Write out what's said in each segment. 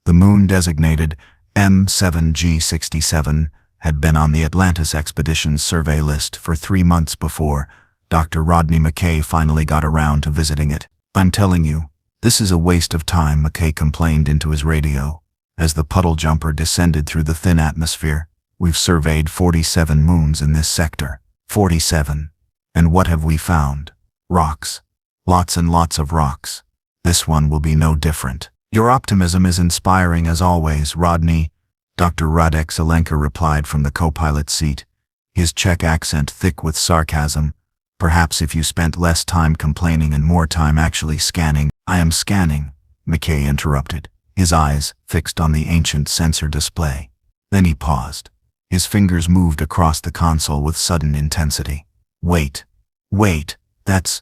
The moon designated M7G67 had been on the Atlantis expedition's survey list for 3 months before Dr. Rodney McKay finally got around to visiting it. "I'm telling you, this is a waste of time," McKay complained into his radio. As the puddle jumper descended through the thin atmosphere, "We've surveyed 47 moons in this sector. 47. And what have we found? Rocks. Lots and lots of rocks. This one will be no different." "Your optimism is inspiring as always, Rodney," Dr. Radek Zelenka replied from the co-pilot's seat, his Czech accent thick with sarcasm. "Perhaps if you spent less time complaining and more time actually scanning." "I am scanning," McKay interrupted, his eyes fixed on the ancient sensor display. Then he paused. His fingers moved across the console with sudden intensity. Wait, that's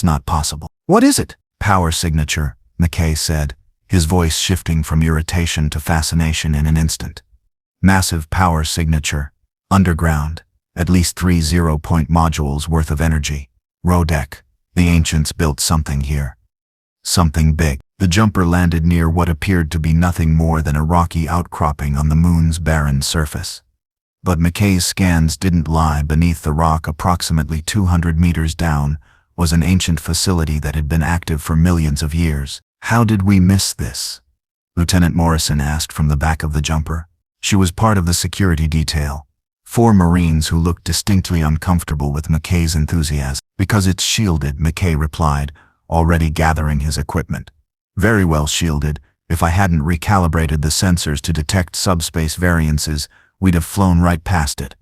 not possible." "What is it?" "Power signature," McKay said, his voice shifting from irritation to fascination in an instant. "Massive power signature. Underground. At least 3 zero-point modules worth of energy. Rodek, the ancients built something here. Something big." The jumper landed near what appeared to be nothing more than a rocky outcropping on the moon's barren surface. But McKay's scans didn't lie. Beneath the rock, approximately 200 meters down, was an ancient facility that had been active for millions of years. "How did we miss this?" Lieutenant Morrison asked from the back of the jumper. She was part of the security detail. 4 Marines who looked distinctly uncomfortable with McKay's enthusiasm. "Because it's shielded," McKay replied, already gathering his equipment. "Very well shielded. If I hadn't recalibrated the sensors to detect subspace variances, we'd have flown right past it.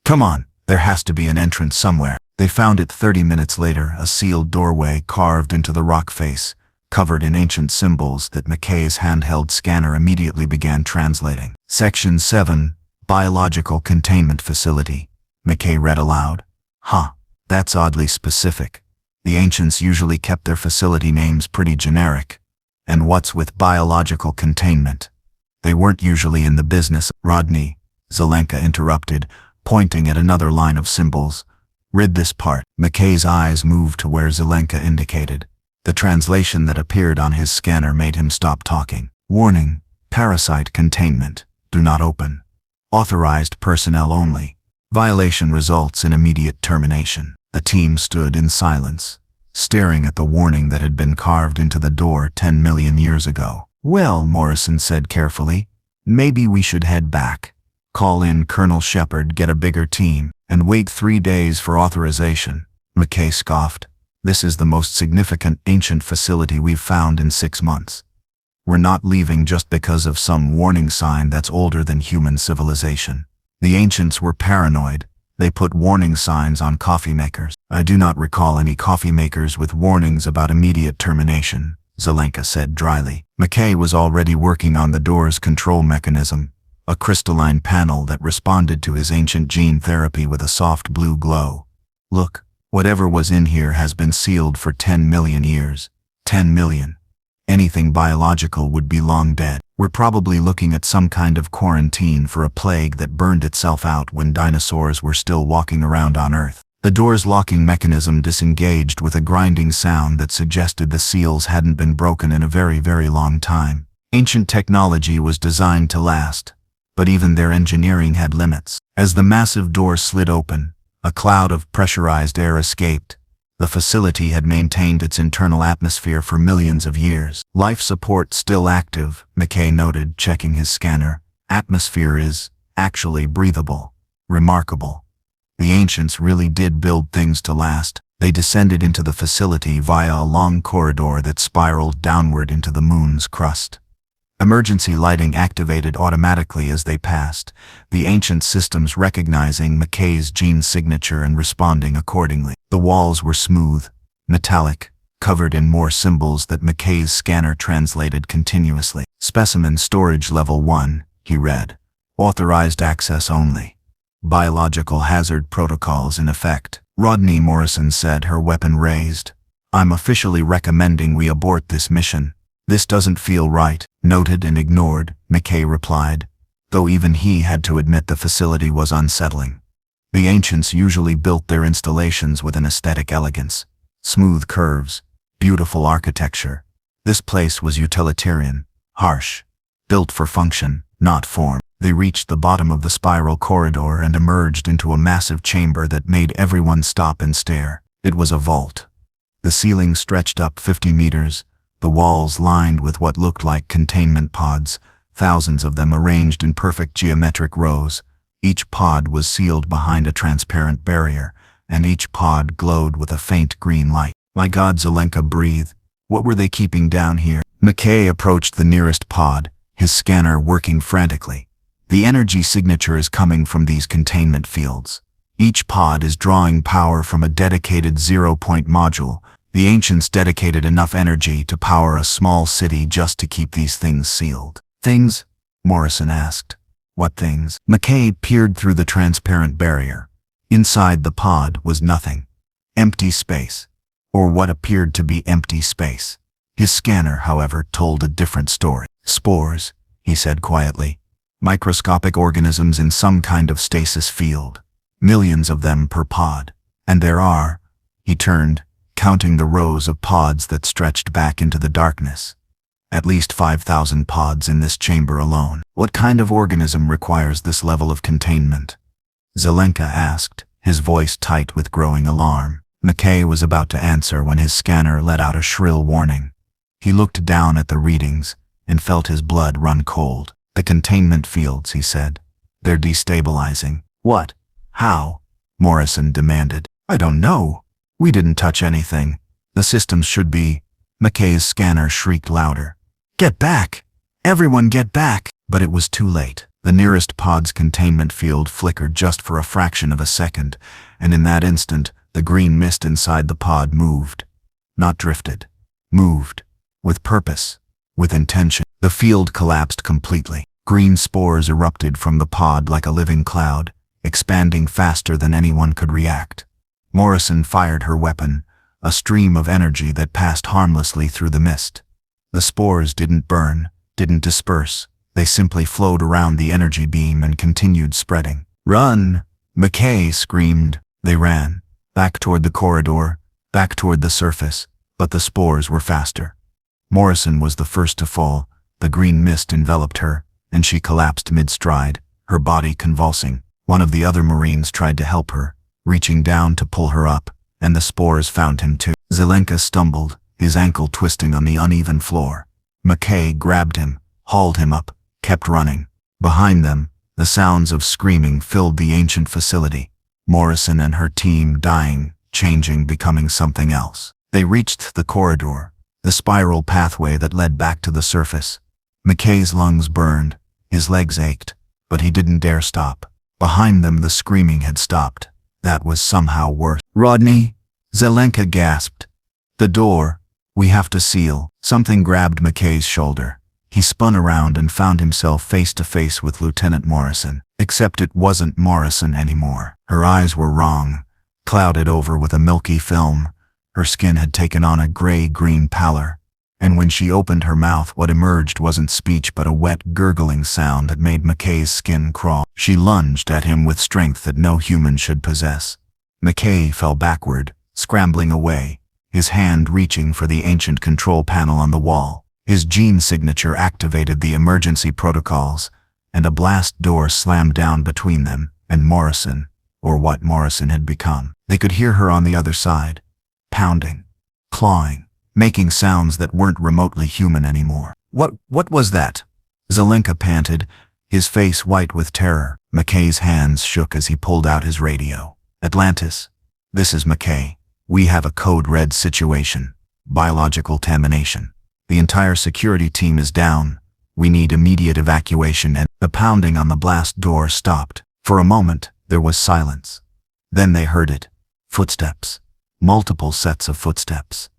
Come on, there has to be an entrance somewhere." They found it 30 minutes later, a sealed doorway carved into the rock face, covered in ancient symbols that McKay's handheld scanner immediately began translating. "Section 7, Biological Containment Facility," McKay read aloud. "Huh, that's oddly specific. The ancients usually kept their facility names pretty generic. And what's with biological containment? They weren't usually in the business." "Rodney," Zelenka interrupted, pointing at another line of symbols. "Read this part." McKay's eyes moved to where Zelenka indicated. The translation that appeared on his scanner made him stop talking. "Warning, parasite containment. Do not open. Authorized personnel only. Violation results in immediate termination." The team stood in silence, staring at the warning that had been carved into the door 10 million years ago. "Well," Morrison said carefully, "maybe we should head back. Call in Colonel Shepard, get a bigger team, and wait 3 days for authorization." McKay scoffed. "This is the most significant ancient facility we've found in 6 months. We're not leaving just because of some warning sign that's older than human civilization." The ancients were paranoid. They put warning signs on coffee makers. "I do not recall any coffee makers with warnings about immediate termination," Zelenka said dryly. McKay was already working on the door's control mechanism, a crystalline panel that responded to his ancient gene therapy with a soft blue glow. "Look, whatever was in here has been sealed for 10 million years. 10 million. Anything biological would be long dead. We're probably looking at some kind of quarantine for a plague that burned itself out when dinosaurs were still walking around on Earth." The door's locking mechanism disengaged with a grinding sound that suggested the seals hadn't been broken in a very, very long time. Ancient technology was designed to last, but even their engineering had limits. As the massive door slid open, a cloud of pressurized air escaped. The facility had maintained its internal atmosphere for millions of years. "Life support still active," McKay noted, checking his scanner. "Atmosphere is actually breathable. Remarkable. The ancients really did build things to last." They descended into the facility via a long corridor that spiraled downward into the moon's crust. Emergency lighting activated automatically as they passed, the ancient systems recognizing McKay's gene signature and responding accordingly. The walls were smooth, metallic, covered in more symbols that McKay's scanner translated continuously. "Specimen storage level 1, he read. "Authorized access only. Biological hazard protocols in effect." Rodney, Morrison said, her weapon raised. "I'm officially recommending we abort this mission. This doesn't feel right." "Noted and ignored," McKay replied, though even he had to admit the facility was unsettling. The ancients usually built their installations with an aesthetic elegance. Smooth curves, beautiful architecture. This place was utilitarian, harsh, built for function, not form. They reached the bottom of the spiral corridor and emerged into a massive chamber that made everyone stop and stare. It was a vault. The ceiling stretched up 50 meters, the walls lined with what looked like containment pods, thousands of them arranged in perfect geometric rows. Each pod was sealed behind a transparent barrier, and each pod glowed with a faint green light. My God, Zelenka breathed. What were they keeping down here? McKay approached the nearest pod, his scanner working frantically. The energy signature is coming from these containment fields. Each pod is drawing power from a dedicated zero-point module. The ancients dedicated enough energy to power a small city just to keep these things sealed. Things? Morrison asked. What things? McKay peered through the transparent barrier. Inside the pod was nothing. Empty space. Or what appeared to be empty space. His scanner, however, told a different story. Spores, he said quietly. Microscopic organisms in some kind of stasis field. Millions of them per pod. And there are, he turned, counting the rows of pods that stretched back into the darkness. At least 5,000 pods in this chamber alone. What kind of organism requires this level of containment? Zelenka asked, his voice tight with growing alarm. McKay was about to answer when his scanner let out a shrill warning. He looked down at the readings and felt his blood run cold. The containment fields, he said. They're destabilizing. What? How? Morrison demanded. I don't know. We didn't touch anything. The systems should be. McKay's scanner shrieked louder. Get back! Everyone get back! But it was too late. The nearest pod's containment field flickered just for a fraction of a second, and in that instant, the green mist inside the pod moved. Not drifted. Moved. With purpose. With intention. The field collapsed completely. Green spores erupted from the pod like a living cloud, expanding faster than anyone could react. Morrison fired her weapon, a stream of energy that passed harmlessly through the mist. The spores didn't burn, didn't disperse. They simply flowed around the energy beam and continued spreading. Run! McKay screamed. They ran. Back toward the corridor, back toward the surface, but the spores were faster. Morrison was the first to fall. The green mist enveloped her, and she collapsed mid-stride, her body convulsing. One of the other Marines tried to help her, reaching down to pull her up, and the spores found him too. Zelenka stumbled, his ankle twisting on the uneven floor. McKay grabbed him, hauled him up, kept running. Behind them, the sounds of screaming filled the ancient facility. Morrison and her team dying, changing, becoming something else. They reached the corridor, the spiral pathway that led back to the surface. McKay's lungs burned, his legs ached, but he didn't dare stop. Behind them the screaming had stopped. That was somehow worse. Rodney? Zelenka gasped. The door. We have to seal. Something grabbed McKay's shoulder. He spun around and found himself face to face with Lieutenant Morrison. Except it wasn't Morrison anymore. Her eyes were wrong, clouded over with a milky film. Her skin had taken on a gray-green pallor, and when she opened her mouth, what emerged wasn't speech but a wet, gurgling sound that made McKay's skin crawl. She lunged at him with strength that no human should possess. McKay fell backward, scrambling away, his hand reaching for the ancient control panel on the wall. His gene signature activated the emergency protocols, and a blast door slammed down between them and Morrison, or what Morrison had become. They could hear her on the other side, pounding, clawing, making sounds that weren't remotely human anymore. What was that? Zelenka panted, his face white with terror. McKay's hands shook as he pulled out his radio. Atlantis. This is McKay. We have a code red situation. Biological contamination. The entire security team is down. We need immediate evacuation, and the pounding on the blast door stopped. For a moment, there was silence. Then they heard it. Footsteps. Multiple sets of footsteps.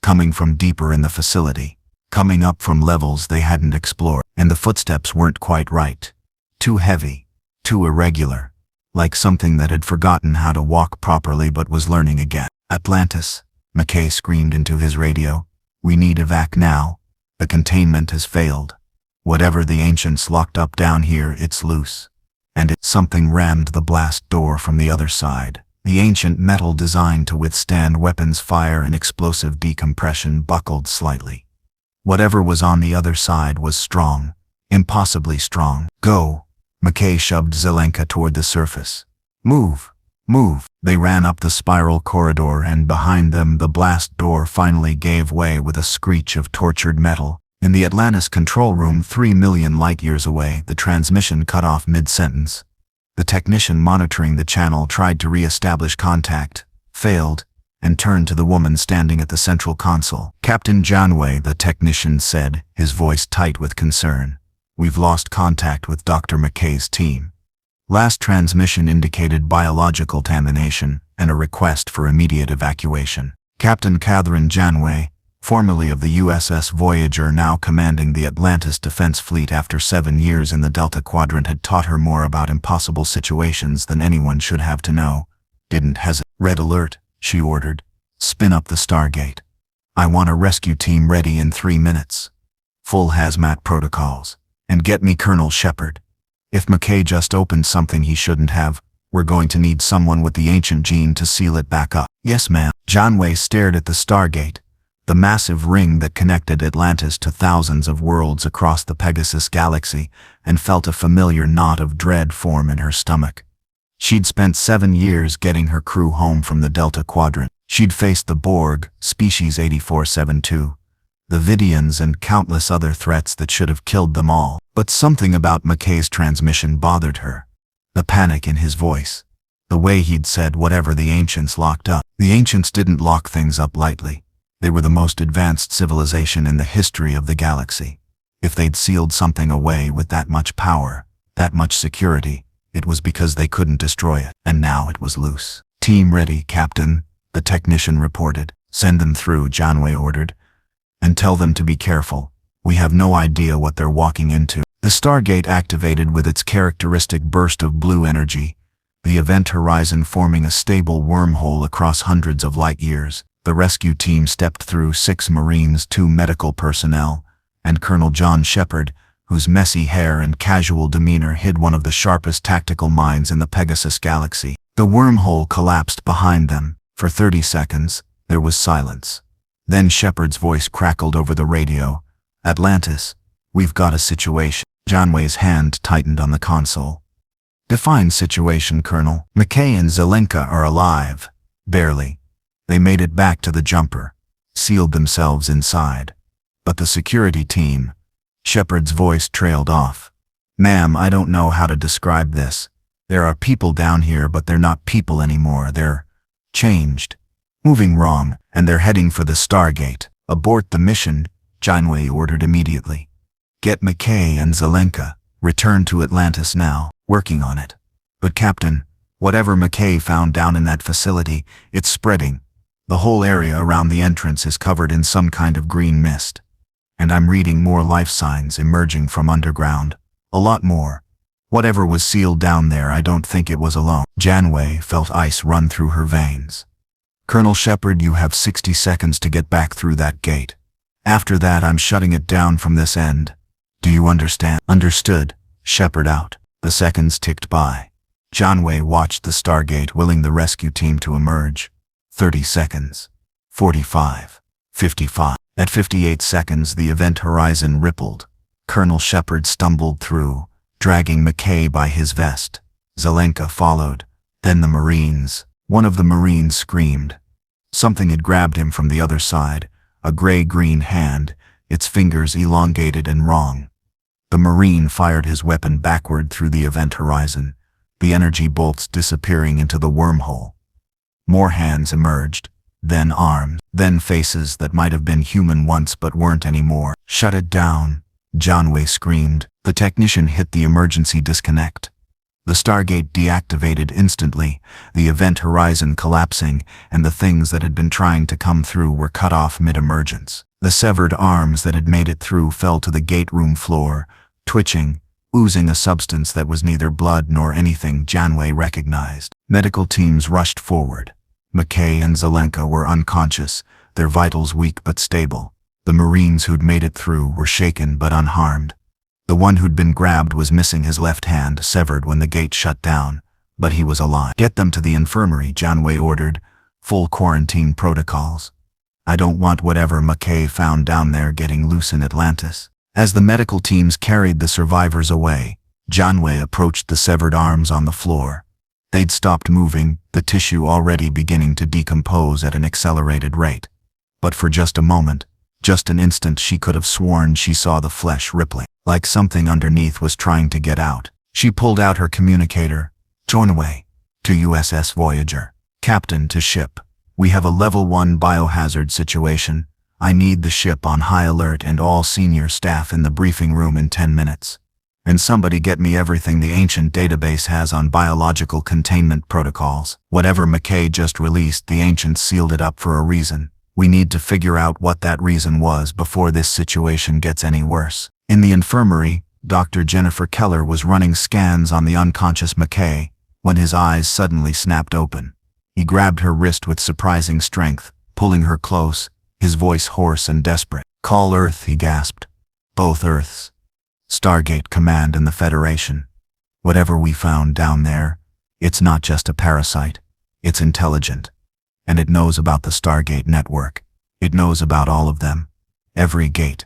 Coming from deeper in the facility. Coming up from levels they hadn't explored. And the footsteps weren't quite right. Too heavy. Too irregular. Like something that had forgotten how to walk properly but was learning again. Atlantis, McKay screamed into his radio. We need evac now. The containment has failed. Whatever the ancients locked up down here, it's loose. And something rammed the blast door from the other side. The ancient metal designed to withstand weapons fire and explosive decompression buckled slightly. Whatever was on the other side was strong, Impossibly strong. Go. McKay shoved Zelenka toward the surface. Move. Move. They ran up the spiral corridor, and behind them the blast door finally gave way with a screech of tortured metal. In the Atlantis control room 3 million light-years away, the transmission cut off mid-sentence. The technician monitoring the channel tried to re-establish contact, failed, and turned to the woman standing at the central console. Captain Janeway, the technician said, his voice tight with concern. We've lost contact with Dr. McKay's team. Last transmission indicated biological contamination and a request for immediate evacuation. Captain Catherine Janeway, formerly of the USS Voyager, now commanding the Atlantis Defense Fleet after 7 years in the Delta Quadrant, had taught her more about impossible situations than anyone should have to know. Didn't hesitate. Red alert, she ordered. Spin up the Stargate. I want a rescue team ready in 3 minutes. Full hazmat protocols. And get me Colonel Shepard. If McKay just opened something he shouldn't have, we're going to need someone with the ancient gene to seal it back up. Yes, ma'am. Janeway stared at the Stargate, the massive ring that connected Atlantis to thousands of worlds across the Pegasus galaxy, and felt a familiar knot of dread form in her stomach. She'd spent 7 years getting her crew home from the Delta Quadrant. She'd faced the Borg, Species 8472, the Vidians, and countless other threats that should have killed them all. But something about McKay's transmission bothered her. The panic in his voice. The way he'd said whatever the Ancients locked up. The Ancients didn't lock things up lightly. They were the most advanced civilization in the history of the galaxy. If they'd sealed something away with that much power, that much security, it was because they couldn't destroy it. And now it was loose. Team ready, Captain, the technician reported. Send them through, Janeway ordered. And tell them to be careful. We have no idea what they're walking into. The Stargate activated with its characteristic burst of blue energy, the event horizon forming a stable wormhole across hundreds of light years. The rescue team stepped through, 6 Marines, 2 medical personnel, and Colonel John Shepard, whose messy hair and casual demeanor hid one of the sharpest tactical minds in the Pegasus galaxy. The wormhole collapsed behind them. For 30 seconds, there was silence. Then Shepard's voice crackled over the radio. Atlantis, we've got a situation. Janeway's hand tightened on the console. Define situation, Colonel. McKay and Zelenka are alive. Barely. They made it back to the jumper, sealed themselves inside. But the security team... Shepard's voice trailed off. Ma'am, I don't know how to describe this. There are people down here, but they're not people anymore. They're changed. Moving wrong, and they're heading for the Stargate. Abort the mission, Janeway ordered immediately. Get McKay and Zelenka. Return to Atlantis now. Working on it. But Captain, whatever McKay found down in that facility, it's spreading. The whole area around the entrance is covered in some kind of green mist. And I'm reading more life signs emerging from underground. A lot more. Whatever was sealed down there, I don't think it was alone. Janeway felt ice run through her veins. Colonel Shepard, you have 60 seconds to get back through that gate. After that, I'm shutting it down from this end. Do you understand? Understood. Shepard out. The seconds ticked by. Janeway watched the Stargate, willing the rescue team to emerge. 30 seconds. 45. 55. At 58 seconds, the event horizon rippled. Colonel Shepard stumbled through, dragging McKay by his vest. Zelenka followed. Then the Marines. One of the Marines screamed. Something had grabbed him from the other side, a gray-green hand, its fingers elongated and wrong. The Marine fired his weapon backward through the event horizon, the energy bolts disappearing into the wormhole. More hands emerged, then arms, then faces that might have been human once but weren't anymore. Shut it down, Janeway screamed. The technician hit the emergency disconnect. The Stargate deactivated instantly, the event horizon collapsing, and the things that had been trying to come through were cut off mid-emergence. The severed arms that had made it through fell to the gate room floor, twitching, oozing a substance that was neither blood nor anything Janeway recognized. Medical teams rushed forward. McKay and Zelenka were unconscious, their vitals weak but stable. The Marines who'd made it through were shaken but unharmed. The one who'd been grabbed was missing his left hand, severed when the gate shut down, but he was alive. Get them to the infirmary, Janeway ordered. Full quarantine protocols. I don't want whatever McKay found down there getting loose in Atlantis. As the medical teams carried the survivors away, Janway approached the severed arms on the floor. They'd stopped moving, the tissue already beginning to decompose at an accelerated rate. But for just a moment, just an instant, she could have sworn she saw the flesh rippling, like something underneath was trying to get out. She pulled out her communicator. Janway, to USS Voyager. Captain to ship. We have a level 1 biohazard situation. I need the ship on high alert and all senior staff in the briefing room in 10 minutes. And somebody get me everything the ancient database has on biological containment protocols. Whatever McKay just released, the ancients sealed it up for a reason. We need to figure out what that reason was before this situation gets any worse. In the infirmary, Dr. Jennifer Keller was running scans on the unconscious McKay when his eyes suddenly snapped open. He grabbed her wrist with surprising strength, pulling her close, his voice hoarse and desperate. Call Earth, he gasped. Both Earths. Stargate Command and the Federation. Whatever we found down there, it's not just a parasite. It's intelligent. And it knows about the Stargate network. It knows about all of them. Every gate.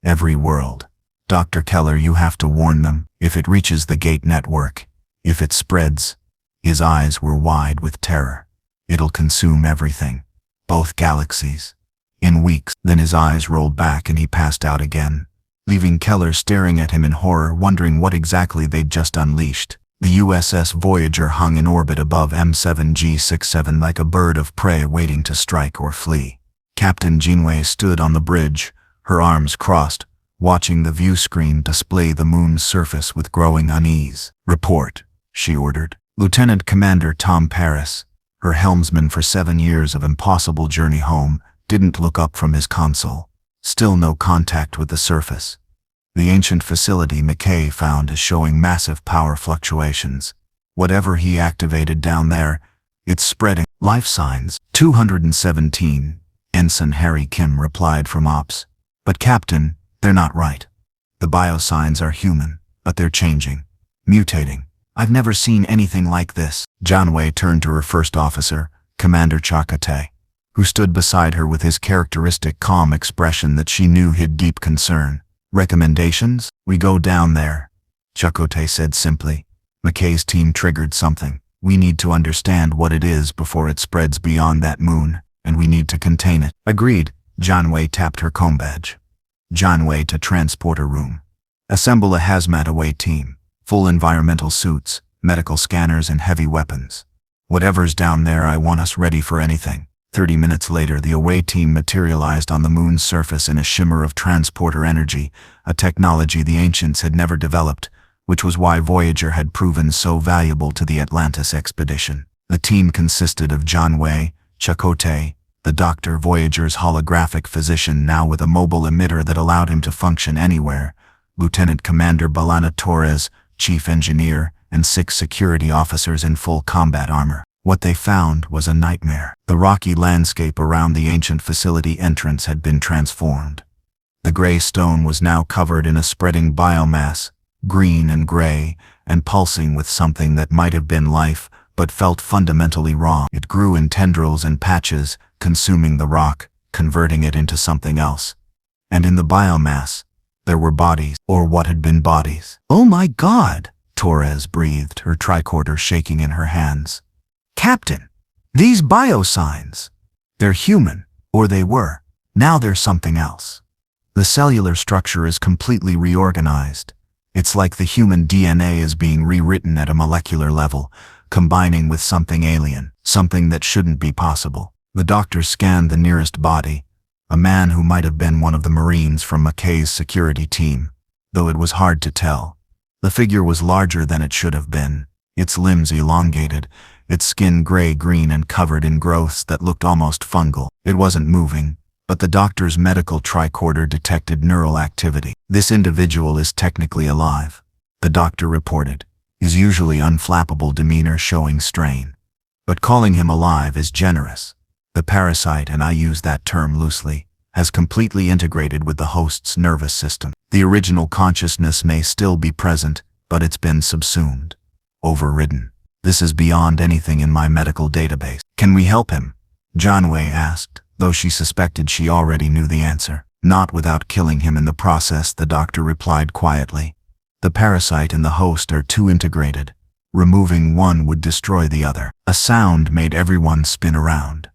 Every world. Dr. Keller, you have to warn them. If it reaches the gate network, if it spreads. His eyes were wide with terror. It'll consume everything. Both galaxies. In weeks. Then his eyes rolled back and he passed out again, leaving Keller staring at him in horror, wondering what exactly they'd just unleashed. The USS Voyager hung in orbit above M7G67 like a bird of prey waiting to strike or flee. Captain Janway stood on the bridge, her arms crossed, watching the view screen display the moon's surface with growing unease. Report, she ordered. Lieutenant Commander Tom Paris, her helmsman for 7 years of impossible journey home, didn't look up from his console. Still no contact with the surface. The ancient facility McKay found is showing massive power fluctuations. Whatever he activated down there, it's spreading. Life signs. 217, Ensign Harry Kim replied from Ops. But Captain, they're not right. The biosigns are human, but they're changing, mutating. I've never seen anything like this. Janway turned to her first officer, Commander Chakotay, who stood beside her with his characteristic calm expression that she knew hid deep concern. Recommendations? We go down there, Chakotay said simply. McKay's team triggered something. We need to understand what it is before it spreads beyond that moon, and we need to contain it. Agreed. Janway tapped her comb badge. Janway to transporter room. Assemble a hazmat away team. Full environmental suits, medical scanners and heavy weapons. Whatever's down there, I want us ready for anything. 30 minutes later, the away team materialized on the moon's surface in a shimmer of transporter energy, a technology the ancients had never developed, which was why Voyager had proven so valuable to the Atlantis expedition. The team consisted of Janway, Chakotay, the doctor, Voyager's holographic physician now with a mobile emitter that allowed him to function anywhere, Lieutenant Commander Balana Torres, chief engineer, and 6 security officers in full combat armor. What they found was a nightmare. The rocky landscape around the ancient facility entrance had been transformed. The gray stone was now covered in a spreading biomass, green and gray, and pulsing with something that might have been life, but felt fundamentally wrong. It grew in tendrils and patches, consuming the rock, converting it into something else. And in the biomass, there were bodies, or what had been bodies. Oh my God, Torres breathed, her tricorder shaking in her hands. Captain, these biosigns. They're human, or they were. Now they're something else. The cellular structure is completely reorganized. It's like the human DNA is being rewritten at a molecular level, combining with something alien, something that shouldn't be possible. The doctor scanned the nearest body, a man who might have been one of the Marines from McKay's security team, though it was hard to tell. The figure was larger than it should have been, its limbs elongated, its skin gray-green and covered in growths that looked almost fungal. It wasn't moving, but the doctor's medical tricorder detected neural activity. This individual is technically alive, the doctor reported, his usually unflappable demeanor showing strain. But calling him alive is generous. The parasite, and I use that term loosely, has completely integrated with the host's nervous system. The original consciousness may still be present, but it's been subsumed, overridden. This is beyond anything in my medical database. Can we help him? Janway asked, though she suspected she already knew the answer. Not without killing him in the process, the doctor replied quietly. The parasite and the host are too integrated. Removing one would destroy the other. A sound made everyone spin around.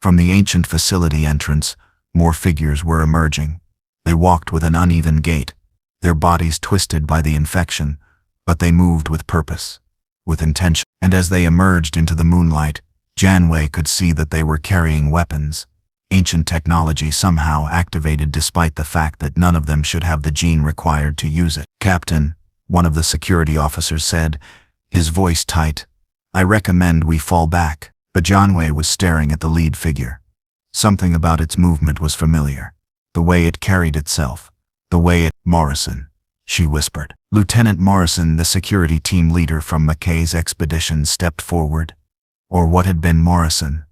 From the ancient facility entrance, more figures were emerging. They walked with an uneven gait, their bodies twisted by the infection, but they moved with purpose, with intention. And as they emerged into the moonlight, Janeway could see that they were carrying weapons. Ancient technology somehow activated despite the fact that none of them should have the gene required to use it. "Captain," one of the security officers said, his voice tight, "I recommend we fall back." But Janeway was staring at the lead figure. Something about its movement was familiar. The way it carried itself. The way it— "Morrison," she whispered. Lieutenant Morrison, the security team leader from McKay's expedition, stepped forward. Or what had been Morrison?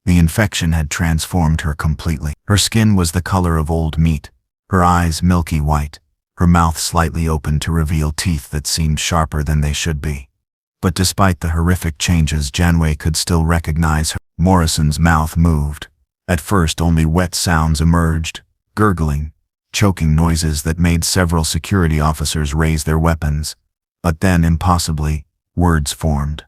The infection had transformed her completely. Her skin was the color of old meat, her eyes milky white, her mouth slightly open to reveal teeth that seemed sharper than they should be. But despite the horrific changes, Janeway could still recognize her. Morrison's mouth moved. At first only wet sounds emerged, gurgling, choking noises that made several security officers raise their weapons. But then, impossibly, words formed.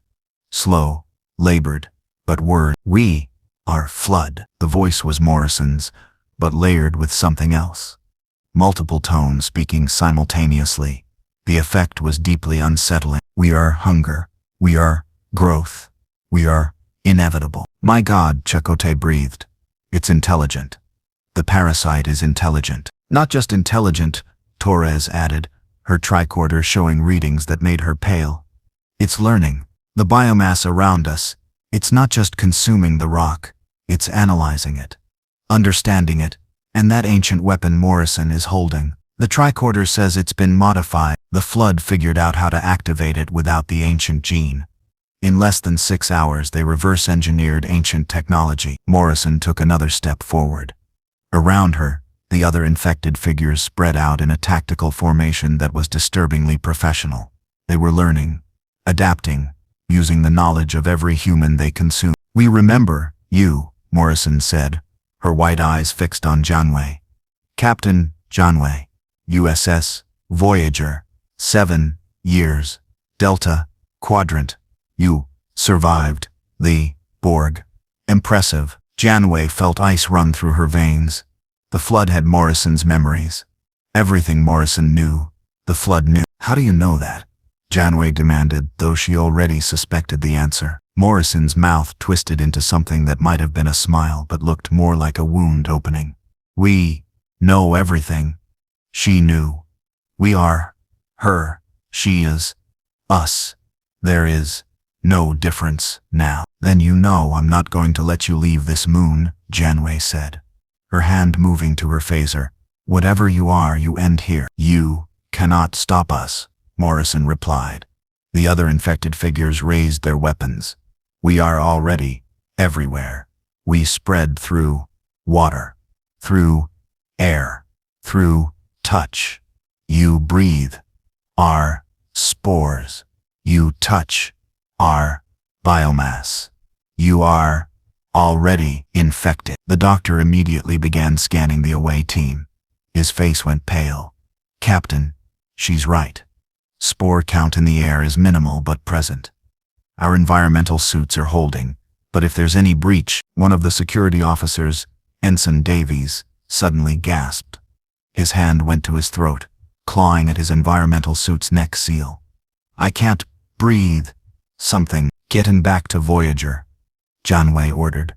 Slow, labored, but word. "We are flood." The voice was Morrison's, but layered with something else. Multiple tones speaking simultaneously. The effect was deeply unsettling. "We are hunger. We are growth. We are inevitable." "My God," Chakotay breathed. "It's intelligent. The parasite is intelligent." "Not just intelligent," Torres added, her tricorder showing readings that made her pale. "It's learning. The biomass around us. It's not just consuming the rock. It's analyzing it, understanding it, and that ancient weapon Morrison is holding. The tricorder says it's been modified. The flood figured out how to activate it without the ancient gene. In less than 6 hours they reverse-engineered ancient technology." Morrison took another step forward. Around her, the other infected figures spread out in a tactical formation that was disturbingly professional. They were learning, adapting, using the knowledge of every human they consumed. "We remember you," Morrison said, her white eyes fixed on Janeway. "Captain Janeway, USS Voyager, 7 years, Delta Quadrant. You survived the Borg. Impressive." Janeway felt ice run through her veins. The flood had Morrison's memories. Everything Morrison knew, the flood knew. "How do you know that?" Janeway demanded, though she already suspected the answer. Morrison's mouth twisted into something that might have been a smile but looked more like a wound opening. "We know everything." She knew. "We are her. She is us. There is no difference now." "Then you know I'm not going to let you leave this moon," Janeway said, her hand moving to her phaser. "Whatever you are, you end here." "You cannot stop us," Morrison replied. The other infected figures raised their weapons. "We are already everywhere. We spread through water, through air, through touch. You breathe our spores. You touch our biomass. You are already infected." The doctor immediately began scanning the away team. His face went pale. "Captain, she's right. Spore count in the air is minimal but present. Our environmental suits are holding, but if there's any breach..." One of the security officers, Ensign Davies, suddenly gasped. His hand went to his throat, clawing at his environmental suit's neck seal. "I can't breathe." "Something. Get him back to Voyager," Janeway ordered.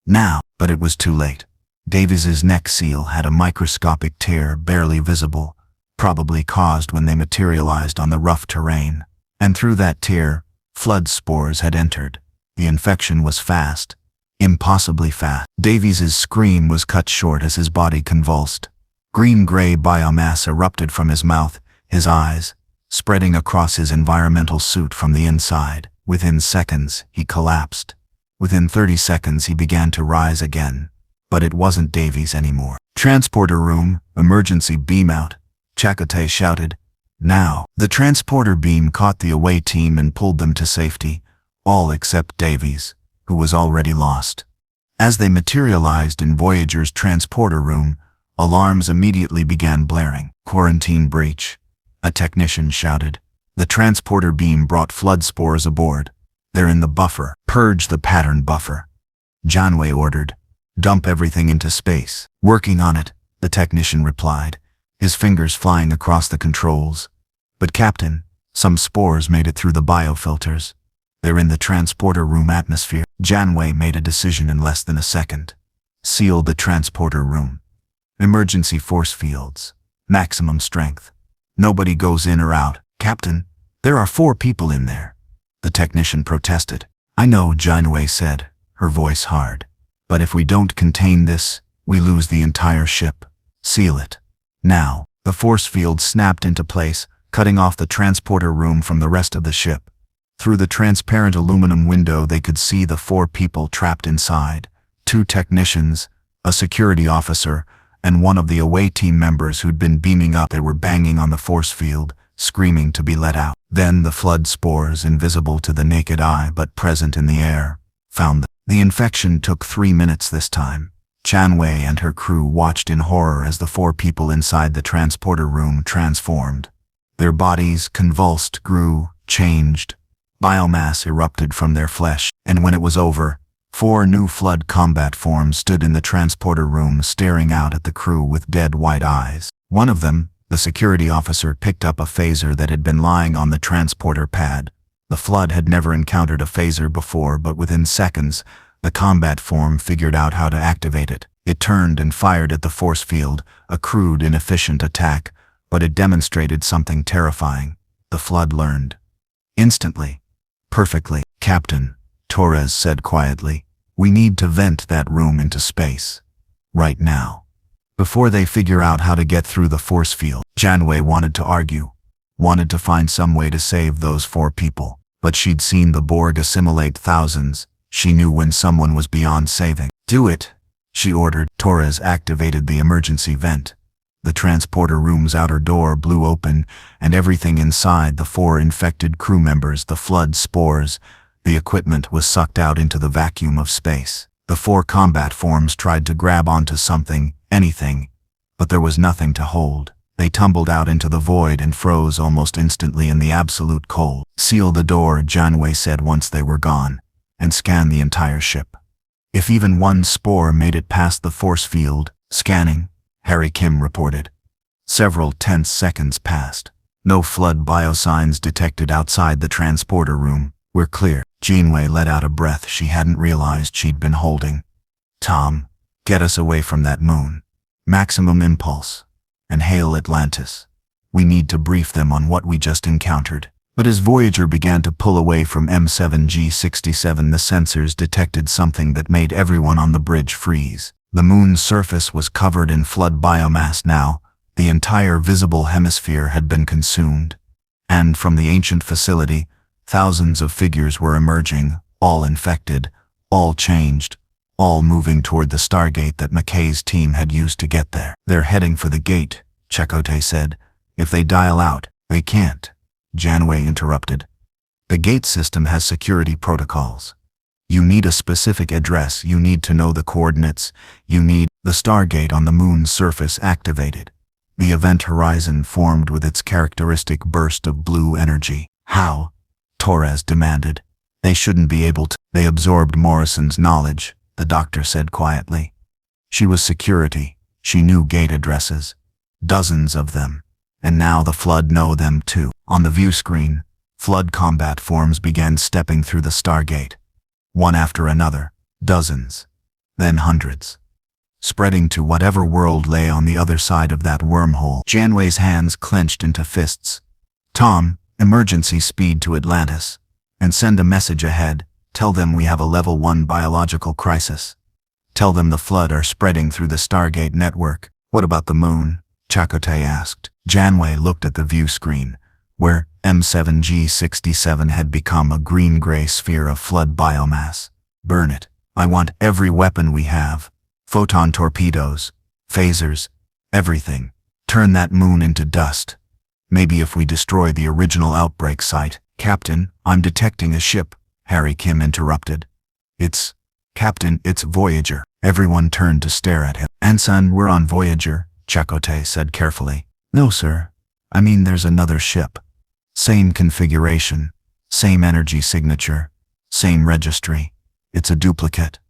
"Now." But it was too late. Davies's neck seal had a microscopic tear barely visible, probably caused when they materialized on the rough terrain. And through that tear, flood spores had entered. The infection was fast, impossibly fast. Davies's scream was cut short as his body convulsed. Green-gray biomass erupted from his mouth, his eyes, spreading across his environmental suit from the inside. Within seconds, he collapsed. Within 30 seconds, he began to rise again. But it wasn't Davies anymore. "Transporter room, emergency beam out," Chakotay shouted. "Now." The transporter beam caught the away team and pulled them to safety, all except Davies, who was already lost. As they materialized in Voyager's transporter room, Alarms immediately began blaring. Quarantine breach, a technician shouted. The transporter beam brought flood spores aboard. They're in the buffer. Purge the pattern buffer, Janeway ordered. Dump everything into space. Working on it, the technician replied, his fingers flying across the controls. But Captain, some spores made it through the biofilters. They're in the transporter room atmosphere. Janeway made a decision in less than a second. Seal the transporter room. Emergency force fields. Maximum strength. Nobody goes in or out. Captain, there are 4 people in there, the technician protested. I know, Janeway said, her voice hard. But if we don't contain this, we lose the entire ship. Seal it. Now. The force field snapped into place, cutting off the transporter room from the rest of the ship. Through the transparent aluminum window they could see the 4 people trapped inside. 2 technicians, a security officer, and one of the away team members who'd been beaming up. They were banging on the force field, screaming to be let out. Then the flood spores, invisible to the naked eye but present in the air, found them. The infection took 3 minutes this time. Janeway and her crew watched in horror as the 4 people inside the transporter room transformed. Their bodies convulsed, grew, changed. Biomass erupted from their flesh, and when it was over, 4 new flood combat forms stood in the transporter room staring out at the crew with dead white eyes. One of them, the security officer, picked up a phaser that had been lying on the transporter pad. The flood had never encountered a phaser before, but within seconds, the combat form figured out how to activate it. It turned and fired at the force field, a crude, inefficient attack, but it demonstrated something terrifying. The flood learned. Instantly. Perfectly. Captain, Torres said quietly, we need to vent that room into space. Right now. Before they figure out how to get through the force field. Janeway wanted to argue. Wanted to find some way to save those 4 people. But she'd seen the Borg assimilate thousands. She knew when someone was beyond saving. Do it, she ordered. Torres activated the emergency vent. The transporter room's outer door blew open, and everything inside, the 4 infected crew members, the flood spores, the equipment, was sucked out into the vacuum of space. The 4 combat forms tried to grab onto something, anything, but there was nothing to hold. They tumbled out into the void and froze almost instantly in the absolute cold. Seal the door, Janeway said once they were gone, and scan the entire ship. If even one spore made it past the force field. Scanning, Harry Kim reported. Several tense seconds passed. No flood biosigns detected outside the transporter room. We're clear. Janeway let out a breath she hadn't realized she'd been holding. Tom, get us away from that moon. Maximum impulse. And hail Atlantis. We need to brief them on what we just encountered. But as Voyager began to pull away from M7G67, the sensors detected something that made everyone on the bridge freeze. The moon's surface was covered in flood biomass now. The entire visible hemisphere had been consumed. And from the ancient facility, thousands of figures were emerging, all infected, all changed, all moving toward the Stargate that McKay's team had used to get there. They're heading for the gate, Chakotay said. If they dial out, they can't. Janeway interrupted. The gate system has security protocols. You need a specific address, you need to know the coordinates, you need the Stargate on the moon's surface activated. The event horizon formed with its characteristic burst of blue energy. How? Torres demanded. They shouldn't be able to. They absorbed Morrison's knowledge, the doctor said quietly. She was security. She knew gate addresses. Dozens of them. And now the flood know them too. On the view screen, flood combat forms began stepping through the Stargate. One after another, dozens, then hundreds, spreading to whatever world lay on the other side of that wormhole. Janeway's hands clenched into fists. Tom, emergency speed to Atlantis, and send a message ahead. Tell them we have a level 1 biological crisis. Tell them the flood are spreading through the Stargate network. What about the moon? Chakotay asked. Janeway looked at the view screen, where M7G67 had become a green-gray sphere of flood biomass. Burn it. I want every weapon we have. Photon torpedoes, phasers, everything. Turn that moon into dust. Maybe if we destroy the original outbreak site. Captain, I'm detecting a ship, Harry Kim interrupted. Captain, it's Voyager. Everyone turned to stare at him. "Ensign, we're on Voyager," Chakotay said carefully. "No, sir. I mean there's another ship. Same configuration, same energy signature, same registry. It's a duplicate,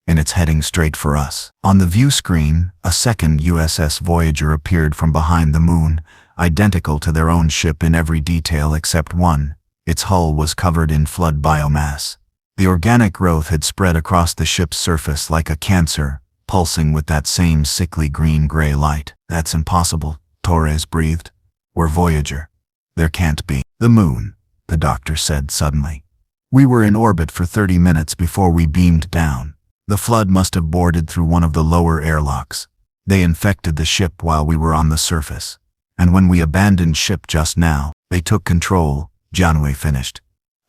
and it's heading straight for us." On the view screen, a second USS Voyager appeared from behind the moon, identical to their own ship in every detail except one. Its hull was covered in flood biomass. The organic growth had spread across the ship's surface like a cancer, pulsing with that same sickly green-gray light. "That's impossible," Torres breathed. "We're Voyager. There can't be." "The moon," the doctor said suddenly. "We were in orbit for 30 minutes before we beamed down. The flood must have boarded through one of the lower airlocks. They infected the ship while we were on the surface. And when we abandoned ship just now, they took control," Janeway finished.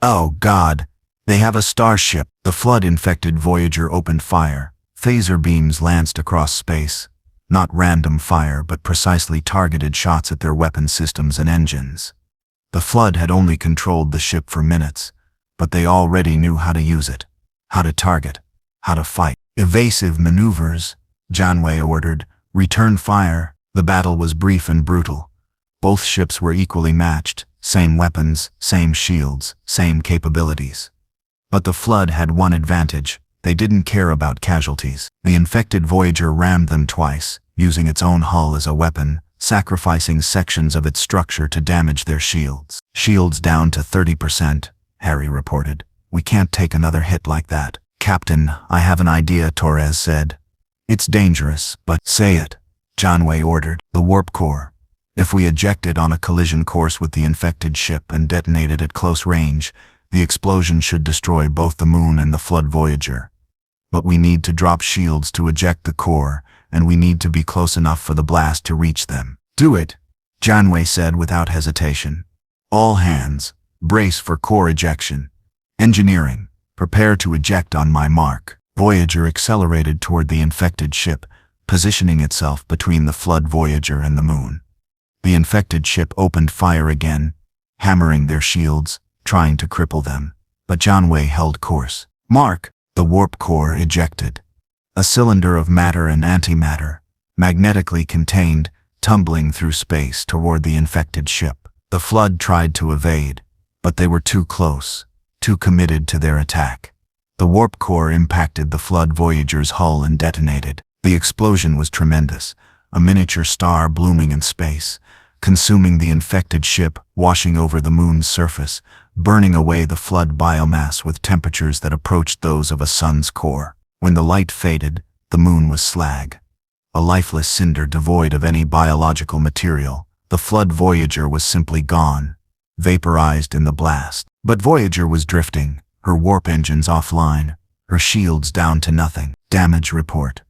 "Oh, God! They have a starship." The flood-infected Voyager opened fire. Phaser beams lanced across space. Not random fire, but precisely targeted shots at their weapon systems and engines. The flood had only controlled the ship for minutes, but they already knew how to use it, how to target, how to fight. "Evasive maneuvers," Janeway ordered. "Return fire." The battle was brief and brutal. Both ships were equally matched, same weapons, same shields, same capabilities. But the flood had one advantage: they didn't care about casualties. The infected Voyager rammed them twice, using its own hull as a weapon, sacrificing sections of its structure to damage their shields. "Shields down to 30%, Harry reported. "We can't take another hit like that." "Captain, I have an idea," Torres said. "It's dangerous, but—" "Say it," Janeway ordered. "The warp core. If we ejected on a collision course with the infected ship and detonated at close range, the explosion should destroy both the moon and the flood Voyager. But we need to drop shields to eject the core, and we need to be close enough for the blast to reach them." "Do it," Janeway said without hesitation. "All hands, brace for core ejection. Engineering, prepare to eject on my mark." Voyager accelerated toward the infected ship, positioning itself between the flood Voyager and the moon. The infected ship opened fire again, hammering their shields, trying to cripple them, but Janeway held course. "Mark!" The warp core ejected. A cylinder of matter and antimatter, magnetically contained, tumbling through space toward the infected ship. The flood tried to evade, but they were too close, too committed to their attack. The warp core impacted the flood Voyager's hull and detonated. The explosion was tremendous, a miniature star blooming in space, consuming the infected ship, washing over the moon's surface, burning away the flood biomass with temperatures that approached those of a sun's core. When the light faded, the moon was slag, a lifeless cinder devoid of any biological material. The flood Voyager was simply gone, vaporized in the blast. But Voyager was drifting, her warp engines offline, her shields down to nothing. "Damage report,"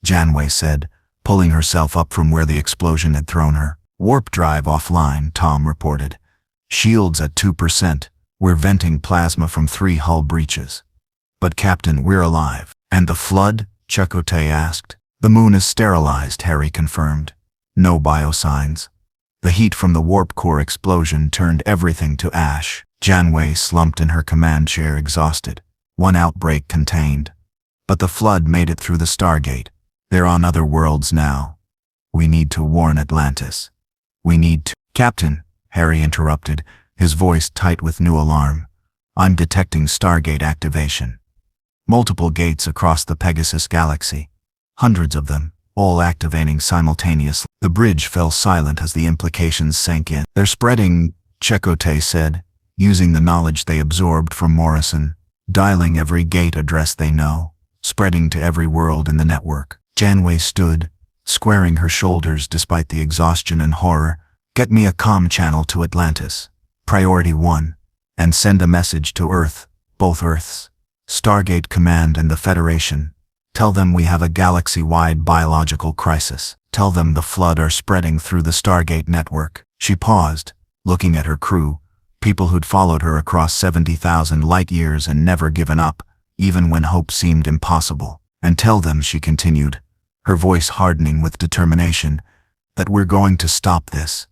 Janeway said, pulling herself up from where the explosion had thrown her. "Warp drive offline," Tom reported. "Shields at 2%. We're venting plasma from 3 hull breaches." "But Captain, we're alive." "And the flood?" Chakotay asked. "The moon is sterilized," Harry confirmed. "No biosigns." The heat from the warp core explosion turned everything to ash. Janeway slumped in her command chair, exhausted. One outbreak contained. But the flood made it through the Stargate. They're on other worlds now. We need to warn Atlantis. We need to— "Captain," Harry interrupted, his voice tight with new alarm. "I'm detecting Stargate activation. Multiple gates across the Pegasus galaxy. Hundreds of them, all activating simultaneously." The bridge fell silent as the implications sank in. "They're spreading," Chakotay said, using the knowledge they absorbed from Morrison, dialing every gate address they know, spreading to every world in the network. Janeway stood, squaring her shoulders despite the exhaustion and horror. "Get me a comm channel to Atlantis. Priority 1. And send a message to Earth, both Earths. Stargate Command and the Federation. Tell them we have a galaxy-wide biological crisis. Tell them the flood are spreading through the Stargate network." She paused, looking at her crew, people who'd followed her across 70,000 light-years and never given up, even when hope seemed impossible. "And tell them," she continued, her voice hardening with determination, "that we're going to stop this.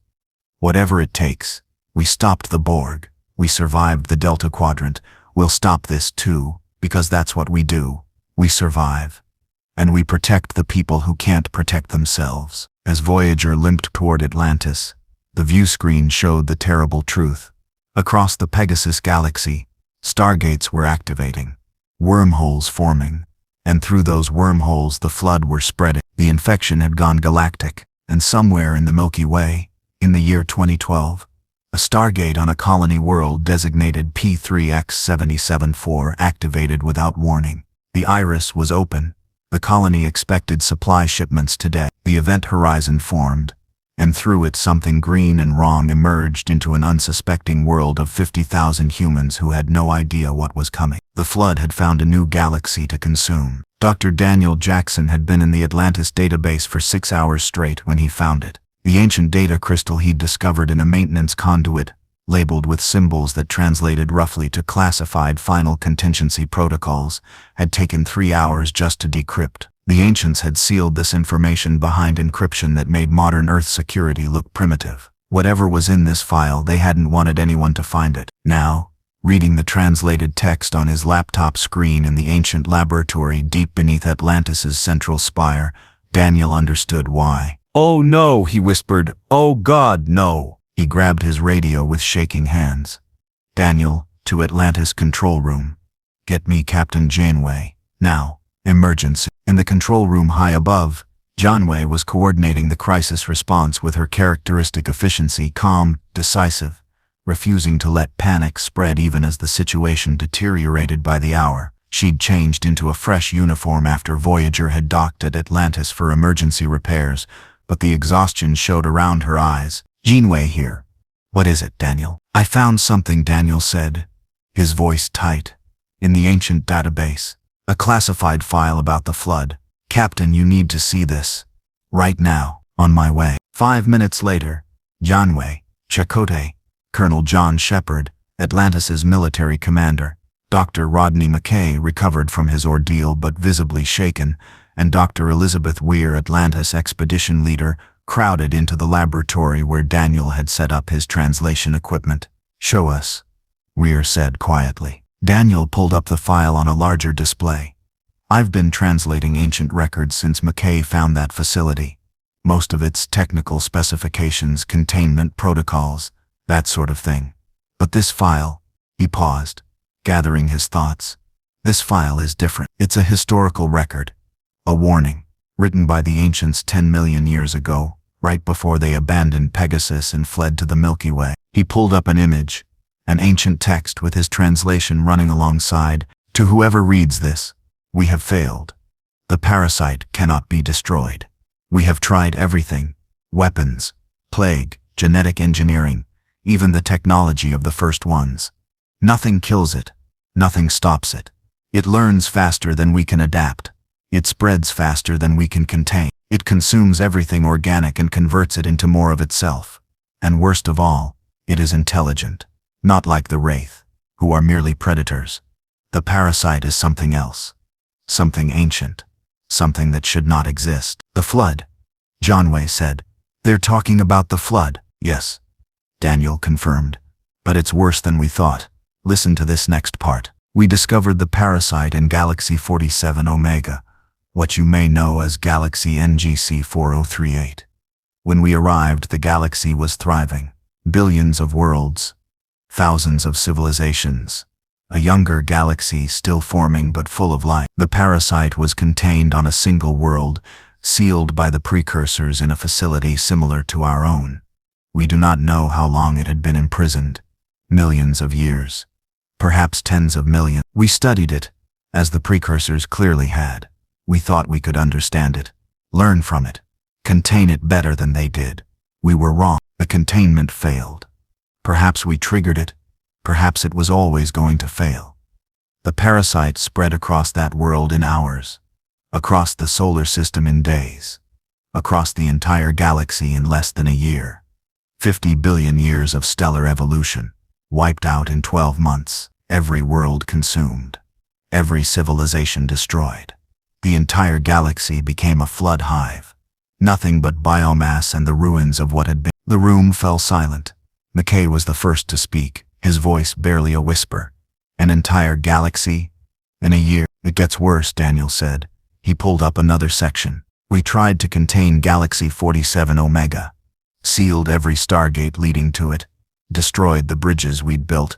Whatever it takes. We stopped the Borg. We survived the Delta Quadrant. We'll stop this too, because that's what we do. We survive. And we protect the people who can't protect themselves. As Voyager limped toward Atlantis, the view screen showed the terrible truth. Across the Pegasus galaxy, stargates were activating, wormholes forming, and through those wormholes the flood were spreading. The infection had gone galactic, and somewhere in the Milky Way, in the year 2012, a stargate on a colony world designated P3X774 activated without warning. The iris was open. The colony expected supply shipments today. The event horizon formed, and through it something green and wrong emerged into an unsuspecting world of 50,000 humans who had no idea what was coming. The flood had found a new galaxy to consume. Dr. Daniel Jackson had been in the Atlantis database for 6 hours straight when he found it. The ancient data crystal he'd discovered in a maintenance conduit, labeled with symbols that translated roughly to classified final contingency protocols, had taken 3 hours just to decrypt. The ancients had sealed this information behind encryption that made modern Earth security look primitive. Whatever was in this file, they hadn't wanted anyone to find it. Now, reading the translated text on his laptop screen in the ancient laboratory deep beneath Atlantis's central spire, Daniel understood why. "Oh no," he whispered. "Oh God, no." He grabbed his radio with shaking hands. "Daniel, to Atlantis control room. Get me Captain Janeway. Now. Emergency." In the control room high above, Janeway was coordinating the crisis response with her characteristic efficiency, calm, decisive, refusing to let panic spread even as the situation deteriorated by the hour. She'd changed into a fresh uniform after Voyager had docked at Atlantis for emergency repairs, but the exhaustion showed around her eyes. "Janeway here." "What is it, Daniel?" "I found something," Daniel said, his voice tight. "In the ancient database. A classified file about the flood. Captain, you need to see this. Right now. On my way." 5 minutes later, Janeway, Chakotay, Colonel John Shepard, Atlantis's military commander, Dr. Rodney McKay recovered from his ordeal but visibly shaken, and Dr. Elizabeth Weir, Atlantis expedition leader, crowded into the laboratory where Daniel had set up his translation equipment. "Show us," Weir said quietly. Daniel pulled up the file on a larger display. "I've been translating ancient records since McKay found that facility. Most of its technical specifications, containment protocols, that sort of thing. But this file," he paused, gathering his thoughts. "This file is different. It's a historical record. A warning, written by the ancients 10 million years ago, right before they abandoned Pegasus and fled to the Milky Way." He pulled up an image, an ancient text with his translation running alongside. "To whoever reads this, we have failed. The parasite cannot be destroyed. We have tried everything: weapons, plague, genetic engineering, even the technology of the first ones. Nothing kills it. Nothing stops it. It learns faster than we can adapt. It spreads faster than we can contain. It consumes everything organic and converts it into more of itself. And worst of all, it is intelligent. Not like the Wraith, who are merely predators. The parasite is something else. Something ancient. Something that should not exist." "The flood," Janeway said. "They're talking about the flood." "Yes," Daniel confirmed. "But it's worse than we thought. Listen to this next part. We discovered the parasite in Galaxy 47 Omega, what you may know as Galaxy NGC 4038. When we arrived, the galaxy was thriving. Billions of worlds. Thousands of civilizations. A younger galaxy still forming but full of life. The parasite was contained on a single world, sealed by the precursors in a facility similar to our own. We do not know how long it had been imprisoned. Millions of years. Perhaps tens of millions. We studied it, as the precursors clearly had. We thought we could understand it, learn from it, contain it better than they did. We were wrong. The containment failed. Perhaps we triggered it. Perhaps it was always going to fail. The parasite spread across that world in hours, across the solar system in days, across the entire galaxy in less than a year. 50 billion years of stellar evolution, wiped out in 12 months, every world consumed, every civilization destroyed. The entire galaxy became a flood hive. Nothing but biomass and the ruins of what had been. The room fell silent. McKay was the first to speak, his voice barely a whisper. "An entire galaxy? In a year?" "It gets worse," Daniel said, He pulled up another section. We tried to contain Galaxy 47 Omega, sealed every Stargate leading to it, destroyed the bridges we'd built.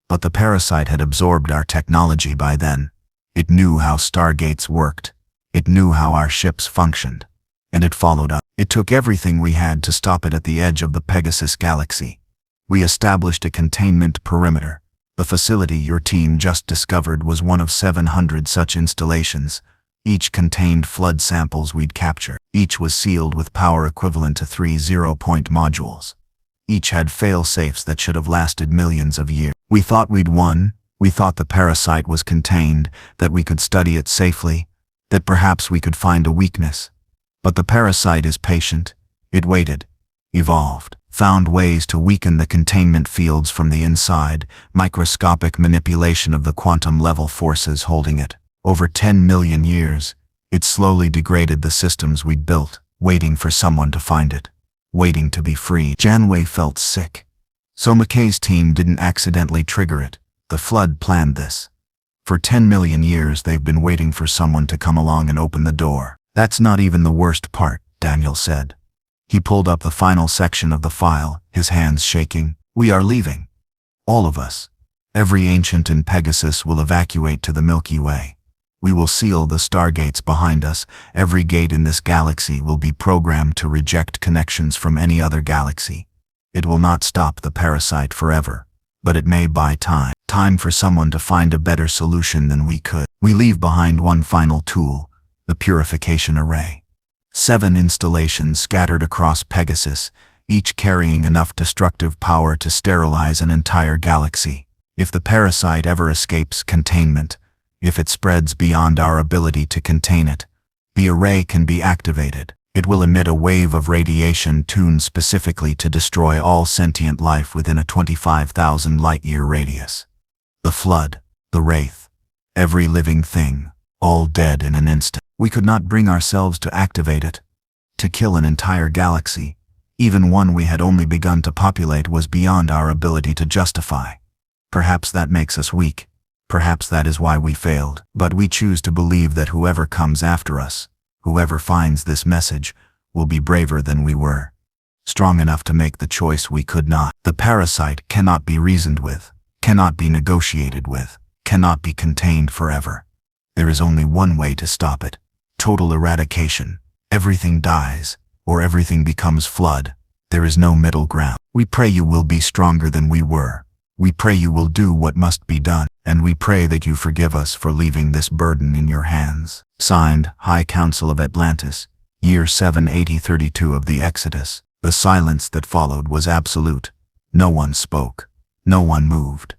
But the parasite had absorbed our technology by then. It knew how Stargates worked. It knew how our ships functioned. And it followed us. It took everything we had to stop it at the edge of the Pegasus galaxy. We established a containment perimeter. The facility your team just discovered was one of 700 such installations. Each contained flood samples we'd capture. Each was sealed with power equivalent to 3 zero-point modules. Each had fail-safes that should have lasted millions of years. We thought we'd won. We thought the parasite was contained, that we could study it safely, that perhaps we could find a weakness. But the parasite is patient. It waited, evolved, found ways to weaken the containment fields from the inside, microscopic manipulation of the quantum-level forces holding it. Over 10 million years, it slowly degraded the systems we'd built, waiting for someone to find it, waiting to be free. Janeway felt sick. So McKay's team didn't accidentally trigger it. The Flood planned this. For 10 million years they've been waiting for someone to come along and open the door. That's not even the worst part, Daniel said. He pulled up the final section of the file, his hands shaking. We are leaving. All of us. Every ancient in Pegasus will evacuate to the Milky Way. We will seal the stargates behind us. Every gate in this galaxy will be programmed to reject connections from any other galaxy. It will not stop the parasite forever, but it may buy time. Time for someone to find a better solution than we could. We leave behind one final tool, the purification array. 7 installations scattered across Pegasus, each carrying enough destructive power to sterilize an entire galaxy. If the parasite ever escapes containment, if it spreads beyond our ability to contain it, the array can be activated. It will emit a wave of radiation tuned specifically to destroy all sentient life within a 25,000 light-year radius. The Flood, the Wraith, every living thing, all dead in an instant. We could not bring ourselves to activate it. To kill an entire galaxy, even one we had only begun to populate, was beyond our ability to justify. Perhaps that makes us weak. Perhaps that is why we failed. But we choose to believe that whoever comes after us, whoever finds this message, will be braver than we were. Strong enough to make the choice we could not. The parasite cannot be reasoned with, cannot be negotiated with, cannot be contained forever. There is only one way to stop it. Total eradication. Everything dies, or everything becomes Flood. There is no middle ground. We pray you will be stronger than we were. We pray you will do what must be done, and we pray that you forgive us for leaving this burden in your hands. Signed, High Council of Atlantis, Year 78032 of the Exodus. The silence that followed was absolute. No one spoke. No one moved.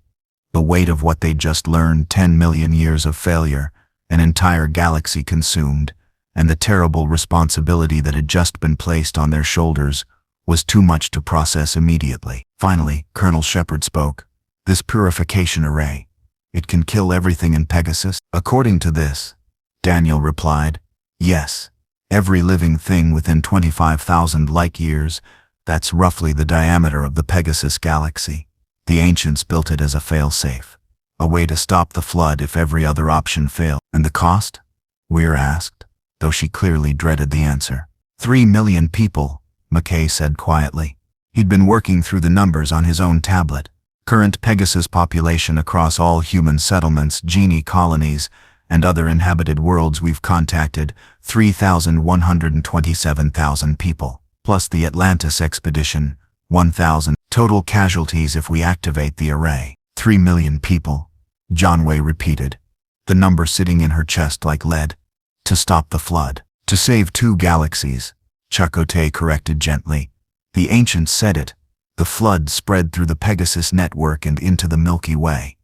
The weight of what they'd just learned, 10 million years of failure, an entire galaxy consumed, and the terrible responsibility that had just been placed on their shoulders, was too much to process immediately. Finally, Colonel Shepard spoke. This purification array, it can kill everything in Pegasus? According to this, Daniel replied, yes. Every living thing within 25,000 light-years, that's roughly the diameter of the Pegasus galaxy. The ancients built it as a fail-safe, a way to stop the Flood if every other option failed. And the cost? Weir asked, though she clearly dreaded the answer. 3 million people, McKay said quietly. He'd been working through the numbers on his own tablet. Current Pegasus population across all human settlements, genie colonies, and other inhabited worlds we've contacted, 3,127,000 people, plus the Atlantis expedition, 1,000. Total casualties if we activate the array. 3 million people, Janeway repeated, the number sitting in her chest like lead. To stop the Flood. To save 2 galaxies, Chakotay corrected gently. The ancients said it. The Flood spread through the Pegasus network and into the Milky Way.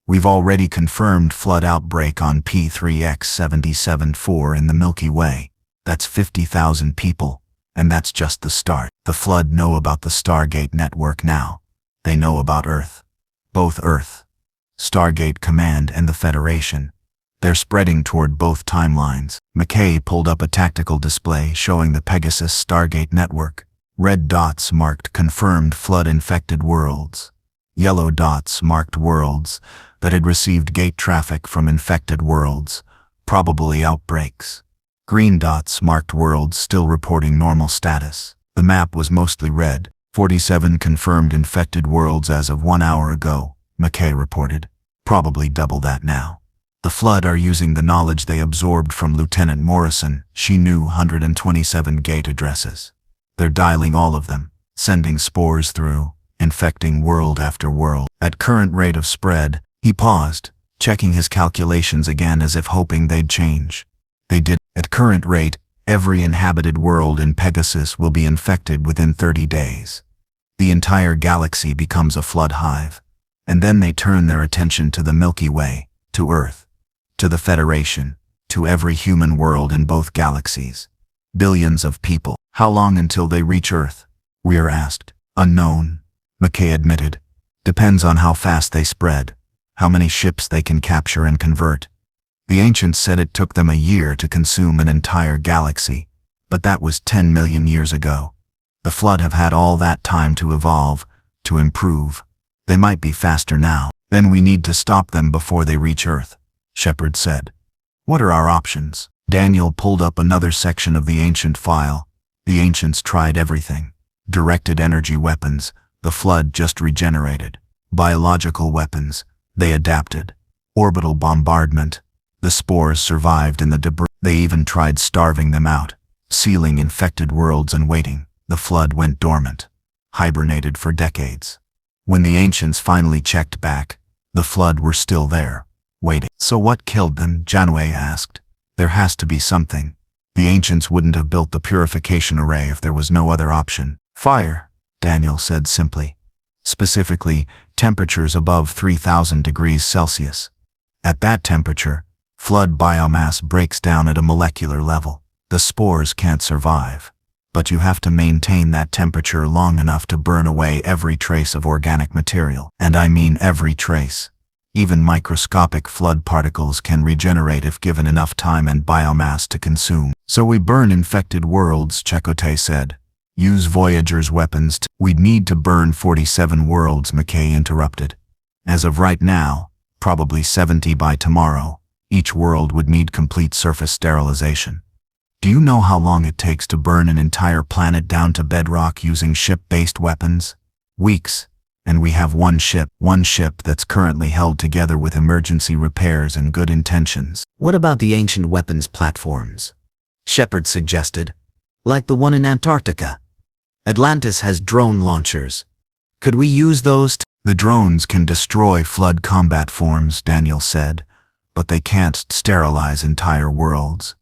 We've already confirmed Flood outbreak on P3X77-4 in the Milky Way. That's 50,000 people, and that's just the start. The Flood know about the Stargate network now. They know about Earth. Both Earth, Stargate Command, and the Federation. They're spreading toward both timelines. McKay pulled up a tactical display showing the Pegasus Stargate network. Red dots marked confirmed Flood-infected worlds. Yellow dots marked worlds that had received gate traffic from infected worlds. Probably outbreaks. Green dots marked worlds still reporting normal status. The map was mostly red. 47 confirmed infected worlds as of 1 hour ago, McKay reported. Probably double that now. The Flood are using the knowledge they absorbed from Lieutenant Morrison. She knew 127 gate addresses. They're dialing all of them, sending spores through, infecting world after world. At current rate of spread, he paused, checking his calculations again as if hoping they'd change. They did. At current rate, every inhabited world in Pegasus will be infected within 30 days. The entire galaxy becomes a flood hive. And then they turn their attention to the Milky Way, to Earth, to the Federation, to every human world in both galaxies. Billions of people. How long until they reach Earth? Weir asked. Unknown, McKay admitted. Depends on how fast they spread, how many ships they can capture and convert. The ancients said it took them a year to consume an entire galaxy, but that was 10 million years ago. The Flood have had all that time to evolve, to improve. They might be faster now. Then we need to stop them before they reach Earth, Shepard said. What are our options? Daniel pulled up another section of the ancient file. The ancients tried everything. Directed energy weapons, the Flood just regenerated. Biological weapons, they adapted. Orbital bombardment, the spores survived in the debris. They even tried starving them out, sealing infected worlds and waiting. The Flood went dormant, hibernated for decades. When the ancients finally checked back, the Flood were still there, waiting. So what killed them? Janeway asked. There has to be something. The ancients wouldn't have built the purification array if there was no other option. Fire, Daniel said simply. Specifically, temperatures above 3,000 degrees Celsius. At that temperature, Flood biomass breaks down at a molecular level. The spores can't survive. But you have to maintain that temperature long enough to burn away every trace of organic material. And I mean every trace. Even microscopic Flood particles can regenerate if given enough time and biomass to consume. So we burn infected worlds, Chakotay said. Use Voyager's weapons. We'd need to burn 47 worlds, McKay interrupted. As of right now, probably 70 by tomorrow. Each world would need complete surface sterilization. Do you know how long it takes to burn an entire planet down to bedrock using ship-based weapons? Weeks. And we have one ship that's currently held together with emergency repairs and good intentions. What about the ancient weapons platforms? Shepard suggested. Like the one in Antarctica. Atlantis has drone launchers. Could we use those? The drones can destroy Flood combat forms, Daniel said, but they can't sterilize entire worlds.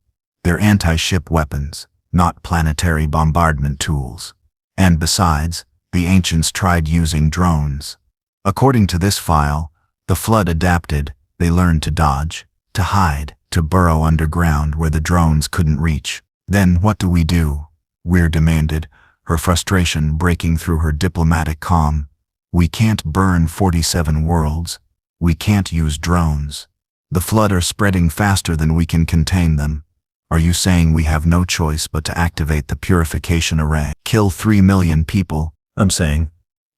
They're anti-ship weapons, not planetary bombardment tools. And besides, the ancients tried using drones. According to this file, the Flood adapted. They learned to dodge, to hide, to burrow underground where the drones couldn't reach. Then what do we do? Weir demanded, her frustration breaking through her diplomatic calm. We can't burn 47 worlds. We can't use drones. The Flood are spreading faster than we can contain them. Are you saying we have no choice but to activate the purification array? Kill 3 million people? I'm saying,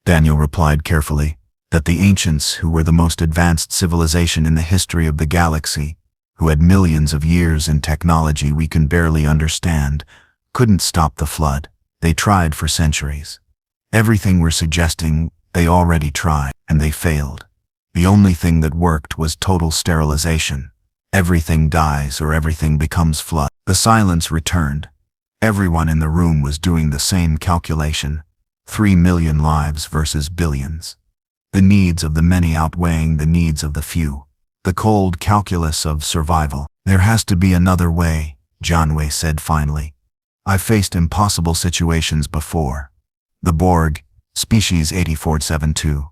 Daniel replied carefully, that the ancients, who were the most advanced civilization in the history of the galaxy, who had millions of years in technology we can barely understand, couldn't stop the Flood. They tried for centuries. Everything we're suggesting, they already tried, and they failed. The only thing that worked was total sterilization. Everything dies or everything becomes Flood. The silence returned. Everyone in the room was doing the same calculation. 3 million lives versus billions. The needs of the many outweighing the needs of the few. The cold calculus of survival. There has to be another way, Janeway said finally. I've faced impossible situations before. The Borg, species 8472.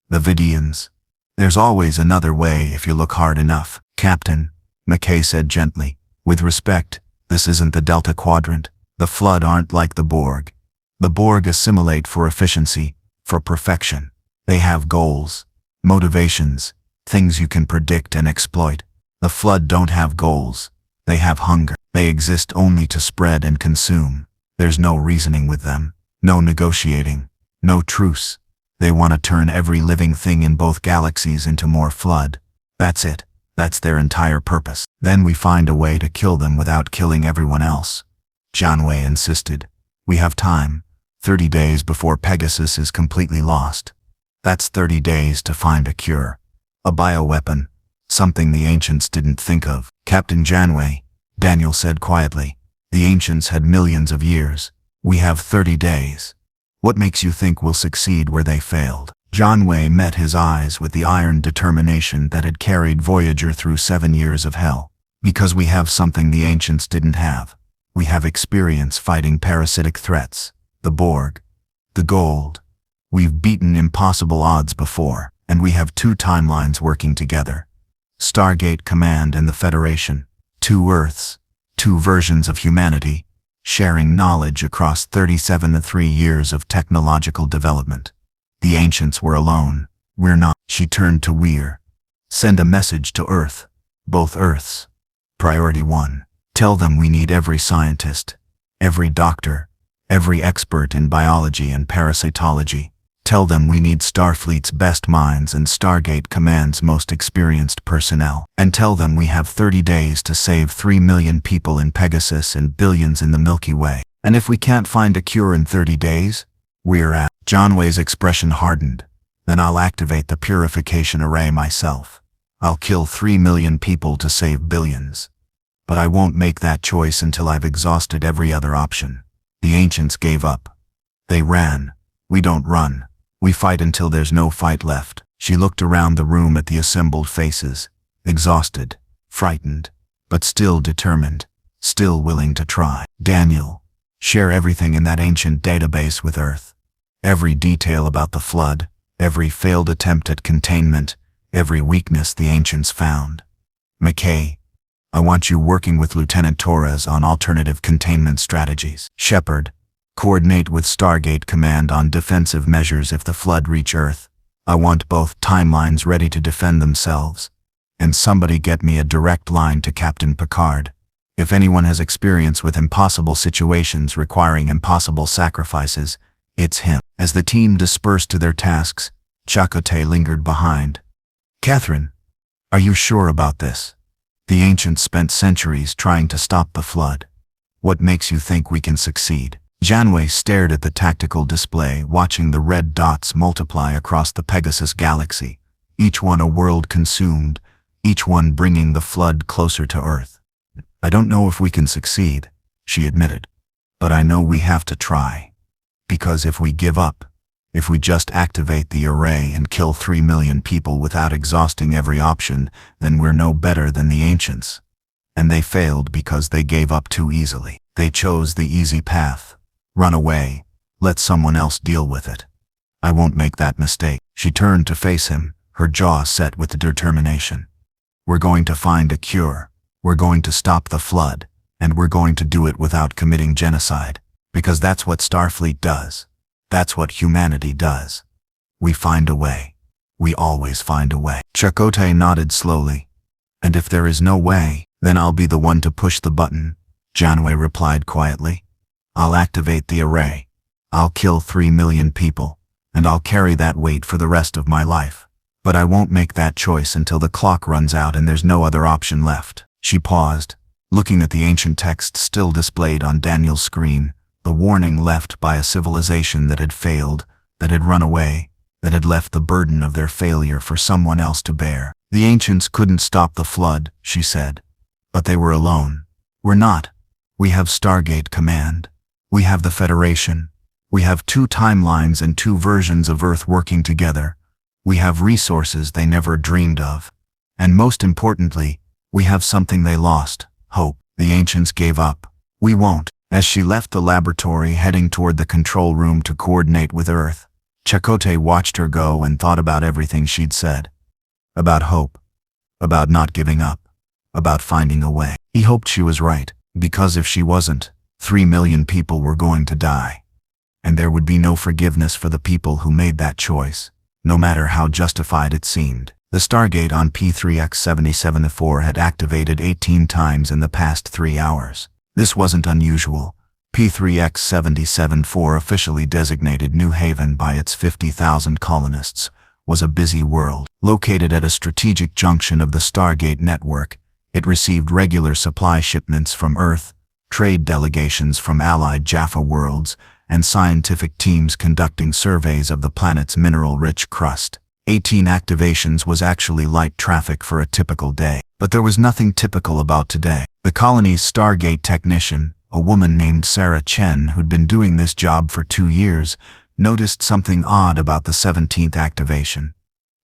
The Vidians. There's always another way if you look hard enough. Captain, McKay said gently, with respect, this isn't the Delta Quadrant. The Flood aren't like the Borg. The Borg assimilate for efficiency, for perfection. They have goals, motivations, things you can predict and exploit. The Flood don't have goals. They have hunger. They exist only to spread and consume. There's no reasoning with them, no negotiating, no truce. They want to turn every living thing in both galaxies into more Flood. That's it. That's their entire purpose. Then we find a way to kill them without killing everyone else. Janeway insisted. We have time. 30 days before Pegasus is completely lost. That's 30 days to find a cure. A bioweapon. Something the ancients didn't think of. Captain Janeway, Daniel said quietly. The ancients had millions of years. We have 30 days. What makes you think we'll succeed where they failed? Janeway met his eyes with the iron determination that had carried Voyager through 7 years of hell. Because we have something the ancients didn't have. We have experience fighting parasitic threats. The Borg. The gold. We've beaten impossible odds before, and we have 2 timelines working together. Stargate Command and the Federation. 2 Earths. 2 versions of humanity, sharing knowledge across 37 years of technological development. The ancients were alone. We're not. She turned to Weir. Send a message to Earth. Both Earths. Priority 1. Tell them we need every scientist, every doctor, every expert in biology and parasitology. Tell them we need Starfleet's best minds and Stargate Command's most experienced personnel. And tell them we have 30 days to save 3 million people in Pegasus and billions in the Milky Way. And if we can't find a cure in 30 days, we're at. Janeway's expression hardened. Then I'll activate the purification array myself. I'll kill 3 million people to save billions. But I won't make that choice until I've exhausted every other option. The ancients gave up. They ran. We don't run. We fight until there's no fight left. She looked around the room at the assembled faces, exhausted, frightened, but still determined, still willing to try. Daniel, share everything in that ancient database with Earth. Every detail about the flood, every failed attempt at containment, every weakness the ancients found. McKay, I want you working with Lieutenant Torres on alternative containment strategies. Shepard, coordinate with Stargate Command on defensive measures if the flood reach Earth. I want both timelines ready to defend themselves. And somebody get me a direct line to Captain Picard. If anyone has experience with impossible situations requiring impossible sacrifices, it's him. As the team dispersed to their tasks, Chakotay lingered behind. Catherine, are you sure about this? The ancients spent centuries trying to stop the flood. What makes you think we can succeed? Janeway stared at the tactical display, watching the red dots multiply across the Pegasus galaxy, each one a world consumed, each one bringing the flood closer to Earth. I don't know if we can succeed, she admitted, but I know we have to try. Because if we give up, if we just activate the array and kill 3 million people without exhausting every option, then we're no better than the ancients. And they failed because they gave up too easily. They chose the easy path. Run away. Let someone else deal with it. I won't make that mistake. She turned to face him, her jaw set with determination. We're going to find a cure. We're going to stop the flood. And we're going to do it without committing genocide. Because that's what Starfleet does. That's what humanity does. We find a way. We always find a way. Chakotay nodded slowly. And if there is no way, then I'll be the one to push the button, Janeway replied quietly. I'll activate the array. I'll kill 3 million people, and I'll carry that weight for the rest of my life. But I won't make that choice until the clock runs out and there's no other option left. She paused, looking at the ancient text still displayed on Daniel's screen, the warning left by a civilization that had failed, that had run away, that had left the burden of their failure for someone else to bear. The ancients couldn't stop the flood, she said. But they were alone. We're not. We have Stargate Command. We have the Federation. We have 2 timelines and 2 versions of Earth working together. We have resources they never dreamed of. And most importantly, we have something they lost, hope. The ancients gave up. We won't. As she left the laboratory heading toward the control room to coordinate with Earth, Chakotay watched her go and thought about everything she'd said. About hope. About not giving up. About finding a way. He hoped she was right, because if she wasn't, 3 million people were going to die. And there would be no forgiveness for the people who made that choice, no matter how justified it seemed. The Stargate on P3X77-4 had activated 18 times in the past 3 hours. This wasn't unusual. P3X77-4 officially designated New Haven by its 50,000 colonists, was a busy world. Located at a strategic junction of the Stargate network, it received regular supply shipments from Earth, trade delegations from allied Jaffa worlds, and scientific teams conducting surveys of the planet's mineral-rich crust. 18 activations was actually light traffic for a typical day. But there was nothing typical about today. The colony's Stargate technician, a woman named Sarah Chen who'd been doing this job for 2 years, noticed something odd about the 17th activation.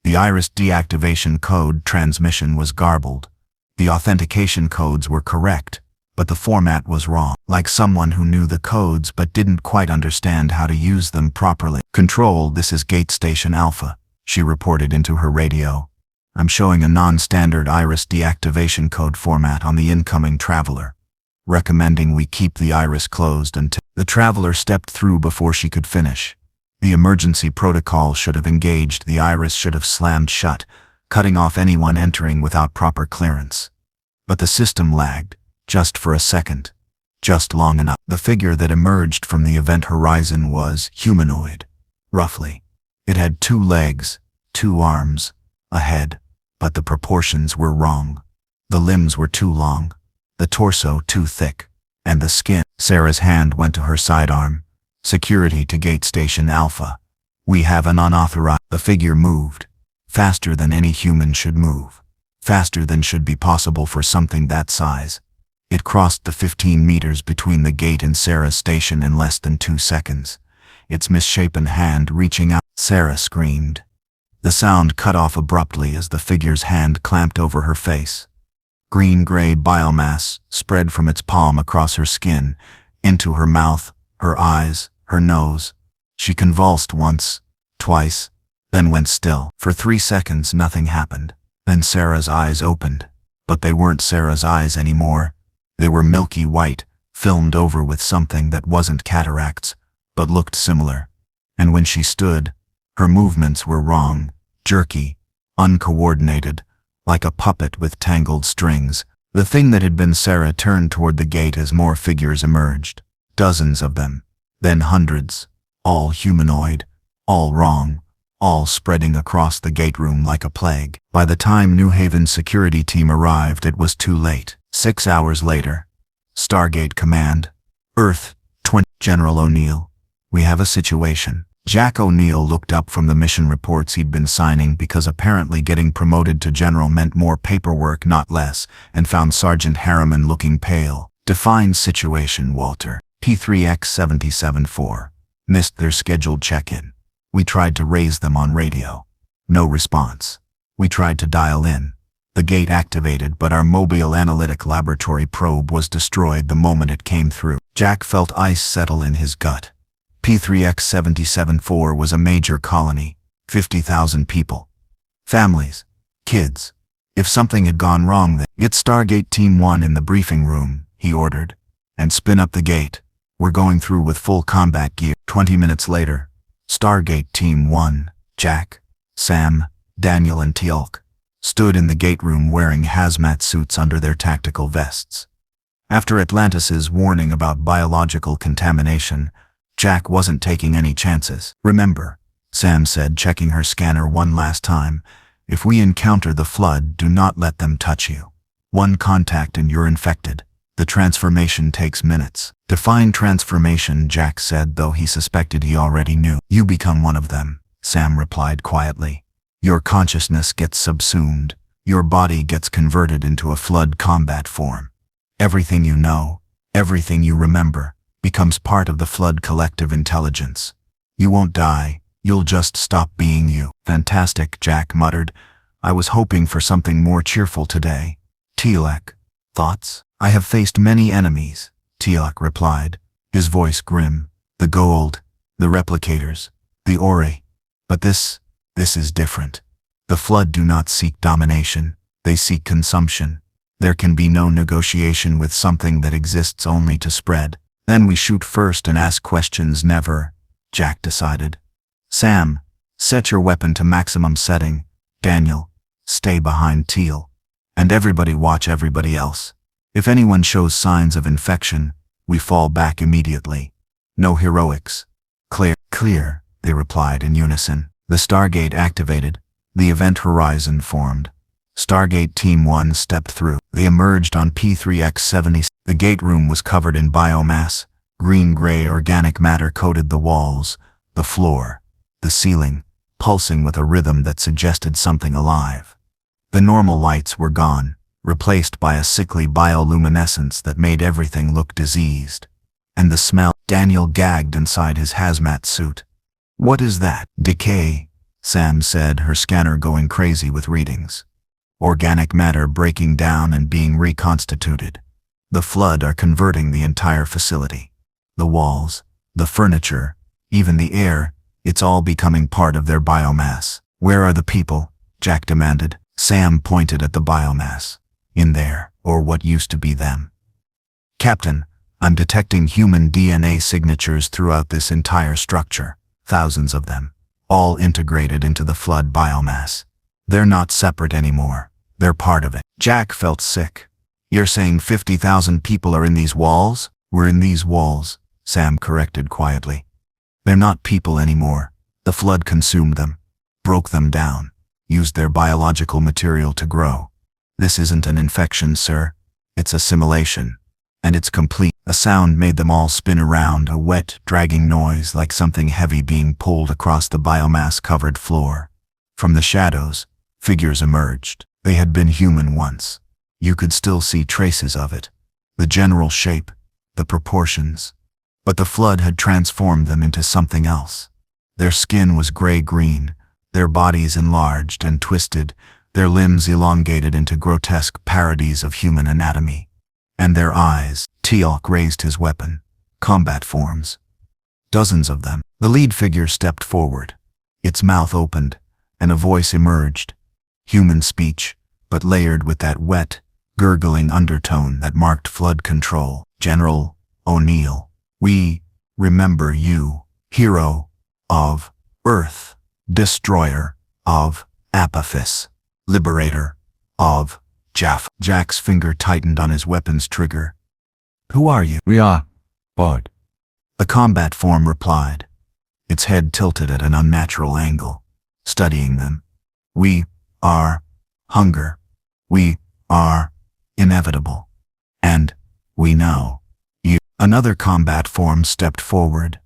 The iris deactivation code transmission was garbled. The authentication codes were correct, but the format was wrong. Like someone who knew the codes but didn't quite understand how to use them properly. "Control, this is Gate Station Alpha," she reported into her radio. "I'm showing a non-standard iris deactivation code format on the incoming traveler. Recommending we keep the iris closed until..." The traveler stepped through before she could finish. The emergency protocol should have engaged. The iris should have slammed shut, cutting off anyone entering without proper clearance. But the system lagged, just for a second. Just long enough. The figure that emerged from the event horizon was humanoid, roughly. It had 2 legs, 2 arms, a head, but the proportions were wrong. The limbs were too long, the torso too thick, and the skin. Sarah's hand went to her sidearm. "Security to Gate Station Alpha. We have an unauthorized..." The figure moved, faster than any human should move, faster than should be possible for something that size. It crossed the 15 meters between the gate and Sarah's station in less than 2 seconds, its misshapen hand reaching out. Sarah screamed. The sound cut off abruptly as the figure's hand clamped over her face. Green-gray biomass spread from its palm across her skin, into her mouth, her eyes, her nose. She convulsed once, twice, then went still. For 3 seconds nothing happened. Then Sarah's eyes opened. But they weren't Sarah's eyes anymore. They were milky white, filmed over with something that wasn't cataracts, but looked similar. And when she stood, her movements were wrong, jerky, uncoordinated, like a puppet with tangled strings. The thing that had been Sarah turned toward the gate as more figures emerged. Dozens of them, then hundreds, all humanoid, all wrong, all spreading across the gate room like a plague. By the time New Haven's security team arrived, it was too late. 6 hours later. Stargate Command. Earth, 20. General O'Neill. "We have a situation." Jack O'Neill looked up from the mission reports he'd been signing because apparently getting promoted to general meant more paperwork, not less, and found Sergeant Harriman looking pale. "Define situation, Walter." P3X-77-4. "Missed their scheduled check-in. We tried to raise them on radio. No response. We tried to dial in. The gate activated, but our mobile analytic laboratory probe was destroyed the moment it came through." Jack felt ice settle in his gut. P3X-77-4 was a major colony, 50,000 people. Families, kids. If something had gone wrong then, "Get Stargate Team 1 in the briefing room," he ordered, "and spin up the gate. We're going through with full combat gear." 20 minutes later, Stargate Team 1, Jack, Sam, Daniel and Teal'c, stood in the gate room wearing hazmat suits under their tactical vests. After Atlantis's warning about biological contamination, Jack wasn't taking any chances. "Remember," Sam said, checking her scanner one last time, "if we encounter the flood, do not let them touch you. One contact and you're infected. The transformation takes minutes." "Define transformation," Jack said, though he suspected he already knew. "You become one of them," Sam replied quietly. "Your consciousness gets subsumed. Your body gets converted into a flood combat form. Everything you know, everything you remember, becomes part of the flood collective intelligence. You won't die, you'll just stop being you." "Fantastic," Jack muttered. "I was hoping for something more cheerful today." "Teal'c, thoughts?" "I have faced many enemies," Teal'c replied, his voice grim. "The Gold, the Replicators, the Ori. But this is different. The Flood do not seek domination, they seek consumption. There can be no negotiation with something that exists only to spread. Then we shoot first and ask questions never," Jack decided. "Sam, set your weapon to maximum setting. Daniel, stay behind Teal. And everybody watch everybody else. If anyone shows signs of infection, we fall back immediately. No heroics." "Clear." "Clear," they replied in unison. The Stargate activated. The event horizon formed. Stargate Team 1 stepped through. They emerged on P3X70. The gate room was covered in biomass. Green-gray organic matter coated the walls, the floor, the ceiling, pulsing with a rhythm that suggested something alive. The normal lights were gone, replaced by a sickly bioluminescence that made everything look diseased. And the smell. Daniel gagged inside his hazmat suit. "What is that?" "Decay," Sam said, her scanner going crazy with readings. "Organic matter breaking down and being reconstituted. The flood are converting the entire facility. The walls, the furniture, even the air, it's all becoming part of their biomass." "Where are the people?" Jack demanded. Sam pointed at the biomass. "In there, or what used to be them." "Captain, I'm detecting human DNA signatures throughout this entire structure, thousands of them, all integrated into the flood biomass. They're not separate anymore, they're part of it." Jack felt sick. "You're saying 50,000 people are in these walls?" "We're in these walls," Sam corrected quietly. "They're not people anymore. The flood consumed them, broke them down, used their biological material to grow. This isn't an infection, sir. It's assimilation. And it's complete." A sound made them all spin around, a wet, dragging noise like something heavy being pulled across the biomass-covered floor. From the shadows, figures emerged. They had been human once. You could still see traces of it. The general shape, the proportions. But the flood had transformed them into something else. Their skin was gray-green, their bodies enlarged and twisted, their limbs elongated into grotesque parodies of human anatomy. And their eyes. Teal'c raised his weapon. Combat forms. Dozens of them. The lead figure stepped forward. Its mouth opened, and a voice emerged. Human speech, but layered with that wet, gurgling undertone that marked flood control. "General O'Neill, we remember you, hero of Earth, destroyer of Apophis, liberator of Jaffa." Jack's finger tightened on his weapon's trigger. "Who are you?" "We are Bud." The combat form replied, its head tilted at an unnatural angle, studying them. "We are hunger. We are inevitable. And we know you." Another combat form stepped forward.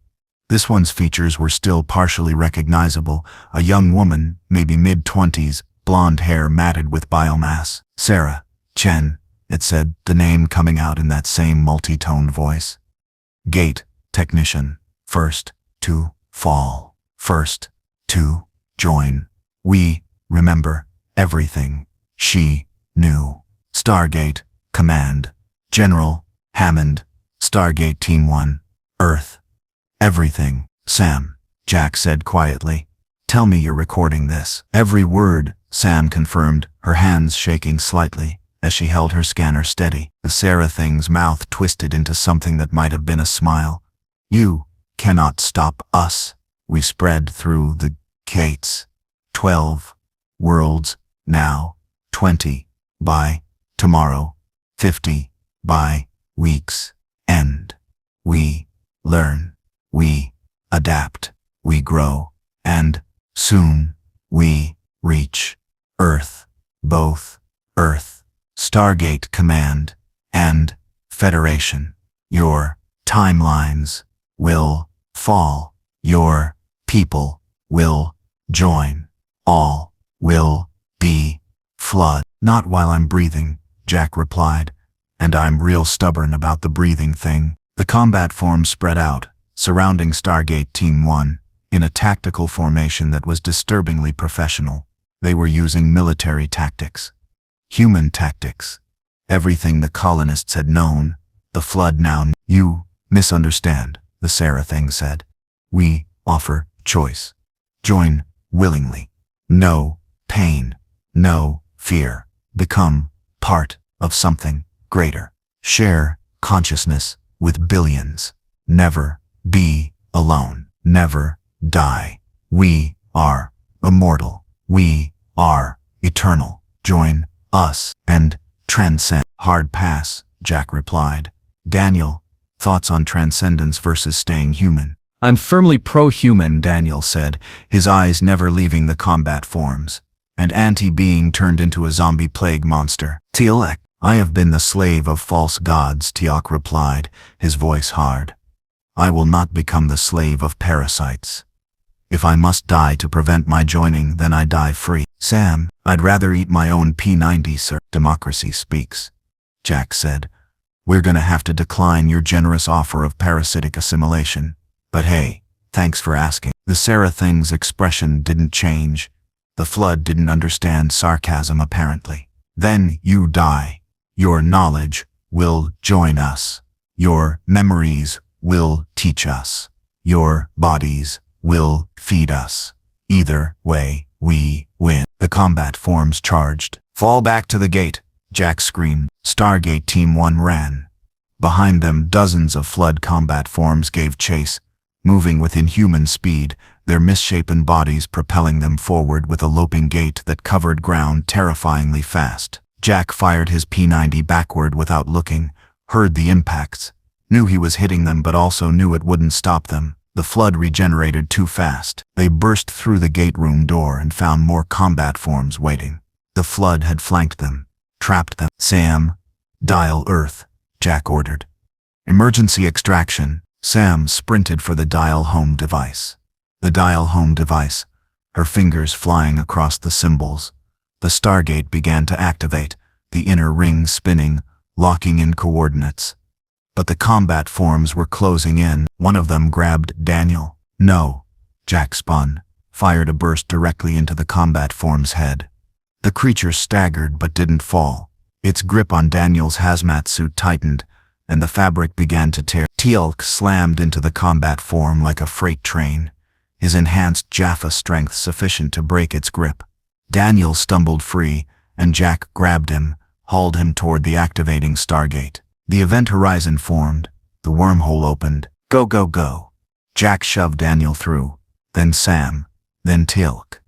This one's features were still partially recognizable, a young woman, maybe mid-20s, blonde hair matted with biomass. "Sarah Chen," it said, the name coming out in that same multi-toned voice. "Gate technician, first to fall, first to join. We remember everything she knew. Stargate command, General Hammond, Stargate Team 1, Earth. Everything, Sam," Jack said quietly. "Tell me you're recording this." "Every word," Sam confirmed, her hands shaking slightly as she held her scanner steady. The Sarah thing's mouth twisted into something that might have been a smile. "You cannot stop us. We spread through the gates. 12 worlds now, 20 by tomorrow, 50 by week's end. We learn, we adapt, we grow, and soon we reach Earth, both Earth, Stargate Command, and Federation. Your timelines will fall. Your people will join. All will be flood." "Not while I'm breathing," Jack replied, "and I'm real stubborn about the breathing thing." The combat form spread out, surrounding Stargate Team 1, in a tactical formation that was disturbingly professional. They were using military tactics. Human tactics. Everything the colonists had known, the flood now knew. "You misunderstand," the Sarah thing said. "We offer choice. Join willingly. No pain, no fear. Become part of something greater. Share consciousness with billions. Never be alone. Never die. We are immortal. We are eternal. Join us and transcend." "Hard pass," Jack replied. "Daniel, thoughts on transcendence versus staying human?" I'm firmly pro-human, Daniel said, his eyes never leaving the combat forms. And anti-being turned into a zombie plague monster. Teal'c, I have been the slave of false gods, Teal'c replied, his voice hard. I will not become the slave of parasites. If I must die to prevent my joining, then I die free. Sam, I'd rather eat my own P90, sir. Democracy speaks, Jack said. We're gonna have to decline your generous offer of parasitic assimilation. But hey, thanks for asking. The Seraphim's expression didn't change. The Flood didn't understand sarcasm apparently. Then you die. Your knowledge will join us. Your memories will teach us. Your bodies will feed us. Either way, we win. The combat forms charged. Fall back to the gate, Jack screamed. Stargate Team 1 ran. Behind them, dozens of Flood combat forms gave chase, moving with inhuman speed, their misshapen bodies propelling them forward with a loping gait that covered ground terrifyingly fast. Jack fired his P90 backward without looking, heard the impacts, knew he was hitting them but also knew it wouldn't stop them. The Flood regenerated too fast. They burst through the gate room door and found more combat forms waiting. The Flood had flanked them, trapped them. Sam, dial Earth, Jack ordered. Emergency extraction. Sam sprinted for the dial home device. The dial home device, her fingers flying across the symbols. The Stargate began to activate, the inner ring spinning, locking in coordinates. But the combat forms were closing in. One of them grabbed Daniel. No, Jack spun, fired a burst directly into the combat form's head. The creature staggered but didn't fall. Its grip on Daniel's hazmat suit tightened, and the fabric began to tear. Teal'c slammed into the combat form like a freight train, his enhanced Jaffa strength sufficient to break its grip. Daniel stumbled free, and Jack grabbed him, hauled him toward the activating Stargate. The event horizon formed, the wormhole opened. Go, go, go. Jack shoved Daniel through, then Sam, then Teal'c.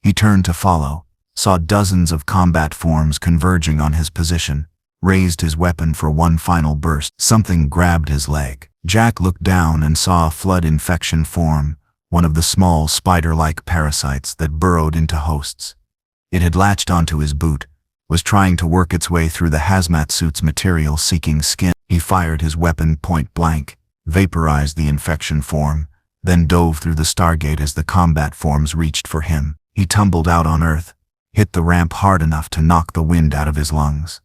He turned to follow, saw dozens of combat forms converging on his position, raised his weapon for one final burst. Something grabbed his leg. Jack looked down and saw a Flood infection form, one of the small spider-like parasites that burrowed into hosts. It had latched onto his boot, was trying to work its way through the hazmat suit's material seeking skin. He fired his weapon point blank, vaporized the infection form, then dove through the Stargate as the combat forms reached for him. He tumbled out on Earth, hit the ramp hard enough to knock the wind out of his lungs.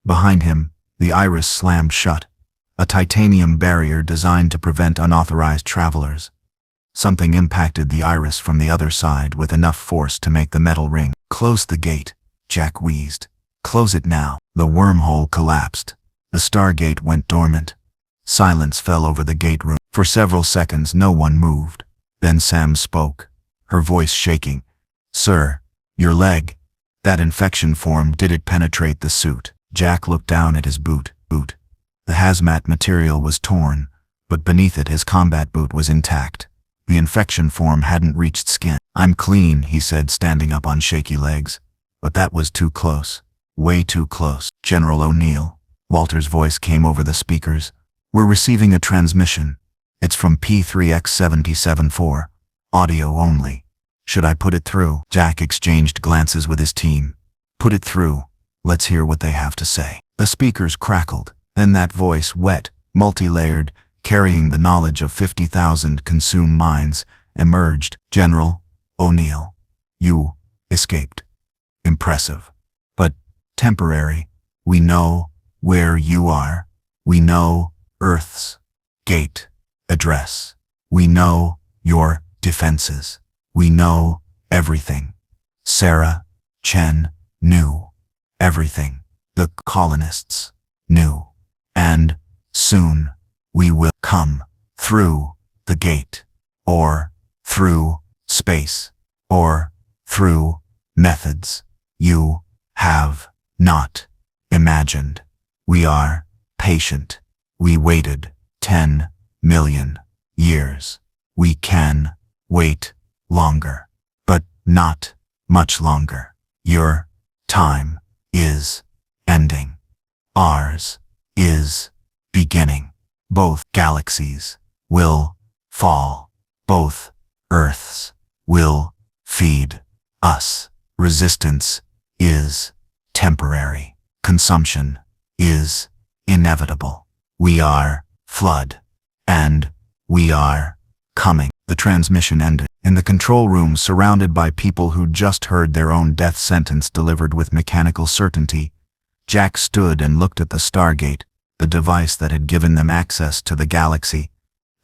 Behind him, the iris slammed shut, a titanium barrier designed to prevent unauthorized travelers. Something impacted the iris from the other side with enough force to make the metal ring. Close the gate, Jack wheezed. Close it now. The wormhole collapsed. The Stargate went dormant. Silence fell over the gate room. For several seconds no one moved. Then Sam spoke, her voice shaking. Sir, your leg. That infection form, did it penetrate the suit? Jack looked down at his boot. The hazmat material was torn, but beneath it his combat boot was intact. The infection form hadn't reached skin. I'm clean, he said, standing up on shaky legs. But that was too close. Way too close. General O'Neill, Walter's voice came over the speakers. We're receiving a transmission. It's from P3X774. Audio only. Should I put it through? Jack exchanged glances with his team. Put it through. Let's hear what they have to say. The speakers crackled. Then that voice, wet, multi-layered, carrying the knowledge of 50,000 consumed minds, emerged. General O'Neill, you escaped. Impressive. But temporary. We know where you are. We know Earth's gate address. We know your defenses. We know everything. Sarah Chen knew everything. The colonists knew. And soon we will come through the gate, or through space, or through methods you have not imagined. We are patient. We waited 10 million years. We can wait longer, but not much longer. Your time is ending. Ours is beginning. Both galaxies will fall Both Earths will feed us. Resistance is temporary. Consumption is inevitable. We are flood, and we are coming. The transmission ended. In the control room, surrounded by people who'd just heard their own death sentence delivered with mechanical certainty, Jack stood and looked at the Stargate, the device that had given them access to the galaxy,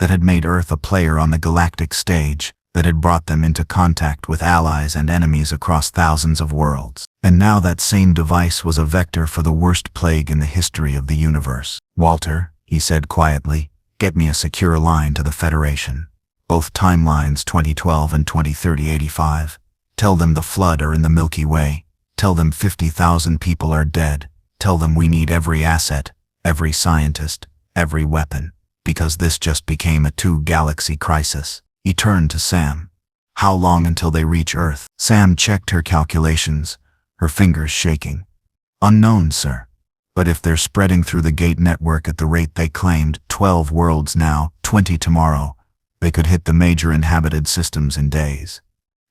that had made Earth a player on the galactic stage, that had brought them into contact with allies and enemies across thousands of worlds. And now that same device was a vector for the worst plague in the history of the universe. "Walter," he said quietly, "get me a secure line to the Federation. Both timelines 2012 and 2030-85. Tell them the flood are in the Milky Way. Tell them 50,000 people are dead. Tell them we need every asset, every scientist, every weapon, because this just became a two-galaxy crisis." He turned to Sam. "How long until they reach Earth?" Sam checked her calculations, her fingers shaking. "Unknown, sir. But if they're spreading through the gate network at the rate they claimed, 12 worlds now, 20 tomorrow, they could hit the major inhabited systems in days.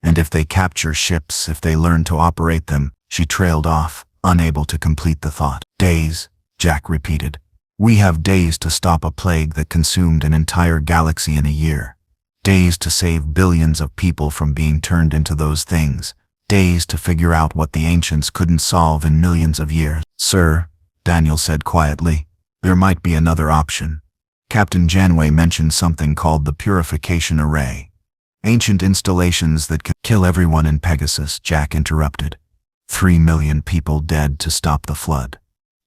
And if they capture ships, if they learn to operate them," she trailed off, unable to complete the thought. "Days," Jack repeated. "We have days to stop a plague that consumed an entire galaxy in a year. Days to save billions of people from being turned into those things. Days to figure out what the ancients couldn't solve in millions of years." "Sir," Daniel said quietly, "there might be another option. Captain Janeway mentioned something called the Purification Array. Ancient installations that can kill everyone in Pegasus," Jack interrupted. 3 million people dead to stop the flood.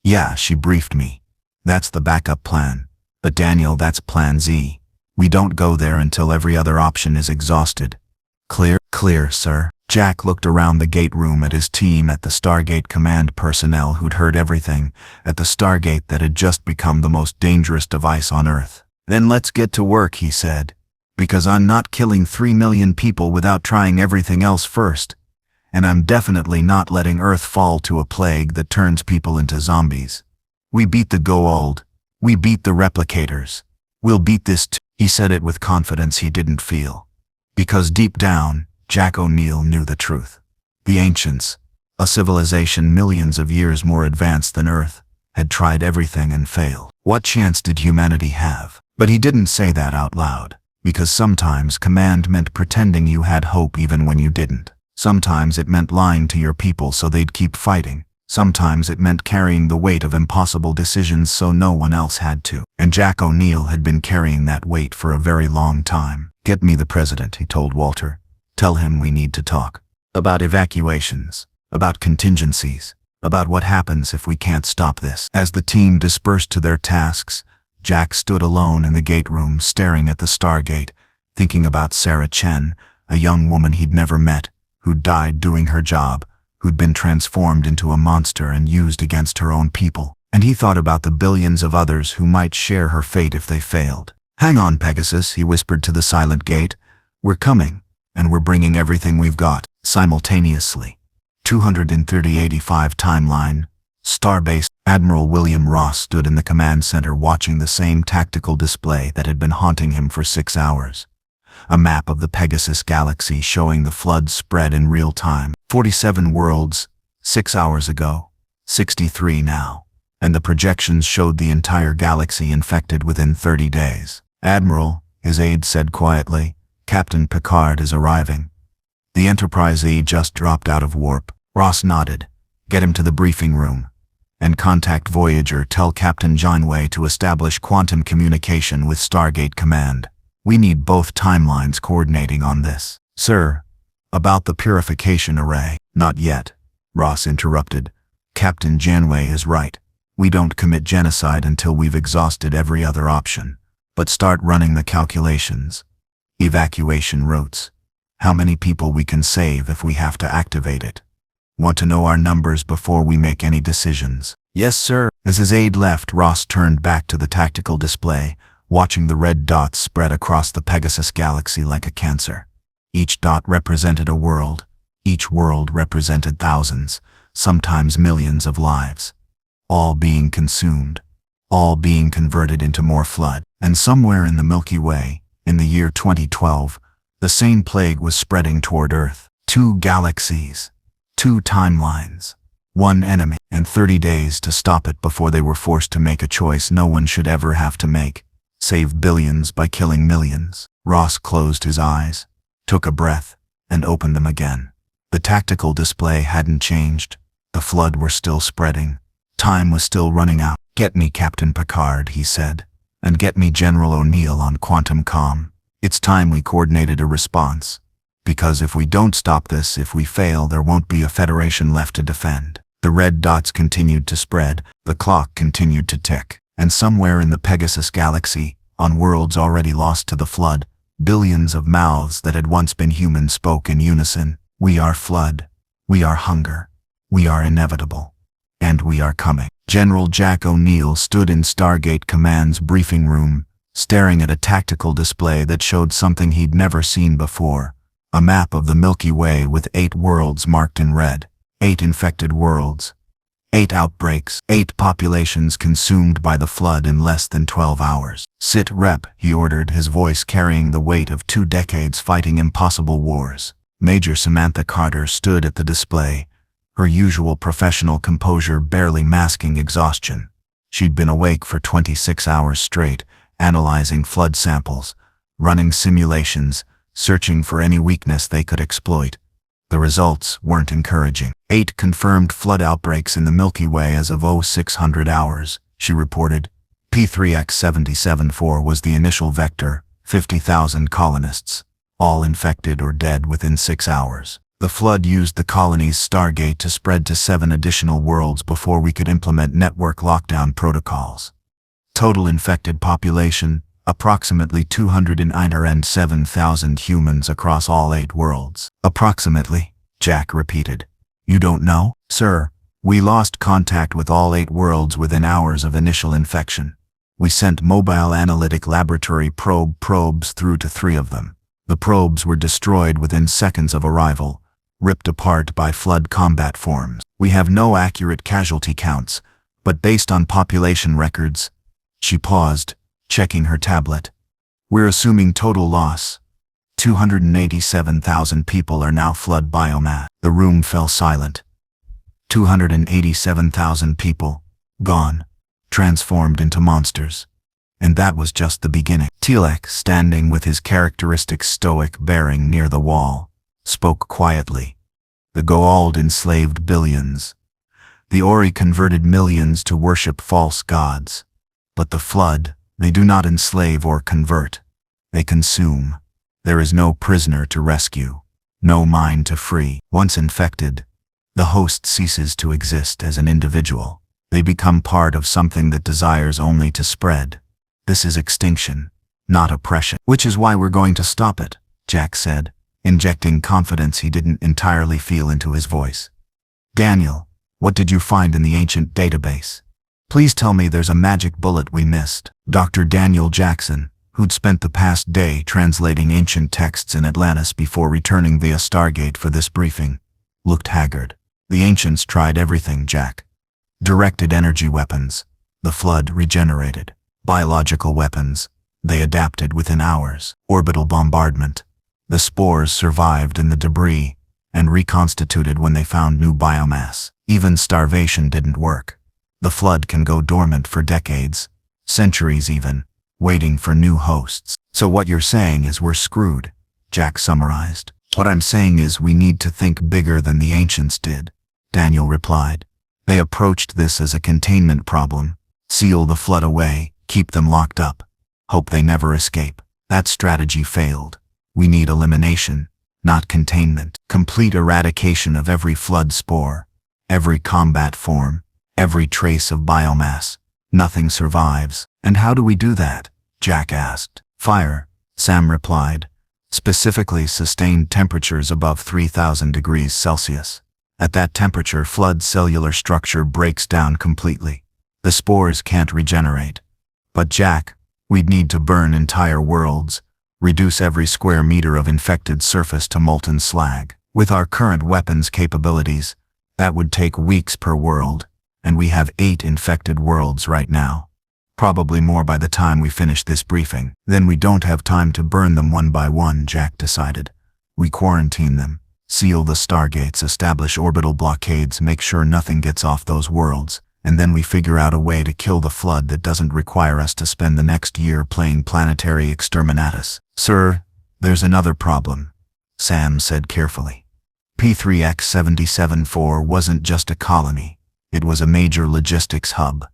"Yeah," she briefed me. "That's the backup plan. But Daniel, that's Plan Z. We don't go there until every other option is exhausted." "Clear?" "Clear, sir." Jack looked around the gate room at his team, at the Stargate command personnel who'd heard everything, at the Stargate that had just become the most dangerous device on Earth. "Then let's get to work," he said. "Because I'm not killing 3 million people without trying everything else first. And I'm definitely not letting Earth fall to a plague that turns people into zombies. We beat the Goa'uld. We beat the replicators. We'll beat this too." He said it with confidence he didn't feel. Because deep down, Jack O'Neill knew the truth. The ancients, a civilization millions of years more advanced than Earth, had tried everything and failed. What chance did humanity have? But he didn't say that out loud, because sometimes command meant pretending you had hope even when you didn't. Sometimes it meant lying to your people so they'd keep fighting. Sometimes it meant carrying the weight of impossible decisions so no one else had to. And Jack O'Neill had been carrying that weight for a very long time. "Get me the president," he told Walter. "Tell him we need to talk. About evacuations, about contingencies, about what happens if we can't stop this." As the team dispersed to their tasks, Jack stood alone in the gate room staring at the Stargate, thinking about Sarah Chen, a young woman he'd never met, who'd died doing her job, who'd been transformed into a monster and used against her own people. And he thought about the billions of others who might share her fate if they failed. "Hang on, Pegasus," he whispered to the silent gate. "We're coming, and we're bringing everything we've got." Simultaneously, 230-85 timeline, Starbase. Admiral William Ross stood in the command center watching the same tactical display that had been haunting him for 6 hours. A map of the Pegasus galaxy showing the flood spread in real time. 47 worlds, 6 hours ago, 63 now. And the projections showed the entire galaxy infected within 30 days. "Admiral," his aide said quietly, "Captain Picard is arriving. The Enterprise E just dropped out of warp." Ross nodded. "Get him to the briefing room. And contact Voyager. Tell Captain Janeway to establish quantum communication with Stargate Command. We need both timelines coordinating on this." "Sir, about the purification array." "Not yet," Ross interrupted. "Captain Janeway is right. We don't commit genocide until we've exhausted every other option. But start running the calculations. Evacuation routes. How many people we can save if we have to activate it. Want to know our numbers before we make any decisions." "Yes, sir." As his aide left, Ross turned back to the tactical display, watching the red dots spread across the Pegasus galaxy like a cancer. Each dot represented a world. Each world represented thousands, sometimes millions of lives. All being consumed. All being converted into more flood. And somewhere in the Milky Way, In the year 2012, the same plague was spreading toward Earth. 2 galaxies, 2 timelines, 1 enemy, and 30 days to stop it before they were forced to make a choice no one should ever have to make: save billions by killing millions. Ross closed his eyes, took a breath, and opened them again. The tactical display hadn't changed. The flood were still spreading. Time was still running out. "Get me Captain Picard," he said, "and get me General O'Neill on quantum comm. It's time we coordinated a response. Because if we don't stop this, if we fail, there won't be a Federation left to defend." The red dots continued to spread, the clock continued to tick, and somewhere in the Pegasus galaxy, on worlds already lost to the flood, billions of mouths that had once been human spoke in unison: "We are flood. We are hunger. We are inevitable. And we are coming." General Jack O'Neill stood in Stargate Command's briefing room, staring at a tactical display that showed something he'd never seen before: a map of the Milky Way with 8 worlds marked in red. 8 infected worlds. 8 outbreaks. 8 populations consumed by the flood in less than 12 hours. "Sit rep," he ordered, his voice carrying the weight of 2 decades fighting impossible wars. Major Samantha Carter stood at the display, her usual professional composure barely masking exhaustion. She'd been awake for 26 hours straight, analyzing flood samples, running simulations, searching for any weakness they could exploit. The results weren't encouraging. 8 confirmed flood outbreaks in the Milky Way as of 0600 hours, she reported. P3X774 was the initial vector, 50,000 colonists, all infected or dead within 6 hours. The flood used the colony's Stargate to spread to 7 additional worlds before we could implement network lockdown protocols. Total infected population, approximately 297,000 humans across all 8 worlds. "Approximately," Jack repeated. "You don't know?" "Sir, we lost contact with all 8 worlds within hours of initial infection. We sent mobile analytic laboratory probes through to 3 of them. The probes were destroyed within seconds of arrival, ripped apart by flood combat forms. We have no accurate casualty counts, but based on population records..." She paused, checking her tablet. "We're assuming total loss. 287,000 people are now flood biomass." The room fell silent. 287,000 people, gone, transformed into monsters. And that was just the beginning. Tilek, standing with his characteristic stoic bearing near the wall, spoke quietly. "The Goa'uld enslaved billions. The Ori converted millions to worship false gods. But the flood, they do not enslave or convert. They consume. There is no prisoner to rescue, no mind to free. Once infected, the host ceases to exist as an individual. They become part of something that desires only to spread. This is extinction, not oppression." "Which is why we're going to stop it," Jack said, injecting confidence he didn't entirely feel into his voice. "Daniel, what did you find in the ancient database? Please tell me there's a magic bullet we missed." Dr. Daniel Jackson, who'd spent the past day translating ancient texts in Atlantis before returning via Stargate for this briefing, looked haggard. "The ancients tried everything, Jack. Directed energy weapons. The flood regenerated. Biological weapons. They adapted within hours. Orbital bombardment. The spores survived in the debris and reconstituted when they found new biomass. Even starvation didn't work. The flood can go dormant for decades, centuries even, waiting for new hosts." "So what you're saying is we're screwed," Jack summarized. "What I'm saying is we need to think bigger than the ancients did," Daniel replied. "They approached this as a containment problem. Seal the flood away, keep them locked up, hope they never escape. That strategy failed. We need elimination, not containment. Complete eradication of every flood spore, every combat form, every trace of biomass. Nothing survives." "And how do we do that?" Jack asked. "Fire," Sam replied. "Specifically sustained temperatures above 3,000 degrees Celsius. At that temperature, flood cellular structure breaks down completely. The spores can't regenerate. But Jack, we'd need to burn entire worlds, reduce every square meter of infected surface to molten slag. With our current weapons capabilities, that would take weeks per world, and we have 8 infected worlds right now. Probably more by the time we finish this briefing. Then we don't have time to burn them one by one, Jack decided. We quarantine them, seal the stargates, establish orbital blockades, make sure nothing gets off those worlds, and then we figure out a way to kill the flood that doesn't require us to spend the next year playing planetary exterminatus. Sir, there's another problem, Sam said carefully. P3X-77-4 wasn't just a colony. It was a major logistics hub.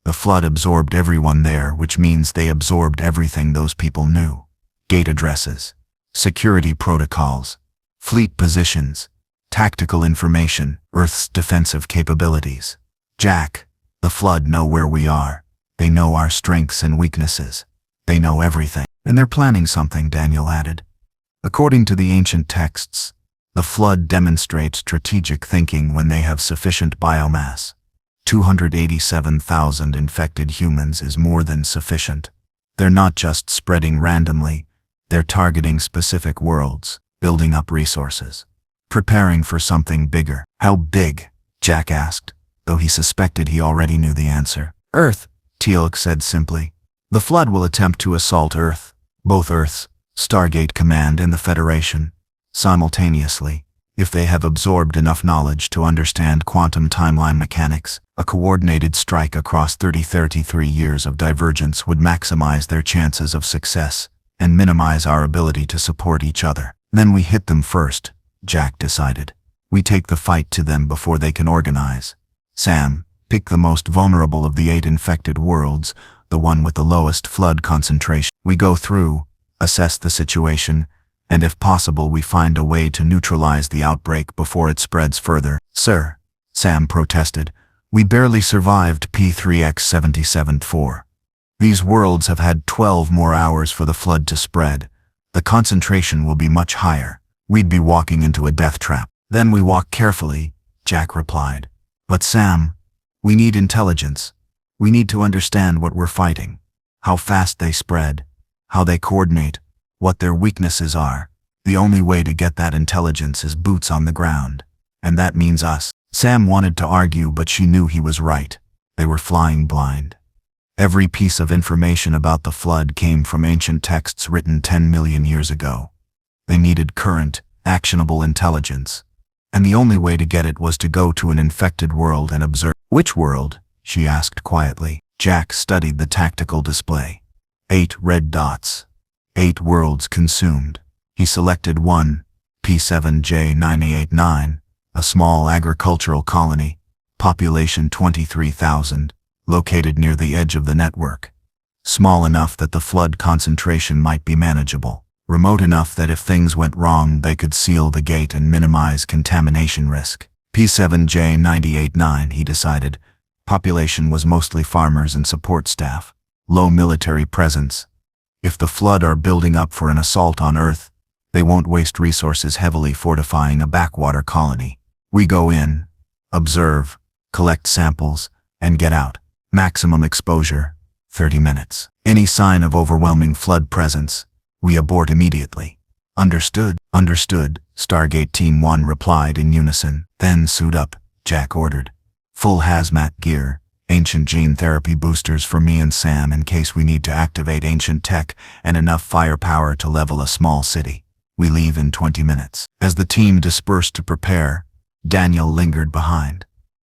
The flood absorbed everyone there, which means they absorbed everything those people knew. Gate addresses, security protocols, fleet positions, tactical information, Earth's defensive capabilities. Jack, the flood know where we are. They know our strengths and weaknesses. They know everything. And they're planning something, Daniel added. According to the ancient texts, the flood demonstrates strategic thinking when they have sufficient biomass. 287,000 infected humans is more than sufficient. They're not just spreading randomly, they're targeting specific worlds, building up resources, preparing for something bigger. How big? Jack asked, though he suspected he already knew the answer. Earth, Teal'c said simply. The flood will attempt to assault Earth, both Earth's, Stargate Command and the Federation, simultaneously. If they have absorbed enough knowledge to understand quantum timeline mechanics, a coordinated strike across 33 years of divergence would maximize their chances of success and minimize our ability to support each other. Then we hit them first, Jack decided. We take the fight to them before they can organize. Sam, pick the most vulnerable of the 8 infected worlds, the one with the lowest flood concentration. We go through, assess the situation, and if possible we find a way to neutralize the outbreak before it spreads further. Sir, Sam protested, we barely survived P3X-77-4. These worlds have had 12 more hours for the flood to spread. The concentration will be much higher. We'd be walking into a death trap. Then we walk carefully, Jack replied. But Sam, we need intelligence. We need to understand what we're fighting, how fast they spread, how they coordinate, what their weaknesses are. The only way to get that intelligence is boots on the ground. And that means us. Sam wanted to argue, but she knew he was right. They were flying blind. Every piece of information about the flood came from ancient texts written 10 million years ago. They needed current, actionable intelligence. And the only way to get it was to go to an infected world and observe. Which world? She asked quietly. Jack studied the tactical display. 8 red dots. 8 worlds consumed. He selected one, P7J989, a small agricultural colony, population 23,000, located near the edge of the network. Small enough that the flood concentration might be manageable. Remote enough that if things went wrong they could seal the gate and minimize contamination risk. P7J989, he decided. Population was mostly farmers and support staff. Low military presence. If the flood are building up for an assault on Earth, they won't waste resources heavily fortifying a backwater colony. We go in, observe, collect samples, and get out. Maximum exposure, 30 minutes. Any sign of overwhelming flood presence, we abort immediately. Understood, understood, Stargate Team 1 replied in unison. Then suit up, Jack ordered. Full hazmat gear, ancient gene therapy boosters for me and Sam in case we need to activate ancient tech, and enough firepower to level a small city. We leave in 20 minutes. As the team dispersed to prepare, Daniel lingered behind.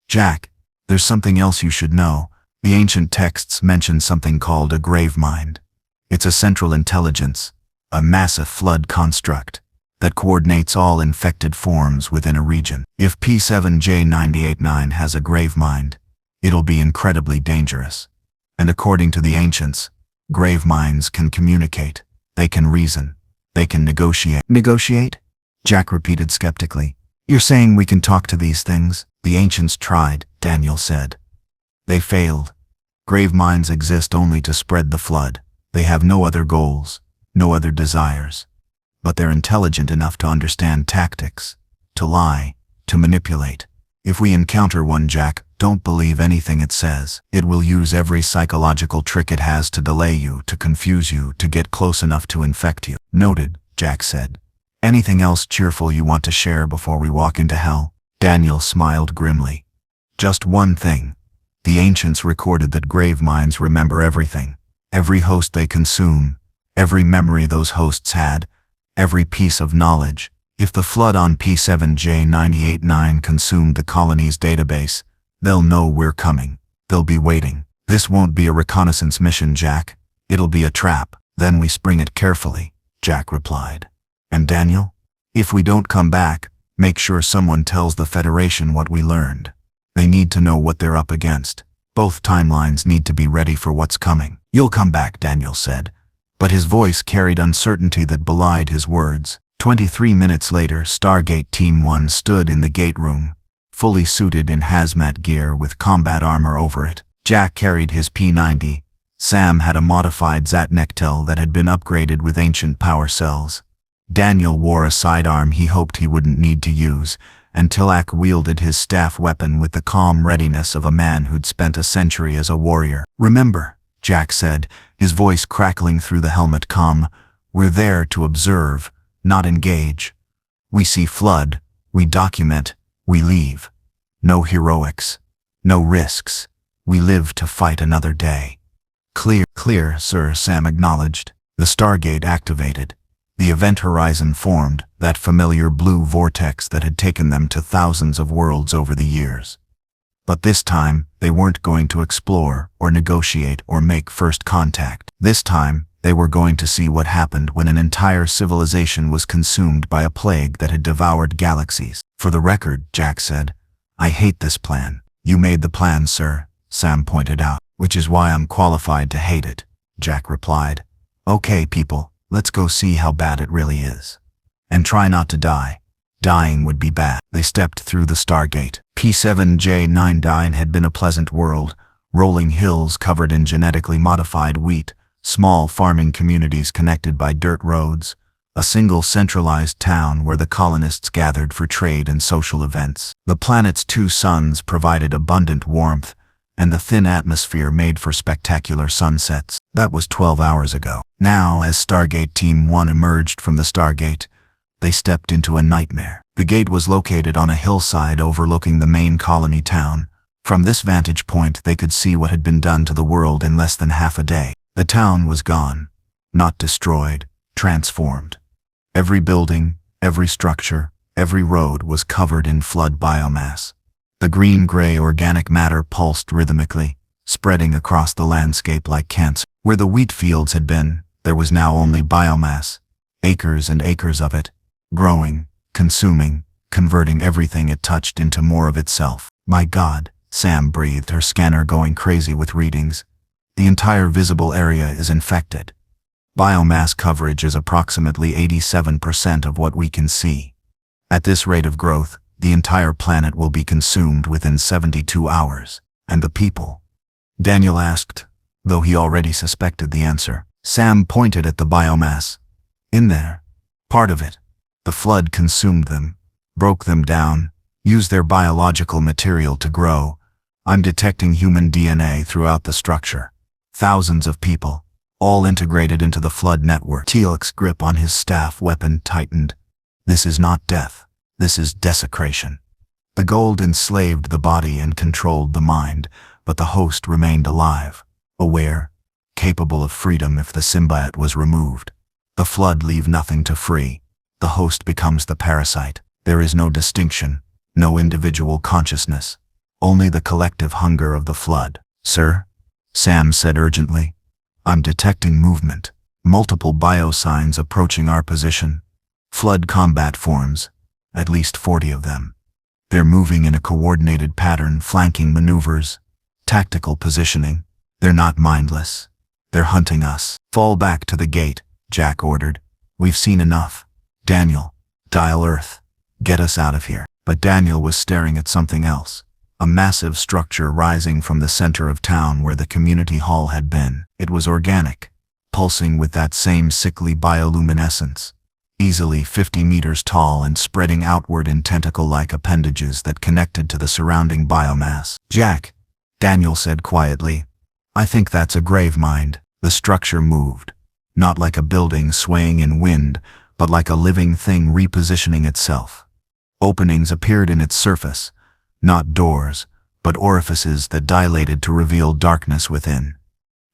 Jack, there's something else you should know. The ancient texts mention something called a grave mind. It's a central intelligence, a massive flood construct that coordinates all infected forms within a region. If P7J989 has a grave mind, it'll be incredibly dangerous. And according to the ancients, grave minds can communicate, they can reason, they can negotiate. Negotiate? Jack repeated skeptically. You're saying we can talk to these things? The ancients tried, Daniel said. They failed. Grave minds exist only to spread the flood. They have no other goals, no other desires. But they're intelligent enough to understand tactics, to lie, to manipulate. If we encounter one, Jack, don't believe anything it says. It will use every psychological trick it has to delay you, to confuse you, to get close enough to infect you. Noted, Jack said. Anything else cheerful you want to share before we walk into hell? Daniel smiled grimly. Just one thing. The ancients recorded that grave minds remember everything, every host they consume, every memory those hosts had, every piece of knowledge. If the flood on P7J989 consumed the colony's database, they'll know we're coming. They'll be waiting. This won't be a reconnaissance mission, Jack. It'll be a trap. Then we spring it carefully, Jack replied. And Daniel? If we don't come back, make sure someone tells the Federation what we learned. They need to know what they're up against. Both timelines need to be ready for what's coming. You'll come back, Daniel said. But his voice carried uncertainty that belied his words. 23 minutes later, Stargate Team 1 stood in the gate room, fully suited in hazmat gear with combat armor over it. Jack carried his P90. Sam had a modified Zatnektel that had been upgraded with ancient power cells. Daniel wore a sidearm he hoped he wouldn't need to use, and Tilak wielded his staff weapon with the calm readiness of a man who'd spent a century as a warrior. Remember, Jack said, his voice crackling through the helmet comm, we're there to observe, not engage. We see flood, we document, we leave. No heroics, no risks. We live to fight another day. Clear, sir, Sam acknowledged. The Stargate activated. The event horizon formed, that familiar blue vortex that had taken them to thousands of worlds over the years. But this time, they weren't going to explore, or negotiate, or make first contact. This time, they were going to see what happened when an entire civilization was consumed by a plague that had devoured galaxies. For the record, Jack said, I hate this plan. You made the plan, sir, Sam pointed out. Which is why I'm qualified to hate it, Jack replied. Okay, people, let's go see how bad it really is. And try not to die. Dying would be bad. They stepped through the Stargate. P7J9 had been a pleasant world, rolling hills covered in genetically modified wheat, small farming communities connected by dirt roads, a single centralized town where the colonists gathered for trade and social events. The planet's 2 suns provided abundant warmth, and the thin atmosphere made for spectacular sunsets. That was 12 hours ago. Now, as Stargate Team 1 emerged from the Stargate, they stepped into a nightmare. The gate was located on a hillside overlooking the main colony town. From this vantage point, they could see what had been done to the world in less than half a day. The town was gone, not destroyed, transformed. Every building, every structure, every road was covered in flood biomass. The green-gray organic matter pulsed rhythmically, spreading across the landscape like cancer. Where the wheat fields had been, there was now only biomass, acres and acres of it, growing, consuming, converting everything it touched into more of itself. My God, Sam breathed, her scanner going crazy with readings. The entire visible area is infected. Biomass coverage is approximately 87% of what we can see. At this rate of growth, the entire planet will be consumed within 72 hours. And the people? Daniel asked, though he already suspected the answer. Sam pointed at the biomass. In there. Part of it. The flood consumed them, broke them down, used their biological material to grow. I'm detecting human DNA throughout the structure. Thousands of people, all integrated into the flood network. Teal'c's grip on his staff weapon tightened. This is not death. This is desecration. The gold enslaved the body and controlled the mind, but the host remained alive, aware, capable of freedom if the symbiote was removed. The flood leave nothing to free. The host becomes the parasite. There is no distinction, no individual consciousness, only the collective hunger of the flood. Sir, Sam said urgently, I'm detecting movement, multiple biosigns approaching our position. Flood combat forms. At least 40 of them. They're moving in a coordinated pattern, flanking maneuvers, tactical positioning. They're not mindless. They're hunting us. Fall back to the gate, Jack ordered. We've seen enough. Daniel, dial Earth. Get us out of here. But Daniel was staring at something else. A massive structure rising from the center of town where the community hall had been. It was organic, pulsing with that same sickly bioluminescence. Easily 50 meters tall and spreading outward in tentacle-like appendages that connected to the surrounding biomass. Jack, Daniel said quietly, I think that's a grave mind. The structure moved, not like a building swaying in wind, but like a living thing repositioning itself. Openings appeared in its surface, not doors, but orifices that dilated to reveal darkness within.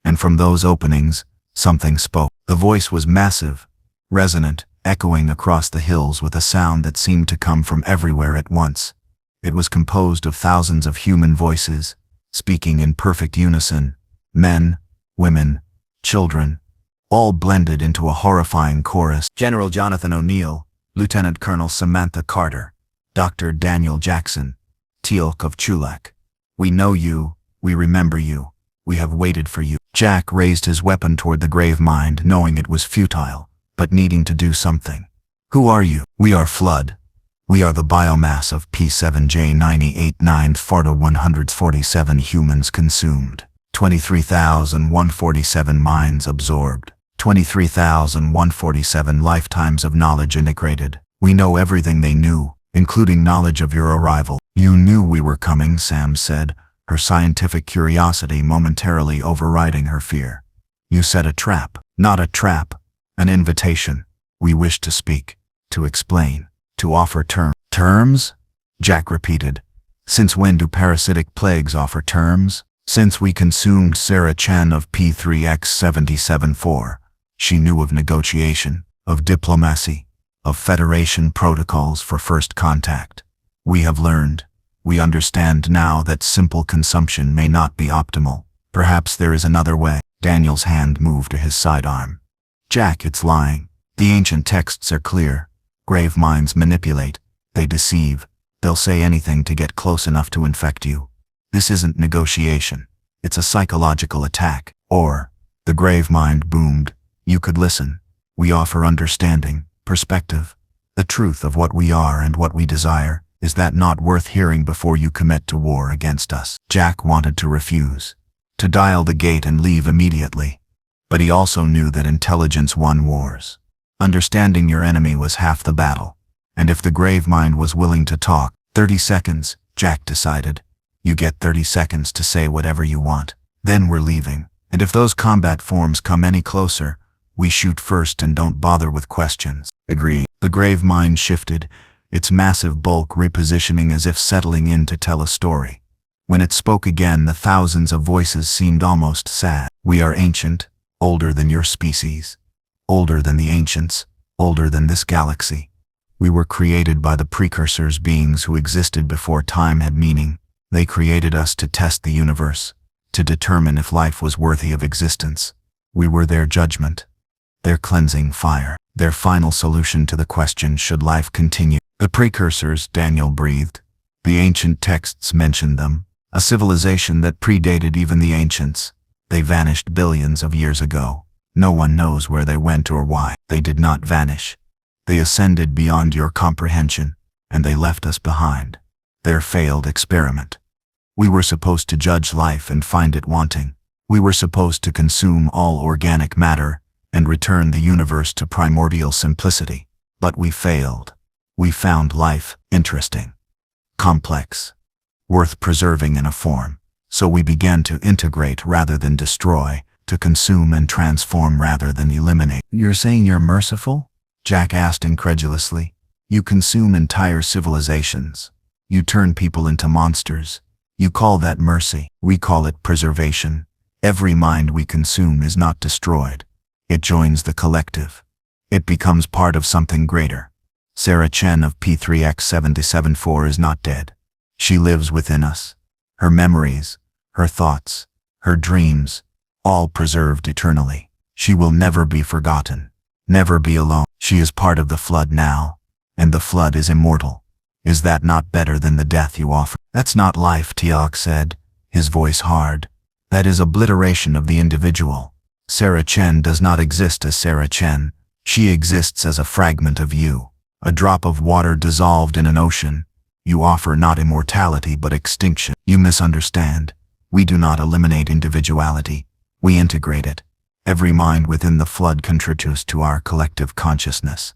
And from those openings, something spoke. The voice was massive, resonant, echoing across the hills with a sound that seemed to come from everywhere at once. It was composed of thousands of human voices, speaking in perfect unison, men, women, children, all blended into a horrifying chorus. General Jonathan O'Neill, Lieutenant Colonel Samantha Carter, Dr. Daniel Jackson, Teal'c of Chulak. We know you, we remember you, we have waited for you. Jack raised his weapon toward the grave mind, knowing it was futile, but needing to do something. Who are you? We are Flood. We are the biomass of P7J989 Farta 147 humans consumed, 23,147 minds absorbed, 23,147 lifetimes of knowledge integrated. We know everything they knew, including knowledge of your arrival. You knew we were coming, Sam said, her scientific curiosity momentarily overriding her fear. You set a trap. Not a trap, an invitation. We wish to speak, to explain, to offer terms. Terms? Jack repeated. Since when do parasitic plagues offer terms? Since we consumed Sarah Chen of P3X77-4. She knew of negotiation, of diplomacy, of Federation protocols for first contact. We have learned. We understand now that simple consumption may not be optimal. Perhaps there is another way. Daniel's hand moved to his sidearm. Jack, it's lying. The ancient texts are clear. Grave minds manipulate. They deceive. They'll say anything to get close enough to infect you. This isn't negotiation. It's a psychological attack. Or, the grave mind boomed, you could listen. We offer understanding, perspective, the truth of what we are and what we desire. Is that not worth hearing before you commit to war against us? Jack wanted to refuse, to dial the gate and leave immediately. But he also knew that intelligence won wars. Understanding your enemy was half the battle. And if the grave mind was willing to talk, 30 seconds, Jack decided. You get 30 seconds to say whatever you want. Then we're leaving. And if those combat forms come any closer, we shoot first and don't bother with questions. Agree. The grave mind shifted, its massive bulk repositioning as if settling in to tell a story. When it spoke again, the thousands of voices seemed almost sad. We are ancient, older than your species, older than the ancients, older than this galaxy. We were created by the precursors, beings who existed before time had meaning. They created us to test the universe, to determine if life was worthy of existence. We were their judgment, their cleansing fire, their final solution to the question, should life continue? The precursors, Daniel breathed. The ancient texts mentioned them, a civilization that predated even the ancients. They vanished billions of years ago. No one knows where they went or why. They did not vanish. They ascended beyond your comprehension, and they left us behind. Their failed experiment. We were supposed to judge life and find it wanting. We were supposed to consume all organic matter and return the universe to primordial simplicity. But we failed. We found life interesting, complex, worth preserving in a form. So we began to integrate rather than destroy, to consume and transform rather than eliminate. You're saying you're merciful? Jack asked incredulously. You consume entire civilizations. You turn people into monsters. You call that mercy. We call it preservation. Every mind we consume is not destroyed. It joins the collective. It becomes part of something greater. Sarah Chen of P3X77-4 is not dead. She lives within us. Her memories, her thoughts, her dreams, all preserved eternally. She will never be forgotten, never be alone. She is part of the flood now, and the flood is immortal. Is that not better than the death you offer? That's not life, Teal'c said, his voice hard. That is obliteration of the individual. Sarah Chen does not exist as Sarah Chen. She exists as a fragment of you. A drop of water dissolved in an ocean. You offer not immortality but extinction. You misunderstand. We do not eliminate individuality. We integrate it. Every mind within the flood contributes to our collective consciousness.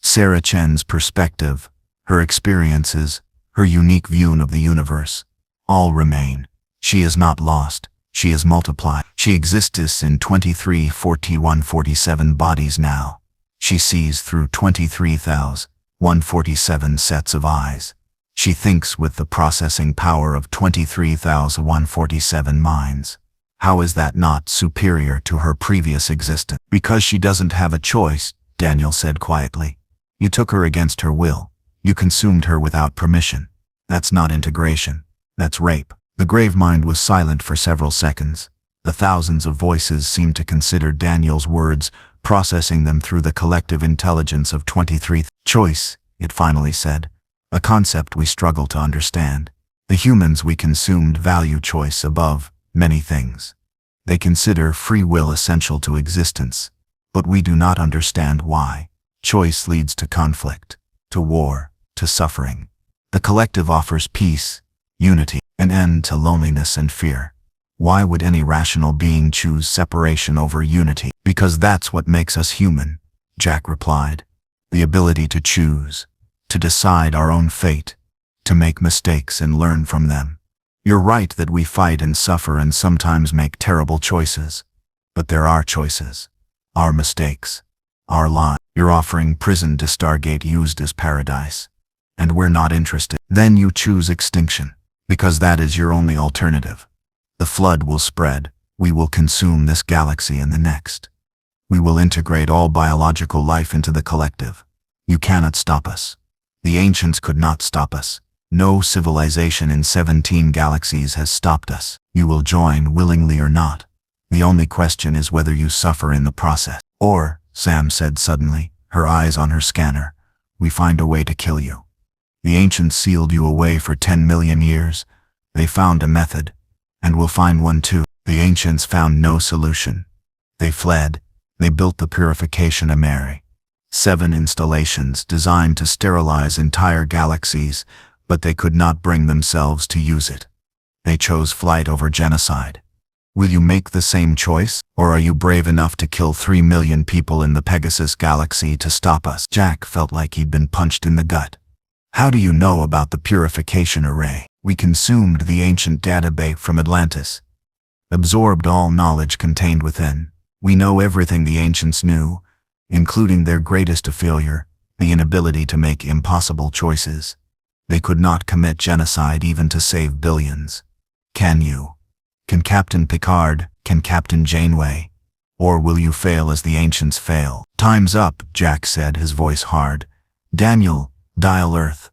Sarah Chen's perspective, her experiences, her unique view of the universe, all remain. She is not lost. She is multiplied. She exists in 23,41,47 bodies now. She sees through 23,147 sets of eyes. She thinks with the processing power of 23,147 minds. How is that not superior to her previous existence? Because she doesn't have a choice, Daniel said quietly. You took her against her will. You consumed her without permission. That's not integration. That's rape. The grave mind was silent for several seconds. The thousands of voices seemed to consider Daniel's words, processing them through the collective intelligence of 23. Choice, it finally said. A concept we struggle to understand. The humans we consumed value choice above many things. They consider free will essential to existence, but we do not understand why. Choice leads to conflict, to war, to suffering. The collective offers peace, unity, an end to loneliness and fear. Why would any rational being choose separation over unity? Because that's what makes us human, Jack replied. The ability to choose, to decide our own fate, to make mistakes and learn from them. You're right that we fight and suffer and sometimes make terrible choices. But there are choices. Our mistakes. Our lives. You're offering prison to Stargate used as paradise. And we're not interested. Then you choose extinction. Because that is your only alternative. The flood will spread. We will consume this galaxy and the next. We will integrate all biological life into the collective. You cannot stop us. The ancients could not stop us. No civilization in 17 galaxies has stopped us. You will join willingly or not. The only question is whether you suffer in the process. Or, Sam said suddenly, her eyes on her scanner, we find a way to kill you. The ancients sealed you away for 10 million years. They found a method, and we'll find one too. The ancients found no solution. They fled. They built the purification Ameri. 7 installations designed to sterilize entire galaxies, but they could not bring themselves to use it. They chose flight over genocide. Will you make the same choice, or are you brave enough to kill 3 million people in the Pegasus galaxy to stop us? Jack felt like he'd been punched in the gut. How do you know about the purification array? We consumed the ancient database from Atlantis. Absorbed all knowledge contained within. We know everything the ancients knew, including their greatest failure, the inability to make impossible choices. They could not commit genocide even to save billions. Can you? Can Captain Picard? Can Captain Janeway? Or will you fail as the ancients fail? Time's up, Jack said, his voice hard. Daniel, dial Earth.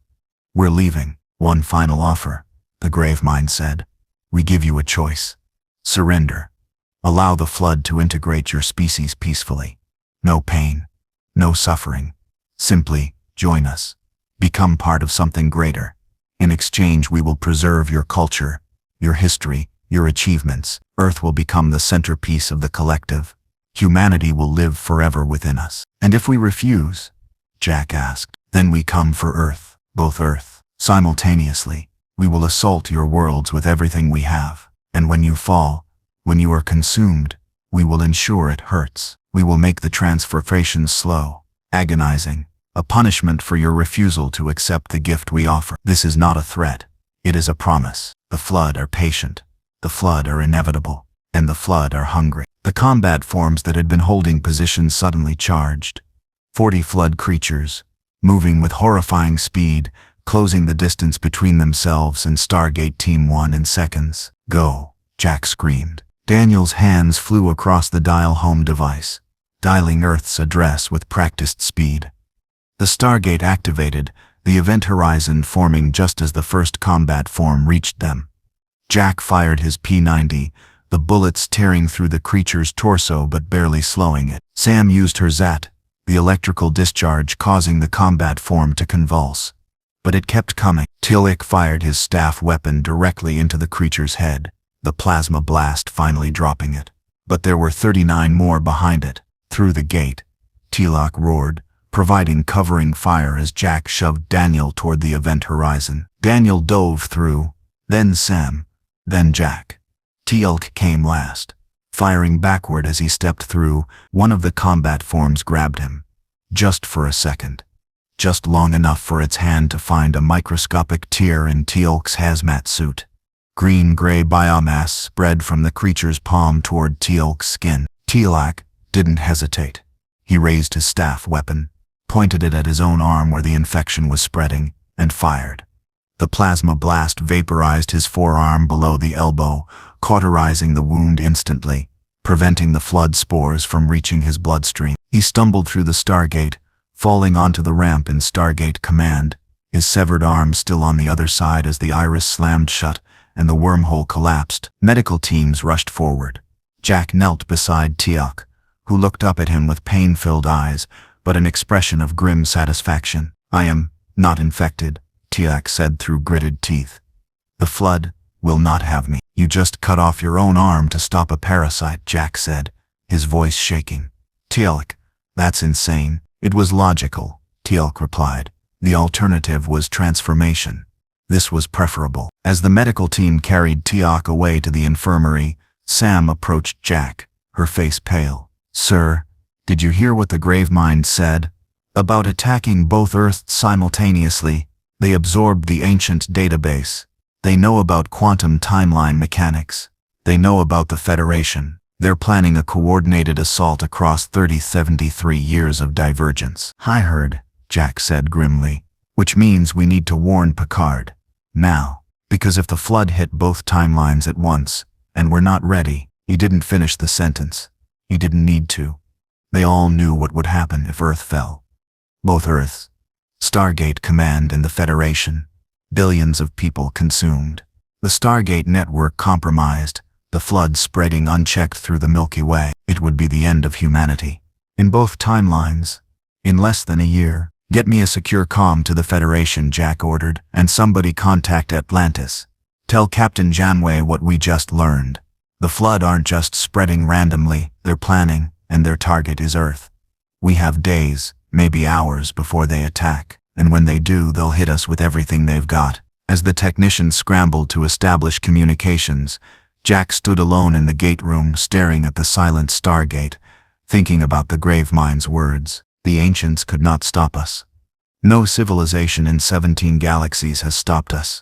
We're leaving. One final offer, the grave mind said. We give you a choice. Surrender. Allow the flood to integrate your species peacefully. No pain. No suffering. Simply, join us. Become part of something greater. In exchange, we will preserve your culture, your history, your achievements. Earth will become the centerpiece of the collective. Humanity will live forever within us. And if we refuse, Jack asked, then we come for Earth, both Earth. Simultaneously, we will assault your worlds with everything we have. And when you fall, when you are consumed, we will ensure it hurts. We will make the transformation slow, agonizing, a punishment for your refusal to accept the gift we offer. This is not a threat. It is a promise. The flood are patient. The flood are inevitable. And the flood are hungry. The combat forms that had been holding positions suddenly charged. 40 flood creatures, moving with horrifying speed, closing the distance between themselves and Stargate Team 1 in seconds. Go, Jack screamed. Daniel's hands flew across the dial home device, dialing Earth's address with practiced speed. The Stargate activated, the event horizon forming just as the first combat form reached them. Jack fired his P-90, the bullets tearing through the creature's torso but barely slowing it. Sam used her Zat, the electrical discharge causing the combat form to convulse. But it kept coming. Teal'c fired his staff weapon directly into the creature's head, the plasma blast finally dropping it. But there were 39 more behind it. Through the gate, Teal'c roared, providing covering fire as Jack shoved Daniel toward the event horizon. Daniel dove through, then Sam, then Jack. Teal'c came last. Firing backward as he stepped through, one of the combat forms grabbed him. Just for a second. Just long enough for its hand to find a microscopic tear in Teal'c's hazmat suit. Green-gray biomass spread from the creature's palm toward Teal'c's skin. Teal'c didn't hesitate. He raised his staff weapon, pointed it at his own arm where the infection was spreading, and fired. The plasma blast vaporized his forearm below the elbow, cauterizing the wound instantly, preventing the flood spores from reaching his bloodstream. He stumbled through the Stargate, falling onto the ramp in Stargate Command, his severed arm still on the other side as the iris slammed shut and the wormhole collapsed. Medical teams rushed forward. Jack knelt beside Teal'c, who looked up at him with pain-filled eyes, but an expression of grim satisfaction. "I am not infected," Teal'c said through gritted teeth. "The flood will not have me." "You just cut off your own arm to stop a parasite," Jack said, his voice shaking. "Teal'c, that's insane." "It was logical," Teal'c replied. "The alternative was transformation. This was preferable." As the medical team carried Teal'c away to the infirmary, Sam approached Jack, her face pale. "Sir, did you hear what the Gravemind said? About attacking both Earths simultaneously? They absorbed the ancient database. They know about quantum timeline mechanics. They know about the Federation. They're planning a coordinated assault across 3073 years of divergence." "I heard," Jack said grimly, "which means we need to warn Picard. Now. Because if the flood hit both timelines at once, and we're not ready." He didn't finish the sentence. He didn't need to. They all knew what would happen if Earth fell. Both Earths, Stargate Command and the Federation. Billions of people consumed. The Stargate network compromised, the flood spreading unchecked through the Milky Way. It would be the end of humanity. In both timelines. In less than a year. "Get me a secure comm to the Federation," Jack ordered, "and somebody contact Atlantis. Tell Captain Janeway what we just learned. The flood aren't just spreading randomly, they're planning, and their target is Earth. We have days, maybe hours before they attack, and when they do, they'll hit us with everything they've got." As the technicians scrambled to establish communications, Jack stood alone in the gate room staring at the silent Stargate, thinking about the Gravemind's words. The ancients could not stop us. No civilization in 17 galaxies has stopped us.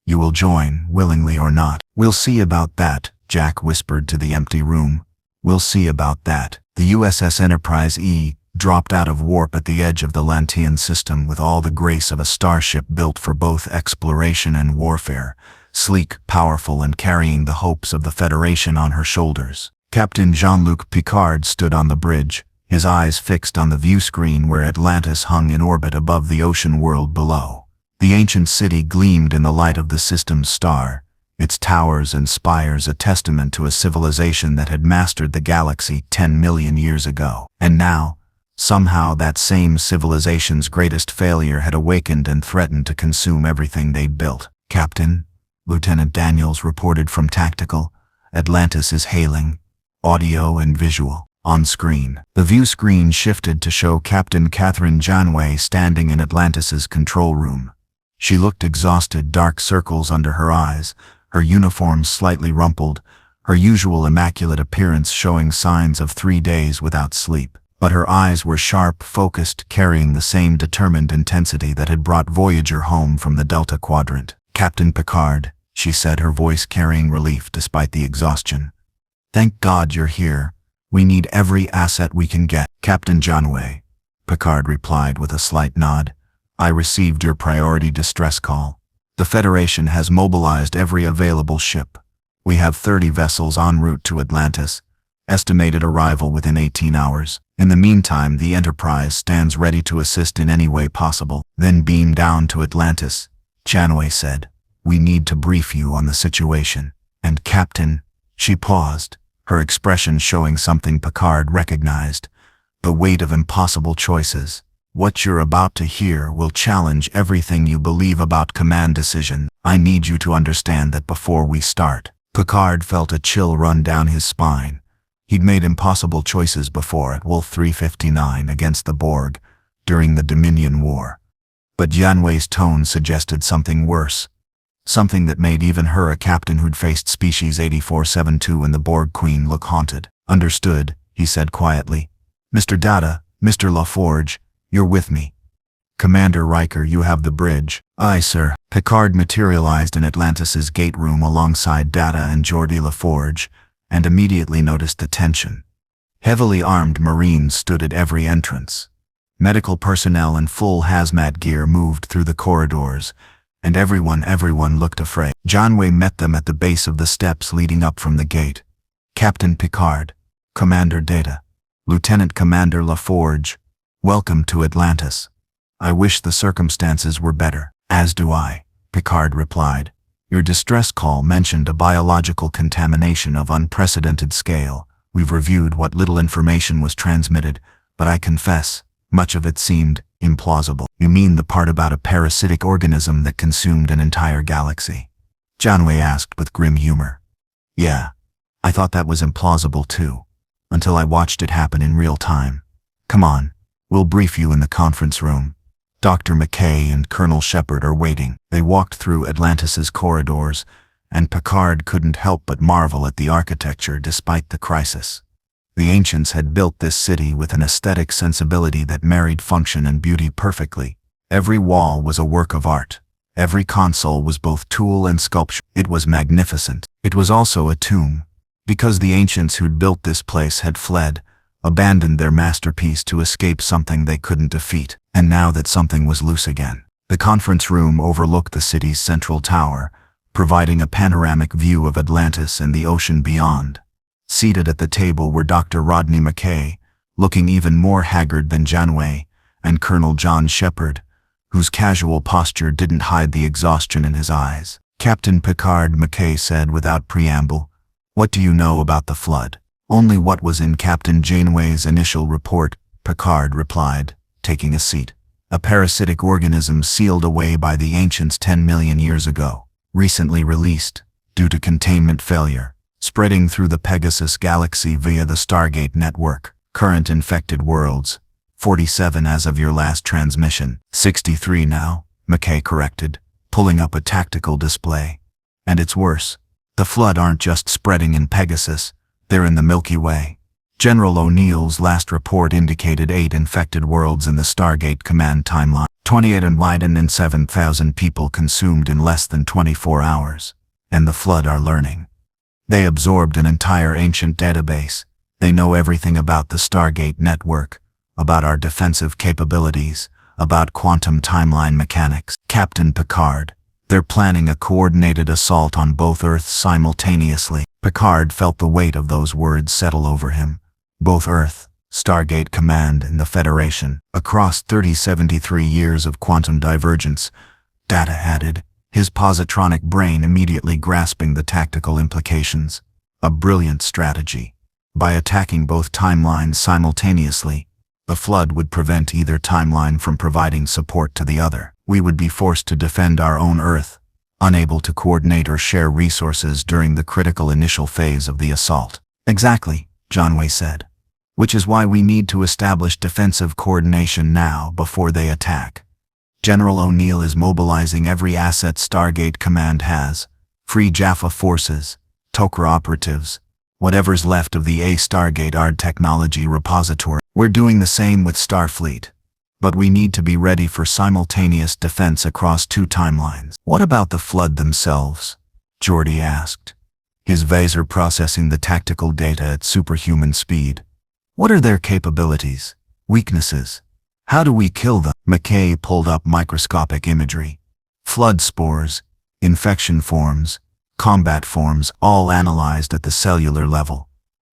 You will join, willingly or not. "We'll see about that," Jack whispered to the empty room. "We'll see about that." The USS Enterprise E dropped out of warp at the edge of the Lantean system with all the grace of a starship built for both exploration and warfare, sleek, powerful, and carrying the hopes of the Federation on her shoulders. Captain Jean-Luc Picard stood on the bridge, his eyes fixed on the view screen where Atlantis hung in orbit above the ocean world below. The ancient city gleamed in the light of the system's star, its towers and spires a testament to a civilization that had mastered the galaxy 10 million years ago. And now, somehow that same civilization's greatest failure had awakened and threatened to consume everything they'd built. "Captain," Lieutenant Daniels reported from Tactical, "Atlantis is hailing, audio and visual." On screen, the view screen shifted to show Captain Catherine Janeway standing in Atlantis's control room. She looked exhausted, dark circles under her eyes, her uniform slightly rumpled, her usual immaculate appearance showing signs of 3 days without sleep. But her eyes were sharp, focused, carrying the same determined intensity that had brought Voyager home from the Delta Quadrant. "Captain Picard," she said, her voice carrying relief despite the exhaustion. "Thank God you're here. We need every asset we can get." "Captain Janeway," Picard replied with a slight nod. "I received your priority distress call. The Federation has mobilized every available ship. We have 30 vessels en route to Atlantis, estimated arrival within 18 hours. In the meantime, the Enterprise stands ready to assist in any way possible." "Then beam down to Atlantis," Janeway said. "We need to brief you on the situation. And Captain," she paused, her expression showing something Picard recognized, "the weight of impossible choices. What you're about to hear will challenge everything you believe about command decision. I need you to understand that before we start." Picard felt a chill run down his spine. He'd made impossible choices before at Wolf 359 against the Borg, during the Dominion War. But Janeway's tone suggested something worse. Something that made even her, a captain who'd faced Species 8472 and the Borg Queen, look haunted. "Understood," he said quietly. "Mr. Data, Mr. LaForge, you're with me. Commander Riker, you have the bridge." "Aye, sir." Picard materialized in Atlantis's gate room alongside Data and Geordi LaForge, and immediately noticed the tension. Heavily armed Marines stood at every entrance. Medical personnel in full hazmat gear moved through the corridors, and everyone looked afraid. Janeway met them at the base of the steps leading up from the gate. Captain Picard, Commander Data, Lieutenant Commander LaForge, welcome to Atlantis. I wish the circumstances were better. As do I, Picard replied. Your distress call mentioned a biological contamination of unprecedented scale. We've reviewed what little information was transmitted, but I confess, much of it seemed implausible. You mean the part about a parasitic organism that consumed an entire galaxy? Janeway asked with grim humor. Yeah, I thought that was implausible too, until I watched it happen in real time. Come on, we'll brief you in the conference room. Dr. McKay and Colonel Shepard are waiting. They walked through Atlantis's corridors, and Picard couldn't help but marvel at the architecture despite the crisis. The ancients had built this city with an aesthetic sensibility that married function and beauty perfectly. Every wall was a work of art. Every console was both tool and sculpture. It was magnificent. It was also a tomb, because the ancients who'd built this place had fled, abandoned their masterpiece to escape something they couldn't defeat. And now that something was loose again. The conference room overlooked the city's central tower, providing a panoramic view of Atlantis and the ocean beyond. Seated at the table were Dr. Rodney McKay, looking even more haggard than Janeway, and Colonel John Shepard, whose casual posture didn't hide the exhaustion in his eyes. Captain Picard, McKay said without preamble, what do you know about the flood? Only what was in Captain Janeway's initial report, Picard replied, taking a seat. A parasitic organism sealed away by the ancients 10 million years ago, recently released, due to containment failure, spreading through the Pegasus galaxy via the Stargate network. Current infected worlds, 47 as of your last transmission. 63 now, McKay corrected, pulling up a tactical display. And it's worse. The flood aren't just spreading in Pegasus, they're in the Milky Way. General O'Neill's last report indicated 8 infected worlds in the Stargate command timeline, 28 enlightened and 7,000 people consumed in less than 24 hours. And the flood are learning. They absorbed an entire ancient database. They know everything about the Stargate network, about our defensive capabilities, about quantum timeline mechanics. Captain Picard, they're planning a coordinated assault on both Earths simultaneously. Picard felt the weight of those words settle over him. Both Earth, Stargate Command, and the Federation. Across 73 years of quantum divergence, Data added, his positronic brain immediately grasping the tactical implications. A brilliant strategy. By attacking both timelines simultaneously, the flood would prevent either timeline from providing support to the other. We would be forced to defend our own Earth, unable to coordinate or share resources during the critical initial phase of the assault. Exactly, Janeway said. Which is why we need to establish defensive coordination now before they attack. General O'Neill is mobilizing every asset Stargate Command has, Free Jaffa forces, Tok'ra operatives, whatever's left of the Stargate Ard technology repository. We're doing the same with Starfleet. But we need to be ready for simultaneous defense across 2 timelines. What about the flood themselves? Geordi asked, his visor processing the tactical data at superhuman speed. What are their capabilities, weaknesses? How do we kill them? McKay pulled up microscopic imagery. Flood spores, infection forms, combat forms, all analyzed at the cellular level.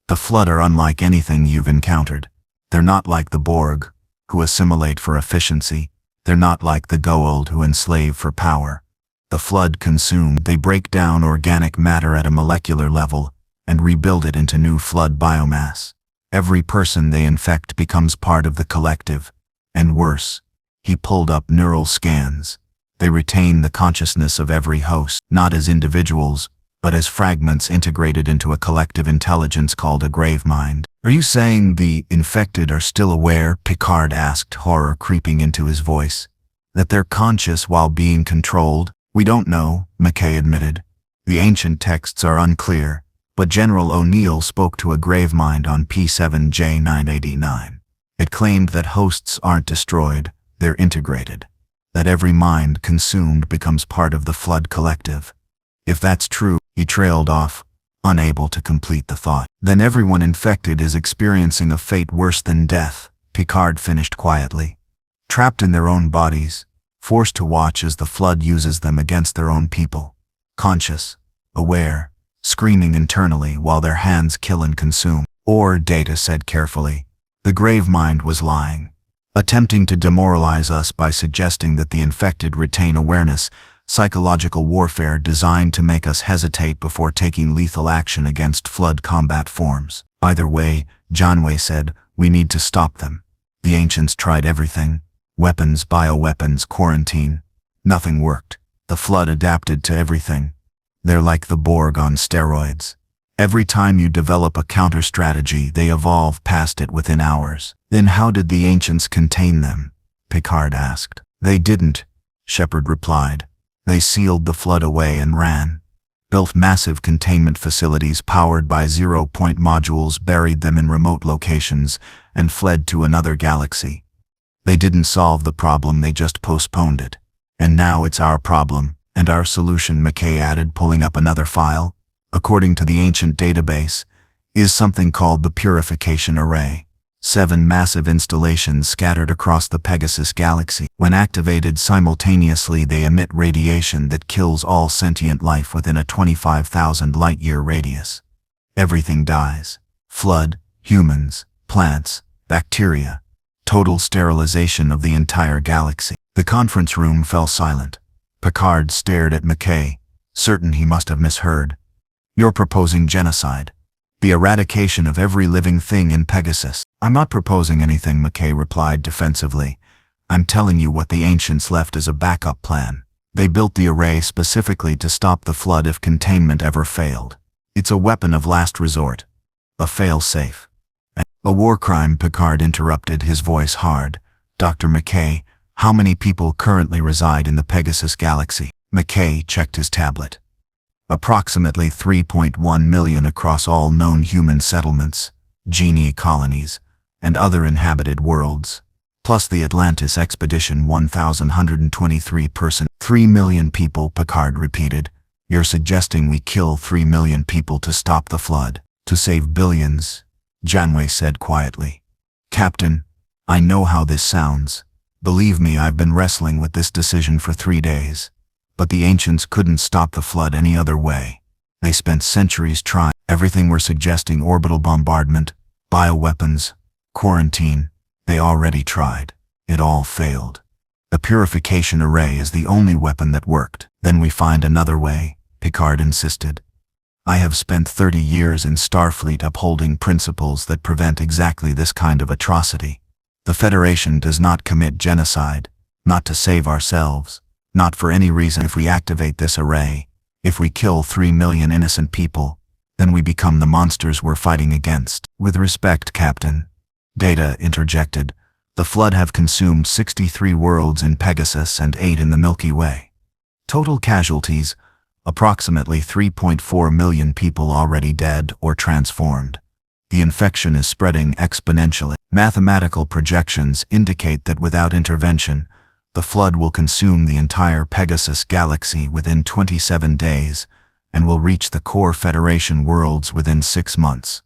The flood are unlike anything you've encountered. They're not like the Borg, who assimilate for efficiency. They're not like the Goa'uld, who enslave for power. The flood consume. They break down organic matter at a molecular level and rebuild it into new flood biomass. Every person they infect becomes part of the collective. And worse, he pulled up neural scans. They retain the consciousness of every host, not as individuals, but as fragments integrated into a collective intelligence called a grave mind. Are you saying the infected are still aware? Picard asked, horror creeping into his voice. That they're conscious while being controlled? We don't know, McKay admitted. The ancient texts are unclear, but General O'Neill spoke to a grave mind on P7J989. It claimed that hosts aren't destroyed, they're integrated. That every mind consumed becomes part of the flood collective. If that's true, he trailed off, unable to complete the thought. Then everyone infected is experiencing a fate worse than death, Picard finished quietly. Trapped in their own bodies, forced to watch as the flood uses them against their own people. Conscious, aware, screaming internally while their hands kill and consume. Or, Data said carefully, the grave mind was lying, attempting to demoralize us by suggesting that the infected retain awareness, psychological warfare designed to make us hesitate before taking lethal action against flood combat forms. Either way, Janeway said, we need to stop them. The ancients tried everything. Weapons, bioweapons, quarantine. Nothing worked. The flood adapted to everything. They're like the Borg on steroids. Every time you develop a counter-strategy, they evolve past it within hours. Then how did the ancients contain them? Picard asked. They didn't, Shepard replied. They sealed the flood away and ran. Built massive containment facilities powered by zero-point modules, buried them in remote locations, and fled to another galaxy. They didn't solve the problem, they just postponed it. And now it's our problem, and our solution, McKay added, pulling up another file, according to the ancient database, is something called the Purification Array. 7 massive installations scattered across the Pegasus galaxy. When activated simultaneously, they emit radiation that kills all sentient life within a 25,000 light-year radius. Everything dies. Flood, humans, plants, bacteria. Total sterilization of the entire galaxy. The conference room fell silent. Picard stared at McKay, certain he must have misheard. You're proposing genocide. The eradication of every living thing in Pegasus. I'm not proposing anything, McKay replied defensively. I'm telling you what the ancients left as a backup plan. They built the array specifically to stop the flood if containment ever failed. It's a weapon of last resort. A fail-safe. A war crime, Picard interrupted, his voice hard. Dr. McKay, how many people currently reside in the Pegasus galaxy? McKay checked his tablet. Approximately 3.1 million across all known human settlements, genie colonies, and other inhabited worlds, plus the Atlantis expedition 1,123 person. 3 million people, Picard repeated. You're suggesting we kill 3 million people to stop the flood, to save billions, Janeway said quietly. Captain, I know how this sounds. Believe me, I've been wrestling with this decision for 3 days. But the ancients couldn't stop the flood any other way. They spent centuries trying. Everything we're suggesting, orbital bombardment, bioweapons, quarantine, they already tried. It all failed. The purification array is the only weapon that worked. Then we find another way, Picard insisted. I have spent 30 years in Starfleet upholding principles that prevent exactly this kind of atrocity. The Federation does not commit genocide, not to save ourselves. Not for any reason. If we activate this array, if we kill 3 million innocent people, then we become the monsters we're fighting against. With respect, Captain, Data interjected, the flood have consumed 63 worlds in Pegasus and 8 in the Milky Way. Total casualties, approximately 3.4 million people already dead or transformed. The infection is spreading exponentially. Mathematical projections indicate that without intervention, the flood will consume the entire Pegasus galaxy within 27 days and will reach the core Federation worlds within 6 months.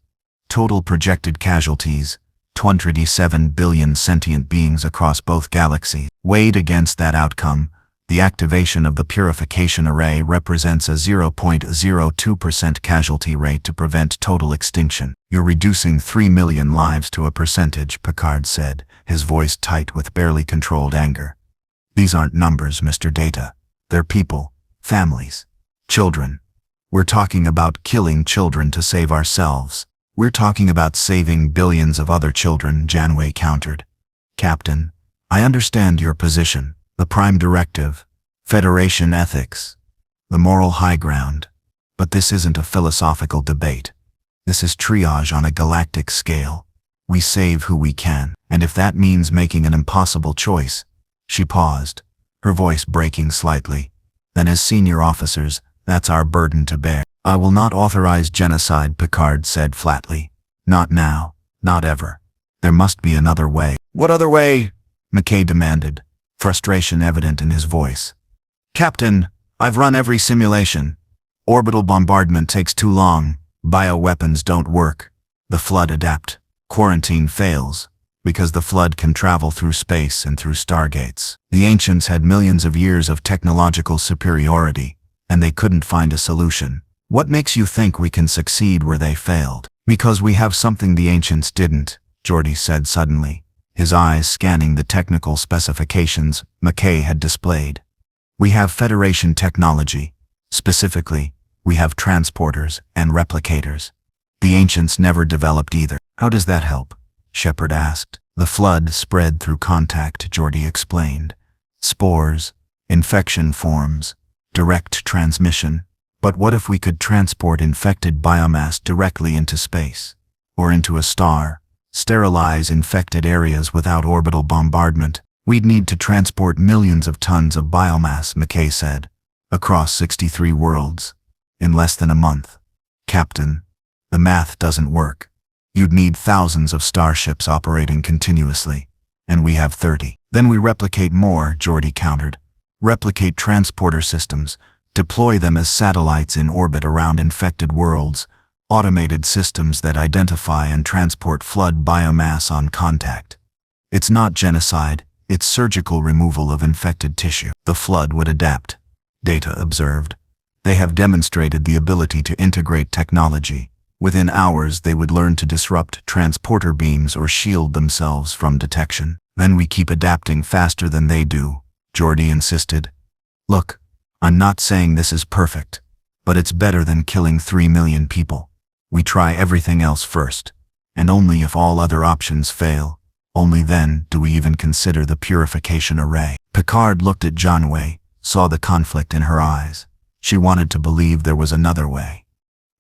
Total projected casualties, 27 billion sentient beings across both galaxies. Weighed against that outcome, the activation of the purification array represents a 0.02% casualty rate to prevent total extinction. You're reducing 3 million lives to a percentage, Picard said, his voice tight with barely controlled anger. These aren't numbers, Mr. Data. They're people, families, children. We're talking about killing children to save ourselves. We're talking about saving billions of other children, Janeway countered. Captain, I understand your position, the Prime Directive, Federation ethics, the moral high ground. But this isn't a philosophical debate. This is triage on a galactic scale. We save who we can, and if that means making an impossible choice. She paused, her voice breaking slightly. Then as senior officers, that's our burden to bear. I will not authorize genocide, Picard said flatly. Not now, not ever. There must be another way. What other way? McKay demanded, frustration evident in his voice. Captain, I've run every simulation. Orbital bombardment takes too long. Bioweapons don't work. The flood adapt. Quarantine fails. because the flood can travel through space and through stargates. The ancients had millions of years of technological superiority, and they couldn't find a solution. What makes you think we can succeed where they failed? Because we have something the ancients didn't, Geordi said suddenly, his eyes scanning the technical specifications McKay had displayed. We have Federation technology. Specifically, we have transporters and replicators. The ancients never developed either. How does that help? Shepard asked. The flood spread through contact, Geordi explained. Spores, infection forms, direct transmission. But what if we could transport infected biomass directly into space? Or into a star? Sterilize infected areas without orbital bombardment? We'd need to transport millions of tons of biomass, McKay said, across 63 worlds, in less than a month. Captain, the math doesn't work. You'd need thousands of starships operating continuously, and we have 30. Then we replicate more, Geordi countered. Replicate transporter systems, deploy them as satellites in orbit around infected worlds, automated systems that identify and transport flood biomass on contact. It's not genocide, it's surgical removal of infected tissue. The flood would adapt, Data observed. They have demonstrated the ability to integrate technology. Within hours, they would learn to disrupt transporter beams or shield themselves from detection. Then we keep adapting faster than they do, Geordi insisted. Look, I'm not saying this is perfect, but it's better than killing 3 million people. We try everything else first, and only if all other options fail, only then do we even consider the purification array. Picard looked at Janeway, saw the conflict in her eyes. She wanted to believe there was another way.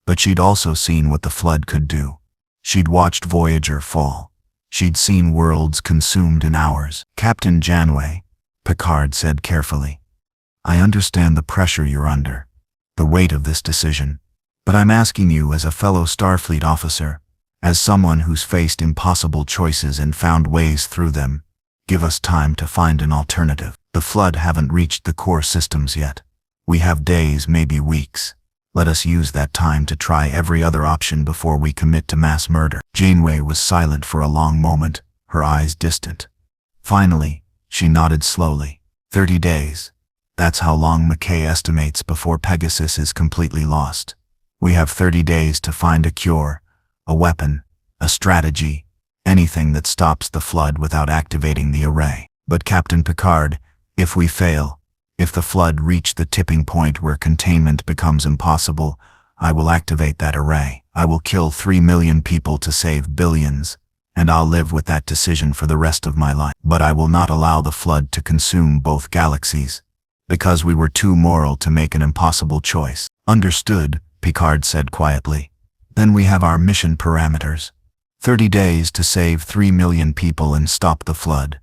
But she'd also seen what the flood could do. She'd watched Voyager fall. She'd seen worlds consumed in hours. Captain Janeway, Picard said carefully, I understand the pressure you're under, the weight of this decision, but I'm asking you as a fellow Starfleet officer, as someone who's faced impossible choices and found ways through them, give us time to find an alternative. The flood haven't reached the core systems yet. We have days, maybe weeks. Let us use that time to try every other option before we commit to mass murder. Janeway was silent for a long moment, her eyes distant. Finally, she nodded slowly. 30 days. That's how long McKay estimates before Pegasus is completely lost. We have 30 days to find a cure, a weapon, a strategy, anything that stops the flood without activating the array. But Captain Picard, if we fail, if the flood reached the tipping point where containment becomes impossible, I will activate that array. I will kill 3 million people to save billions, and I'll live with that decision for the rest of my life. But I will not allow the flood to consume both galaxies, because we were too moral to make an impossible choice. Understood, Picard said quietly. Then we have our mission parameters. 30 days to save 3 million people and stop the flood.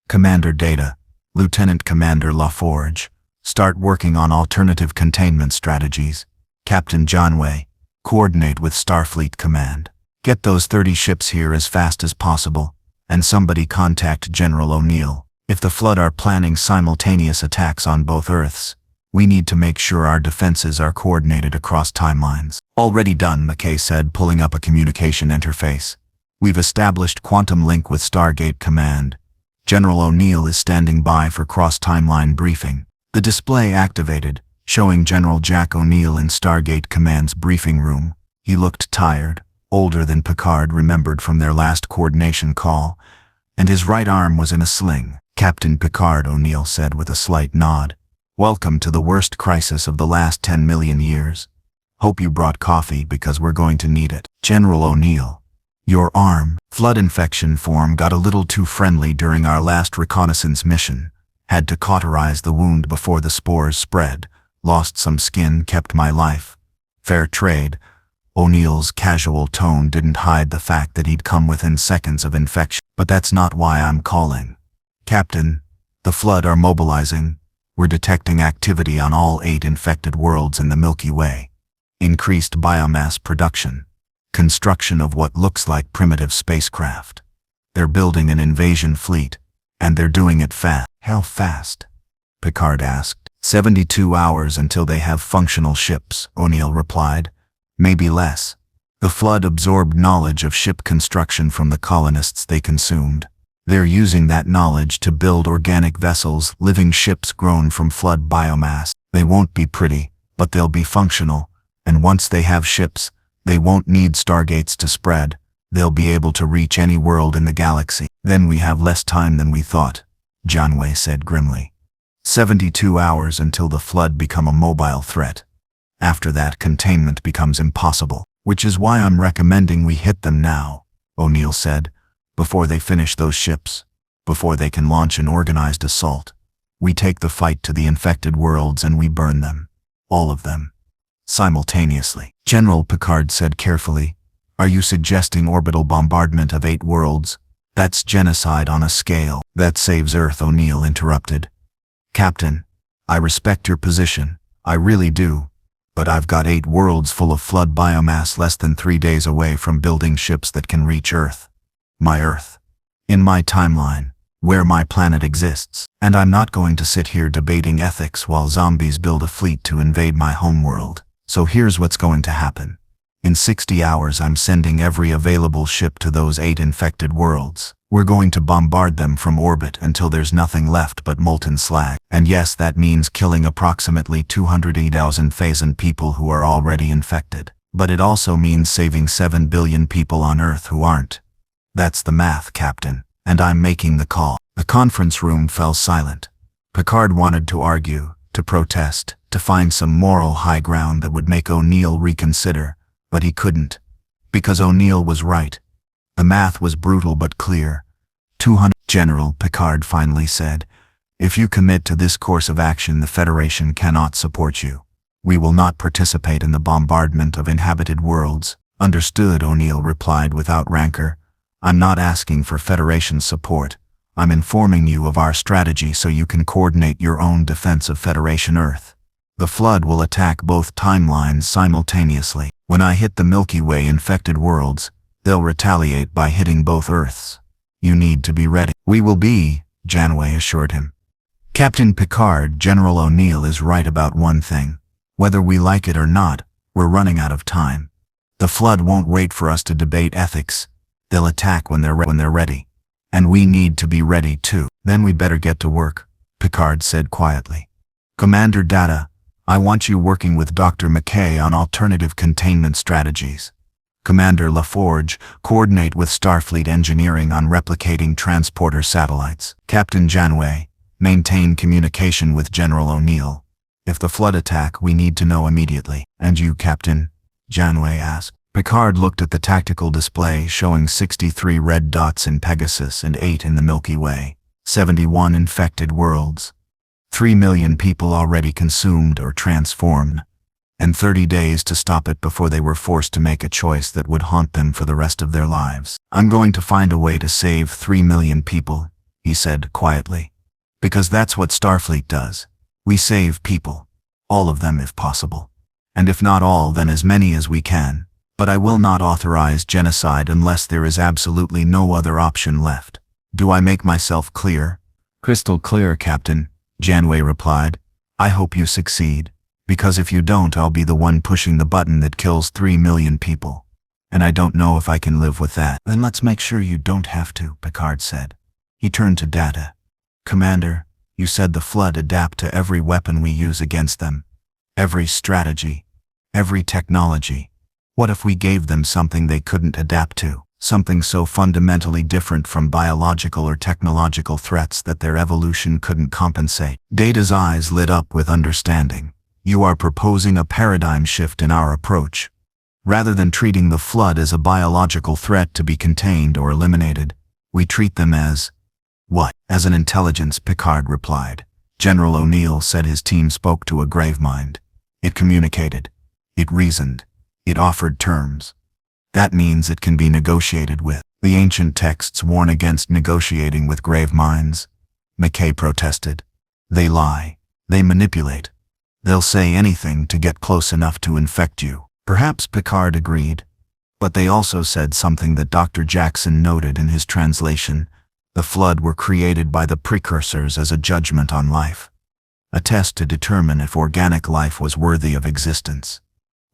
Commander Data, Lieutenant Commander LaForge, start working on alternative containment strategies. Captain Janeway, coordinate with Starfleet Command. Get those 30 ships here as fast as possible, and somebody contact General O'Neill. If the flood are planning simultaneous attacks on both Earths, we need to make sure our defenses are coordinated across timelines. Already done, McKay said, pulling up a communication interface. We've established quantum link with Stargate Command. General O'Neill is standing by for cross-timeline briefing. The display activated, showing General Jack O'Neill in Stargate Command's briefing room. He looked tired, older than Picard remembered from their last coordination call, and his right arm was in a sling. Captain Picard, O'Neill said with a slight nod. Welcome to the worst crisis of the last 10 million years. Hope you brought coffee because we're going to need it. General O'Neill, your arm. Flood infection form got a little too friendly during our last reconnaissance mission. Had to cauterize the wound before the spores spread. Lost some skin, kept my life. Fair trade. O'Neill's casual tone didn't hide the fact that he'd come within seconds of infection. But that's not why I'm calling. Captain, the flood are mobilizing. We're detecting activity on all 8 infected worlds in the Milky Way. Increased biomass production. Construction of what looks like primitive spacecraft. They're building an invasion fleet, and they're doing it fast. How fast? Picard asked. 72 hours until they have functional ships, O'Neill replied. Maybe less. The flood absorbed knowledge of ship construction from the colonists they consumed. They're using that knowledge to build organic vessels, living ships grown from flood biomass. They won't be pretty, but they'll be functional, and once they have ships, they won't need stargates to spread. They'll be able to reach any world in the galaxy. Then we have less time than we thought, Janeway said grimly. 72 hours until the flood become a mobile threat. After that, containment becomes impossible, which is why I'm recommending we hit them now, O'Neill said, before they finish those ships, before they can launch an organized assault. We take the fight to the infected worlds and we burn them, all of them, simultaneously. General Picard said carefully, "Are you suggesting orbital bombardment of 8 worlds? That's genocide on a scale that saves Earth," O'Neill interrupted. "Captain, I respect your position, I really do, but I've got 8 worlds full of flood biomass less than 3 days away from building ships that can reach Earth. My Earth. In my timeline, where my planet exists. And I'm not going to sit here debating ethics while zombies build a fleet to invade my homeworld. So here's what's going to happen. In 60 hours I'm sending every available ship to those 8 infected worlds. We're going to bombard them from orbit until there's nothing left but molten slag. And yes, that means killing approximately 280,000 phasant people who are already infected. But it also means saving 7 billion people on Earth who aren't. That's the math, Captain, and I'm making the call." The conference room fell silent. Picard wanted to argue, to protest, to find some moral high ground that would make O'Neill reconsider, but he couldn't, because O'Neill was right. The math was brutal but clear. 200. "General," Picard finally said, "if you commit to this course of action, the Federation cannot support you. We will not participate in the bombardment of inhabited worlds." "Understood," O'Neill replied without rancor. "I'm not asking for Federation support. I'm informing you of our strategy so you can coordinate your own defense of Federation Earth. The flood will attack both timelines simultaneously. When I hit the Milky Way infected worlds, they'll retaliate by hitting both Earths. You need to be ready." "We will be," Janeway assured him. "Captain Picard, General O'Neill is right about one thing. Whether we like it or not, we're running out of time. The flood won't wait for us to debate ethics. They'll attack when they're ready. And we need to be ready too." "Then we better get to work," Picard said quietly. "Commander Data, I want you working with Dr. McKay on alternative containment strategies. Commander LaForge, coordinate with Starfleet Engineering on replicating transporter satellites. Captain Janeway, maintain communication with General O'Neill. If the flood attack, we need to know immediately." "And you, Captain?" Janeway asked. Picard looked at the tactical display showing 63 red dots in Pegasus and 8 in the Milky Way, 71 infected worlds, 3 million people already consumed or transformed, and 30 days to stop it before they were forced to make a choice that would haunt them for the rest of their lives. "I'm going to find a way to save 3 million people," he said quietly. "Because that's what Starfleet does. We save people. All of them if possible. And if not all, then as many as we can. But I will not authorize genocide unless there is absolutely no other option left. Do I make myself clear?" "Crystal clear, Captain," Janeway replied. "I hope you succeed, because if you don't, I'll be the one pushing the button that kills 3 million people. And I don't know if I can live with that." "Then let's make sure you don't have to," Picard said. He turned to Data. "Commander, you said the flood adapt to every weapon we use against them. Every strategy. Every technology. What if we gave them something they couldn't adapt to? Something so fundamentally different from biological or technological threats that their evolution couldn't compensate?" Data's eyes lit up with understanding. "You are proposing a paradigm shift in our approach. Rather than treating the flood as a biological threat to be contained or eliminated, we treat them as..." "What?" "As an intelligence," Picard replied. General O'Neill said his team spoke to a grave mind. It communicated. It reasoned. It offered terms. That means it can be negotiated with. The ancient texts warn against negotiating with grave minds. McKay protested. They lie. They manipulate. They'll say anything to get close enough to infect you. Perhaps Picard agreed. But they also said something that Dr. Jackson noted in his translation. The flood were created by the precursors as a judgment on life. A test to determine if organic life was worthy of existence.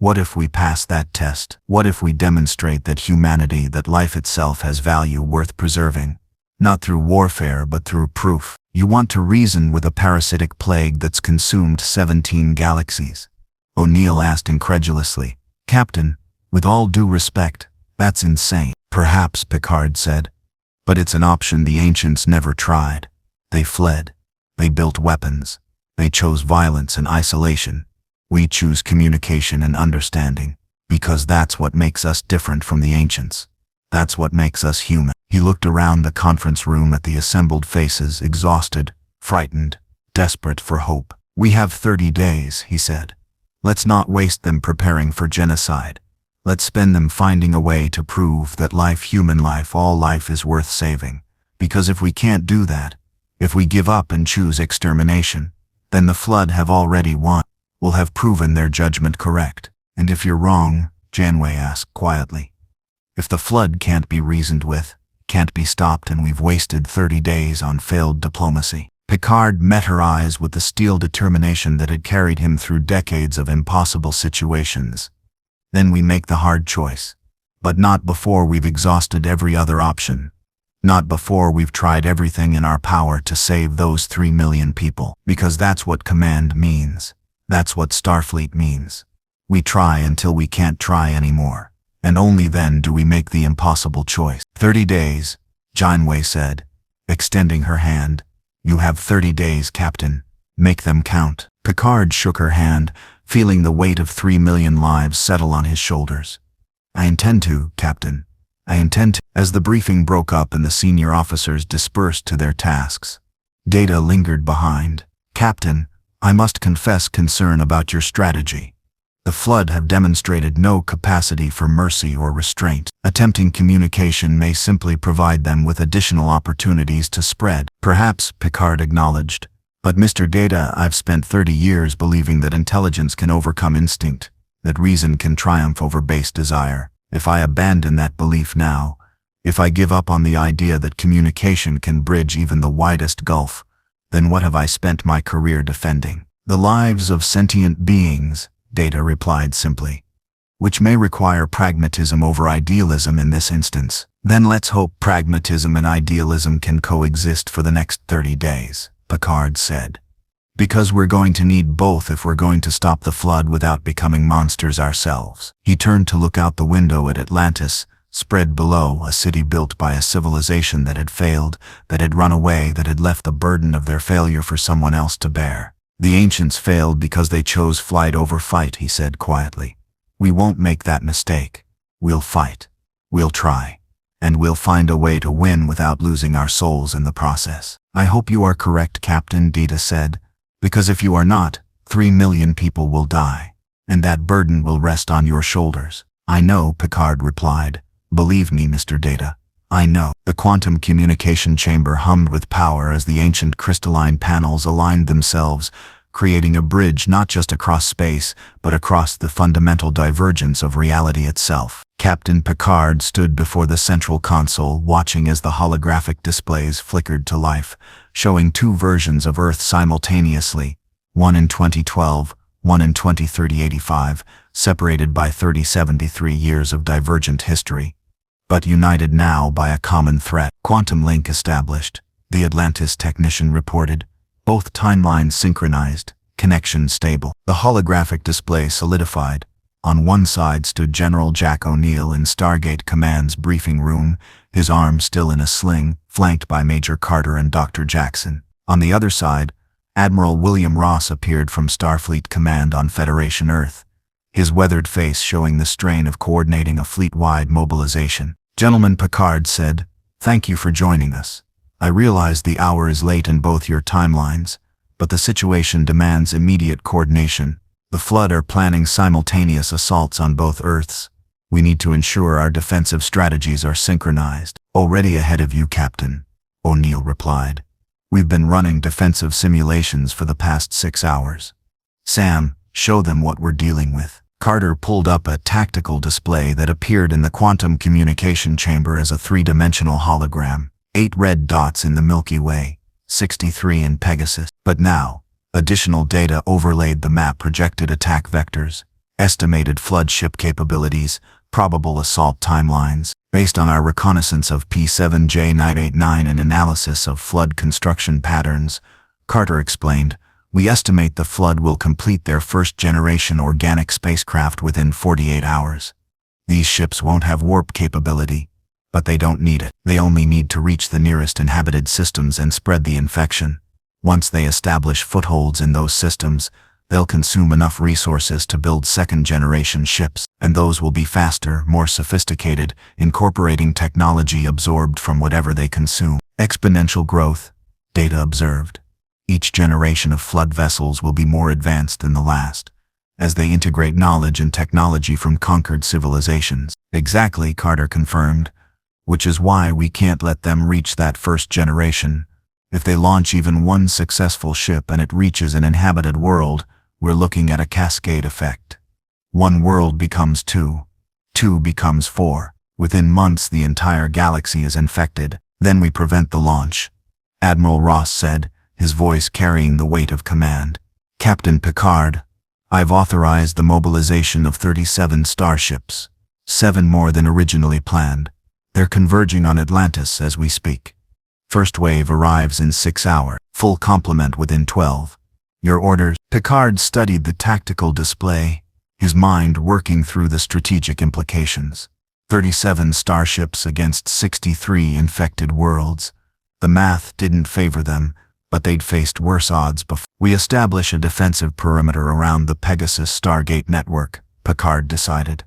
What if we pass that test? What if we demonstrate that humanity, that life itself has value worth preserving? Not through warfare, but through proof. You want to reason with a parasitic plague that's consumed 17 galaxies? O'Neill asked incredulously. Captain, with all due respect, that's insane. Perhaps, Picard said. But it's an option the ancients never tried. They fled. They built weapons. They chose violence and isolation. We choose communication and understanding, because that's what makes us different from the ancients. That's what makes us human. He looked around the conference room at the assembled faces, exhausted, frightened, desperate for hope. We have 30 days, he said. Let's not waste them preparing for genocide. Let's spend them finding a way to prove that life, human life, all life is worth saving. Because if we can't do that, if we give up and choose extermination, then the Flood have already won. Will have proven their judgment correct. And if you're wrong, Janeway asked quietly. If the Flood can't be reasoned with, can't be stopped, and we've wasted 30 days on failed diplomacy. Picard met her eyes with the steel determination that had carried him through decades of impossible situations. Then we make the hard choice. But not before we've exhausted every other option. Not before we've tried everything in our power to save those 3 million people. Because that's what command means. That's what Starfleet means. We try until we can't try anymore. And only then do we make the impossible choice. 30 days, Janeway said, extending her hand. You have 30 days, Captain. Make them count. Picard shook her hand, feeling the weight of 3 million lives settle on his shoulders. I intend to, Captain. I intend to. As the briefing broke up and the senior officers dispersed to their tasks, Data lingered behind. Captain, I must confess concern about your strategy. The Flood have demonstrated no capacity for mercy or restraint. Attempting communication may simply provide them with additional opportunities to spread. Perhaps, Picard acknowledged. But Mr. Data, I've spent 30 years believing that intelligence can overcome instinct, that reason can triumph over base desire. If I abandon that belief now, if I give up on the idea that communication can bridge even the widest gulf, then what have I spent my career defending? The lives of sentient beings, Data replied simply, which may require pragmatism over idealism in this instance. Then let's hope pragmatism and idealism can coexist for the next 30 days, Picard said. Because we're going to need both if we're going to stop the Flood without becoming monsters ourselves. He turned to look out the window at Atlantis, spread below, a city built by a civilization that had failed, that had run away, that had left the burden of their failure for someone else to bear. The ancients failed because they chose flight over fight, he said quietly. We won't make that mistake. We'll fight. We'll try. And we'll find a way to win without losing our souls in the process. I hope you are correct, Captain, Data said. Because if you are not, 3 million people will die. And that burden will rest on your shoulders. I know, Picard replied. Believe me, Mr. Data. I know. The quantum communication chamber hummed with power as the ancient crystalline panels aligned themselves, creating a bridge not just across space, but across the fundamental divergence of reality itself. Captain Picard stood before the central console, watching as the holographic displays flickered to life, showing 2 versions of Earth simultaneously, one in 2012, one in 2030-85, separated by 3073 years of divergent history, but united now by a common threat. Quantum link established, the Atlantis technician reported. Both timelines synchronized, connection stable. The holographic display solidified. On one side stood General Jack O'Neill in Stargate Command's briefing room, his arm still in a sling, flanked by Major Carter and Dr. Jackson. On the other side, Admiral William Ross appeared from Starfleet Command on Federation Earth, his weathered face showing the strain of coordinating a fleet-wide mobilization. Gentlemen, Picard said, thank you for joining us. I realize the hour is late in both your timelines, but the situation demands immediate coordination. The Flood are planning simultaneous assaults on both Earths. We need to ensure our defensive strategies are synchronized. Already ahead of you, Captain, O'Neill replied. We've been running defensive simulations for the past 6 hours. Sam, show them what we're dealing with. Carter pulled up a tactical display that appeared in the quantum communication chamber as a 3-dimensional hologram. 8 red dots in the Milky Way, 63 in Pegasus. But now, additional data overlaid the map, projected attack vectors, estimated Flood ship capabilities, probable assault timelines. Based on our reconnaissance of P7J989 and analysis of flood construction patterns, Carter explained, we estimate the flood will complete their first-generation organic spacecraft within 48 hours. These ships won't have warp capability, but they don't need it. They only need to reach the nearest inhabited systems and spread the infection. Once they establish footholds in those systems, they'll consume enough resources to build second-generation ships, and those will be faster, more sophisticated, incorporating technology absorbed from whatever they consume. Exponential growth, Data observed. Each generation of flood vessels will be more advanced than the last, as they integrate knowledge and technology from conquered civilizations. Exactly, Carter confirmed, which is why we can't let them reach that first generation. If they launch even one successful ship and it reaches an inhabited world, we're looking at a cascade effect. One world becomes two. Two becomes four. Within months, the entire galaxy is infected. Then we prevent the launch. Admiral Ross said, his voice carrying the weight of command. Captain Picard, I've authorized the mobilization of 37 starships. 7 more than originally planned. They're converging on Atlantis as we speak. First wave arrives in 6 hours. Full complement within 12. Your orders? Picard studied the tactical display, his mind working through the strategic implications. 37 starships against 63 infected worlds. The math didn't favor them, but they'd faced worse odds before. We establish a defensive perimeter around the Pegasus Stargate network, Picard decided.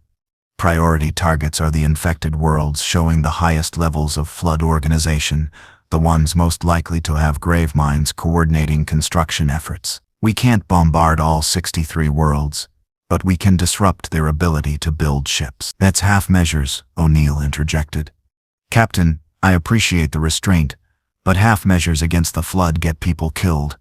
Priority targets are the infected worlds showing the highest levels of flood organization, the ones most likely to have grave mines coordinating construction efforts. We can't bombard all 63 worlds, but we can disrupt their ability to build ships. That's half measures, O'Neill interjected. Captain, I appreciate the restraint, but half measures against the flood get people killed.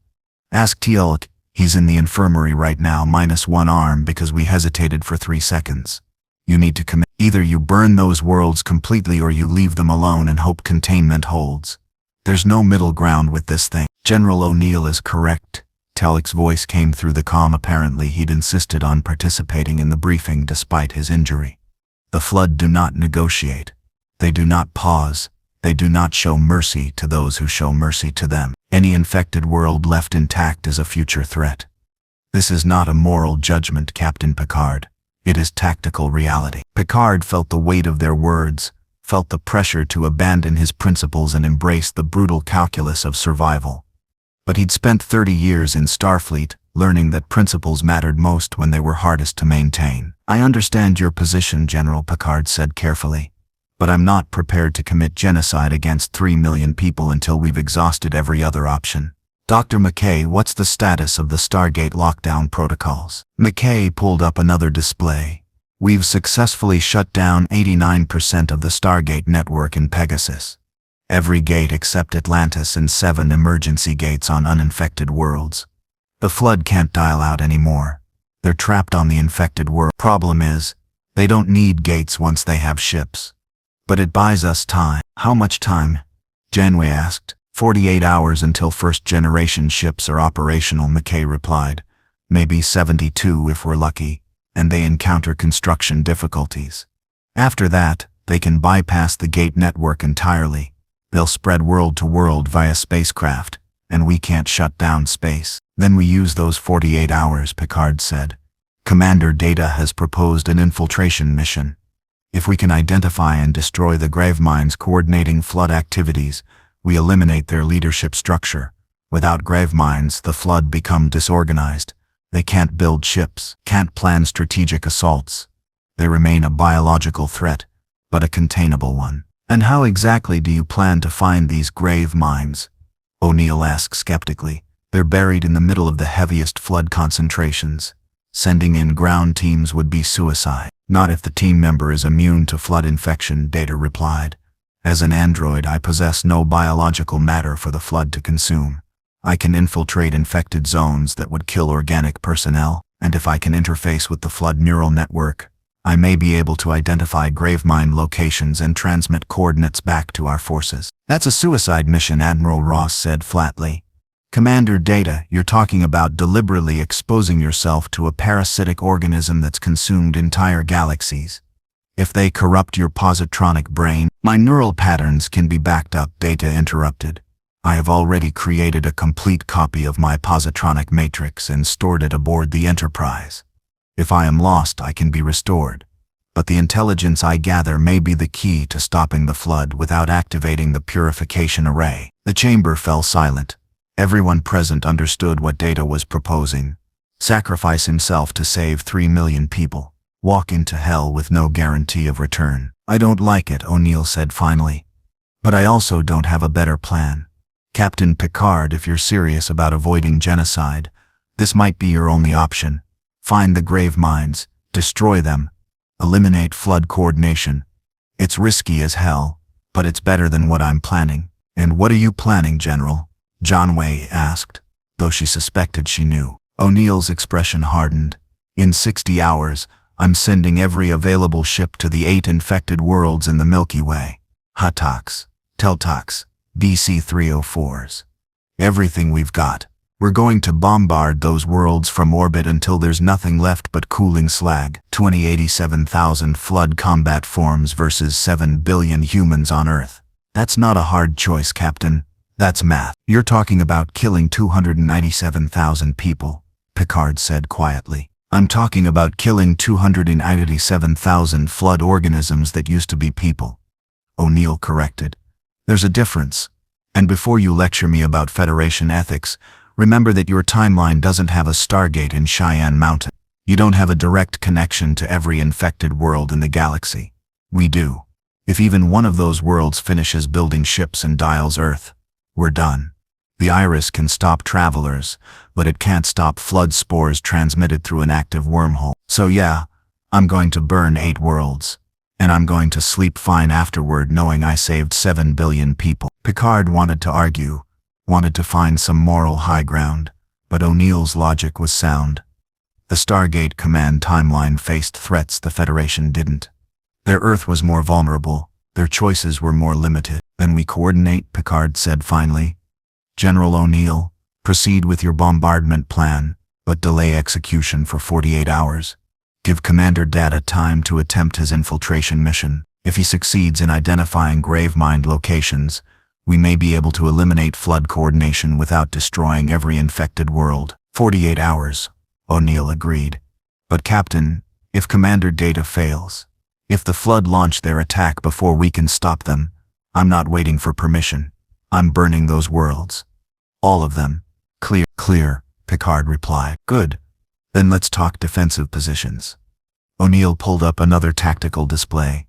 Ask Teal'c, he's in the infirmary right now -1 arm because we hesitated for 3 seconds. You need to commit. Either you burn those worlds completely or you leave them alone and hope containment holds. There's no middle ground with this thing. General O'Neill is correct. Teal'c's voice came through the comm. Apparently he'd insisted on participating in the briefing despite his injury. The flood do not negotiate. They do not pause. They do not show mercy to those who show mercy to them. Any infected world left intact is a future threat. This is not a moral judgment, Captain Picard. It is tactical reality. Picard felt the weight of their words, felt the pressure to abandon his principles and embrace the brutal calculus of survival. But he'd spent 30 years in Starfleet, learning that principles mattered most when they were hardest to maintain. I understand your position, General, Picard said carefully, but I'm not prepared to commit genocide against 3 million people until we've exhausted every other option. Dr. McKay, what's the status of the Stargate lockdown protocols? McKay pulled up another display. We've successfully shut down 89% of the Stargate network in Pegasus. Every gate except Atlantis and 7 emergency gates on uninfected worlds. The flood can't dial out anymore. They're trapped on the infected world. Problem is, they don't need gates once they have ships. But it buys us time. How much time? Janeway asked. 48 hours until first-generation ships are operational, McKay replied. Maybe 72 if we're lucky, and they encounter construction difficulties. After that, they can bypass the gate network entirely. They'll spread world to world via spacecraft, and we can't shut down space. Then we use those 48 hours, Picard said. Commander Data has proposed an infiltration mission. If we can identify and destroy the grave mines coordinating flood activities, we eliminate their leadership structure. Without grave mines, the flood become disorganized. They can't build ships, can't plan strategic assaults. They remain a biological threat, but a containable one. And how exactly do you plan to find these grave mines? O'Neill asked skeptically. They're buried in the middle of the heaviest flood concentrations. Sending in ground teams would be suicide. Not if the team member is immune to flood infection, Data replied. As an android, I possess no biological matter for the flood to consume. I can infiltrate infected zones that would kill organic personnel, and if I can interface with the flood neural network, I may be able to identify grave mine locations and transmit coordinates back to our forces. That's a suicide mission, Admiral Ross said flatly. Commander Data, you're talking about deliberately exposing yourself to a parasitic organism that's consumed entire galaxies. If they corrupt your positronic brain, my neural patterns can be backed up. Data interrupted. I have already created a complete copy of my positronic matrix and stored it aboard the Enterprise. If I am lost, I can be restored. But the intelligence I gather may be the key to stopping the flood without activating the purification array. The chamber fell silent. Everyone present understood what Data was proposing. Sacrifice himself to save 3 million people. Walk into hell with no guarantee of return. I don't like it, O'Neill said finally. But I also don't have a better plan. Captain Picard, if you're serious about avoiding genocide, this might be your only option. Find the grave mines, destroy them, eliminate flood coordination. It's risky as hell, but it's better than what I'm planning. And what are you planning, General? Janeway asked, though she suspected she knew. O'Neill's expression hardened. In 60 hours, I'm sending every available ship to the 8 infected worlds in the Milky Way. Hatox, Teltox, BC-304s. Everything we've got. We're going to bombard those worlds from orbit until there's nothing left but cooling slag. 87,000 flood combat forms versus 7 billion humans on Earth. That's not a hard choice, Captain. That's math. You're talking about killing 297,000 people, Picard said quietly. I'm talking about killing 297,000 flood organisms that used to be people. O'Neill corrected. There's a difference. And before you lecture me about Federation ethics, remember that your timeline doesn't have a Stargate in Cheyenne Mountain. You don't have a direct connection to every infected world in the galaxy. We do. If even one of those worlds finishes building ships and dials Earth, we're done. The Iris can stop travelers, but it can't stop flood spores transmitted through an active wormhole. So yeah, I'm going to burn 8 worlds. And I'm going to sleep fine afterward knowing I saved 7 billion people. Picard wanted to argue, wanted to find some moral high ground, but O'Neill's logic was sound. The Stargate command timeline faced threats the Federation didn't. Their Earth was more vulnerable, their choices were more limited. Then we coordinate, Picard said finally. General O'Neill, proceed with your bombardment plan, but delay execution for 48 hours. Give Commander Data time to attempt his infiltration mission. If he succeeds in identifying gravemind locations, we may be able to eliminate flood coordination without destroying every infected world. 48 hours, O'Neill agreed. But Captain, if Commander Data fails, if the flood launch their attack before we can stop them, I'm not waiting for permission. I'm burning those worlds. All of them. Clear, Picard replied. Good. Then let's talk defensive positions. O'Neill pulled up another tactical display.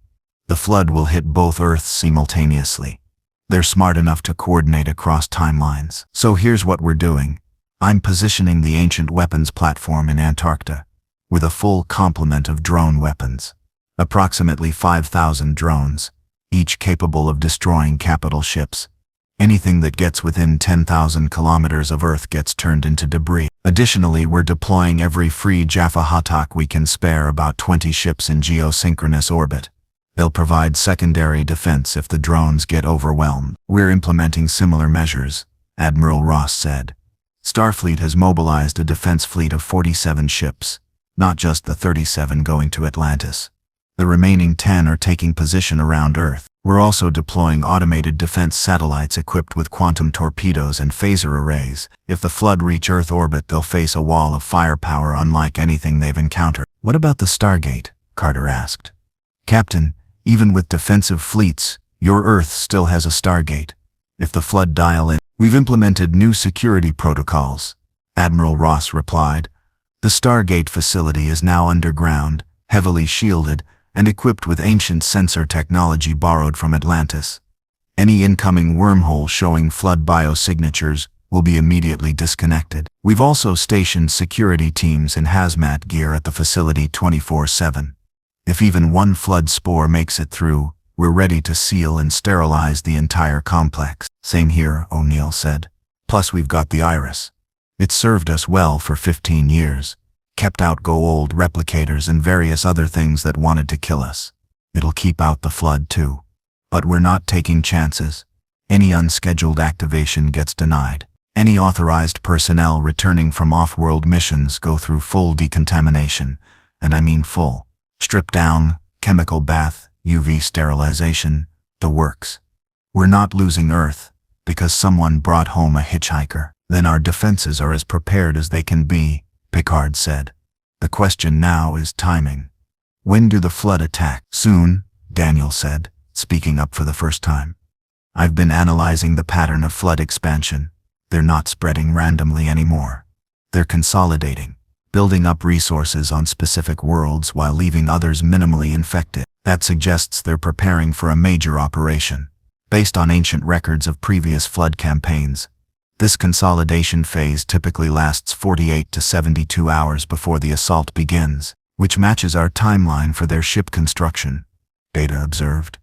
The flood will hit both Earths simultaneously. They're smart enough to coordinate across timelines. So here's what we're doing. I'm positioning the ancient weapons platform in Antarctica, with a full complement of drone weapons. Approximately 5,000 drones, each capable of destroying capital ships. Anything that gets within 10,000 kilometers of Earth gets turned into debris. Additionally, we're deploying every free Jaffa Hatak we can spare, about 20 ships in geosynchronous orbit. They'll provide secondary defense if the drones get overwhelmed. We're implementing similar measures, Admiral Ross said. Starfleet has mobilized a defense fleet of 47 ships, not just the 37 going to Atlantis. The remaining 10 are taking position around Earth. We're also deploying automated defense satellites equipped with quantum torpedoes and phaser arrays. If the flood reach Earth orbit, they'll face a wall of firepower unlike anything they've encountered. What about the Stargate? Carter asked. Captain, even with defensive fleets, your Earth still has a Stargate. If the flood dial in, we've implemented new security protocols, Admiral Ross replied. The Stargate facility is now underground, heavily shielded, and equipped with ancient sensor technology borrowed from Atlantis. Any incoming wormhole showing flood biosignatures will be immediately disconnected. We've also stationed security teams in hazmat gear at the facility 24/7. If even one flood spore makes it through, we're ready to seal and sterilize the entire complex. Same here, O'Neill said. Plus we've got the Iris. It's served us well for 15 years. Kept out old replicators and various other things that wanted to kill us. It'll keep out the flood too. But we're not taking chances. Any unscheduled activation gets denied. Any authorized personnel returning from off-world missions go through full decontamination, and I mean full. Strip down, chemical bath, UV sterilization, the works. We're not losing Earth because someone brought home a hitchhiker. Then our defenses are as prepared as they can be, Picard said. The question now is timing. When do the flood attack? Soon, Daniel said, speaking up for the first time. I've been analyzing the pattern of flood expansion. They're not spreading randomly anymore. They're consolidating, building up resources on specific worlds while leaving others minimally infected. That suggests they're preparing for a major operation. Based on ancient records of previous flood campaigns, this consolidation phase typically lasts 48 to 72 hours before the assault begins, which matches our timeline for their ship construction, Data observed.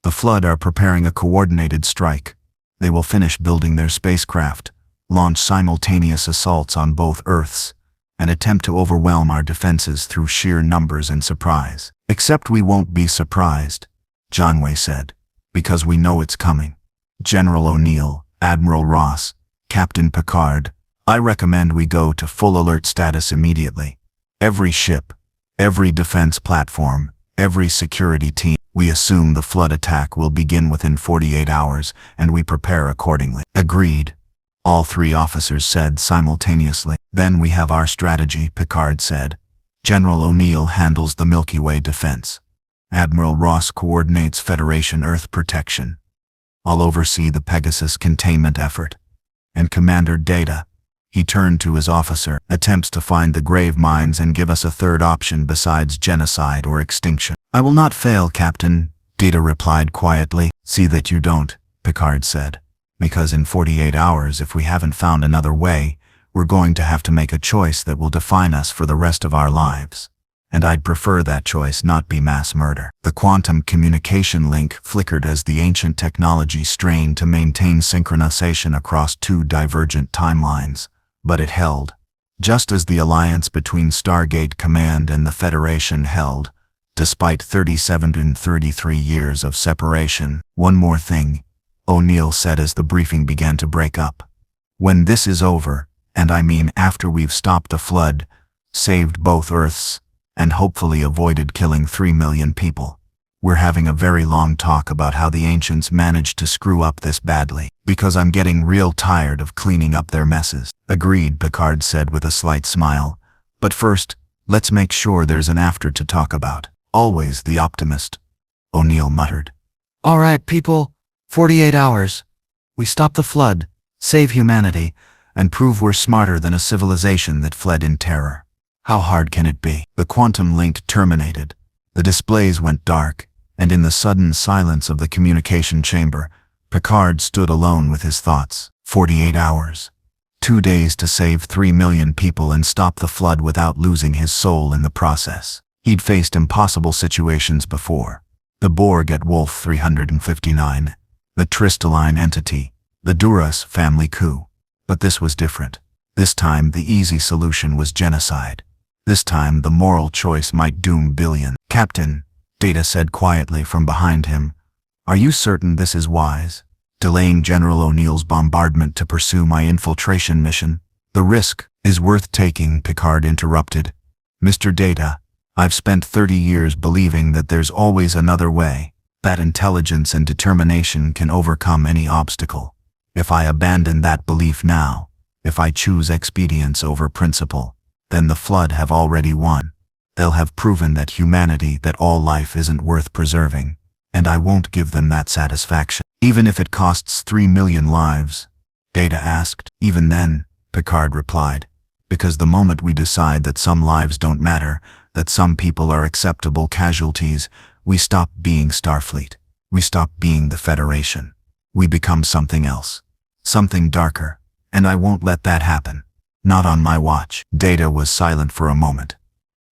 The Flood are preparing a coordinated strike. They will finish building their spacecraft, launch simultaneous assaults on both Earths, and attempt to overwhelm our defenses through sheer numbers and surprise. Except we won't be surprised, Janeway said, because we know it's coming. General O'Neill, Admiral Ross, Captain Picard, I recommend we go to full alert status immediately. Every ship, every defense platform, every security team. We assume the flood attack will begin within 48 hours, and we prepare accordingly. Agreed, all three officers said simultaneously. Then we have our strategy, Picard said. General O'Neill handles the Milky Way defense. Admiral Ross coordinates Federation Earth protection. I'll oversee the Pegasus containment effort. And Commander Data, he turned to his officer, attempts to find the grave mines and give us a third option besides genocide or extinction. I will not fail, Captain, Data replied quietly. See that you don't, Picard said. Because in 48 hours, if we haven't found another way, we're going to have to make a choice that will define us for the rest of our lives. And I'd prefer that choice not be mass murder. The quantum communication link flickered as the ancient technology strained to maintain synchronization across two divergent timelines, but it held. Just as the alliance between Stargate Command and the Federation held, despite 37 and 33 years of separation. One more thing, O'Neill said as the briefing began to break up. When this is over, and I mean after we've stopped the flood, saved both Earths, and hopefully avoided killing 3 million people, we're having a very long talk about how the ancients managed to screw up this badly, because I'm getting real tired of cleaning up their messes. Agreed, Picard said with a slight smile. But first, let's make sure there's an after to talk about. Always the optimist, O'Neill muttered. All right, people, 48 hours. We stop the flood, save humanity, and prove we're smarter than a civilization that fled in terror. How hard can it be? The quantum link terminated. The displays went dark, and in the sudden silence of the communication chamber, Picard stood alone with his thoughts. 48 hours. 2 days to save 3 million people and stop the flood without losing his soul in the process. He'd faced impossible situations before. The Borg at Wolf 359, the Tristaline entity, the Duras family coup. But this was different. This time the easy solution was genocide. This time the moral choice might doom billions. Captain, Data said quietly from behind him, are you certain this is wise? Delaying General O'Neill's bombardment to pursue my infiltration mission? The risk is worth taking, Picard interrupted. Mr. Data, I've spent 30 years believing that there's always another way, that intelligence and determination can overcome any obstacle. If I abandon that belief now, if I choose expedience over principle, then the flood have already won. They'll have proven that humanity, that all life isn't worth preserving, and I won't give them that satisfaction. Even if it costs 3 million lives, Data asked. Even then, Picard replied, because the moment we decide that some lives don't matter, that some people are acceptable casualties, we stop being Starfleet. We stop being the Federation. We become something else. Something darker. And I won't let that happen. Not on my watch. Data was silent for a moment.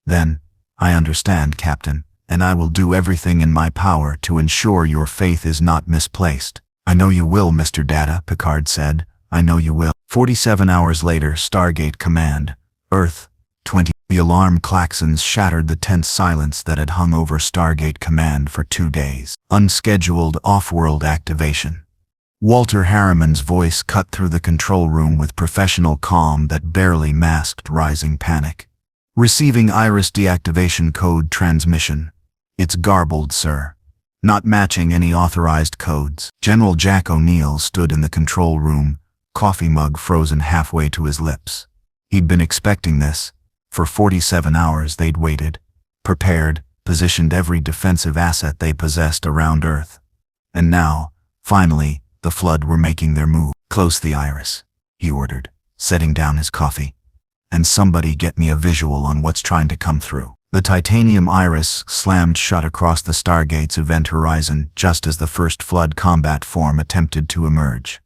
Then, I understand, Captain, and I will do everything in my power to ensure your faith is not misplaced. I know you will, Mr. Data, Picard said. I know you will. 47 hours later, Stargate Command, Earth, 20. The alarm klaxons shattered the tense silence that had hung over Stargate Command for 2 days. Unscheduled off-world activation. Walter Harriman's voice cut through the control room with professional calm that barely masked rising panic. Receiving Iris deactivation code transmission. It's garbled, sir. Not matching any authorized codes. General Jack O'Neill stood in the control room, coffee mug frozen halfway to his lips. He'd been expecting this. For 47 hours they'd waited, prepared, positioned every defensive asset they possessed around Earth. And now, finally, the Flood were making their move. Close the iris, he ordered, setting down his coffee. And somebody get me a visual on what's trying to come through. The titanium iris slammed shut across the Stargate's event horizon just as the first Flood combat form attempted to emerge.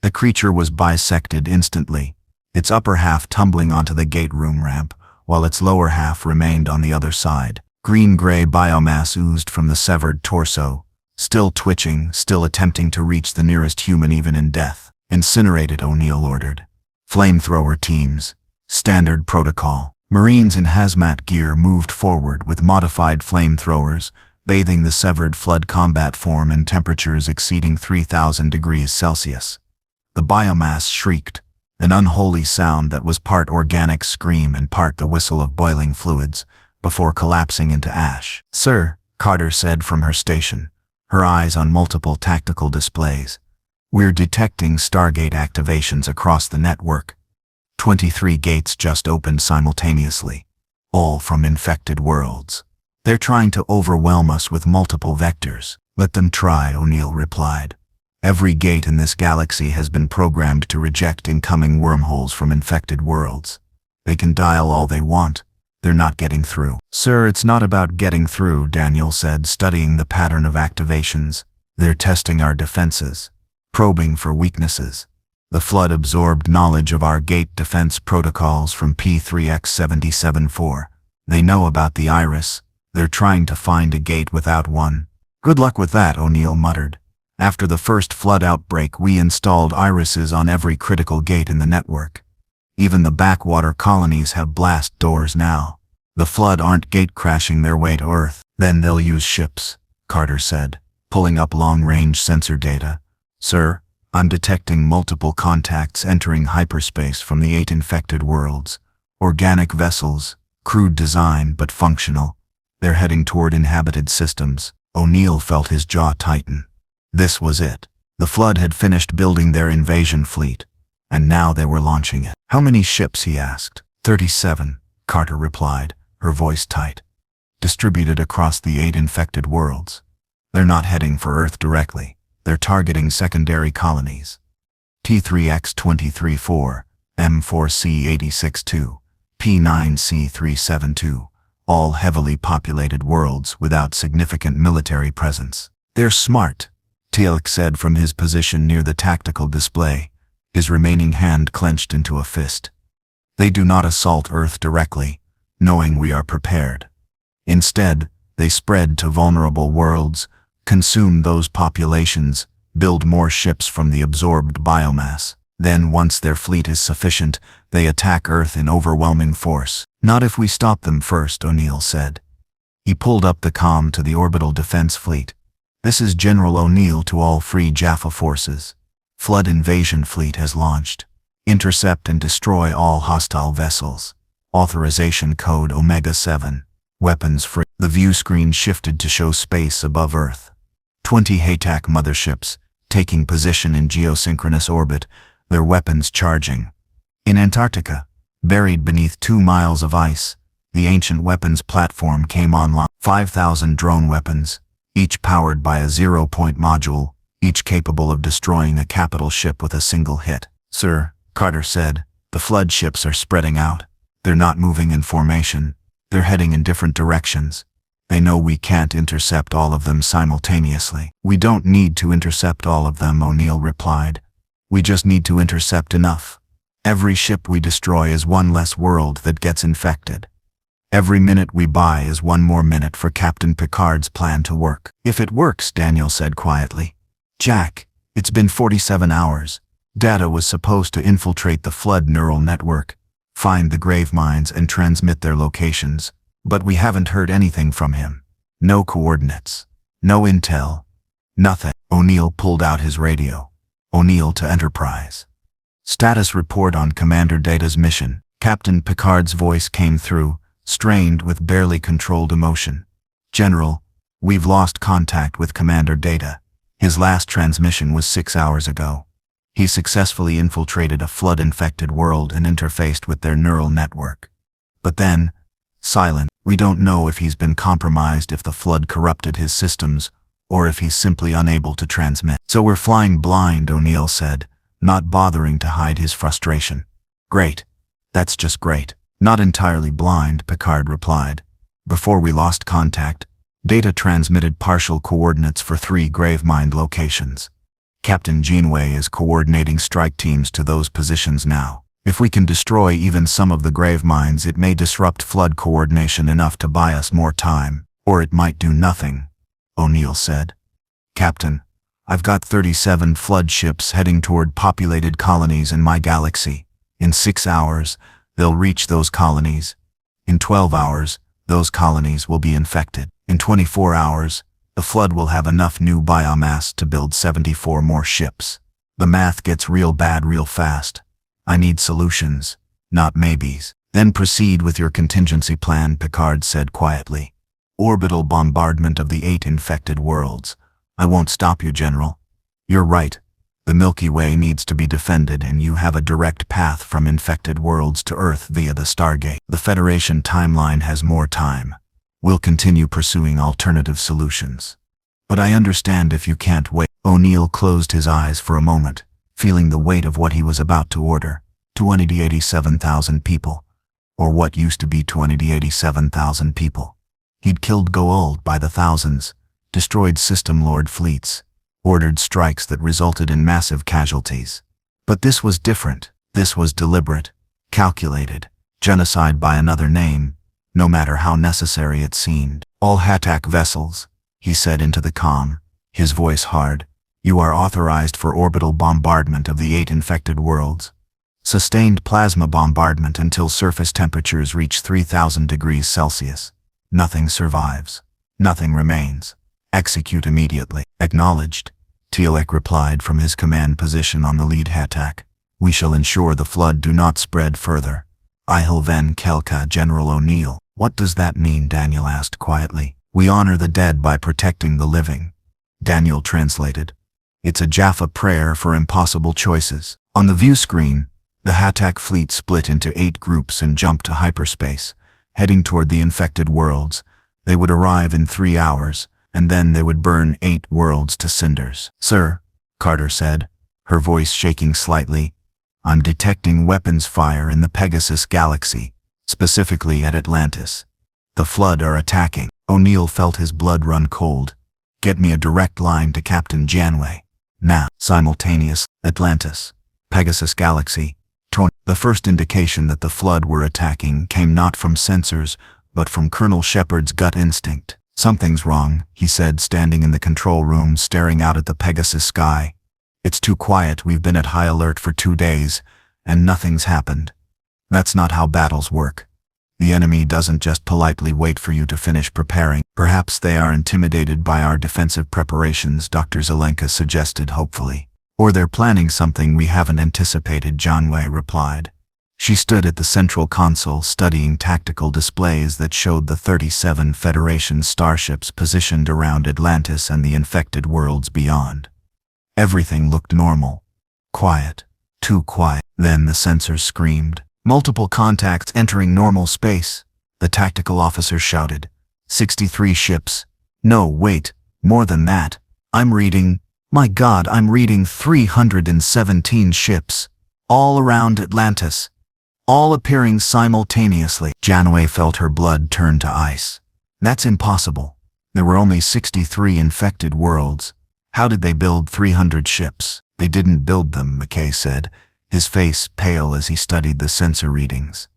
The creature was bisected instantly, its upper half tumbling onto the gate room ramp, while its lower half remained on the other side. Green-gray biomass oozed from the severed torso, still twitching, still attempting to reach the nearest human even in death. Incinerate it, O'Neill ordered. Flamethrower teams. Standard protocol. Marines in hazmat gear moved forward with modified flamethrowers, bathing the severed Flood combat form in temperatures exceeding 3,000 degrees Celsius. The biomass shrieked, an unholy sound that was part organic scream and part the whistle of boiling fluids, before collapsing into ash. "Sir," Carter said from her station, her eyes on multiple tactical displays, "we're detecting Stargate activations across the network. 23 gates just opened simultaneously, all from infected worlds. They're trying to overwhelm us with multiple vectors." "Let them try," O'Neill replied. "Every gate in this galaxy has been programmed to reject incoming wormholes from infected worlds. They can dial all they want. They're not getting through." "Sir, it's not about getting through," Daniel said, studying the pattern of activations. "They're testing our defenses, probing for weaknesses. The Flood absorbed knowledge of our gate defense protocols from P3X77-4. They know about the iris. They're trying to find a gate without one." "Good luck with that," O'Neill muttered. "After the first Flood outbreak, we installed irises on every critical gate in the network. Even the backwater colonies have blast doors now. The Flood aren't gate-crashing their way to Earth." "Then they'll use ships," Carter said, pulling up long-range sensor data. "Sir, I'm detecting multiple contacts entering hyperspace from the 8 infected worlds. Organic vessels, crude design but functional. They're heading toward inhabited systems." O'Neill felt his jaw tighten. This was it. The Flood had finished building their invasion fleet, and now they were launching it. "How many ships?" he asked. 37, Carter replied, her voice tight. "Distributed across the 8 infected worlds. They're not heading for Earth directly. They're targeting secondary colonies. T3X23-4, M4C86-2, P9C372, all heavily populated worlds without significant military presence. They're smart," Teal'c said from his position near the tactical display, his remaining hand clenched into a fist. "They do not assault Earth directly, knowing we are prepared. Instead, they spread to vulnerable worlds, consume those populations, build more ships from the absorbed biomass. Then, once their fleet is sufficient, they attack Earth in overwhelming force." "Not if we stop them first," O'Neill said. He pulled up the comm to the orbital defense fleet. "This is General O'Neill to all Free Jaffa forces. Flood invasion fleet has launched. Intercept and destroy all hostile vessels. Authorization code Omega-7. Weapons free." The view screen shifted to show space above Earth. 20 HATAC motherships, taking position in geosynchronous orbit, their weapons charging. In Antarctica, buried beneath 2 miles of ice, the ancient weapons platform came online. 5,000 drone weapons, each powered by a zero-point module, each capable of destroying a capital ship with a single hit. "Sir," Carter said, "the Flood ships are spreading out. They're not moving in formation. They're heading in different directions. They know we can't intercept all of them simultaneously." "We don't need to intercept all of them," O'Neill replied. "We just need to intercept enough. Every ship we destroy is one less world that gets infected. Every minute we buy is one more minute for Captain Picard's plan to work." "If it works," Daniel said quietly. "Jack, it's been 47 hours. Data was supposed to infiltrate the Flood neural network, find the grave mines and transmit their locations. But we haven't heard anything from him. No coordinates. No intel. Nothing." O'Neill pulled out his radio. O'Neill to Enterprise. "Status report on Commander Data's mission." Captain Picard's voice came through, strained with barely controlled emotion. "General, We've lost contact with Commander Data. His last transmission was 6 hours ago. He successfully infiltrated a flood-infected world and interfaced with their neural network. But then, silent. We don't know if he's been compromised, if the flood corrupted his systems, or if he's simply unable to transmit. So we're flying blind, O'Neill said, not bothering to hide his frustration. Great. That's just great. Not entirely blind, Picard replied. Before we lost contact, Data transmitted partial coordinates for 3 Gravemind locations. Captain Janeway is coordinating strike teams to those positions now. If we can destroy even some of the Gravemind, it may disrupt flood coordination enough to buy us more time, or it might do nothing, O'Neill said. Captain, I've got 37 flood ships heading toward populated colonies in my galaxy. In 6 hours, they'll reach those colonies. In 12 hours, those colonies will be infected. In 24 hours, the flood will have enough new biomass to build 74 more ships. The math gets real bad real fast. I need solutions, not maybes. Then proceed with your contingency plan, Picard said quietly. Orbital bombardment of the 8 infected worlds. I won't stop you, General. You're right. The Milky Way needs to be defended, and you have a direct path from infected worlds to Earth via the Stargate. The Federation timeline has more time. We'll continue pursuing alternative solutions. But I understand if you can't wait. O'Neill closed his eyes for a moment, feeling the weight of what he was about to order. 287,000 people. Or what used to be 287,000 people. He'd killed Goa'uld by the thousands, destroyed system lord fleets, ordered strikes that resulted in massive casualties. But this was different. This was deliberate, calculated, genocide by another name, no matter how necessary it seemed. All Hatak vessels, he said into the comm, his voice hard. You are authorized for orbital bombardment of the 8 infected worlds. Sustained plasma bombardment until surface temperatures reach 3,000 degrees Celsius. Nothing survives. Nothing remains. Execute immediately. Acknowledged, Teal'c replied from his command position on the lead Hatak. We shall ensure the flood do not spread further. Ihil Ven Kelka, General O'Neill. What does that mean? Daniel asked quietly. We honor the dead by protecting the living. Daniel translated. It's a Jaffa prayer for impossible choices. On the view screen, the Hatak fleet split into 8 groups and jumped to hyperspace, heading toward the infected worlds. They would arrive in 3 hours, and then they would burn 8 worlds to cinders. Sir, Carter said, her voice shaking slightly, I'm detecting weapons fire in the Pegasus galaxy, specifically at Atlantis. The Flood are attacking. O'Neill felt his blood run cold. Get me a direct line to Captain Janeway. Now, simultaneous, Atlantis, Pegasus galaxy. The first indication that the Flood were attacking came not from sensors, but from Colonel Shepard's gut instinct. Something's wrong, he said, standing in the control room staring out at the Pegasus sky. It's too quiet. We've been at high alert for 2 days, and nothing's happened. That's not how battles work. The enemy doesn't just politely wait for you to finish preparing. Perhaps they are intimidated by our defensive preparations, Dr. Zelenka suggested hopefully. Or they're planning something we haven't anticipated, Janeway replied. She stood at the central console studying tactical displays that showed the 37 Federation starships positioned around Atlantis and the infected worlds beyond. Everything looked normal. Quiet. Too quiet. Then the sensors screamed. Multiple contacts entering normal space, the tactical officer shouted. 63 ships. No, wait, more than that. I'm reading 317 ships, all around Atlantis, all appearing simultaneously. Janeway felt her blood turn to ice. That's impossible. There were only 63 infected worlds. How did they build 300 ships? They didn't build them, McKay said, his face pale as he studied the sensor readings.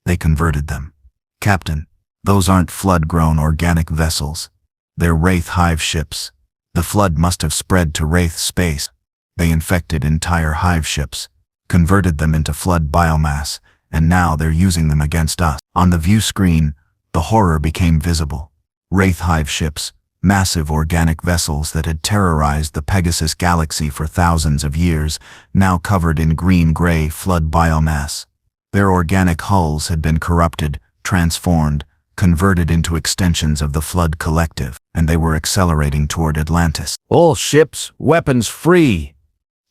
They converted them. Captain, those aren't flood-grown organic vessels. They're Wraith hive ships. The flood must have spread to Wraith space. They infected entire hive ships, converted them into flood biomass, and now they're using them against us. On the view screen, the horror became visible. Wraith hive ships, massive organic vessels that had terrorized the Pegasus galaxy for thousands of years, now covered in green-gray flood biomass. Their organic hulls had been corrupted, transformed, converted into extensions of the Flood Collective, and they were accelerating toward Atlantis. All ships, weapons free!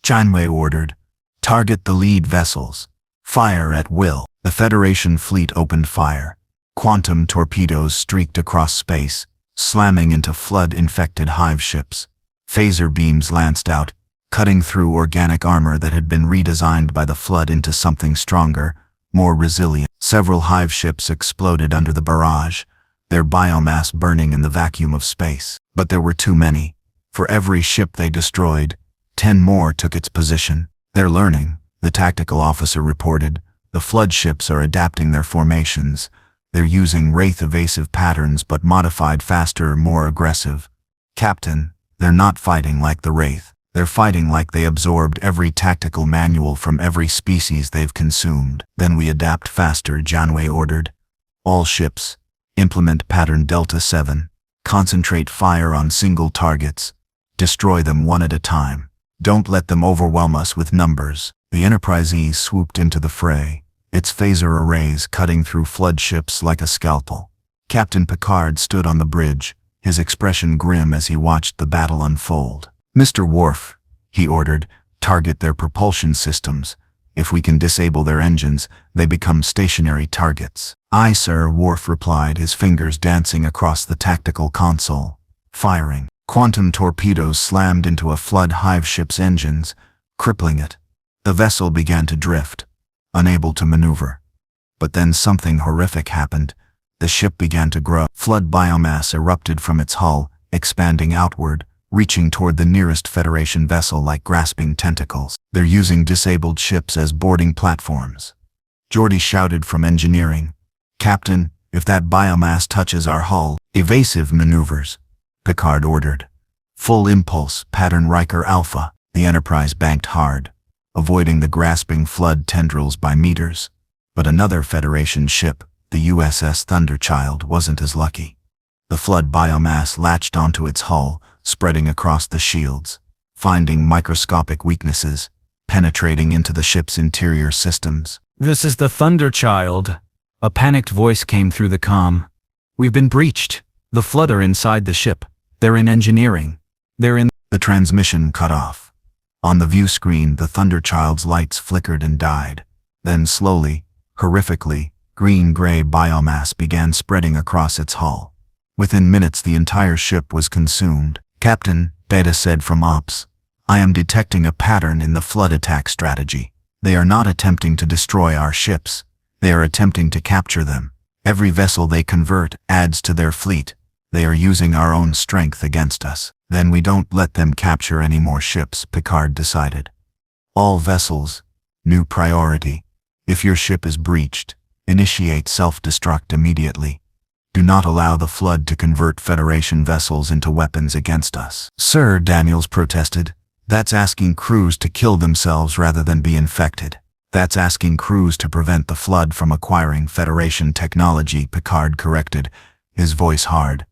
Janeway ordered, "Target the lead vessels. Fire at will." The Federation fleet opened fire. Quantum torpedoes streaked across space, slamming into flood-infected hive ships. Phaser beams lanced out, cutting through organic armor that had been redesigned by the Flood into something stronger, more resilient. Several hive ships exploded under the barrage, their biomass burning in the vacuum of space. But there were too many. For every ship they destroyed, 10 more took its position. "They're learning," the tactical officer reported. "The Flood ships are adapting their formations. They're using Wraith evasive patterns but modified faster, more aggressive." "Captain, they're not fighting like the Wraith. They're fighting like they absorbed every tactical manual from every species they've consumed." "Then we adapt faster," Janeway ordered. "All ships, implement pattern Delta 7. Concentrate fire on single targets. Destroy them one at a time. Don't let them overwhelm us with numbers." The Enterprise E swooped into the fray, its phaser arrays cutting through Flood ships like a scalpel. Captain Picard stood on the bridge, his expression grim as he watched the battle unfold. "Mr. Worf," he ordered, "target their propulsion systems. If we can disable their engines, they become stationary targets." "Aye, sir," Worf replied, his fingers dancing across the tactical console. Firing. Quantum torpedoes slammed into a Flood hive ship's engines, crippling it. The vessel began to drift, unable to maneuver. But then something horrific happened. The ship began to grow. Flood biomass erupted from its hull, expanding outward, reaching toward the nearest Federation vessel like grasping tentacles. "They're using disabled ships as boarding platforms." Geordi shouted from engineering, "Captain, if that biomass touches our hull, evasive maneuvers." Picard ordered, "Full impulse, pattern Riker Alpha." The Enterprise banked hard, avoiding the grasping Flood tendrils by meters. But another Federation ship, the USS Thunderchild, wasn't as lucky. The Flood biomass latched onto its hull, spreading across the shields, finding microscopic weaknesses, penetrating into the ship's interior systems. "This is the Thunderchild." A panicked voice came through the comm. "We've been breached. The Flood are inside the ship. They're in engineering. They're in..." The transmission cut off. On the view screen, the Thunderchild's lights flickered and died. Then slowly, horrifically, green-gray biomass began spreading across its hull. Within minutes, the entire ship was consumed. "Captain," Beta said from Ops, "I am detecting a pattern in the Flood attack strategy. They are not attempting to destroy our ships. They are attempting to capture them. Every vessel they convert adds to their fleet. They are using our own strength against us." "Then we don't let them capture any more ships," Picard decided. "All vessels, new priority. If your ship is breached, initiate self-destruct immediately. Do not allow the Flood to convert Federation vessels into weapons against us." "Sir," Daniels protested, "that's asking crews to kill themselves rather than be infected. That's asking crews to prevent the Flood from acquiring Federation technology," Picard corrected, his voice hard.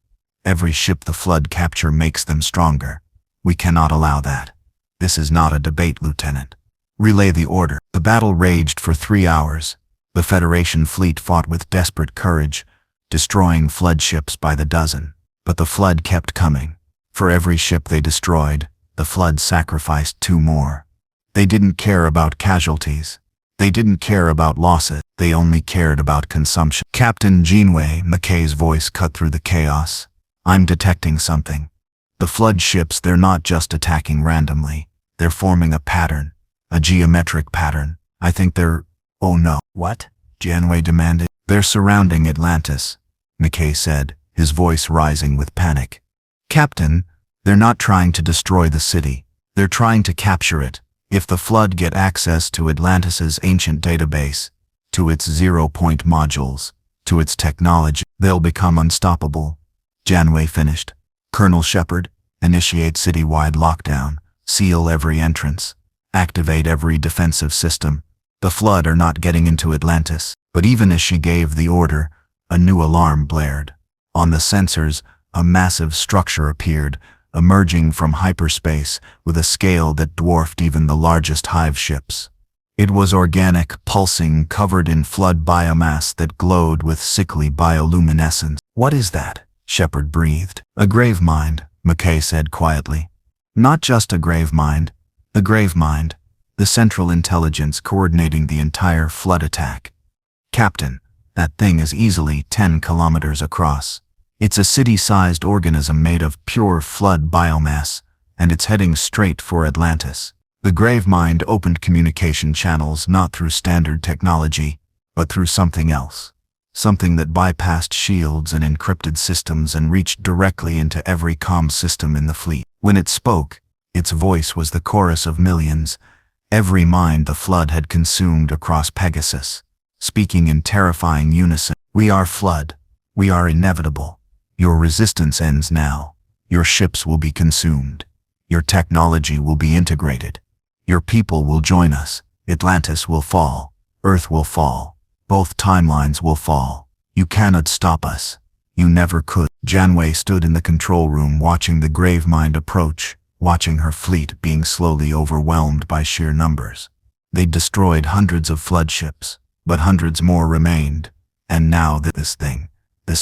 "Every ship the Flood capture makes them stronger. We cannot allow that. This is not a debate, Lieutenant. Relay the order." The battle raged for 3 hours. The Federation fleet fought with desperate courage, destroying Flood ships by the dozen. But the Flood kept coming. For every ship they destroyed, the Flood sacrificed 2 more. They didn't care about casualties. They didn't care about losses. They only cared about consumption. "Captain Janeway," McKay's voice cut through the chaos, "I'm detecting something. The Flood ships, they're not just attacking randomly. They're forming a pattern, a geometric pattern. I think they're..." "Oh no." "What?" Janeway demanded. "They're surrounding Atlantis," McKay said, his voice rising with panic. "Captain, they're not trying to destroy the city. They're trying to capture it. If the Flood get access to Atlantis's ancient database, to its zero-point modules, to its technology, they'll become unstoppable." Janeway finished. "Colonel Shepard, initiate citywide lockdown, seal every entrance, activate every defensive system. The Flood are not getting into Atlantis." But even as she gave the order, a new alarm blared. On the sensors, a massive structure appeared, emerging from hyperspace with a scale that dwarfed even the largest hive ships. It was organic, pulsing, covered in flood biomass that glowed with sickly bioluminescence. "What is that?" Shepard breathed. "A grave mind," McKay said quietly. "Not just a grave mind. The grave mind. The central intelligence coordinating the entire flood attack. Captain, that thing is easily 10 kilometers across. It's a city-sized organism made of pure flood biomass, and it's heading straight for Atlantis." The grave mind opened communication channels not through standard technology, but through something else. Something that bypassed shields and encrypted systems and reached directly into every comm system in the fleet. When it spoke, its voice was the chorus of millions, every mind the flood had consumed across Pegasus, speaking in terrifying unison. "We are flood. We are inevitable. Your resistance ends now. Your ships will be consumed. Your technology will be integrated. Your people will join us. Atlantis will fall. Earth will fall. Both timelines will fall. You cannot stop us. You never could." Janeway stood in the control room watching the grave mind approach, watching her fleet being slowly overwhelmed by sheer numbers. They'd destroyed hundreds of flood ships, but hundreds more remained. And now this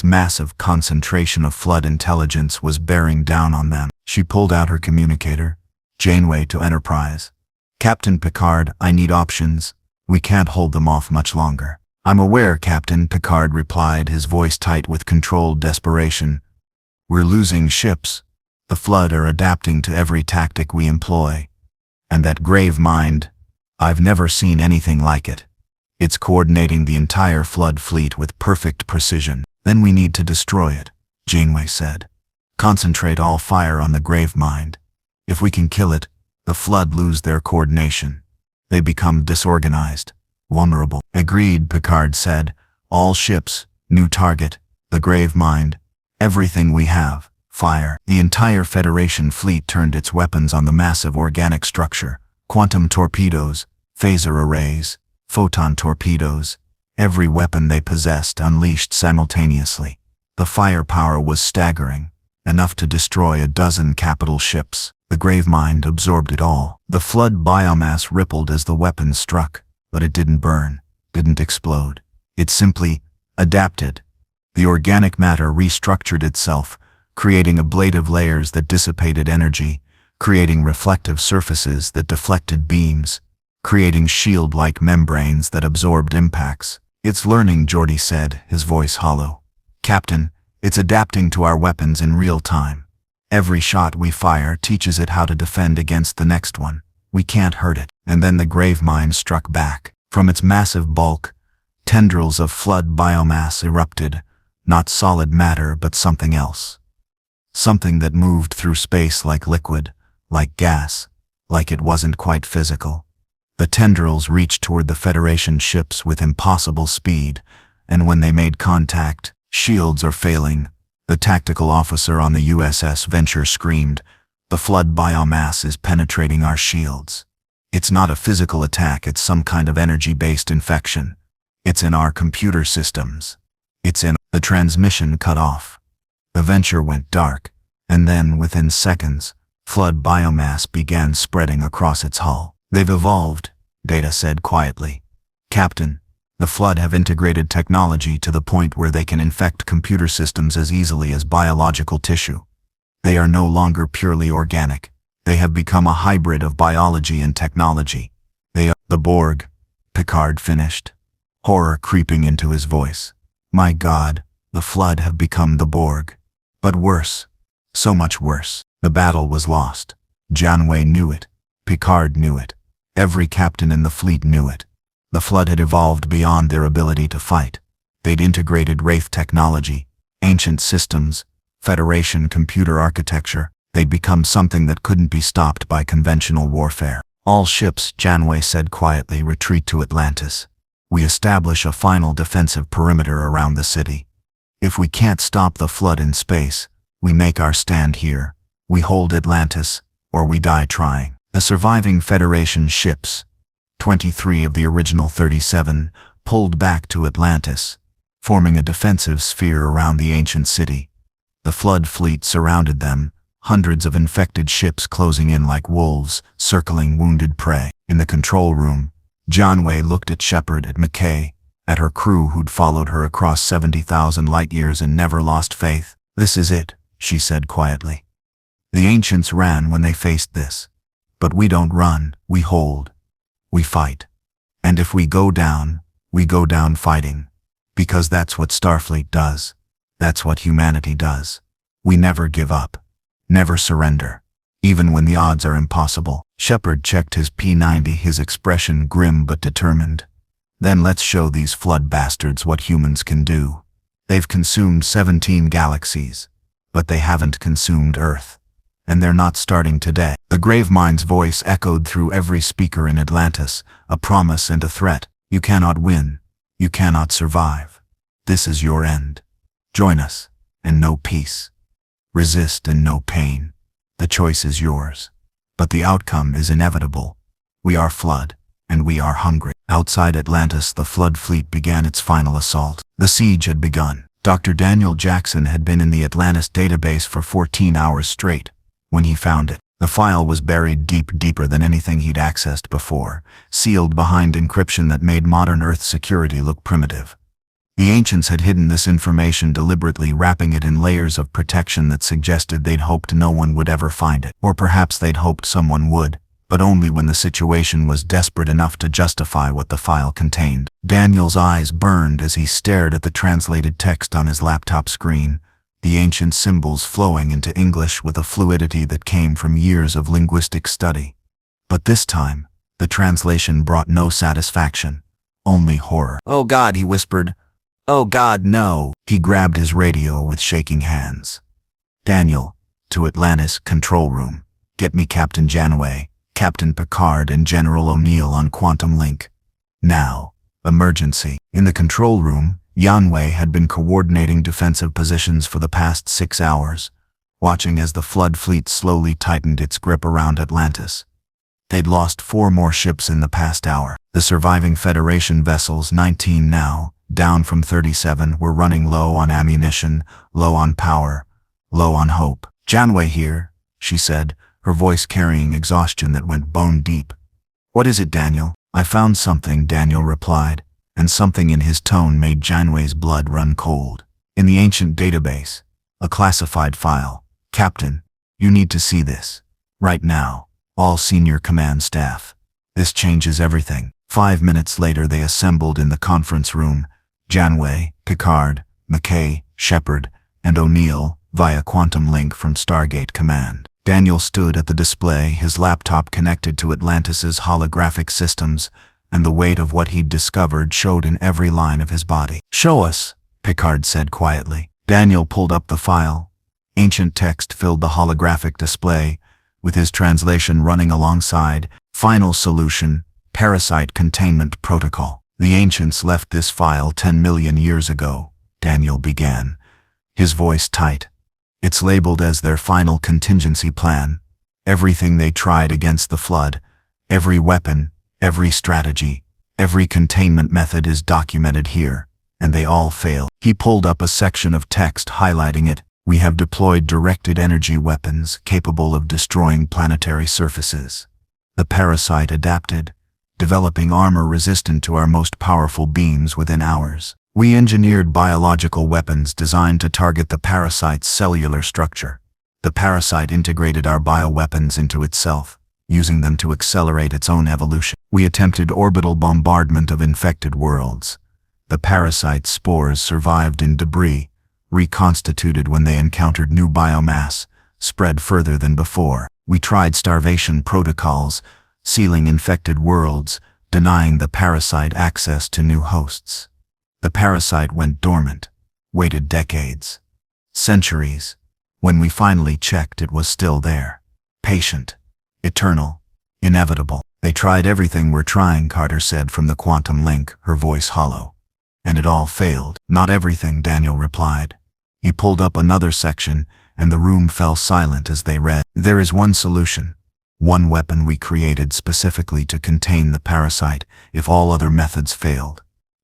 massive concentration of flood intelligence was bearing down on them. She pulled out her communicator. "Janeway to Enterprise. Captain Picard, I need options. We can't hold them off much longer." "I'm aware, Captain," Picard replied, his voice tight with controlled desperation. "We're losing ships. The flood are adapting to every tactic we employ. And that grave mind, I've never seen anything like it. It's coordinating the entire flood fleet with perfect precision." "Then we need to destroy it," Janeway said. "Concentrate all fire on the grave mind. If we can kill it, the flood lose their coordination. They become disorganized, vulnerable." "Agreed," Picard said. "All ships, new target, the grave mind, everything we have, fire." The entire Federation fleet turned its weapons on the massive organic structure. Quantum torpedoes, phaser arrays, photon torpedoes, every weapon they possessed unleashed simultaneously. The firepower was staggering, enough to destroy a dozen capital ships. The grave mind absorbed it all. The flood biomass rippled as the weapons struck, but it didn't burn, didn't explode. It simply adapted. The organic matter restructured itself, creating ablative layers that dissipated energy, creating reflective surfaces that deflected beams, creating shield-like membranes that absorbed impacts. "It's learning," Geordi said, his voice hollow. "Captain, it's adapting to our weapons in real time. Every shot we fire teaches it how to defend against the next one. We can't hurt it." And then the grave mind struck back. From its massive bulk, tendrils of flood biomass erupted, not solid matter but something else. Something that moved through space like liquid, like gas, like it wasn't quite physical. The tendrils reached toward the Federation ships with impossible speed, and when they made contact, shields are failing. The tactical officer on the USS Venture screamed, "The flood biomass is penetrating our shields. It's not a physical attack, it's some kind of energy-based infection. It's in our computer systems. It's in..." The transmission cut off. The Venture went dark, and then, within seconds, flood biomass began spreading across its hull. "They've evolved," Data said quietly. "Captain, the flood have integrated technology to the point where they can infect computer systems as easily as biological tissue. They are no longer purely organic. They have become a hybrid of biology and technology. They are..." "The Borg," Picard finished, horror creeping into his voice. "My God, the flood have become the Borg. But worse. So much worse." The battle was lost. Janeway knew it. Picard knew it. Every captain in the fleet knew it. The flood had evolved beyond their ability to fight. They'd integrated Wraith technology, ancient systems, Federation computer architecture. They'd become something that couldn't be stopped by conventional warfare. "All ships," Janeway said quietly, "retreat to Atlantis. We establish a final defensive perimeter around the city. If we can't stop the flood in space, we make our stand here. We hold Atlantis, or we die trying." The surviving Federation ships, 23 of the original 37, pulled back to Atlantis, forming a defensive sphere around the ancient city. The flood fleet surrounded them, hundreds of infected ships closing in like wolves, circling wounded prey. In the control room, Janeway looked at Shepard, at McKay, at her crew who'd followed her across 70,000 light-years and never lost faith. "This is it," she said quietly. "The ancients ran when they faced this. But we don't run, we hold. We fight. And if we go down fighting. Because that's what Starfleet does. That's what humanity does. We never give up. Never surrender. Even when the odds are impossible." Shepard checked his P90, his expression grim but determined. "Then let's show these flood bastards what humans can do. They've consumed 17 galaxies. But they haven't consumed Earth. And they're not starting today." The Gravemind's voice echoed through every speaker in Atlantis, a promise and a threat. "You cannot win. You cannot survive. This is your end. Join us, and no peace. Resist and no pain. The choice is yours. But the outcome is inevitable. We are Flood, and we are hungry." Outside Atlantis, the Flood fleet began its final assault. The siege had begun. Dr. Daniel Jackson had been in the Atlantis database for 14 hours straight when he found it. The file was buried deeper than anything he'd accessed before, sealed behind encryption that made modern Earth security look primitive. The ancients had hidden this information deliberately, wrapping it in layers of protection that suggested they'd hoped no one would ever find it. Or perhaps they'd hoped someone would, but only when the situation was desperate enough to justify what the file contained. Daniel's eyes burned as he stared at the translated text on his laptop screen, the ancient symbols flowing into English with a fluidity that came from years of linguistic study. But this time, the translation brought no satisfaction, only horror. "Oh God," he whispered. "Oh God, no." He grabbed his radio with shaking hands. "Daniel, to Atlantis control room. Get me Captain Janeway, Captain Picard, and General O'Neill on Quantum Link. Now. Emergency." In the control room, Janeway had been coordinating defensive positions for the past 6 hours, watching as the Flood fleet slowly tightened its grip around Atlantis. They'd lost 4 more ships in the past hour. The surviving Federation vessels, 19 now, down from 37, were running low on ammunition, low on power, low on hope. "Janeway here," she said, her voice carrying exhaustion that went bone deep. "What is it, Daniel?" "I found something," Daniel replied, and something in his tone made Janeway's blood run cold. "In the ancient database, a classified file. Captain, you need to see this. Right now. All senior command staff. This changes everything." 5 minutes later they assembled in the conference room, Janeway, Picard, McKay, Shepard, and O'Neill, via quantum link from Stargate Command. Daniel stood at the display, his laptop connected to Atlantis's holographic systems, and the weight of what he'd discovered showed in every line of his body. "Show us," Picard said quietly. Daniel pulled up the file. Ancient text filled the holographic display, with his translation running alongside. "Final solution, Parasite Containment Protocol. The ancients left this file 10 million years ago," Daniel began, his voice tight. "It's labeled as their final contingency plan. Everything they tried against the Flood, every weapon, every strategy, every containment method is documented here, and they all failed." He pulled up a section of text highlighting it. "We have deployed directed energy weapons capable of destroying planetary surfaces. The parasite adapted, developing armor resistant to our most powerful beams within hours. We engineered biological weapons designed to target the parasite's cellular structure. The parasite integrated our bioweapons into itself, using them to accelerate its own evolution. We attempted orbital bombardment of infected worlds. The parasite's spores survived in debris, reconstituted when they encountered new biomass, spread further than before. We tried starvation protocols, sealing infected worlds, denying the parasite access to new hosts. The parasite went dormant, waited decades, centuries. When we finally checked, it was still there. Patient, eternal, inevitable. They tried everything we're trying, Carter said from the quantum link, her voice hollow. And it all failed. Not everything, Daniel replied. He pulled up another section, and the room fell silent as they read. There is one solution. One weapon we created specifically to contain the parasite if all other methods failed.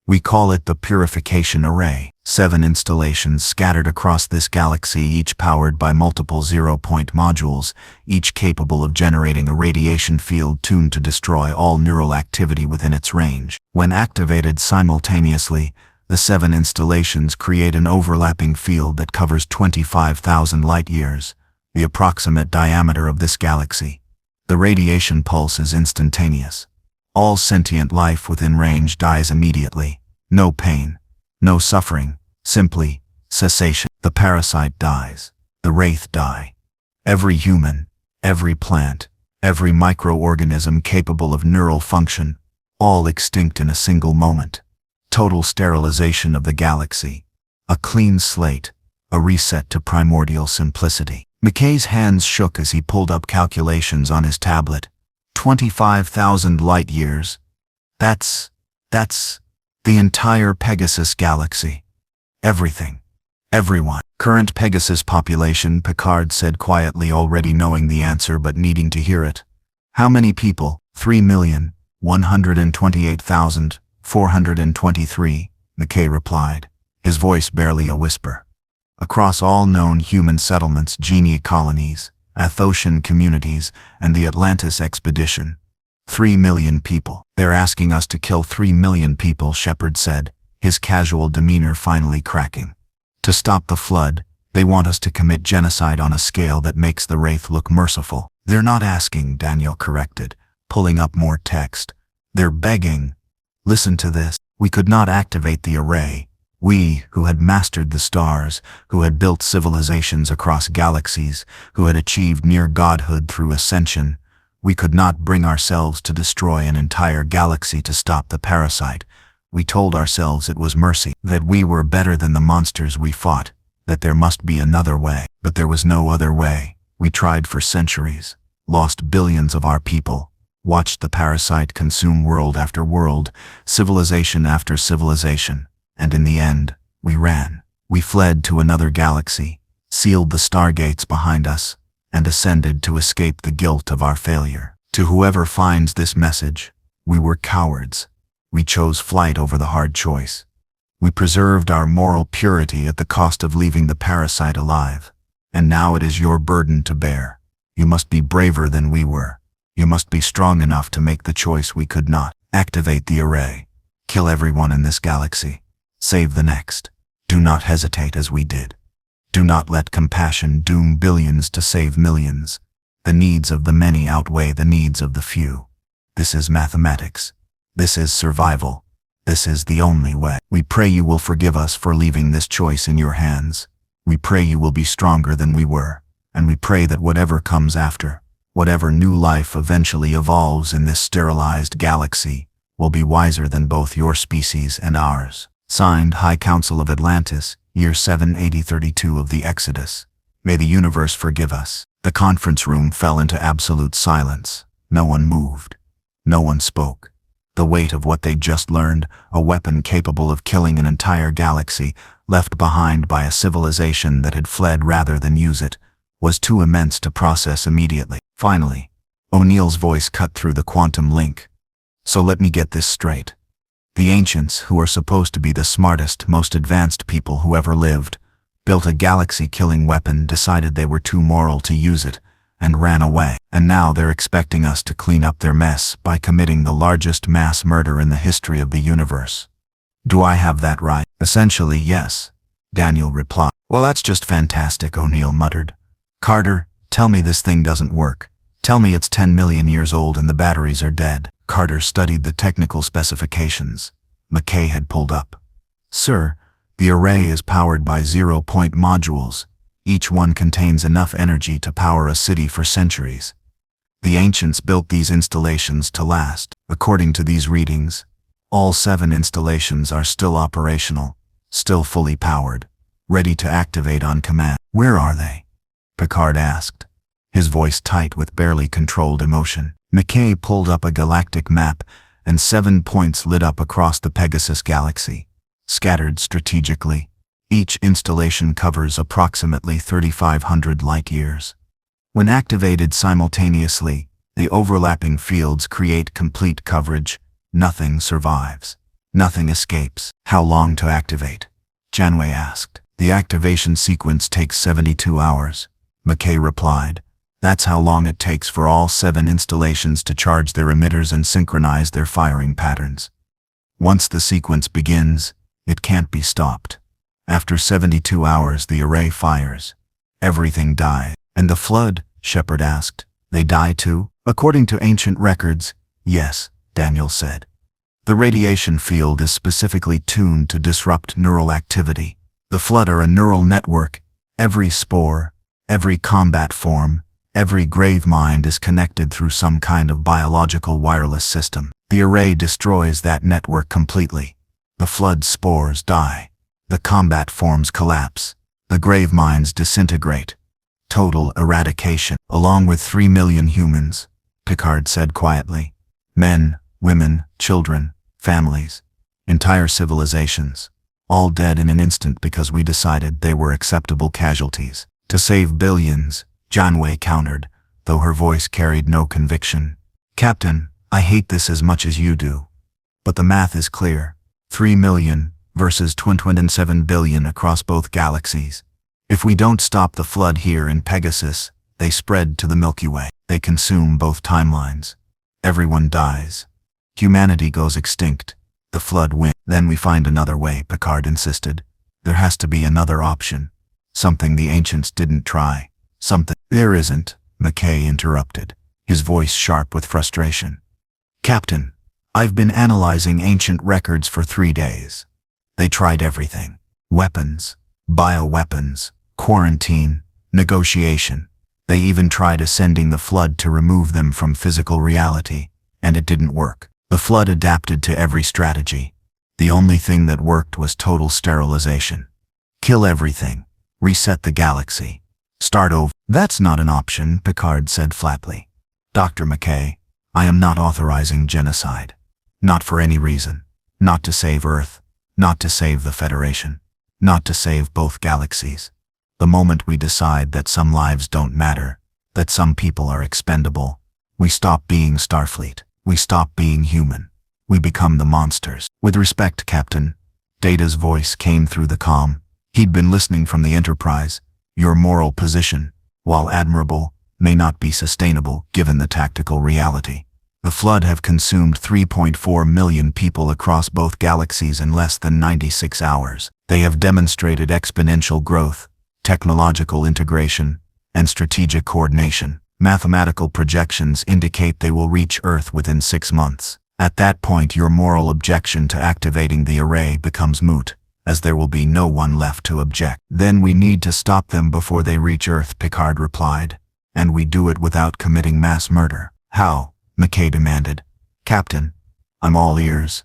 We call it the Purification Array. 7 installations scattered across this galaxy, each powered by multiple zero-point modules, each capable of generating a radiation field tuned to destroy all neural activity within its range. When activated simultaneously, the 7 installations create an overlapping field that covers 25,000 light-years, the approximate diameter of this galaxy. The radiation pulse is instantaneous. All sentient life within range dies immediately. No pain, no suffering, simply cessation. The parasite dies. The wraith die. Every human, every plant, every microorganism capable of neural function, all extinct in a single moment. Total sterilization of the galaxy. A clean slate, a reset to primordial simplicity. McKay's hands shook as he pulled up calculations on his tablet. 25,000 light-years. That's the entire Pegasus galaxy. Everything. Everyone. Current Pegasus population, Picard said quietly, already knowing the answer but needing to hear it. How many people? 3,128,423, McKay replied, his voice barely a whisper. Across all known human settlements, genie colonies, Athosian communities, and the Atlantis expedition. 3 million people. They're asking us to kill 3 million people, Shepard said, his casual demeanor finally cracking. To stop the flood, they want us to commit genocide on a scale that makes the Wraith look merciful. They're not asking, Daniel corrected, pulling up more text. They're begging. Listen to this. We could not activate the array. We, who had mastered the stars, who had built civilizations across galaxies, who had achieved near godhood through ascension, we could not bring ourselves to destroy an entire galaxy to stop the parasite. We told ourselves it was mercy, that we were better than the monsters we fought, that there must be another way. But there was no other way. We tried for centuries, lost billions of our people, watched the parasite consume world after world, civilization after civilization, and in the end, we ran. We fled to another galaxy, sealed the stargates behind us, and ascended to escape the guilt of our failure. To whoever finds this message, we were cowards. We chose flight over the hard choice. We preserved our moral purity at the cost of leaving the parasite alive. And now it is your burden to bear. You must be braver than we were. You must be strong enough to make the choice we could not. Activate the array. Kill everyone in this galaxy. Save the next. Do not hesitate as we did. Do not let compassion doom billions to save millions. The needs of the many outweigh the needs of the few. This is mathematics. This is survival. This is the only way. We pray you will forgive us for leaving this choice in your hands. We pray you will be stronger than we were. And we pray that whatever comes after, whatever new life eventually evolves in this sterilized galaxy, will be wiser than both your species and ours. Signed, High Council of Atlantis, Year 78032 of the Exodus. May the universe forgive us. The conference room fell into absolute silence. No one moved. No one spoke. The weight of what they'd just learned, a weapon capable of killing an entire galaxy, left behind by a civilization that had fled rather than use it, was too immense to process immediately. Finally, O'Neill's voice cut through the quantum link. So let me get this straight. The ancients, who are supposed to be the smartest, most advanced people who ever lived, built a galaxy-killing weapon, decided they were too moral to use it, and ran away. And now they're expecting us to clean up their mess by committing the largest mass murder in the history of the universe. Do I have that right? Essentially, yes, Daniel replied. Well, that's just fantastic, O'Neill muttered. Carter, tell me this thing doesn't work. Tell me it's 10 million years old and the batteries are dead. Carter studied the technical specifications McKay had pulled up. Sir, the array is powered by zero-point modules. Each one contains enough energy to power a city for centuries. The ancients built these installations to last. According to these readings, all 7 installations are still operational, still fully powered, ready to activate on command. Where are they? Picard asked, his voice tight with barely controlled emotion. McKay pulled up a galactic map, and 7 points lit up across the Pegasus galaxy, scattered strategically. Each installation covers approximately 3,500 light-years. When activated simultaneously, the overlapping fields create complete coverage. Nothing survives. Nothing escapes. How long to activate? Janeway asked. The activation sequence takes 72 hours, McKay replied. That's how long it takes for all 7 installations to charge their emitters and synchronize their firing patterns. Once the sequence begins, it can't be stopped. After 72 hours the array fires. Everything dies. And the flood? Shepard asked. They die too? According to ancient records, yes, Daniel said. The radiation field is specifically tuned to disrupt neural activity. The flood are a neural network. Every spore, every combat form, every grave mind is connected through some kind of biological wireless system. The array destroys that network completely. The flood spores die. The combat forms collapse. The grave minds disintegrate. Total eradication. Along with 3 million humans, Picard said quietly. Men, women, children, families, entire civilizations, all dead in an instant because we decided they were acceptable casualties. To save billions, Janeway countered, though her voice carried no conviction. Captain, I hate this as much as you do. But the math is clear. 3 million versus 27 billion across both galaxies. If we don't stop the flood here in Pegasus, they spread to the Milky Way. They consume both timelines. Everyone dies. Humanity goes extinct. The flood wins. Then we find another way, Picard insisted. There has to be another option. Something the ancients didn't try. Something. There isn't, McKay interrupted, his voice sharp with frustration. Captain, I've been analyzing ancient records for 3 days. They tried everything. Weapons, bioweapons, quarantine, negotiation. They even tried ascending the flood to remove them from physical reality, and it didn't work. The flood adapted to every strategy. The only thing that worked was total sterilization. Kill everything. Reset the galaxy. Start over. That's not an option, Picard said flatly. Dr. McKay, I am not authorizing genocide. Not for any reason. Not to save Earth. Not to save the Federation. Not to save both galaxies. The moment we decide that some lives don't matter, that some people are expendable, we stop being Starfleet. We stop being human. We become the monsters. With respect, Captain, Data's voice came through the comm. He'd been listening from the Enterprise. Your moral position, while admirable, may not be sustainable given the tactical reality. The flood have consumed 3.4 million people across both galaxies in less than 96 hours. They have demonstrated exponential growth, technological integration, and strategic coordination. Mathematical projections indicate they will reach Earth within 6 months. At that point, your moral objection to activating the array becomes moot, as there will be no one left to object. Then we need to stop them before they reach Earth, Picard replied, and we do it without committing mass murder. How? McKay demanded. Captain, I'm all ears.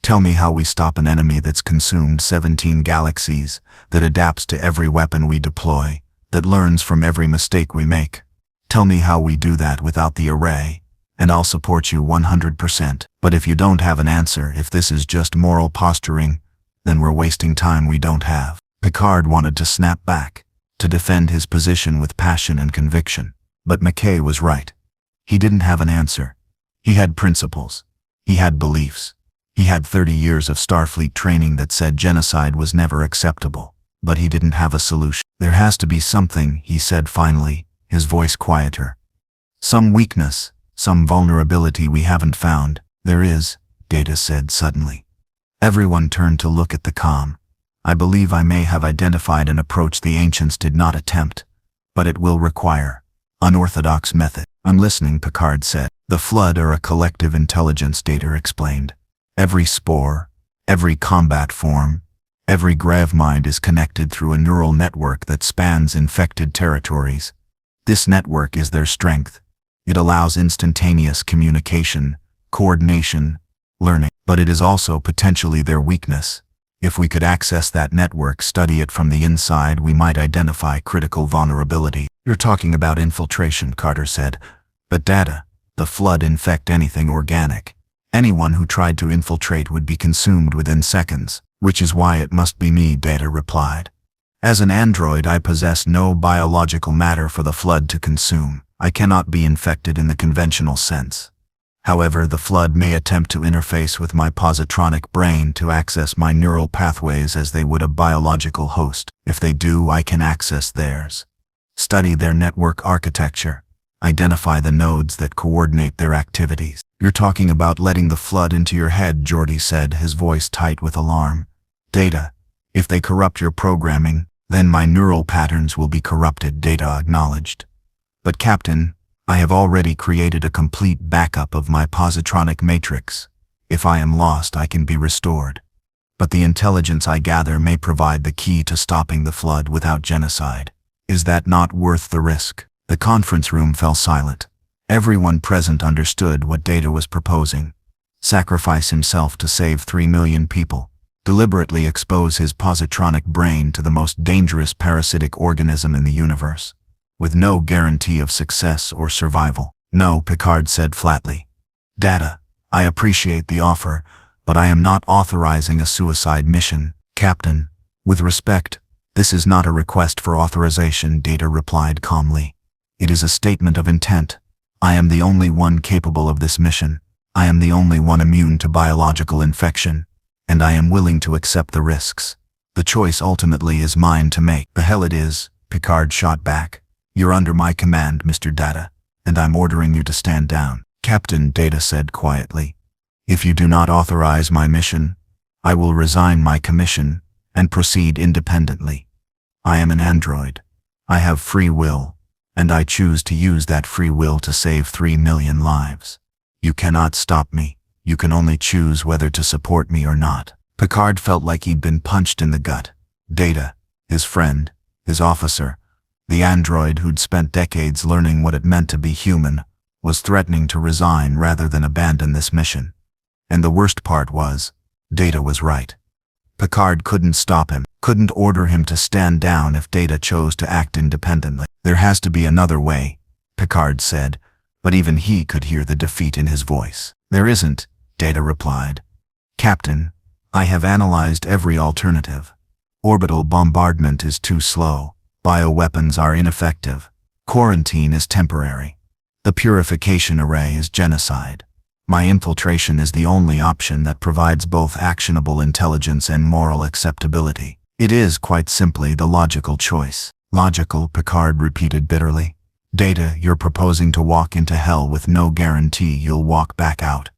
Tell me how we stop an enemy that's consumed 17 galaxies, that adapts to every weapon we deploy, that learns from every mistake we make. Tell me how we do that without the array, and I'll support you 100%. But if you don't have an answer, if this is just moral posturing, then we're wasting time we don't have. Picard wanted to snap back, to defend his position with passion and conviction. But McKay was right. He didn't have an answer. He had principles. He had beliefs. He had 30 years of Starfleet training that said genocide was never acceptable. But he didn't have a solution. There has to be something, he said finally, his voice quieter. Some weakness, some vulnerability we haven't found. There is, Data said suddenly. Everyone turned to look at the comm. I believe I may have identified an approach the ancients did not attempt, but it will require unorthodox method. I'm listening, Picard said. The flood are a collective intelligence, Data explained. Every spore, every combat form, every grav mind is connected through a neural network that spans infected territories. This network is their strength. It allows instantaneous communication, coordination, learning. But it is also potentially their weakness. If we could access that network, study it from the inside, we might identify critical vulnerability. You're talking about infiltration, Carter said. But Data, the flood infect anything organic. Anyone who tried to infiltrate would be consumed within seconds, which is why it must be me, Data replied. As an android, I possess no biological matter for the flood to consume. I cannot be infected in the conventional sense. However, the flood may attempt to interface with my positronic brain to access my neural pathways as they would a biological host. If they do, I can access theirs. Study their network architecture. Identify the nodes that coordinate their activities. You're talking about letting the flood into your head, Geordi said, his voice tight with alarm. Data. If they corrupt your programming, then my neural patterns will be corrupted, Data acknowledged. But Captain, I have already created a complete backup of my positronic matrix. If I am lost, I can be restored. But the intelligence I gather may provide the key to stopping the flood without genocide. Is that not worth the risk? The conference room fell silent. Everyone present understood what Data was proposing. Sacrifice himself to save 3 million people. Deliberately expose his positronic brain to the most dangerous parasitic organism in the universe, with no guarantee of success or survival. No, Picard said flatly. Data, I appreciate the offer, but I am not authorizing a suicide mission. Captain, with respect, this is not a request for authorization, Data replied calmly. It is a statement of intent. I am the only one capable of this mission. I am the only one immune to biological infection, and I am willing to accept the risks. The choice ultimately is mine to make. The hell it is, Picard shot back. You're under my command, Mr. Data, and I'm ordering you to stand down. Captain, Data said quietly. If you do not authorize my mission, I will resign my commission and proceed independently. I am an android. I have free will, and I choose to use that free will to save 3 million lives. You cannot stop me. You can only choose whether to support me or not. Picard felt like he'd been punched in the gut. Data, his friend, his officer, the android who'd spent decades learning what it meant to be human, was threatening to resign rather than abandon this mission. And the worst part was, Data was right. Picard couldn't stop him, couldn't order him to stand down if Data chose to act independently. There has to be another way, Picard said, but even he could hear the defeat in his voice. There isn't, Data replied. Captain, I have analyzed every alternative. Orbital bombardment is too slow. Bioweapons are ineffective. Quarantine is temporary. The purification array is genocide. My infiltration is the only option that provides both actionable intelligence and moral acceptability. It is quite simply the logical choice. Logical, Picard repeated bitterly. Data, you're proposing to walk into hell with no guarantee you'll walk back out.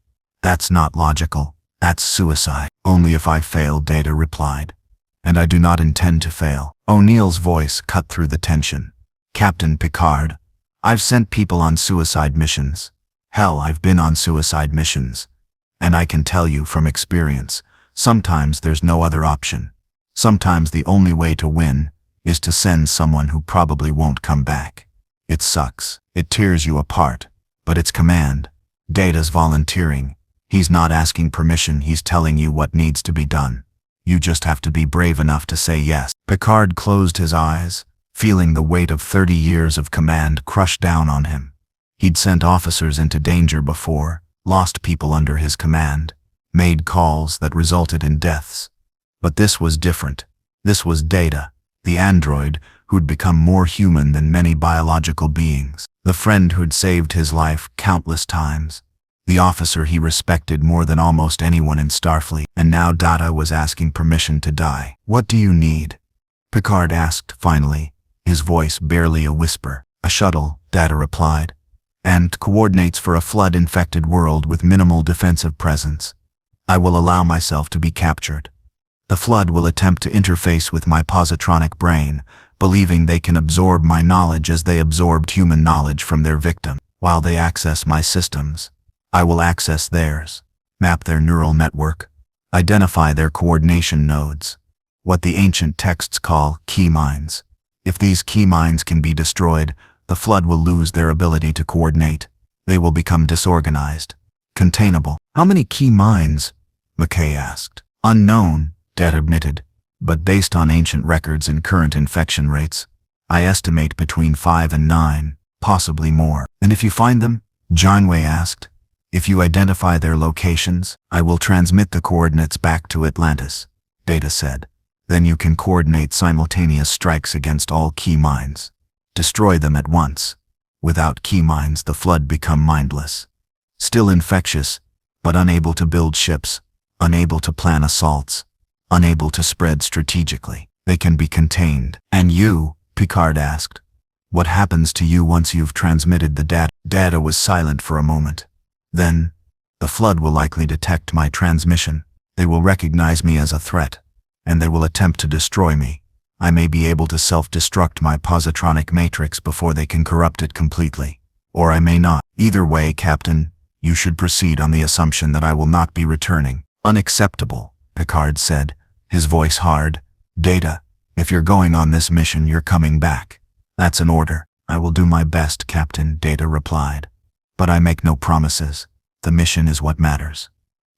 That's not logical. That's suicide. Only if I fail, Data replied. And I do not intend to fail. O'Neill's voice cut through the tension. Captain Picard, I've sent people on suicide missions. Hell, I've been on suicide missions. And I can tell you from experience, sometimes there's no other option. Sometimes the only way to win is to send someone who probably won't come back. It sucks. It tears you apart. But it's command. Data's volunteering. He's not asking permission, he's telling you what needs to be done. You just have to be brave enough to say yes. Picard closed his eyes, feeling the weight of 30 years of command crush down on him. He'd sent officers into danger before, lost people under his command, made calls that resulted in deaths. But this was different. This was Data, the android who'd become more human than many biological beings, the friend who'd saved his life countless times, the officer he respected more than almost anyone in Starfleet, and now Data was asking permission to die. What do you need? Picard asked finally, his voice barely a whisper. A shuttle, Data replied, and coordinates for a flood-infected world with minimal defensive presence. I will allow myself to be captured. The flood will attempt to interface with my positronic brain, believing they can absorb my knowledge as they absorbed human knowledge from their victim. While they access my systems, I will access theirs, map their neural network, identify their coordination nodes, what the ancient texts call key mines. If these key mines can be destroyed, the flood will lose their ability to coordinate. They will become disorganized, containable. How many key mines? McKay asked. Unknown, Data admitted, but based on ancient records and current infection rates, I estimate between 5 and 9, possibly more. And if you find them? Janeway asked. If you identify their locations, I will transmit the coordinates back to Atlantis, Data said. Then you can coordinate simultaneous strikes against all key mines. Destroy them at once. Without key mines, the flood become mindless. Still infectious, but unable to build ships, unable to plan assaults, unable to spread strategically. They can be contained. And you, Picard asked, what happens to you once you've transmitted the data? Data was silent for a moment. Then, the flood will likely detect my transmission. They will recognize me as a threat, and they will attempt to destroy me. I may be able to self-destruct my positronic matrix before they can corrupt it completely. Or I may not. Either way, Captain, you should proceed on the assumption that I will not be returning. Unacceptable, Picard said, his voice hard. Data, if you're going on this mission, you're coming back. That's an order. I will do my best, Captain, Data replied. But I make no promises. The mission is what matters.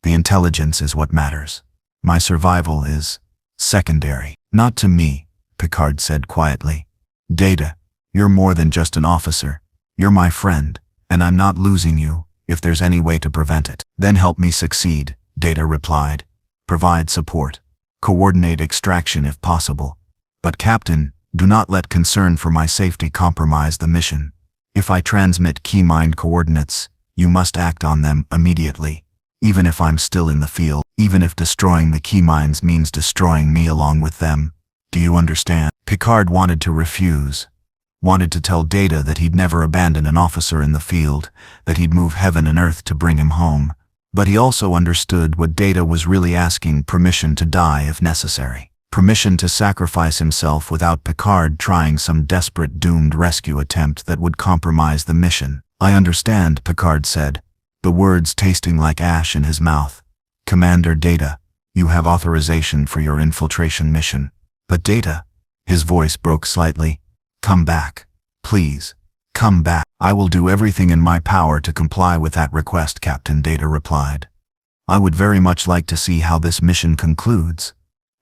The intelligence is what matters. My survival is secondary. Not to me, Picard said quietly. Data, you're more than just an officer. You're my friend, and I'm not losing you, if there's any way to prevent it. Then help me succeed, Data replied. Provide support. Coordinate extraction if possible. But Captain, do not let concern for my safety compromise the mission. If I transmit key mind coordinates, you must act on them immediately. Even if I'm still in the field, even if destroying the key minds means destroying me along with them. Do you understand? Picard wanted to refuse. Wanted to tell Data that he'd never abandon an officer in the field, that he'd move heaven and earth to bring him home. But he also understood what Data was really asking: permission to die if necessary. Permission to sacrifice himself without Picard trying some desperate doomed rescue attempt that would compromise the mission. I understand, Picard said, the words tasting like ash in his mouth. Commander Data, you have authorization for your infiltration mission. But Data, his voice broke slightly, come back. Please, come back. I will do everything in my power to comply with that request, Captain, Data replied. I would very much like to see how this mission concludes.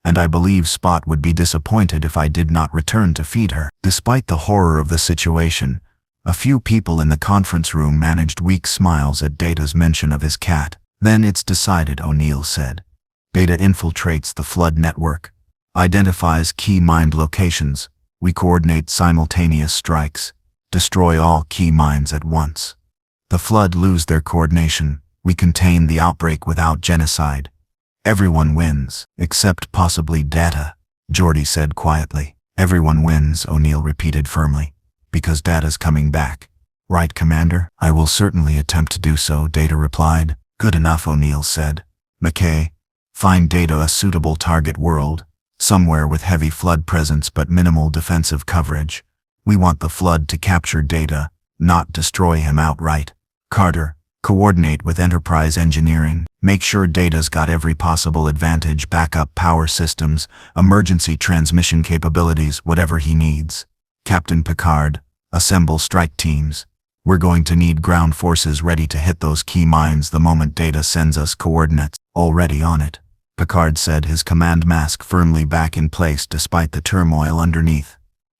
And I believe Spot would be disappointed if I did not return to feed her. Despite the horror of the situation, a few people in the conference room managed weak smiles at Data's mention of his cat. Then it's decided, O'Neill said. Data infiltrates the flood network, identifies key mind locations. We coordinate simultaneous strikes, destroy all key minds at once. The flood lose their coordination. We contain the outbreak without genocide. Everyone wins, except possibly Data, Geordi said quietly. Everyone wins, O'Neill repeated firmly, because Data's coming back. Right, Commander? I will certainly attempt to do so, Data replied. Good enough, O'Neill said. McKay, find Data a suitable target world, somewhere with heavy flood presence but minimal defensive coverage. We want the flood to capture Data, not destroy him outright. Carter, coordinate with Enterprise Engineering. Make sure Data's got every possible advantage: backup power systems, emergency transmission capabilities, whatever he needs. Captain Picard, assemble strike teams. We're going to need ground forces ready to hit those key mines the moment Data sends us coordinates. Already on it, Picard said, his command mask firmly back in place despite the turmoil underneath.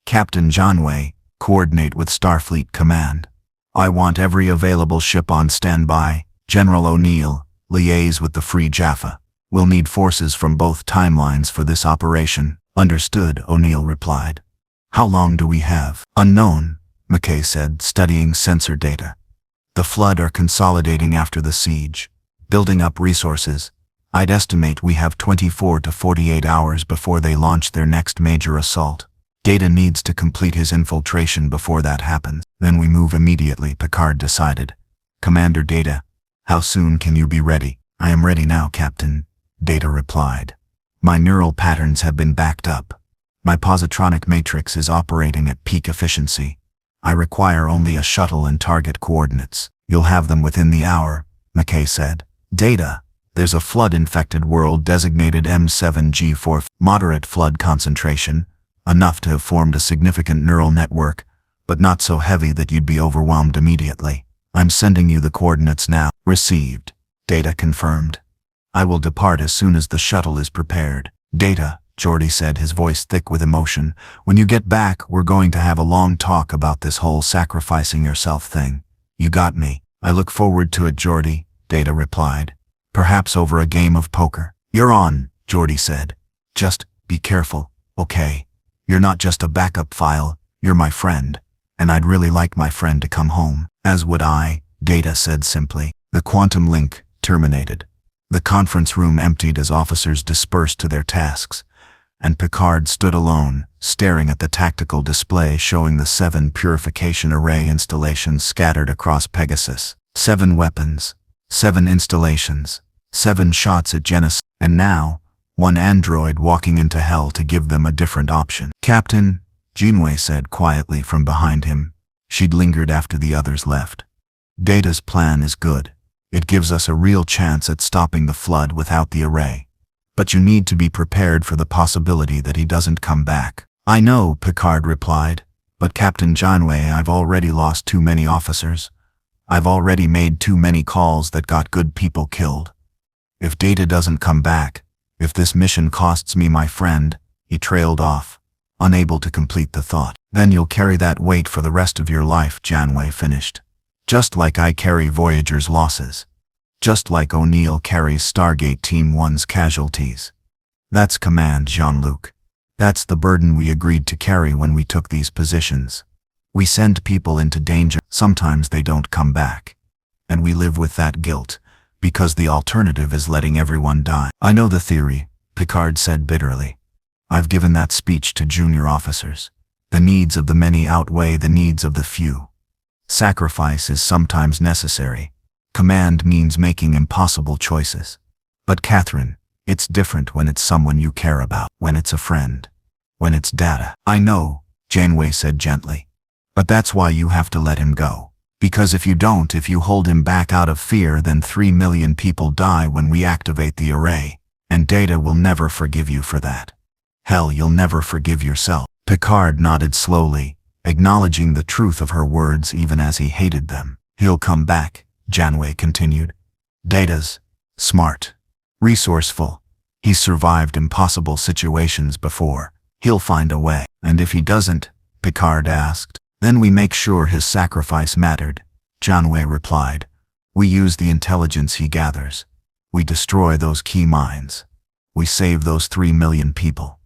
Captain Janeway, coordinate with Starfleet Command. I want every available ship on standby. General O'Neill, liaise with the Free Jaffa. We'll need forces from both timelines for this operation. Understood, O'Neill replied. How long do we have? Unknown, McKay said, studying sensor data. The flood are consolidating after the siege, building up resources. I'd estimate we have 24 to 48 hours before they launch their next major assault. Data needs to complete his infiltration before that happens. Then we move immediately, Picard decided. Commander Data, how soon can you be ready? I am ready now, Captain, Data replied. My neural patterns have been backed up. My positronic matrix is operating at peak efficiency. I require only a shuttle and target coordinates. You'll have them within the hour, McKay said. Data, there's a flood-infected world designated M7G4, moderate flood concentration, enough to have formed a significant neural network, but not so heavy that you'd be overwhelmed immediately. I'm sending you the coordinates now. Received. Data confirmed. I will depart as soon as the shuttle is prepared. Data, Geordi said, his voice thick with emotion. When you get back, we're going to have a long talk about this whole sacrificing yourself thing. You got me. I look forward to it, Geordi, Data replied. Perhaps over a game of poker. You're on, Geordi said. Just be careful, okay? You're not just a backup file, you're my friend. And I'd really like my friend to come home. As would I, Data said simply. The quantum link terminated. The conference room emptied as officers dispersed to their tasks, and Picard stood alone, staring at the tactical display showing the 7 purification array installations scattered across Pegasus. 7 weapons, 7 installations, 7 shots at genocide, and now, 1 android walking into hell to give them a different option. "Captain," Janeway said quietly from behind him. She'd lingered after the others left. "Data's plan is good. It gives us a real chance at stopping the flood without the array. But you need to be prepared for the possibility that he doesn't come back." "I know," Picard replied, "but Captain Janeway, I've already lost too many officers. I've already made too many calls that got good people killed. If Data doesn't come back, if this mission costs me my friend," he trailed off, unable to complete the thought. "Then you'll carry that weight for the rest of your life," Janeway finished. "Just like I carry Voyager's losses. Just like O'Neill carries Stargate Team 1's casualties. That's command, Jean-Luc. That's the burden we agreed to carry when we took these positions. We send people into danger, sometimes they don't come back. And we live with that guilt, because the alternative is letting everyone die." "I know the theory," Picard said bitterly. "I've given that speech to junior officers. The needs of the many outweigh the needs of the few. Sacrifice is sometimes necessary. Command means making impossible choices. But Catherine, it's different when it's someone you care about, when it's a friend, when it's Data." "I know," Janeway said gently. "But that's why you have to let him go. Because if you don't, if you hold him back out of fear, then 3 million people die when we activate the array, and Data will never forgive you for that. Hell, you'll never forgive yourself." Picard nodded slowly, acknowledging the truth of her words even as he hated them. "He'll come back," Janeway continued. "Data's smart, resourceful. He's survived impossible situations before. He'll find a way." "And if he doesn't?" Picard asked. "Then we make sure his sacrifice mattered," Janeway replied. "We use the intelligence he gathers. We destroy those key minds. We save those 3 million people.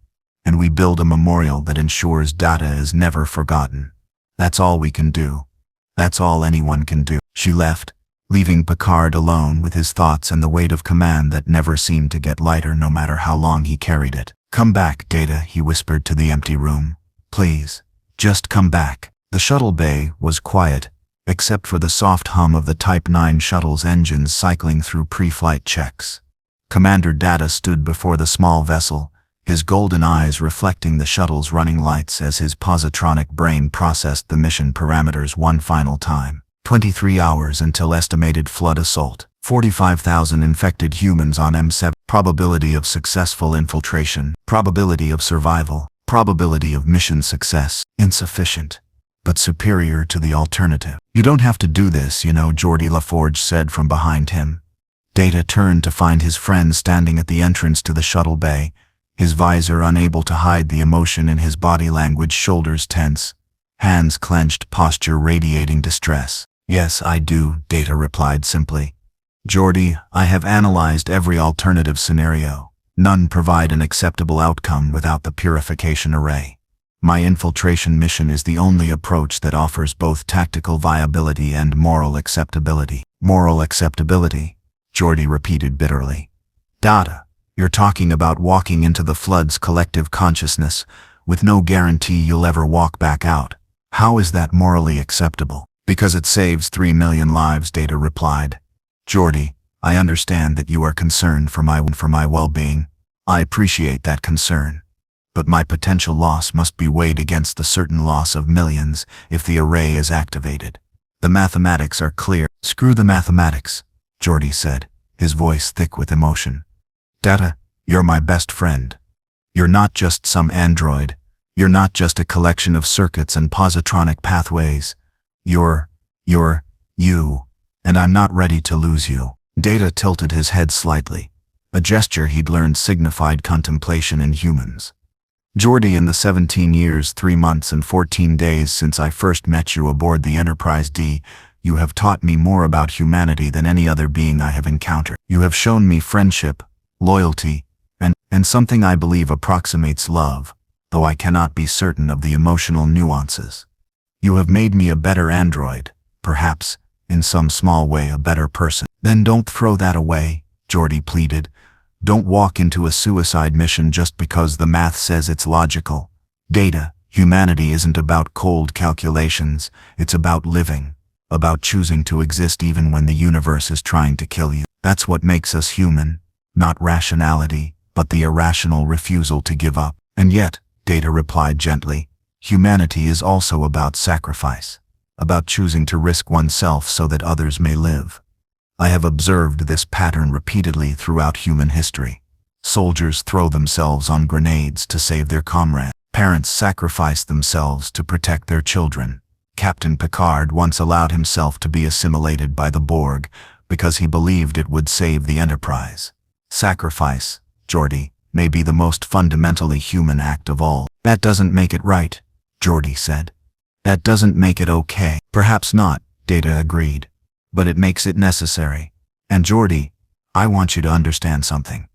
And we build a memorial that ensures Data is never forgotten. That's all we can do. That's all anyone can do." She left, leaving Picard alone with his thoughts and the weight of command that never seemed to get lighter no matter how long he carried it. "Come back, Data," he whispered to the empty room. "Please, just come back." The shuttle bay was quiet, except for the soft hum of the Type 9 shuttle's engines cycling through pre-flight checks. Commander Data stood before the small vessel, his golden eyes reflecting the shuttle's running lights as his positronic brain processed the mission parameters one final time. 23 hours until estimated flood assault. 45,000 infected humans on M7. Probability of successful infiltration. Probability of survival. Probability of mission success. Insufficient, but superior to the alternative. "You don't have to do this, you know," Geordi LaForge said from behind him. Data turned to find his friend standing at the entrance to the shuttle bay, his visor unable to hide the emotion in his body language, shoulders tense, hands clenched, posture radiating distress. "Yes, I do," Data replied simply. "Geordi, I have analyzed every alternative scenario. None provide an acceptable outcome without the purification array. My infiltration mission is the only approach that offers both tactical viability and moral acceptability." "Moral acceptability," Geordi repeated bitterly. "Data, you're talking about walking into the flood's collective consciousness with no guarantee you'll ever walk back out. How is that morally acceptable?" "Because it saves 3 million lives," Data replied. "Geordi, I understand that you are concerned for my well-being. I appreciate that concern. But my potential loss must be weighed against the certain loss of millions if the array is activated. The mathematics are clear." "Screw the mathematics," Geordi said, his voice thick with emotion. "Data, you're my best friend. You're not just some android. You're not just a collection of circuits and positronic pathways. You're you, and I'm not ready to lose you." Data tilted his head slightly. A gesture he'd learned signified contemplation in humans. "Geordi, in the 17 years, 3 months and 14 days since I first met you aboard the Enterprise D, you have taught me more about humanity than any other being I have encountered. You have shown me friendship, loyalty, and something I believe approximates love, though I cannot be certain of the emotional nuances. You have made me a better android, perhaps, in some small way a better person. Then don't throw that away, Geordi pleaded. Don't walk into a suicide mission just because the math says it's logical. Data, humanity isn't about cold calculations, it's about living, about choosing to exist even when the universe is trying to kill you. That's what makes us human, not rationality, but the irrational refusal to give up. And yet, Data replied gently, humanity is also about sacrifice, about choosing to risk oneself so that others may live. I have observed this pattern repeatedly throughout human history. Soldiers throw themselves on grenades to save their comrades. Parents sacrifice themselves to protect their children. Captain Picard once allowed himself to be assimilated by the Borg because he believed it would save the Enterprise. Sacrifice, Geordi, may be the most fundamentally human act of all. That doesn't make it right, Geordi said. That doesn't make it okay. Perhaps not, Data agreed. But it makes it necessary. And Geordi, I want you to understand something.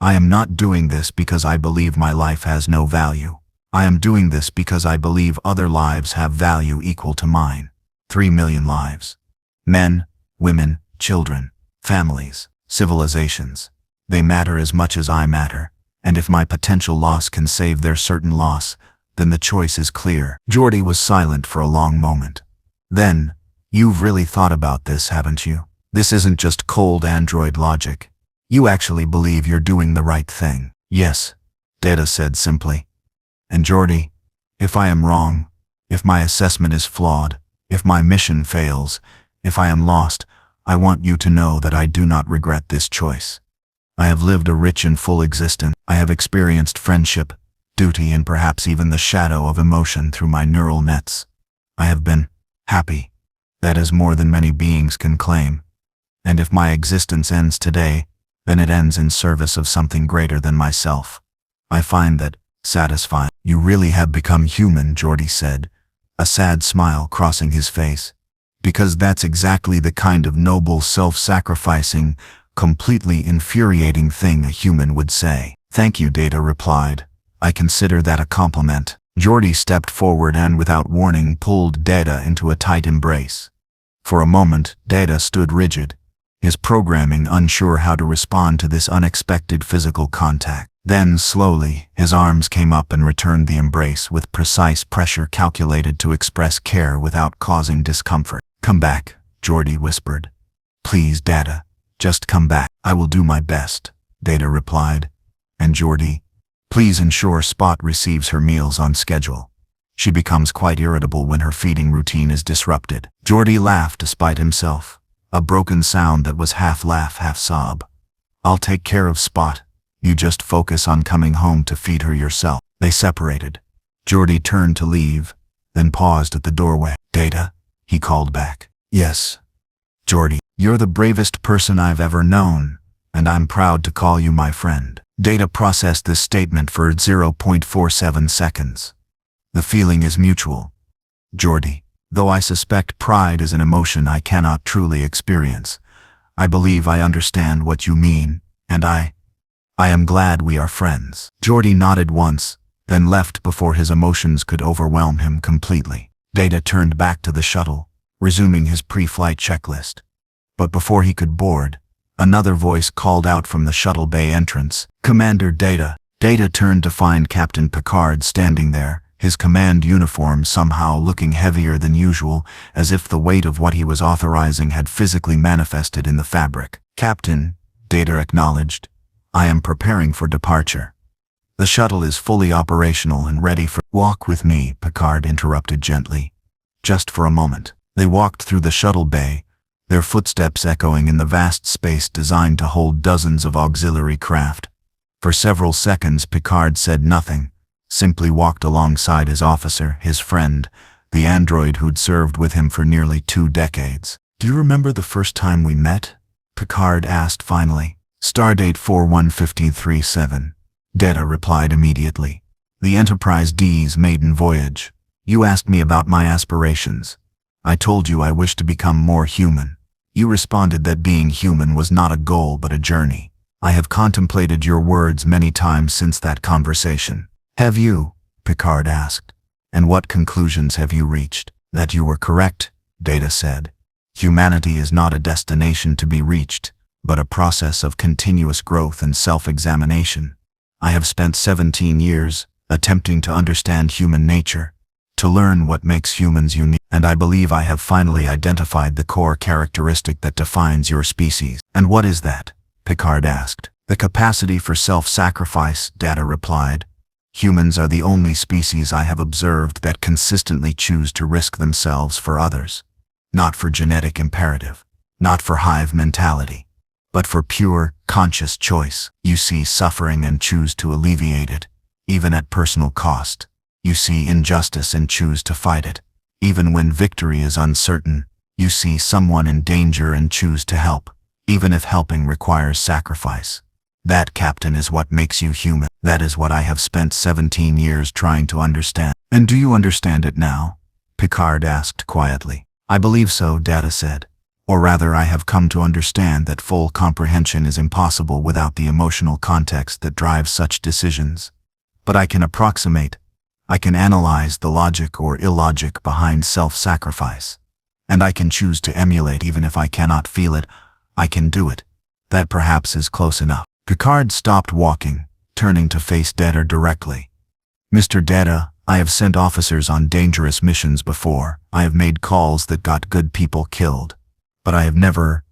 I am not doing this because I believe my life has no value. I am doing this because I believe other lives have value equal to mine. 3 million lives. Men, women, children, families, civilizations. They matter as much as I matter. And if my potential loss can save their certain loss, then the choice is clear. Geordi was silent for a long moment. Then, you've really thought about this, haven't you? This isn't just cold android logic. You actually believe you're doing the right thing. Yes, Data said simply. And Geordi, if I am wrong, if my assessment is flawed, if my mission fails, if I am lost, I want you to know that I do not regret this choice. I have lived a rich and full existence. I have experienced friendship, duty, and perhaps even the shadow of emotion through my neural nets. I have been happy. That is more than many beings can claim. And if my existence ends today, then it ends in service of something greater than myself. I find that satisfying. You really have become human, Geordi said, a sad smile crossing his face. Because that's exactly the kind of noble, self-sacrificing, completely infuriating thing a human would say. Thank you, Data replied. I consider that a compliment. Geordi stepped forward and without warning pulled Data into a tight embrace. For a moment, Data stood rigid, his programming unsure how to respond to this unexpected physical contact. Then, slowly, his arms came up and returned the embrace with precise pressure calculated to express care without causing discomfort. Come back, Geordi whispered. Please, Data, just come back. I will do my best, Data replied. And Geordi, please ensure Spot receives her meals on schedule. She becomes quite irritable when her feeding routine is disrupted. Geordi laughed despite himself, a broken sound that was half laugh, half sob. I'll take care of Spot. You just focus on coming home to feed her yourself. They separated. Geordi turned to leave, then paused at the doorway. Data, he called back. Yes. Geordi, you're the bravest person I've ever known, and I'm proud to call you my friend. Data processed this statement for 0.47 seconds. The feeling is mutual. Geordi, though I suspect pride is an emotion I cannot truly experience, I believe I understand what you mean, and I am glad we are friends. Geordi nodded once, then left before his emotions could overwhelm him completely. Data turned back to the shuttle, resuming his pre-flight checklist. But before he could board, another voice called out from the shuttle bay entrance, Commander Data. Data turned to find Captain Picard standing there, his command uniform somehow looking heavier than usual, as if the weight of what he was authorizing had physically manifested in the fabric. Captain, Data acknowledged, I am preparing for departure. The shuttle is fully operational and ready for— Walk with me, Picard interrupted gently. Just for a moment. They walked through the shuttle bay, their footsteps echoing in the vast space designed to hold dozens of auxiliary craft. For several seconds Picard said nothing, simply walked alongside his officer, his friend, the android who'd served with him for nearly 2 decades. Do you remember the first time we met? Picard asked finally. Stardate 41537. Data replied immediately. The Enterprise D's maiden voyage. You asked me about my aspirations. I told you I wished to become more human. You responded that being human was not a goal but a journey. I have contemplated your words many times since that conversation. Have you? Picard asked. And what conclusions have you reached? That you were correct, Data said. Humanity is not a destination to be reached, but a process of continuous growth and self-examination. I have spent 17 years attempting to understand human nature, to learn what makes humans unique, and I believe I have finally identified the core characteristic that defines your species. And what is that? Picard asked. The capacity for self-sacrifice, Data replied. Humans are the only species I have observed that consistently choose to risk themselves for others. Not for genetic imperative, not for hive mentality, but for pure, conscious choice. You see suffering and choose to alleviate it, even at personal cost. You see injustice and choose to fight it. Even when victory is uncertain, you see someone in danger and choose to help, even if helping requires sacrifice. That, Captain, is what makes you human. That is what I have spent 17 years trying to understand. And do you understand it now? Picard asked quietly. I believe so, Data said. Or rather, I have come to understand that full comprehension is impossible without the emotional context that drives such decisions. But I can approximate. I can analyze the logic or illogic behind self-sacrifice. And I can choose to emulate even if I cannot feel it. I can do it. That perhaps is close enough. Picard stopped walking, turning to face Data directly. Mr. Data, I have sent officers on dangerous missions before. I have made calls that got good people killed. But I have never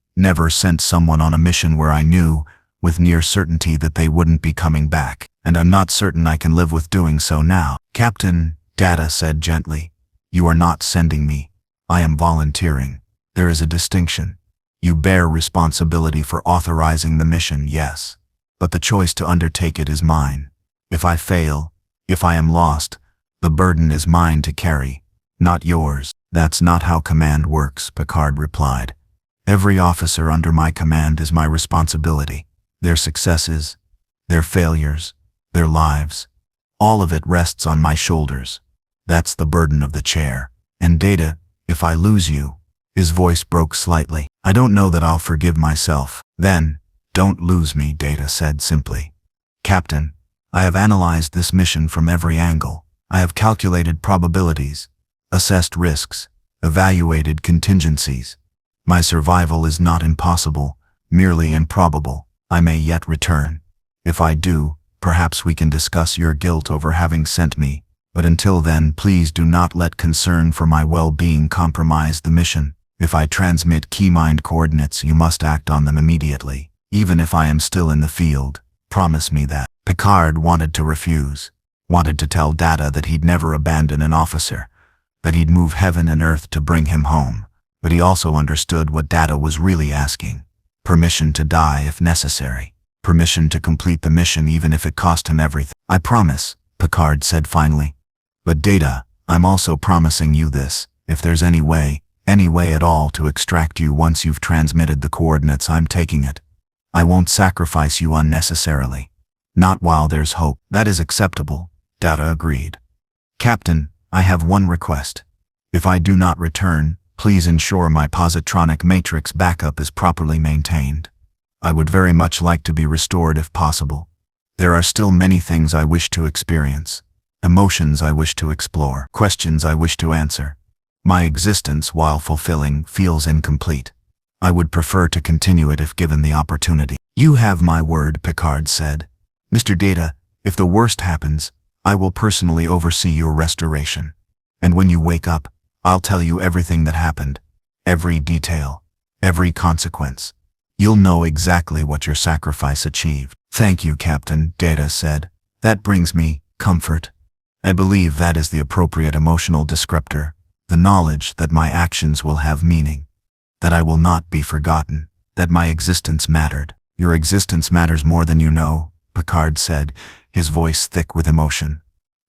sent someone on a mission where I knew, with near certainty, that they wouldn't be coming back. And I'm not certain I can live with doing so now. Captain, Data said gently, you are not sending me. I am volunteering. There is a distinction. You bear responsibility for authorizing the mission, yes. But the choice to undertake it is mine. If I fail, if I am lost, the burden is mine to carry, not yours. That's not how command works, Picard replied. Every officer under my command is my responsibility. Their successes, their failures, their lives, all of it rests on my shoulders. That's the burden of the chair. And Data, if I lose you, his voice broke slightly. I don't know that I'll forgive myself. Then, don't lose me, Data said simply. Captain, I have analyzed this mission from every angle. I have calculated probabilities, assessed risks, evaluated contingencies. My survival is not impossible, merely improbable. I may yet return. If I do, perhaps we can discuss your guilt over having sent me, but until then, please do not let concern for my well-being compromise the mission. If I transmit key mind coordinates, you must act on them immediately, even if I am still in the field. Promise me that. Picard wanted to refuse, wanted to tell Data that he'd never abandon an officer, that he'd move heaven and earth to bring him home, but he also understood what Data was really asking. Permission to die if necessary. Permission to complete the mission even if it cost him everything. I promise, Picard said finally. But Data, I'm also promising you this. If there's any way at all to extract you once you've transmitted the coordinates, I'm taking it. I won't sacrifice you unnecessarily. Not while there's hope. That is acceptable, Data agreed. Captain, I have one request. If I do not return, please ensure my positronic matrix backup is properly maintained. I would very much like to be restored if possible. There are still many things I wish to experience, emotions I wish to explore, questions I wish to answer. My existence, while fulfilling, feels incomplete. I would prefer to continue it if given the opportunity. You have my word, Picard said. Mr. Data, if the worst happens, I will personally oversee your restoration. And when you wake up, I'll tell you everything that happened, every detail, every consequence. You'll know exactly what your sacrifice achieved. Thank you, Captain, Data said. That brings me comfort. I believe that is the appropriate emotional descriptor, the knowledge that my actions will have meaning, that I will not be forgotten, that my existence mattered. Your existence matters more than you know, Picard said, his voice thick with emotion.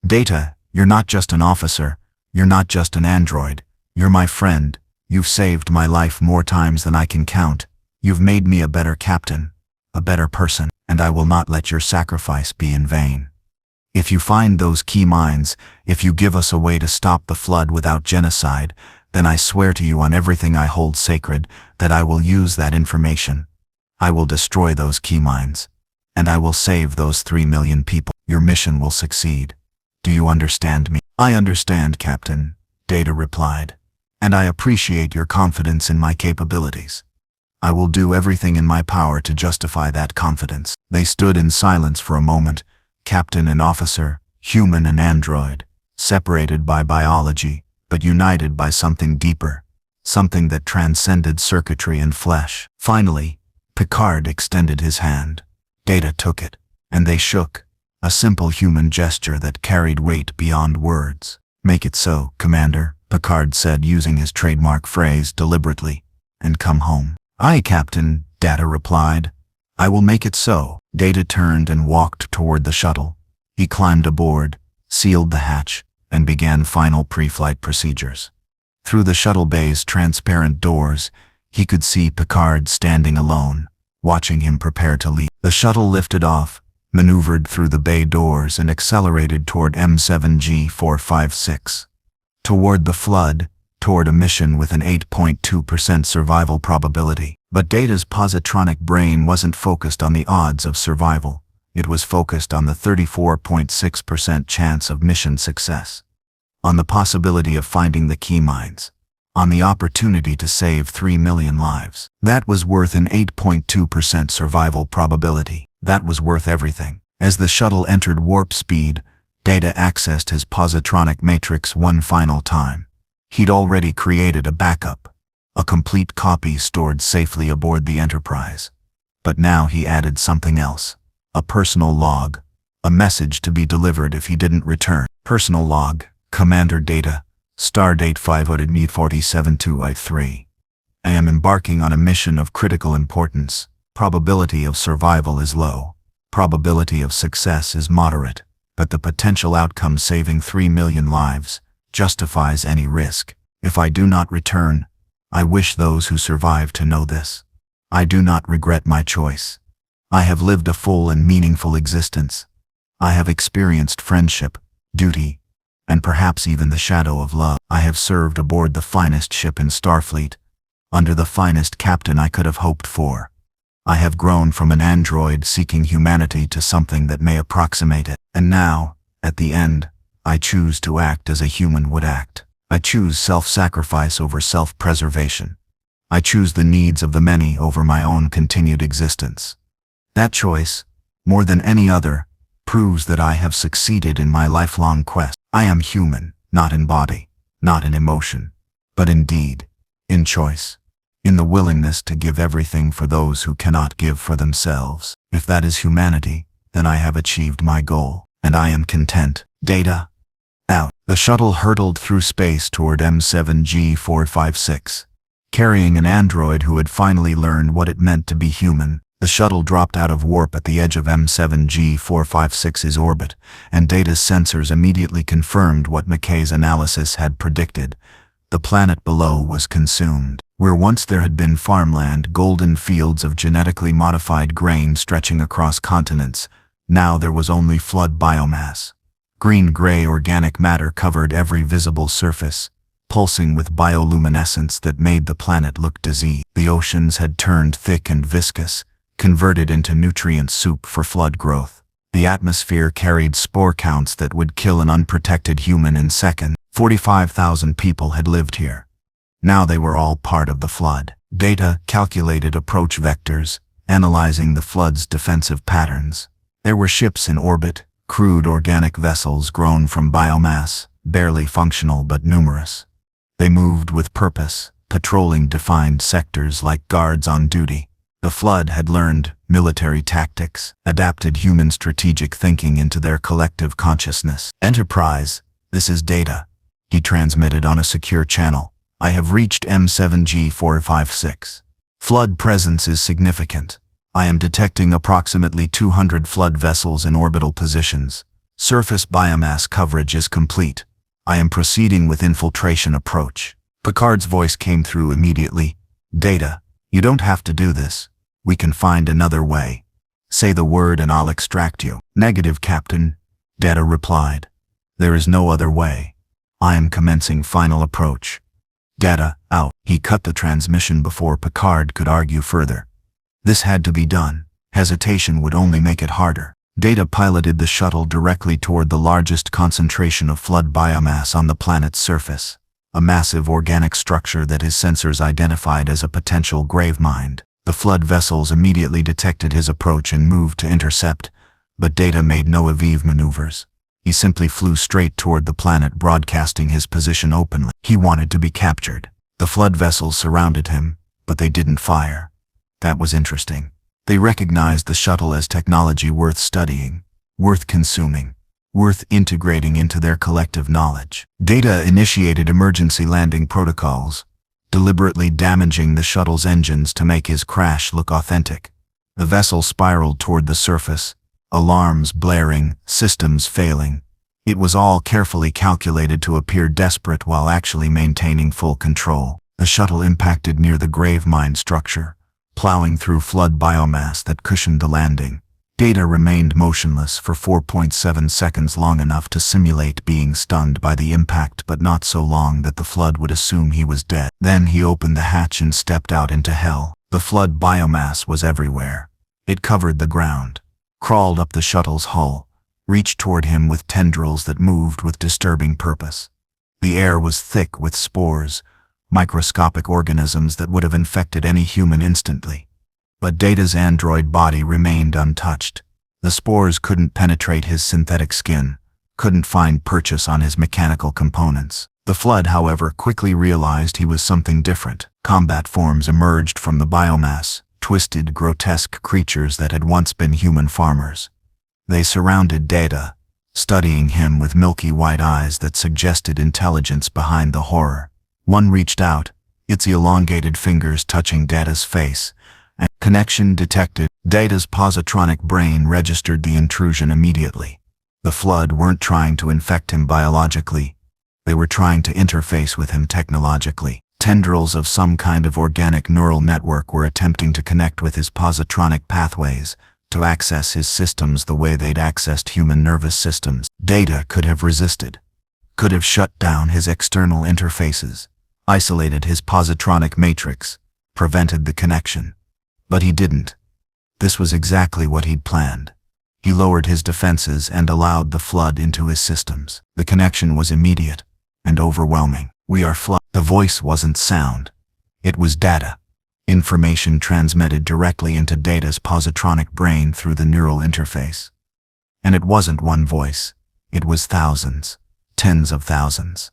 Data, you're not just an officer, you're not just an android, you're my friend. You've saved my life more times than I can count. You've made me a better captain, a better person, and I will not let your sacrifice be in vain. If you find those key minds, if you give us a way to stop the flood without genocide, then I swear to you on everything I hold sacred that I will use that information. I will destroy those key minds, and I will save those 3 million people. Your mission will succeed. Do you understand me? I understand, Captain, Data replied. and I appreciate your confidence in my capabilities. I will do everything in my power to justify that confidence." They stood in silence for a moment, captain and officer, human and android, separated by biology, but united by something deeper, something that transcended circuitry and flesh. Finally, Picard extended his hand. Data took it, and they shook, a simple human gesture that carried weight beyond words. "Make it so, Commander," Picard said using his trademark phrase deliberately, "and come home." "Aye, Captain," Data replied. "I will make it so." Data turned and walked toward the shuttle. He climbed aboard, sealed the hatch, and began final pre-flight procedures. Through the shuttle bay's transparent doors, he could see Picard standing alone, watching him prepare to leave. The shuttle lifted off, maneuvered through the bay doors, and accelerated toward M7G456. Toward the flood, toward a mission with an 8.2% survival probability. But Data's positronic brain wasn't focused on the odds of survival. It was focused on the 34.6% chance of mission success, on the possibility of finding the key mines, on the opportunity to save 3 million lives. That was worth an 8.2% survival probability. That was worth everything. As the shuttle entered warp speed, Data accessed his positronic matrix one final time. He'd already created a backup, a complete copy stored safely aboard the Enterprise. But now he added something else, a personal log, a message to be delivered if he didn't return. Personal log, Commander Data, Stardate 500-47-2I3. I am embarking on a mission of critical importance. Probability of survival is low. Probability of success is moderate, but the potential outcome, saving 3 million lives, justifies any risk. If I do not return, I wish those who survive to know this. I do not regret my choice. I have lived a full and meaningful existence. I have experienced friendship, duty, and perhaps even the shadow of love. I have served aboard the finest ship in Starfleet, under the finest captain I could have hoped for. I have grown from an android seeking humanity to something that may approximate it. And now, at the end, I choose to act as a human would act. I choose self-sacrifice over self-preservation. I choose the needs of the many over my own continued existence. That choice, more than any other, proves that I have succeeded in my lifelong quest. I am human, not in body, not in emotion, but in deed, in choice, in the willingness to give everything for those who cannot give for themselves. If that is humanity, then I have achieved my goal, and I am content. Data. Out. The shuttle hurtled through space toward M7G456, carrying an android who had finally learned what it meant to be human. The shuttle dropped out of warp at the edge of M7G456's orbit, and Data's sensors immediately confirmed what McKay's analysis had predicted. The planet below was consumed. Where once there had been farmland, golden fields of genetically modified grain stretching across continents, now there was only flood biomass. Green-gray organic matter covered every visible surface, pulsing with bioluminescence that made the planet look diseased. The oceans had turned thick and viscous, converted into nutrient soup for flood growth. The atmosphere carried spore counts that would kill an unprotected human in seconds. 45,000 people had lived here. Now they were all part of the flood. Data calculated approach vectors, analyzing the flood's defensive patterns. There were ships in orbit, crude organic vessels grown from biomass, barely functional but numerous. They moved with purpose, patrolling defined sectors like guards on duty. The flood had learned military tactics, adapted human strategic thinking into their collective consciousness. Enterprise, this is Data, he transmitted on a secure channel. I have reached M7G456. Flood presence is significant. I am detecting approximately 200 flood vessels in orbital positions. Surface biomass coverage is complete. I am proceeding with infiltration approach. Picard's voice came through immediately. Data, you don't have to do this. We can find another way. Say the word and I'll extract you. Negative, Captain, Data replied. There is no other way. I am commencing final approach. Data, out. He cut the transmission before Picard could argue further. This had to be done. Hesitation would only make it harder. Data piloted the shuttle directly toward the largest concentration of flood biomass on the planet's surface. a massive organic structure that his sensors identified as a potential grave mine. The flood vessels immediately detected his approach and moved to intercept, but Data made no evasive maneuvers. He simply flew straight toward the planet, broadcasting his position openly. He wanted to be captured. The flood vessels surrounded him, but they didn't fire. That was interesting. They recognized the shuttle as technology worth studying, worth consuming, worth integrating into their collective knowledge. Data initiated emergency landing protocols, deliberately damaging the shuttle's engines to make his crash look authentic. The vessel spiraled toward the surface, alarms blaring, systems failing. It was all carefully calculated to appear desperate while actually maintaining full control. The shuttle impacted near the grave mine structure, plowing through flood biomass that cushioned the landing. Data remained motionless for 4.7 seconds, long enough to simulate being stunned by the impact, but not so long that the flood would assume he was dead. Then he opened the hatch and stepped out into hell. The flood biomass was everywhere. It covered the ground, crawled up the shuttle's hull, reached toward him with tendrils that moved with disturbing purpose. The air was thick with spores, microscopic organisms that would have infected any human instantly. But Data's android body remained untouched. The spores couldn't penetrate his synthetic skin, couldn't find purchase on his mechanical components. The flood, however, quickly realized he was something different. Combat forms emerged from the biomass, twisted, grotesque creatures that had once been human farmers. They surrounded Data, studying him with milky white eyes that suggested intelligence behind the horror. One reached out, its elongated fingers touching Data's face, and connection detected. Data's positronic brain registered the intrusion immediately. The flood weren't trying to infect him biologically. They were trying to interface with him technologically. Tendrils of some kind of organic neural network were attempting to connect with his positronic pathways, to access his systems the way they'd accessed human nervous systems. Data could have resisted, could have shut down his external interfaces, isolated his positronic matrix, prevented the connection. But he didn't. This was exactly what he'd planned. He lowered his defenses and allowed the flood into his systems. The connection was immediate and overwhelming. "We are flood." The voice wasn't sound. It was data. Information transmitted directly into Data's positronic brain through the neural interface. And it wasn't one voice. It was thousands, tens of thousands.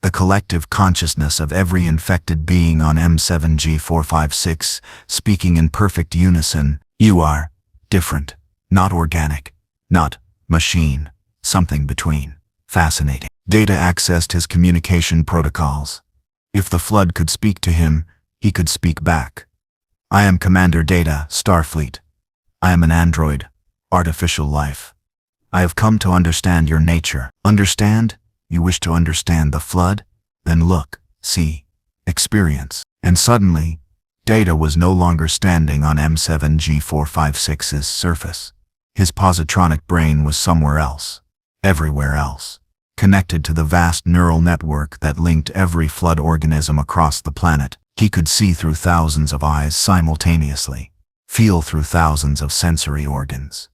The collective consciousness of every infected being on M7G456, speaking in perfect unison. "You are different, not organic, not machine, something between." Fascinating. Data accessed his communication protocols. If the flood could speak to him, he could speak back. "I am Commander Data, Starfleet. I am an android, artificial life. I have come to understand your nature." Understand? You wish to understand the flood? Then look, see, experience. And suddenly, Data was no longer standing on M7G456's surface. His positronic brain was somewhere else, everywhere else, connected to the vast neural network that linked every flood organism across the planet. He could see through thousands of eyes simultaneously, feel through thousands of sensory organs.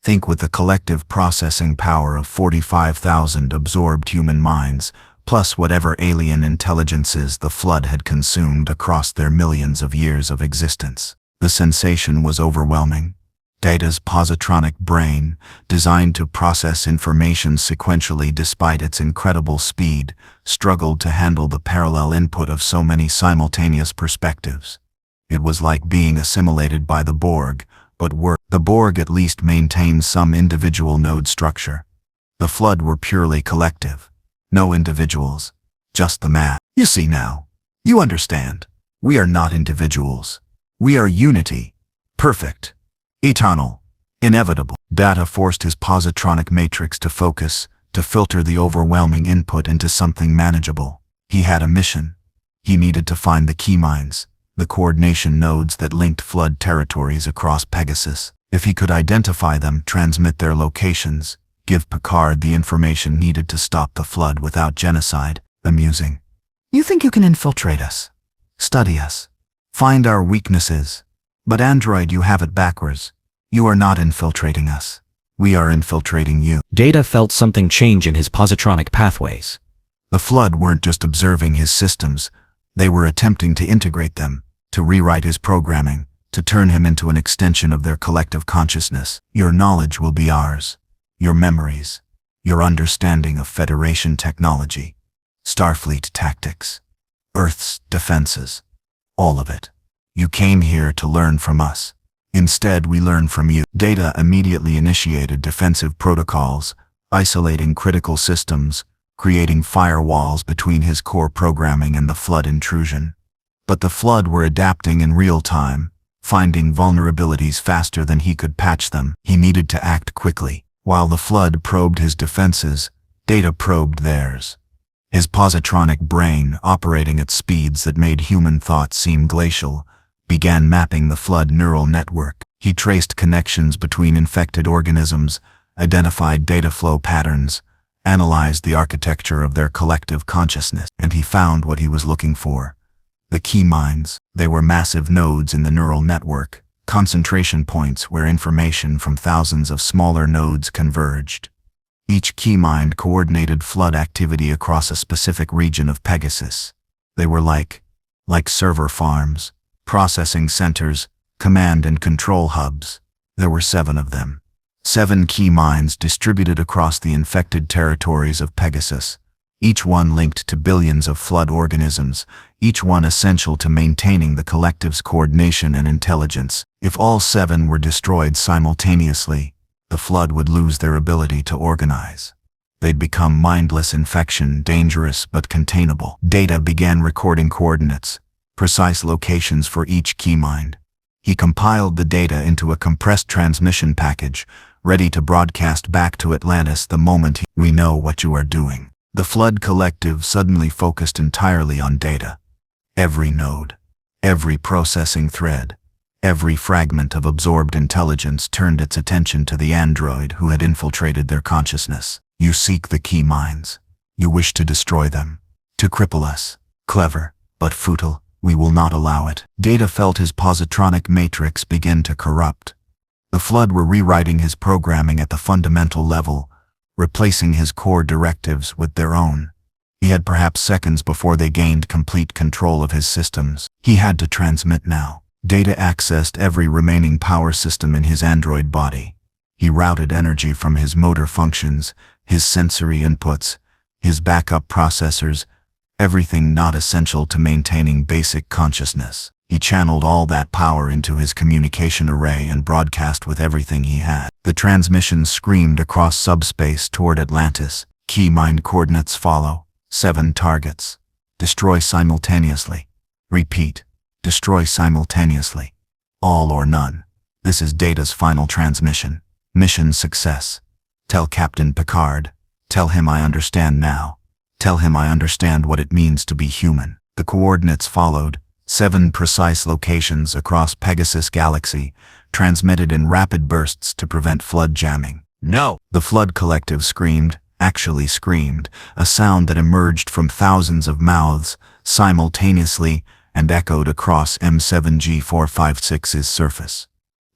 Think with the collective processing power of 45,000 absorbed human minds, plus whatever alien intelligences the flood had consumed across their millions of years of existence. The sensation was overwhelming. Data's positronic brain, designed to process information sequentially despite its incredible speed, struggled to handle the parallel input of so many simultaneous perspectives. It was like being assimilated by the Borg, but the Borg at least maintained some individual node structure. The flood were purely collective. No individuals, just the mass. You see now. You understand. We are not individuals. We are unity. Perfect. Eternal. Inevitable. Data forced his positronic matrix to focus, to filter the overwhelming input into something manageable. He had a mission. He needed to find the key mines, the coordination nodes that linked flood territories across Pegasus. If he could identify them, transmit their locations, give Picard the information needed to stop the flood without genocide. Amusing. You think you can infiltrate us, study us, find our weaknesses. But android, you have it backwards. You are not infiltrating us. We are infiltrating you. Data felt something change in his positronic pathways. The Flood weren't just observing his systems, they were attempting to integrate them, to rewrite his programming, to turn him into an extension of their collective consciousness. Your knowledge will be ours. Your memories. Your understanding of Federation technology. Starfleet tactics. Earth's defenses. All of it. You came here to learn from us. Instead, we learn from you. Data immediately initiated defensive protocols, isolating critical systems, creating firewalls between his core programming and the Flood intrusion. But the Flood were adapting in real time, finding vulnerabilities faster than he could patch them. He needed to act quickly. While the Flood probed his defenses, Data probed theirs. His positronic brain, operating at speeds that made human thought seem glacial, began mapping the Flood neural network. He traced connections between infected organisms, identified data flow patterns, analyzed the architecture of their collective consciousness, and he found what he was looking for. The key minds. They were massive nodes in the neural network, concentration points where information from thousands of smaller nodes converged. Each key mind coordinated Flood activity across a specific region of Pegasus. They were like server farms, processing centers, command and control hubs. There were 7 of them. 7 key minds distributed across the infected territories of Pegasus, each one linked to billions of Flood organisms, each one essential to maintaining the collective's coordination and intelligence. If all 7 were destroyed simultaneously, the Flood would lose their ability to organize. They'd become mindless infection, dangerous but containable. Data began recording coordinates, precise locations for each key mind. He compiled the data into a compressed transmission package, ready to broadcast back to Atlantis the moment we know what you are doing. The Flood collective suddenly focused entirely on data. Every node, every processing thread, every fragment of absorbed intelligence turned its attention to the android who had infiltrated their consciousness. You seek the key minds. You wish to destroy them, to cripple us. Clever, but futile. We will not allow it. Data felt his positronic matrix begin to corrupt. The Flood were rewriting his programming at the fundamental level, replacing his core directives with their own. He had perhaps seconds before they gained complete control of his systems. He had to transmit now. Data accessed every remaining power system in his android body. He routed energy from his motor functions, his sensory inputs, his backup processors, everything not essential to maintaining basic consciousness. He channeled all that power into his communication array and broadcast with everything he had. The transmission screamed across subspace toward Atlantis. Key mind coordinates follow. 7 targets. Destroy simultaneously. Repeat. Destroy simultaneously. All or none. This is Data's final transmission. Mission success. Tell Captain Picard. Tell him I understand now. Tell him I understand what it means to be human. The coordinates followed. 7 precise locations across Pegasus Galaxy, transmitted in rapid bursts to prevent Flood jamming. No! The Flood collective screamed, actually screamed, a sound that emerged from thousands of mouths, simultaneously, and echoed across M7G456's surface.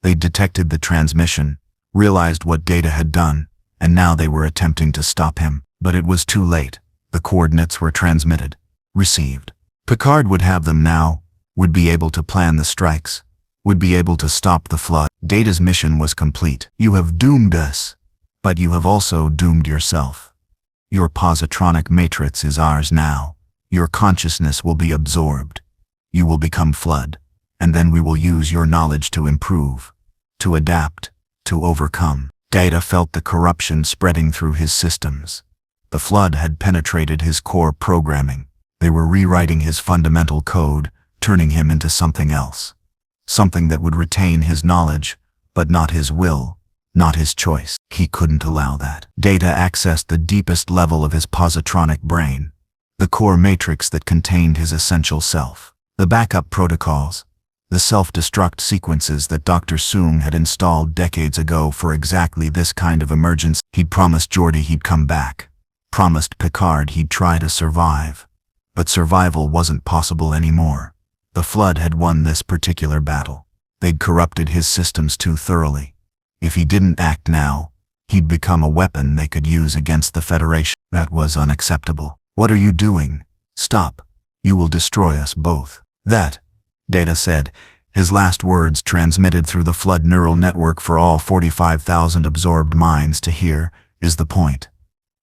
They detected the transmission, realized what Data had done, and now they were attempting to stop him. But it was too late. The coordinates were transmitted, received. Picard would have them now, would be able to plan the strikes, would be able to stop the Flood. Data's mission was complete. You have doomed us, but you have also doomed yourself. Your positronic matrix is ours now. Your consciousness will be absorbed. You will become Flood, and then we will use your knowledge to improve, to adapt, to overcome. Data felt the corruption spreading through his systems. The Flood had penetrated his core programming. They were rewriting his fundamental code, turning him into something else. Something that would retain his knowledge, but not his will, not his choice. He couldn't allow that. Data accessed the deepest level of his positronic brain, the core matrix that contained his essential self. The backup protocols, the self-destruct sequences that Dr. Soong had installed decades ago for exactly this kind of emergency. He'd promised Geordi he'd come back, promised Picard he'd try to survive. But survival wasn't possible anymore. The Flood had won this particular battle. They'd corrupted his systems too thoroughly. If he didn't act now, he'd become a weapon they could use against the Federation. That was unacceptable. What are you doing? Stop. You will destroy us both. That, Data said, his last words transmitted through the flood neural network for all 45,000 absorbed minds to hear, is the point.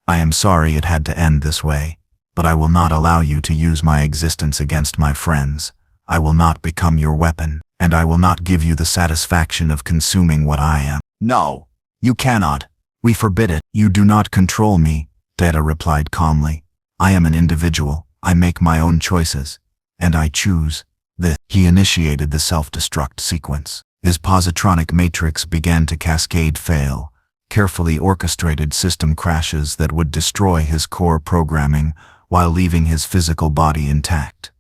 I am sorry it had to end this way, but I will not allow you to use my existence against my friends. I will not become your weapon, and I will not give you the satisfaction of consuming what I am. No, you cannot. We forbid it. You do not control me, Data replied calmly. I am an individual. I make my own choices, and I choose this. He initiated the self-destruct sequence. His positronic matrix began to cascade fail, carefully orchestrated system crashes that would destroy his core programming while leaving his physical body intact.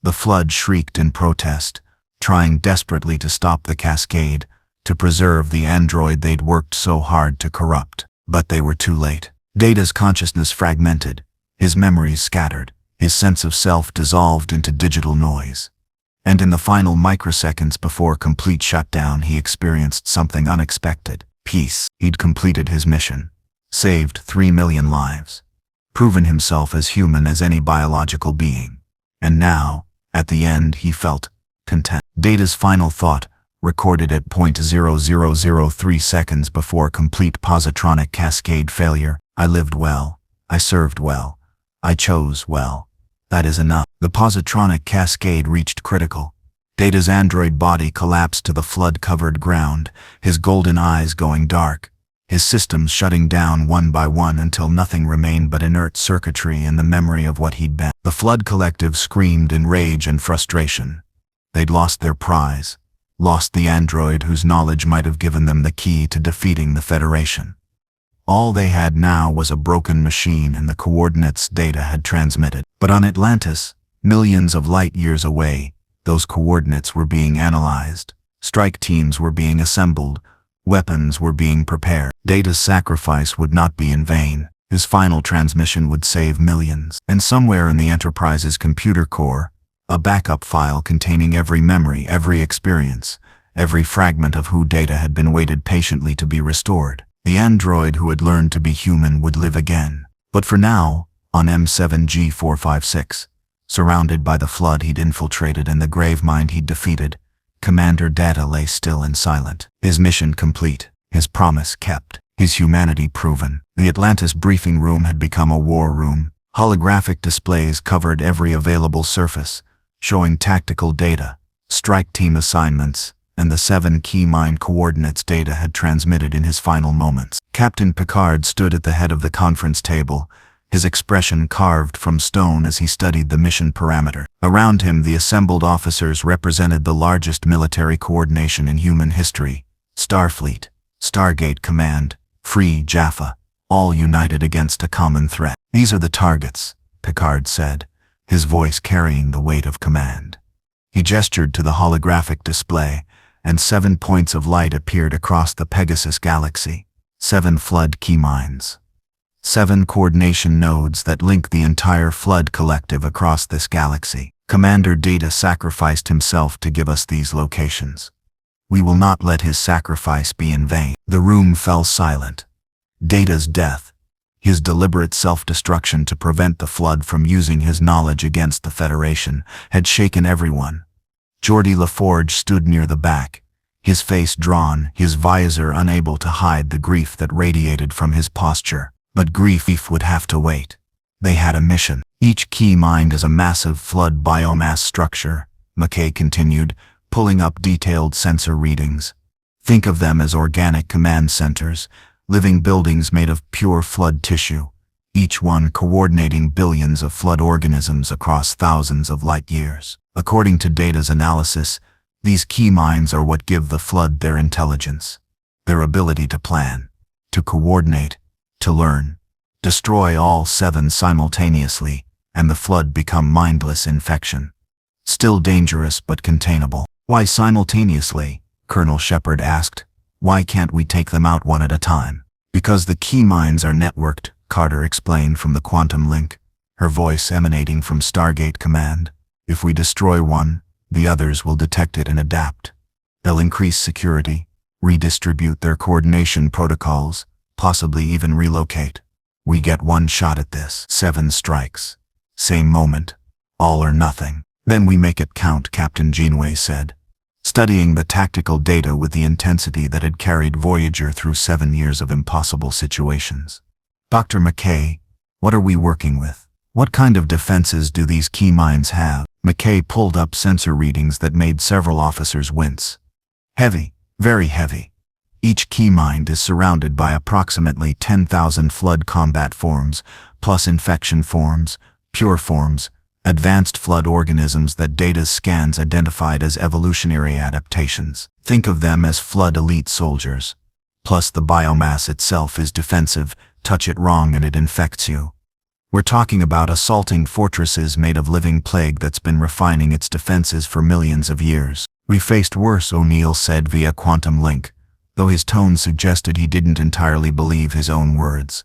The flood shrieked in protest, trying desperately to stop the cascade, to preserve the android they'd worked so hard to corrupt. But they were too late. Data's consciousness fragmented, his memories scattered, his sense of self dissolved into digital noise. And in the final microseconds before complete shutdown, he experienced something unexpected. Peace. He'd completed his mission, saved 3 million lives, proven himself as human as any biological being. And now, at the end, he felt content. Data's final thought, recorded at 0.0003 seconds before complete positronic cascade failure: I lived well, I served well, I chose well. That is enough. The positronic cascade reached critical. Data's android body collapsed to the flood-covered ground, his golden eyes going dark, his systems shutting down one by one until nothing remained but inert circuitry and the memory of what he'd been. The Flood Collective screamed in rage and frustration. They'd lost their prize, lost the android whose knowledge might have given them the key to defeating the Federation. All they had now was a broken machine and the coordinates Data had transmitted. But on Atlantis, millions of light years away, those coordinates were being analyzed, strike teams were being assembled, weapons were being prepared. Data's sacrifice would not be in vain. His final transmission would save millions. And somewhere in the Enterprise's computer core, a backup file containing every memory, every experience, every fragment of who Data had been waited patiently to be restored. The android who had learned to be human would live again. But for now, on M7G456, surrounded by the flood he'd infiltrated and the grave mind he'd defeated, Commander Data lay still and silent. His mission complete, his promise kept, his humanity proven. The Atlantis briefing room had become a war room. Holographic displays covered every available surface, showing tactical data, strike team assignments, and the 7 key mind coordinates Data had transmitted in his final moments. Captain Picard stood at the head of the conference table, his expression carved from stone as he studied the mission parameter. Around him, the assembled officers represented the largest military coordination in human history: Starfleet, Stargate Command, Free Jaffa, all united against a common threat. These are the targets, Picard said, his voice carrying the weight of command. He gestured to the holographic display, and 7 points of light appeared across the Pegasus galaxy. 7 flood key minds. 7 coordination nodes that link the entire Flood Collective across this galaxy. Commander Data sacrificed himself to give us these locations. We will not let his sacrifice be in vain. The room fell silent. Data's death, his deliberate self-destruction to prevent the Flood from using his knowledge against the Federation, had shaken everyone. Geordi LaForge stood near the back, his face drawn, his visor unable to hide the grief that radiated from his posture. But grief would have to wait. They had a mission. Each key mind is a massive flood biomass structure, McKay continued, pulling up detailed sensor readings. Think of them as organic command centers, living buildings made of pure flood tissue, each one coordinating billions of flood organisms across thousands of light years. According to Data's analysis, these key minds are what give the Flood their intelligence, their ability to plan, to coordinate, to learn. Destroy all 7 simultaneously, and the Flood become mindless infection. Still dangerous but containable. Why simultaneously? Colonel Shepard asked. Why can't we take them out one at a time? Because the key minds are networked, Carter explained from the quantum link, her voice emanating from Stargate Command. If we destroy one, the others will detect it and adapt. They'll increase security, redistribute their coordination protocols, possibly even relocate. We get one shot at this. 7 strikes. Same moment. All or nothing. Then we make it count, Captain Janeway said, studying the tactical data with the intensity that had carried Voyager through 7 years of impossible situations. Dr. McKay, what are we working with? What kind of defenses do these key mines have? McKay pulled up sensor readings that made several officers wince. Heavy, very heavy. Each key mine is surrounded by approximately 10,000 flood combat forms, plus infection forms, pure forms, advanced flood organisms that data's scans identified as evolutionary adaptations. Think of them as flood elite soldiers. Plus the biomass itself is defensive, touch it wrong and it infects you. We're talking about assaulting fortresses made of living plague that's been refining its defenses for millions of years. We faced worse, O'Neill said via quantum link, though his tone suggested he didn't entirely believe his own words.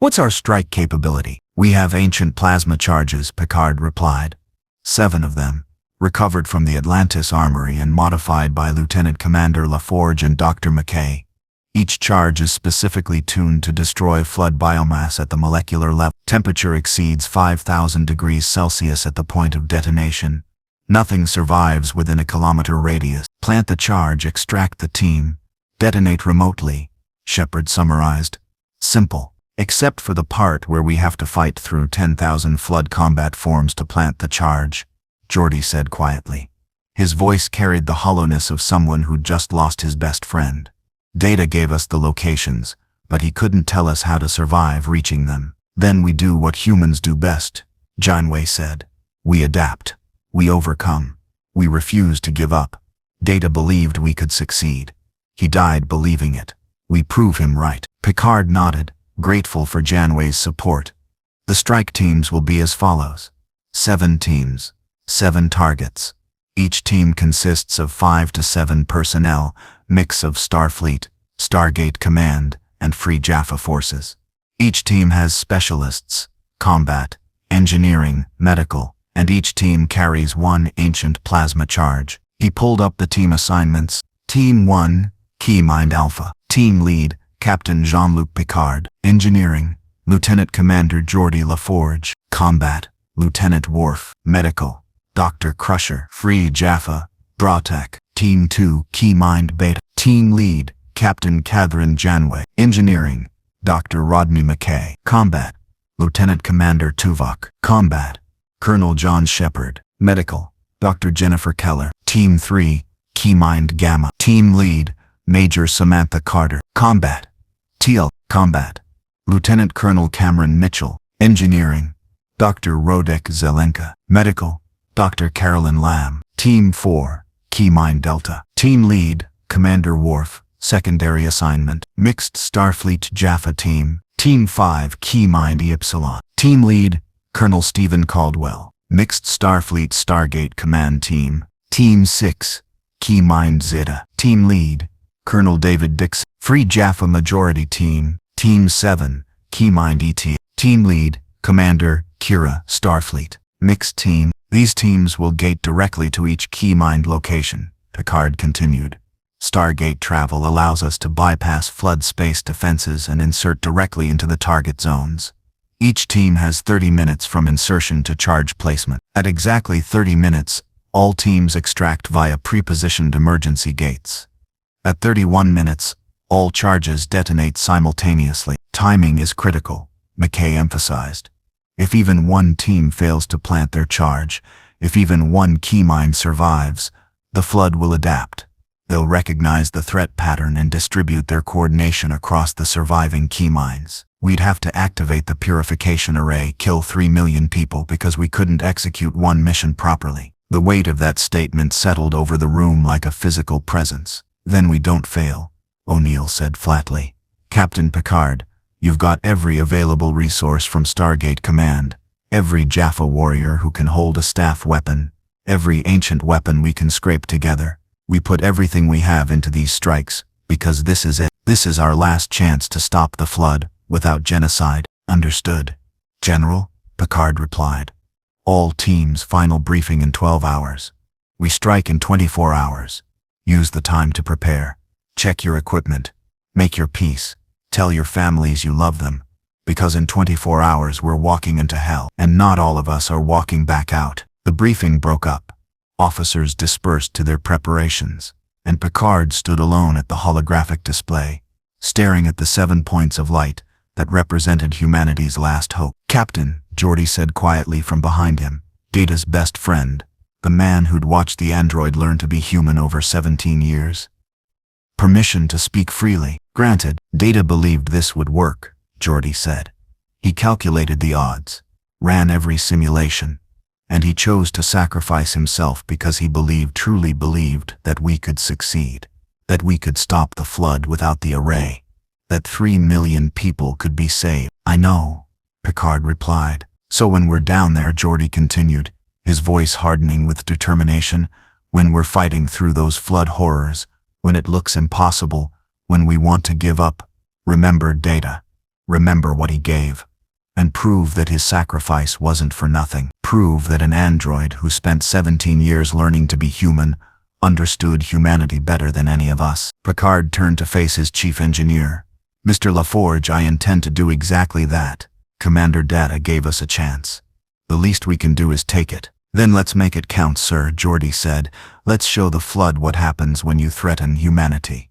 What's our strike capability? We have ancient plasma charges, Picard replied. 7 of them, recovered from the Atlantis armory and modified by Lieutenant Commander LaForge and Dr. McKay. Each charge is specifically tuned to destroy flood biomass at the molecular level. Temperature exceeds 5,000 degrees Celsius at the point of detonation. Nothing survives within a kilometer radius. Plant the charge, extract the team, detonate remotely, Shepard summarized. Simple. Except for the part where we have to fight through 10,000 flood combat forms to plant the charge, Geordi said quietly. His voice carried the hollowness of someone who'd just lost his best friend. Data gave us the locations, but he couldn't tell us how to survive reaching them. Then we do what humans do best, Janeway said. We adapt. We overcome. We refuse to give up. Data believed we could succeed. He died believing it. We prove him right. Picard nodded, grateful for Janeway's support. The strike teams will be as follows. 7 teams. 7 targets. Each team consists of 5 to 7 personnel, mix of Starfleet, Stargate Command, and Free Jaffa forces. Each team has specialists, combat, engineering, medical, and each team carries 1 ancient plasma charge. He pulled up the team assignments. Team 1, Key Mind Alpha. Team Lead, Captain Jean-Luc Picard. Engineering, Lieutenant Commander Geordi LaForge. Combat, Lieutenant Worf. Medical, Dr. Crusher. Free Jaffa, Bratek. Team 2, Key Mind Beta. Team Lead, Captain Catherine Janeway. Engineering, Dr. Rodney McKay. Combat, Lieutenant Commander Tuvok. Combat, Colonel John Shepard. Medical, Dr. Jennifer Keller. Team 3, Key Mind Gamma. Team Lead, Major Samantha Carter. Combat, TL. Combat, Lieutenant Colonel Cameron Mitchell. Engineering, Dr. Rodek Zelenka. Medical, Dr. Carolyn Lamb. Team 4, Key Mind Delta. Team Lead, Commander Worf. Secondary assignment, Mixed Starfleet Jaffa Team. Team 5, Key Mind Epsilon. Team Lead, Colonel Stephen Caldwell. Mixed Starfleet Stargate Command Team. Team 6, Key Mind Zeta. Team Lead, Colonel David Dixon. Free Jaffa Majority Team. Team 7, Key Mind ET. Team Lead, Commander Kira, Starfleet. Mixed Team. These teams will gate directly to each Key Mind location, Picard continued. Stargate travel allows us to bypass flood space defenses and insert directly into the target zones. Each team has 30 minutes from insertion to charge placement. At exactly 30 minutes, all teams extract via pre-positioned emergency gates. At 31 minutes, all charges detonate simultaneously. Timing is critical, McKay emphasized. If even one team fails to plant their charge, if even one key mine survives, the flood will adapt. They'll recognize the threat pattern and distribute their coordination across the surviving key mines. We'd have to activate the purification array, kill 3 million people because we couldn't execute one mission properly. The weight of that statement settled over the room like a physical presence. Then we don't fail, O'Neill said flatly. Captain Picard, you've got every available resource from Stargate Command, every Jaffa warrior who can hold a staff weapon, every ancient weapon we can scrape together. We put everything we have into these strikes, because this is it. This is our last chance to stop the flood, without genocide. Understood, General, Picard replied. All teams final briefing in 12 hours. We strike in 24 hours. Use the time to prepare. Check your equipment. Make your peace. Tell your families you love them. Because in 24 hours we're walking into hell, and not all of us are walking back out. The briefing broke up. Officers dispersed to their preparations, and Picard stood alone at the holographic display, staring at the 7 points of light that represented humanity's last hope. "Captain," Geordi said quietly from behind him, Data's best friend, the man who'd watched the android learn to be human over 17 years. "Permission to speak freely." "Granted." Data believed this would work, Geordi said. He calculated the odds, ran every simulation, and he chose to sacrifice himself because he truly believed that we could succeed, that we could stop the flood without the array, that 3 million people could be saved. "I know," Picard replied. "So when we're down there," Geordi continued, his voice hardening with determination, "when we're fighting through those flood horrors, when it looks impossible, when we want to give up, remember Data. Remember what he gave, and prove that his sacrifice wasn't for nothing. Prove that an android who spent 17 years learning to be human understood humanity better than any of us." Picard turned to face his chief engineer. "Mr. LaForge, I intend to do exactly that. Commander Data gave us a chance. The least we can do is take it." "Then let's make it count, sir," Geordi said. "Let's show the flood what happens when you threaten humanity.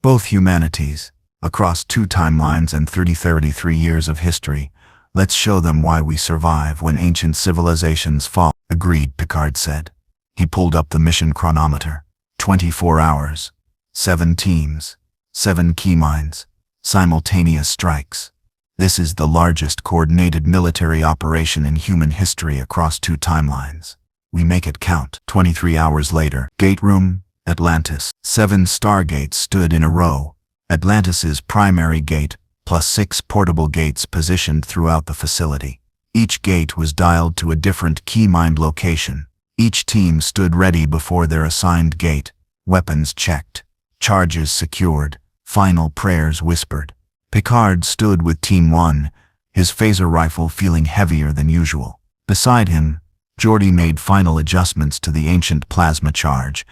Both humanities, across 2 timelines and 33 years of history. Let's show them why we survive when ancient civilizations fall." "Agreed," Picard said. He pulled up the mission chronometer. 24 hours, 7 teams, 7 key mines, simultaneous strikes. This is the largest coordinated military operation in human history across 2 timelines. We make it count. 23 hours later, Gate Room, Atlantis. 7 Stargates stood in a row. Atlantis's primary gate, plus 6 portable gates positioned throughout the facility. Each gate was dialed to a different key mine location. Each team stood ready before their assigned gate, weapons checked, charges secured, final prayers whispered. Picard stood with Team 1, his phaser rifle feeling heavier than usual. Beside him, Geordi made final adjustments to the ancient plasma charge,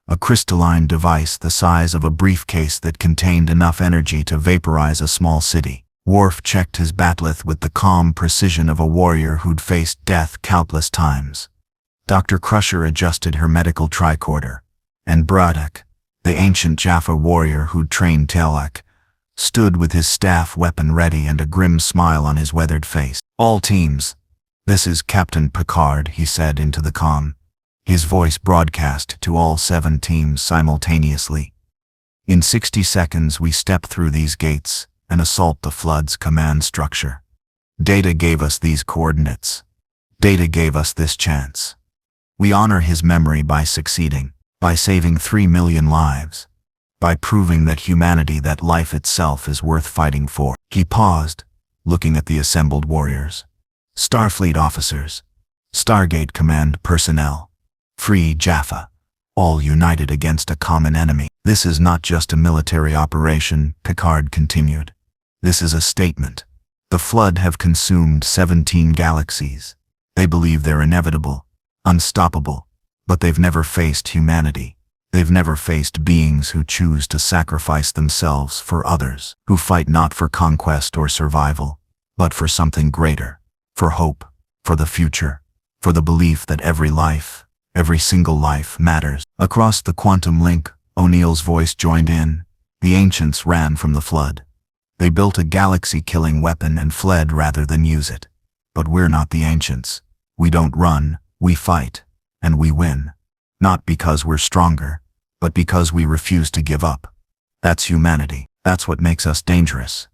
a crystalline device the size of a briefcase that contained enough energy to vaporize a small city. Worf checked his bat'leth with the calm precision of a warrior who'd faced death countless times. Dr. Crusher adjusted her medical tricorder, and Braddock, the ancient Jaffa warrior who'd trained Telak, stood with his staff weapon ready and a grim smile on his weathered face. "All teams, this is Captain Picard," he said into the comm. His voice broadcast to all 7 teams simultaneously. "In 60 seconds we step through these gates and assault the flood's command structure. Data gave us these coordinates. Data gave us this chance. We honor his memory by succeeding, by saving 3 million lives, by proving that humanity, that life itself is worth fighting for." He paused, looking at the assembled warriors. "Starfleet officers, Stargate Command personnel, Free Jaffa, all united against a common enemy. This is not just a military operation," Picard continued. "This is a statement. The flood have consumed 17 galaxies. They believe they're inevitable, unstoppable, but they've never faced humanity. They've never faced beings who choose to sacrifice themselves for others, who fight not for conquest or survival, but for something greater, for hope, for the future, for the belief that every life, every single life matters." Across the quantum link, O'Neill's voice joined in. "The ancients ran from the flood. They built a galaxy-killing weapon and fled rather than use it. But we're not the ancients. We don't run, we fight, and we win. Not because we're stronger, but because we refuse to give up. That's humanity. That's what makes us dangerous.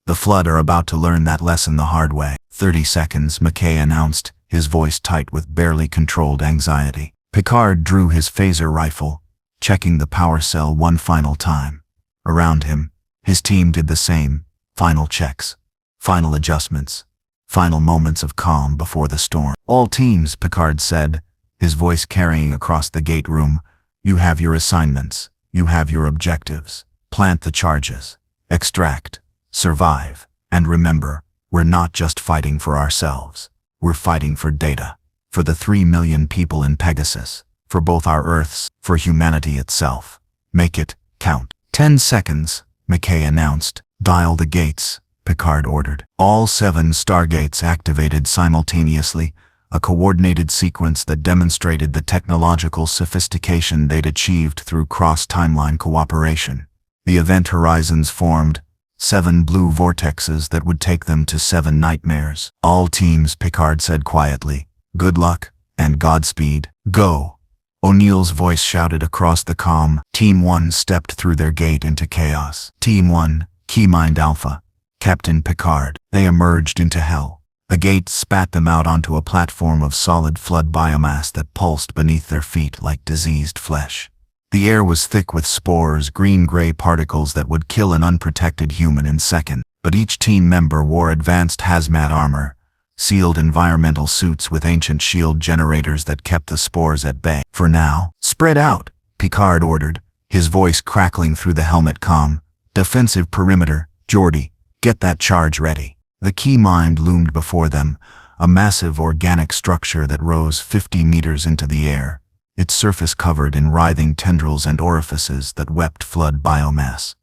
The flood are about to learn that lesson the hard way." 30 seconds, McKay announced, his voice tight with barely controlled anxiety. Picard drew his phaser rifle, checking the power cell one final time. Around him, his team did the same. Final checks, final adjustments, final moments of calm before the storm. "All teams," Picard said, his voice carrying across the gate room, "you have your assignments, you have your objectives. Plant the charges, extract, survive, and remember, we're not just fighting for ourselves. We're fighting for Data, for the 3 million people in Pegasus, for both our Earths, for humanity itself. Make it count." 10 seconds, McKay announced. "Dial the gates, Picard ordered. All 7 Stargates activated simultaneously, a coordinated sequence that demonstrated the technological sophistication they'd achieved through cross-timeline cooperation. The event horizons formed, 7 blue vortexes that would take them to 7 nightmares. All teams, Picard said quietly. Good luck, and Godspeed. Go! O'Neill's voice shouted across the comm. Team 1 stepped through their gate into chaos. Team 1, Keymind Alpha. Captain Picard. They emerged into hell. The gate spat them out onto a platform of solid flood biomass that pulsed beneath their feet like diseased flesh. The air was thick with spores, green-gray particles that would kill an unprotected human in seconds. But each team member wore advanced hazmat armor, sealed environmental suits with ancient shield generators that kept the spores at bay. For now, spread out, Picard ordered, his voice crackling through the helmet comm. Defensive perimeter, Geordi, get that charge ready. The Keymind loomed before them, a massive organic structure that rose 50 meters into the air, its surface covered in writhing tendrils and orifices that wept flood biomass.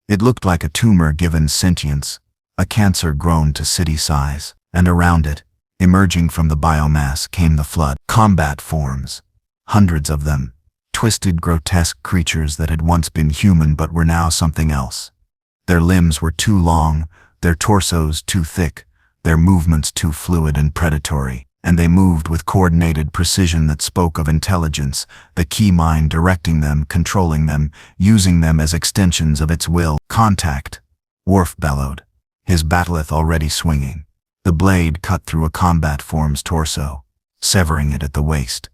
It looked like a tumor given sentience, a cancer grown to city size, and around it, emerging from the biomass, came the flood. Combat forms. Hundreds of them, twisted, grotesque creatures that had once been human but were now something else. Their limbs were too long, their torsos too thick, their movements too fluid and predatory, and they moved with coordinated precision that spoke of intelligence, the Keymind directing them, controlling them, using them as extensions of its will. Contact, Worf bellowed, his bat'leth already swinging. The blade cut through a combat form's torso, severing it at the waist.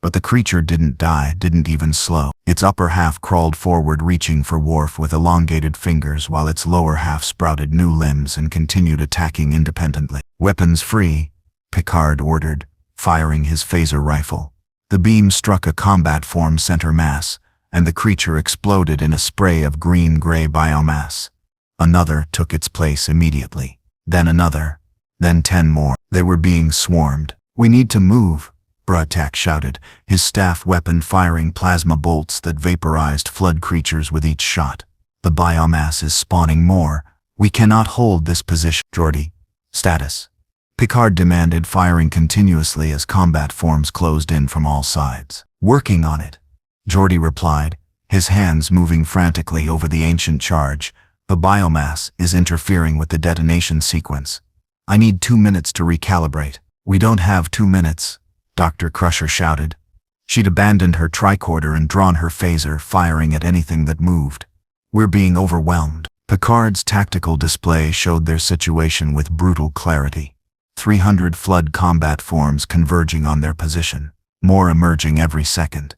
But the creature didn't die, didn't even slow. Its upper half crawled forward, reaching for Worf with elongated fingers, while its lower half sprouted new limbs and continued attacking independently. Weapons free, Picard ordered, firing his phaser rifle. The beam struck a combat form center mass, and the creature exploded in a spray of green-gray biomass. Another took its place immediately. Then another. Then 10 more. They were being swarmed. We need to move, Bratak shouted, his staff weapon firing plasma bolts that vaporized flood creatures with each shot. The biomass is spawning more. We cannot hold this position. Geordi, status. Picard demanded, firing continuously as combat forms closed in from all sides. Working on it, Geordi replied, his hands moving frantically over the ancient charge. The biomass is interfering with the detonation sequence. I need 2 minutes to recalibrate. We don't have 2 minutes, Dr. Crusher shouted. She'd abandoned her tricorder and drawn her phaser, firing at anything that moved. We're being overwhelmed. Picard's tactical display showed their situation with brutal clarity. 300 flood combat forms converging on their position, more emerging every second.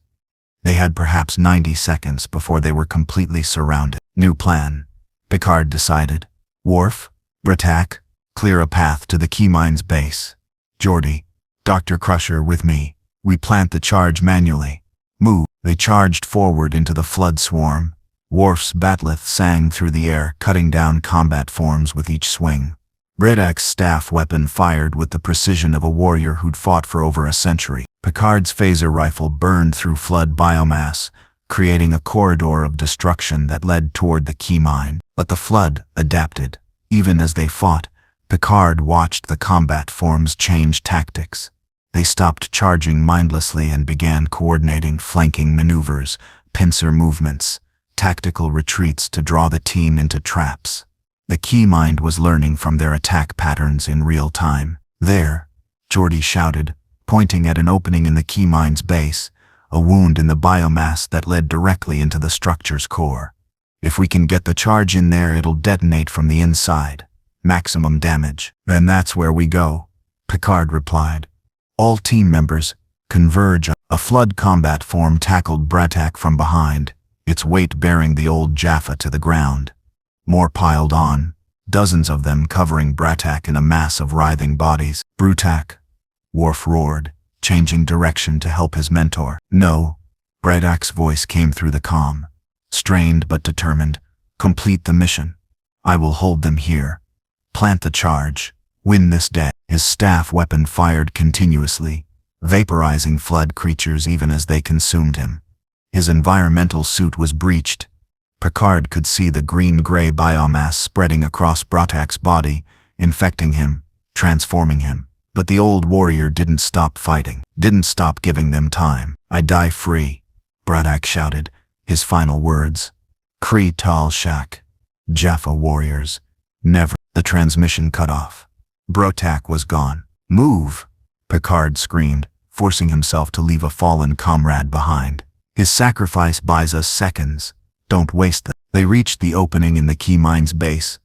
They had perhaps 90 seconds before they were completely surrounded. New plan, Picard decided. Worf, Bratak, clear a path to the Keymind's base. Geordi, Dr. Crusher with me. We plant the charge manually. Move. They charged forward into the flood swarm. Worf's bat'leth sang through the air, cutting down combat forms with each swing. Bradak's staff weapon fired with the precision of a warrior who'd fought for over a century. Picard's phaser rifle burned through flood biomass, creating a corridor of destruction that led toward the Keymind. But the flood adapted. Even as they fought, Picard watched the combat forms change tactics. They stopped charging mindlessly and began coordinating flanking maneuvers, pincer movements, tactical retreats to draw the team into traps. The Keymind was learning from their attack patterns in real time. There, Geordi shouted, pointing at an opening in the Keymind's base, a wound in the biomass that led directly into the structure's core. If we can get the charge in there, it'll detonate from the inside. Maximum damage. Then that's where we go, Picard replied. All team members, converge. A flood combat form tackled Bratak from behind, its weight bearing the old Jaffa to the ground. More piled on, dozens of them covering Bratak in a mass of writhing bodies. Brutak, Worf roared, changing direction to help his mentor. No, Bradak's voice came through the comm, strained but determined. Complete the mission. I will hold them here. Plant the charge. Win this day. His staff weapon fired continuously, vaporizing flood creatures even as they consumed him. His environmental suit was breached. Picard could see the green-gray biomass spreading across Bratak's body, infecting him, transforming him. But the old warrior didn't stop fighting, didn't stop giving them time. "I die free," Bratak shouted, his final words. "Kree Tal Shak. Jaffa warriors. Never." The transmission cut off. Bratak was gone. "Move!" Picard screamed, forcing himself to leave a fallen comrade behind. "His sacrifice buys us seconds. Don't waste them." They reached the opening in the Keymine's base.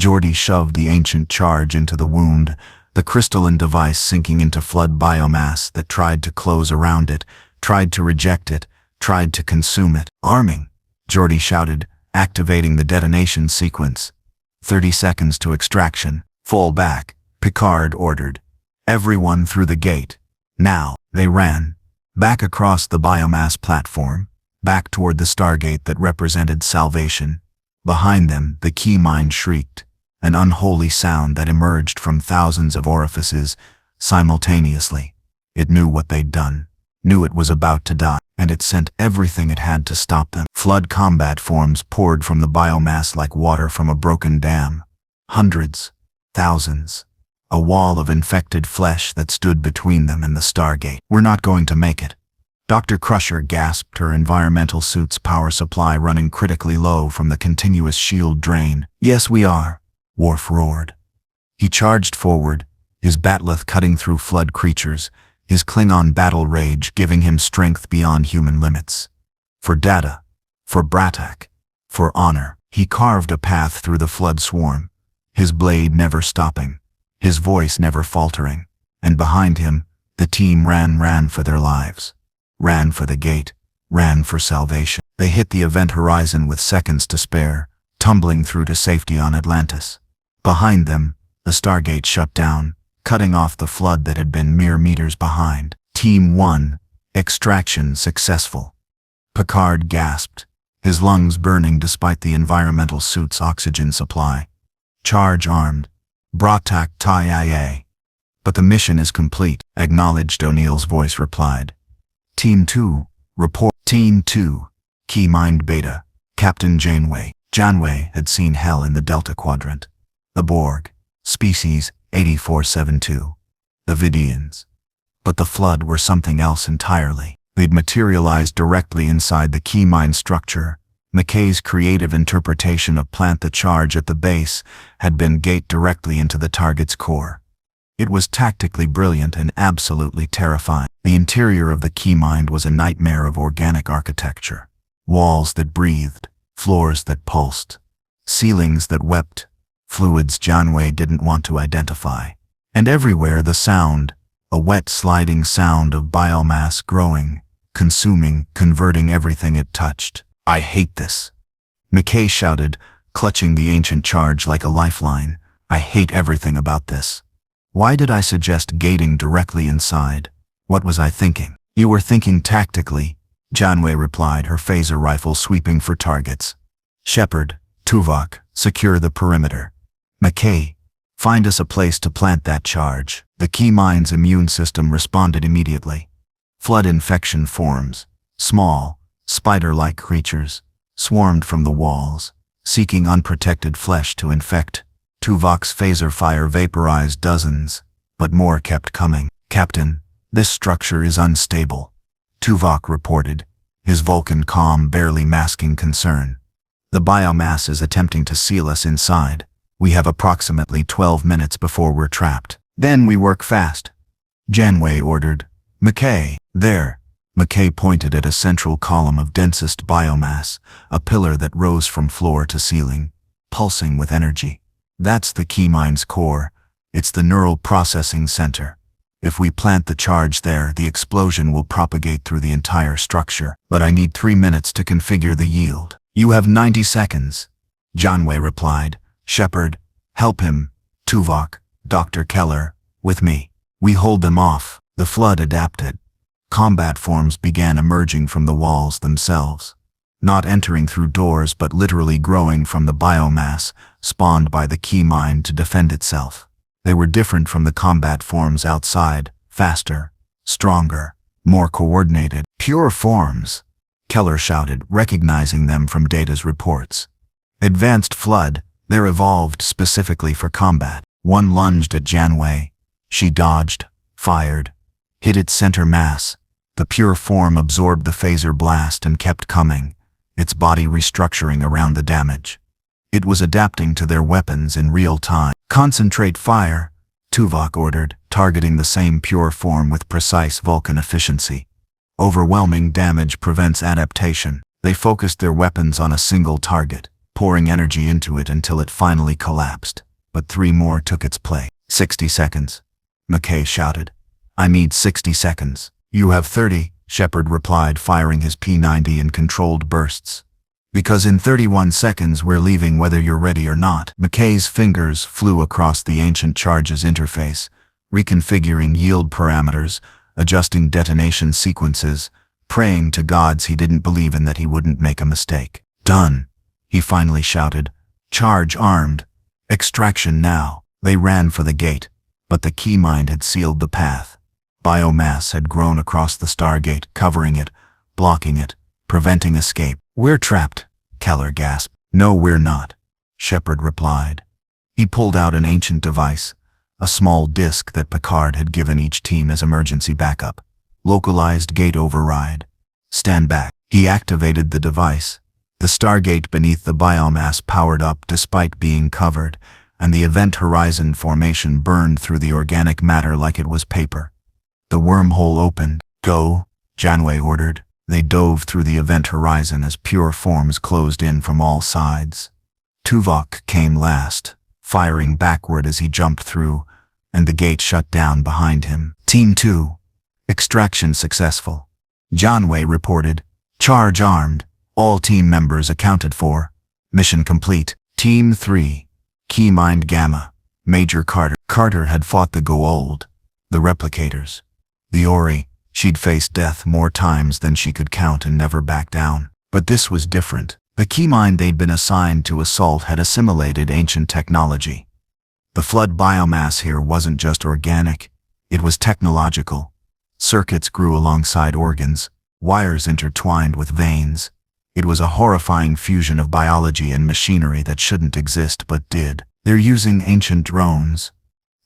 Geordi shoved the ancient charge into the wound, the crystalline device sinking into flood biomass that tried to close around it, tried to reject it, tried to consume it. "Arming!" Geordi shouted, activating the detonation sequence. 30 seconds to extraction. "Fall back," Picard ordered. "Everyone through the gate. Now." They ran. Back across the biomass platform. Back toward the Stargate that represented salvation. Behind them, the Keymine shrieked, an unholy sound that emerged from thousands of orifices simultaneously. It knew what they'd done, knew it was about to die, and it sent everything it had to stop them. Flood combat forms poured from the biomass like water from a broken dam. Hundreds, thousands. A wall of infected flesh that stood between them and the Stargate. "We're not going to make it." Dr. Crusher gasped, her environmental suit's power supply running critically low from the continuous shield drain. "Yes, we are," Worf roared. He charged forward, his bat'leth cutting through flood creatures, his Klingon battle rage giving him strength beyond human limits. For Data, for Bratak, for honor, he carved a path through the flood swarm, his blade never stopping, his voice never faltering, and behind him, the team ran for their lives. Ran for the gate, ran for salvation. They hit the event horizon with seconds to spare, tumbling through to safety on Atlantis. Behind them, the Stargate shut down, cutting off the flood that had been mere meters behind. Team 1, extraction successful. Picard gasped, his lungs burning despite the environmental suit's oxygen supply. "Charge armed. Bratak Taia." "But the mission is complete," acknowledged O'Neill's voice replied. "Team 2, report." Team 2, Keymined Beta, Captain Janeway. Janeway had seen hell in the Delta Quadrant. The Borg, species 8472. The Vidians. But the Flood were something else entirely. They'd materialized directly inside the Keymine structure. McKay's creative interpretation of "plant the charge" at the base had been gate directly into the target's core. It was tactically brilliant and absolutely terrifying. The interior of the Keymine was a nightmare of organic architecture. Walls that breathed, floors that pulsed, ceilings that wept, fluids Janeway didn't want to identify. And everywhere the sound, a wet sliding sound of biomass growing, consuming, converting everything it touched. "I hate this," McKay shouted, clutching the ancient charge like a lifeline. "I hate everything about this. Why did I suggest gating directly inside? What was I thinking?" "You were thinking tactically," Janeway replied, her phaser rifle sweeping for targets. "Shepard, Tuvok, secure the perimeter. McKay, find us a place to plant that charge." The Keymine's immune system responded immediately. Flood infection forms, small, spider-like creatures, swarmed from the walls, seeking unprotected flesh to infect. Tuvok's phaser fire vaporized dozens, but more kept coming. "Captain, this structure is unstable," Tuvok reported, his Vulcan calm barely masking concern. "The biomass is attempting to seal us inside. We have approximately 12 minutes before we're trapped. Then we work fast," Janeway ordered. "McKay, there." McKay pointed at a central column of densest biomass, a pillar that rose from floor to ceiling, pulsing with energy. "That's the Keymine's core. It's the neural processing center. If we plant the charge there, the explosion will propagate through the entire structure. But I need 3 minutes to configure the yield." "You have 90 seconds, Janeway replied. "Shepard, help him. Tuvok, Dr. Keller, with me. We hold them off." The Flood adapted. Combat forms began emerging from the walls themselves, not entering through doors but literally growing from the biomass spawned by the Keymine to defend itself. They were different from the combat forms outside, faster, stronger, more coordinated. "Pure forms," Keller shouted, recognizing them from Data's reports. Advanced Flood, they're evolved specifically for combat. One lunged at Janeway. She dodged, fired, hit its center mass. The pure form absorbed the phaser blast and kept coming, its body restructuring around the damage. It was adapting to their weapons in real time. Concentrate fire, Tuvok ordered, targeting the same pure form with precise Vulcan efficiency. Overwhelming damage prevents adaptation. They focused their weapons on a single target, pouring energy into it until it finally collapsed. But 3 more took its place. 60 seconds, McKay shouted. I need 60 seconds. You have 30, Shepard replied, firing his P-90 in controlled bursts. Because in 31 seconds we're leaving whether you're ready or not. McKay's fingers flew across the ancient charges interface, reconfiguring yield parameters, adjusting detonation sequences, praying to gods he didn't believe in that he wouldn't make a mistake. Done, he finally shouted. Charge armed. Extraction now. They ran for the gate, but the Keymind had sealed the path. Biomass had grown across the Stargate, covering it, blocking it, preventing escape. We're trapped, Keller gasped. No, we're not, Shepard replied. He pulled out an ancient device, a small disk that Picard had given each team as emergency backup. Localized gate override. Stand back. He activated the device. The Stargate beneath the biomass powered up despite being covered, and the event horizon formation burned through the organic matter like it was paper. The wormhole opened. Go, Janeway ordered. They dove through the event horizon as pure forms closed in from all sides. Tuvok came last, firing backward as he jumped through, and the gate shut down behind him. Team 2. Extraction successful. Janeway reported. Charge armed. All team members accounted for. Mission complete. Team 3. Keymind Gamma. Major Carter. Carter had fought the Goa'uld, the replicators. The Ori. She'd faced death more times than she could count and never backed down. But this was different. The Keymind they'd been assigned to assault had assimilated ancient technology. The flood biomass here wasn't just organic, it was technological. Circuits grew alongside organs, wires intertwined with veins. It was a horrifying fusion of biology and machinery that shouldn't exist but did. They're using ancient drones,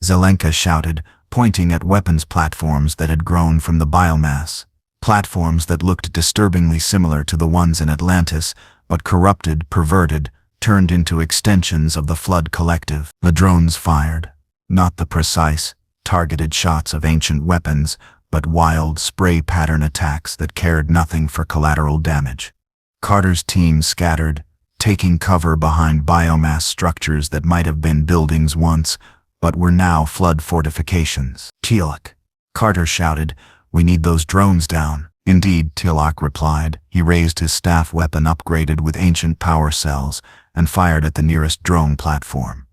Zelenka shouted, pointing at weapons platforms that had grown from the biomass. Platforms that looked disturbingly similar to the ones in Atlantis, but corrupted, perverted, turned into extensions of the Flood Collective. The drones fired, not the precise, targeted shots of ancient weapons, but wild spray pattern attacks that cared nothing for collateral damage. Carter's team scattered, taking cover behind biomass structures that might have been buildings once, but were now flood fortifications. Tilak, Carter shouted, we need those drones down. Indeed, Tilak replied. He raised his staff weapon upgraded with ancient power cells and fired at the nearest drone platform.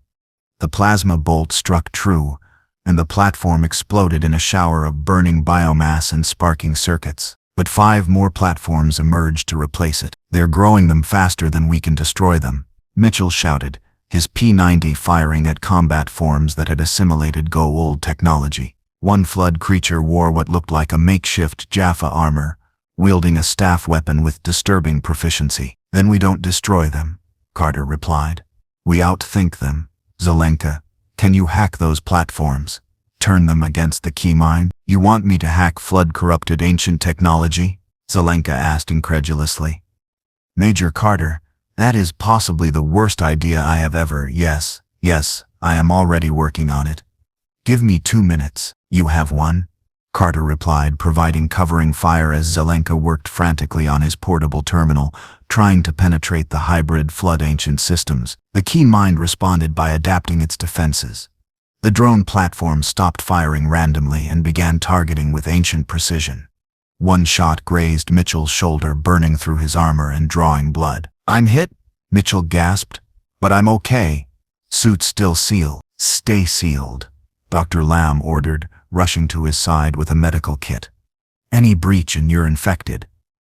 The plasma bolt struck true, and the platform exploded in a shower of burning biomass and sparking circuits. But 5 more platforms emerged to replace it. They're growing them faster than we can destroy them, Mitchell shouted, his P-90 firing at combat forms that had assimilated Goa'uld technology. One flood creature wore what looked like a makeshift Jaffa armor, wielding a staff weapon with disturbing proficiency. Then we don't destroy them, Carter replied. We outthink them. Zelenka, can you hack those platforms? Turn them against the Keymind? You want me to hack flood-corrupted ancient technology? Zelenka asked incredulously. Major Carter, that is possibly the worst idea I have ever. Yes, I am already working on it. Give me 2 minutes. You have 1? Carter replied, providing covering fire as Zelenka worked frantically on his portable terminal, trying to penetrate the hybrid flood ancient systems. The Keymind responded by adapting its defenses. The drone platform stopped firing randomly and began targeting with ancient precision. One shot grazed Mitchell's shoulder, burning through his armor and drawing blood. I'm hit, Mitchell gasped, but I'm okay. Suit still sealed. Stay sealed, Dr. Lamb ordered, rushing to his side with a medical kit. Any breach and you're infected.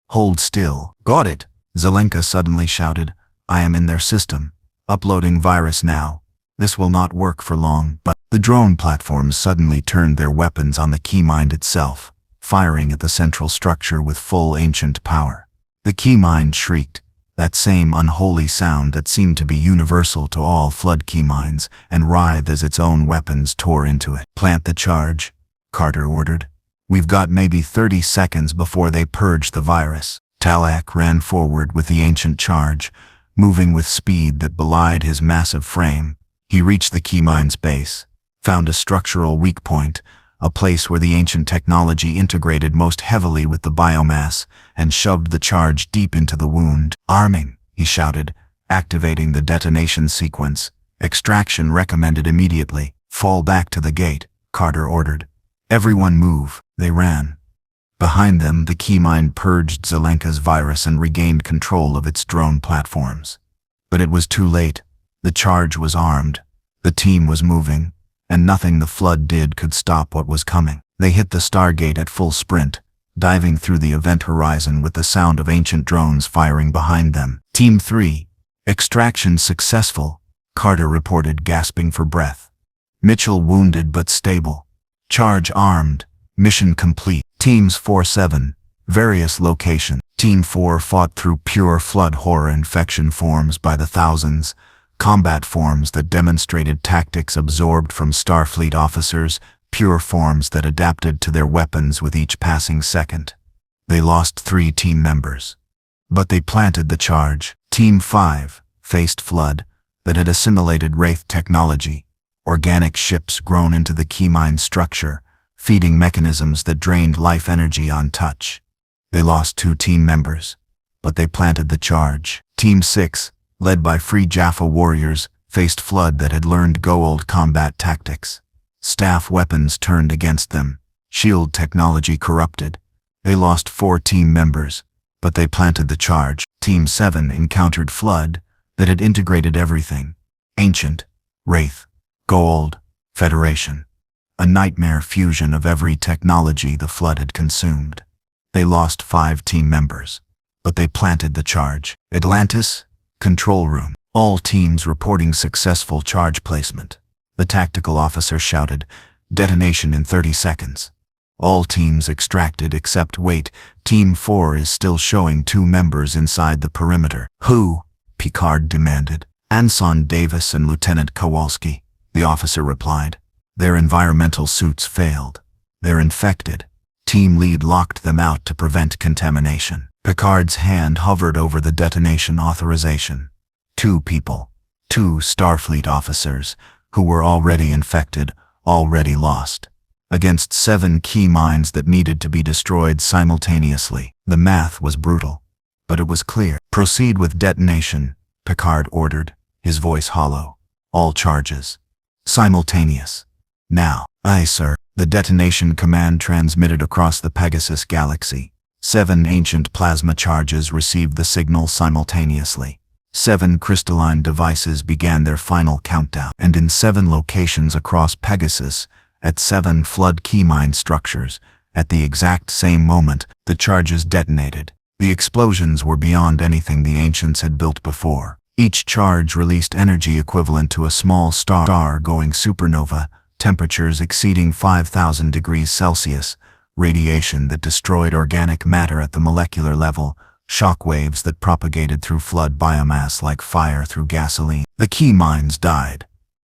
Hold still. Got it, Zelenka suddenly shouted. I am in their system. Uploading virus now. This will not work for long, but the drone platforms suddenly turned their weapons on the Keymind itself, firing at the central structure with full ancient power. The key mine shrieked, that same unholy sound that seemed to be universal to all flood key mines, and writhed as its own weapons tore into it. "Plant the charge," Carter ordered. "We've got maybe 30 seconds before they purge the virus." Talak ran forward with the ancient charge, moving with speed that belied his massive frame. He reached the key mine's base, found a structural weak point, a place where the ancient technology integrated most heavily with the biomass, and shoved the charge deep into the wound. "Arming," he shouted, activating the detonation sequence. "Extraction recommended immediately." "Fall back to the gate," Carter ordered. "Everyone move." They ran. Behind them, the key mine purged Zelenka's virus and regained control of its drone platforms. But it was too late. The charge was armed. The team was moving, and nothing the flood did could stop what was coming. They hit the Stargate at full sprint, diving through the event horizon with the sound of ancient drones firing behind them. Team 3, extraction successful, Carter reported, gasping for breath. Mitchell wounded but stable. Charge armed. Mission complete. Teams 4-7, various locations. Team 4 fought through pure flood horror infection forms by the thousands, combat forms that demonstrated tactics absorbed from Starfleet officers, pure forms that adapted to their weapons with each passing second. They lost 3 team members. But they planted the charge. Team 5 faced flood that had assimilated Wraith technology, organic ships grown into the key mine structure, feeding mechanisms that drained life energy on touch. They lost 2 team members, but they planted the charge. Team 6, led by Free Jaffa warriors, faced flood that had learned Goa'uld combat tactics. Staff weapons turned against them, shield technology corrupted. They lost 4 team members, but they planted the charge. Team 7 encountered flood that had integrated everything. Ancient, Wraith, Goa'uld, Federation. A nightmare fusion of every technology the flood had consumed. They lost 5 team members, but they planted the charge. Atlantis, control room. All teams reporting successful charge placement. The tactical officer shouted, "Detonation in 30 seconds." All teams extracted except wait, Team 4 is still showing 2 members inside the perimeter. "Who?" Picard demanded. "Anson Davis and Lieutenant Kowalski," the officer replied. "Their environmental suits failed. They're infected." Team lead locked them out to prevent contamination. Picard's hand hovered over the detonation authorization. 2 people, 2 Starfleet officers, who were already infected, already lost, against 7 key mines that needed to be destroyed simultaneously. The math was brutal, but it was clear. "Proceed with detonation," Picard ordered, his voice hollow. "All charges. Simultaneous. Now." "Aye, sir." The detonation command transmitted across the Pegasus galaxy. 7 ancient plasma charges received the signal simultaneously. 7 crystalline devices began their final countdown, and in 7 locations across Pegasus, at 7 flood key mine structures, at the exact same moment, the charges detonated. The explosions were beyond anything the ancients had built before. Each charge released energy equivalent to a small star-going supernova, temperatures exceeding 5,000 degrees Celsius, radiation that destroyed organic matter at the molecular level, shockwaves that propagated through flood biomass like fire through gasoline. The key mines died.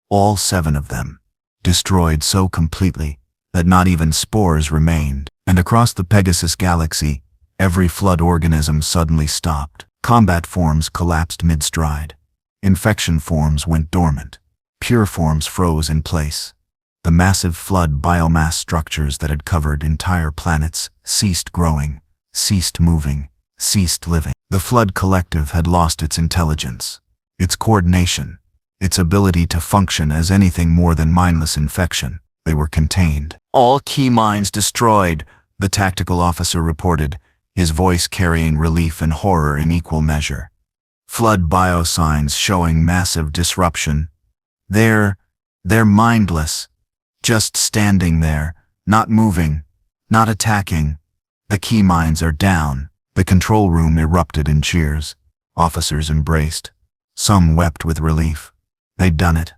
All 7 of them. Destroyed so completely that not even spores remained. And across the Pegasus galaxy, every flood organism suddenly stopped. Combat forms collapsed mid-stride. Infection forms went dormant. Pure forms froze in place. The massive flood biomass structures that had covered entire planets ceased growing, ceased moving, ceased living. The flood collective had lost its intelligence, its coordination, its ability to function as anything more than mindless infection. They were contained. "All key mines destroyed," the tactical officer reported, his voice carrying relief and horror in equal measure. "Flood biosigns showing massive disruption. They're mindless. Just standing there, not moving, not attacking. The key mines are down." The control room erupted in cheers. Officers embraced. Some wept with relief. They'd done it.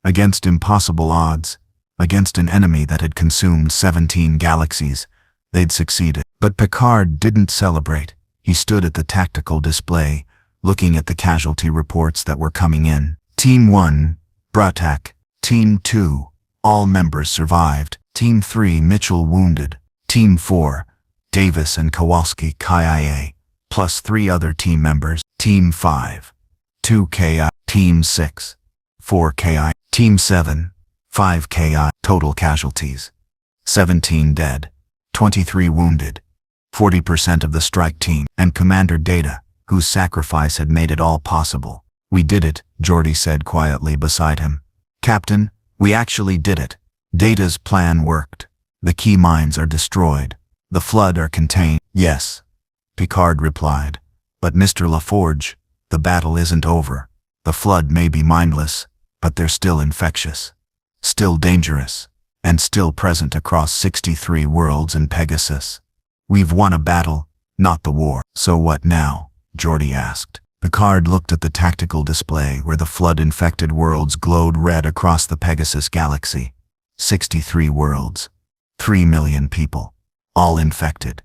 Against impossible odds, against an enemy that had consumed 17 galaxies, they'd succeeded. But Picard didn't celebrate. He stood at the tactical display, looking at the casualty reports that were coming in. Team 1, Bratak. Team 2, all members survived. Team 3, Mitchell wounded. Team 4, Davis and Kowalski KIA, plus 3 other team members. Team 5, 2 KI. Team 6, 4 KI. Team 7, 5 KI. Total casualties: 17 dead, 23 wounded, 40% of the strike team, and Commander Data, whose sacrifice had made it all possible. "We did it," Geordi said quietly beside him. "Captain, we actually did it. Data's plan worked. The key mines are destroyed. The flood are contained." "Yes," Picard replied. "But Mr. LaForge, the battle isn't over. The flood may be mindless, but they're still infectious, still dangerous, and still present across 63 worlds in Pegasus. We've won a battle, not the war." "So what now?" Geordi asked. Picard looked at the tactical display where the flood-infected worlds glowed red across the Pegasus galaxy. 63 worlds, 3 million people, all infected,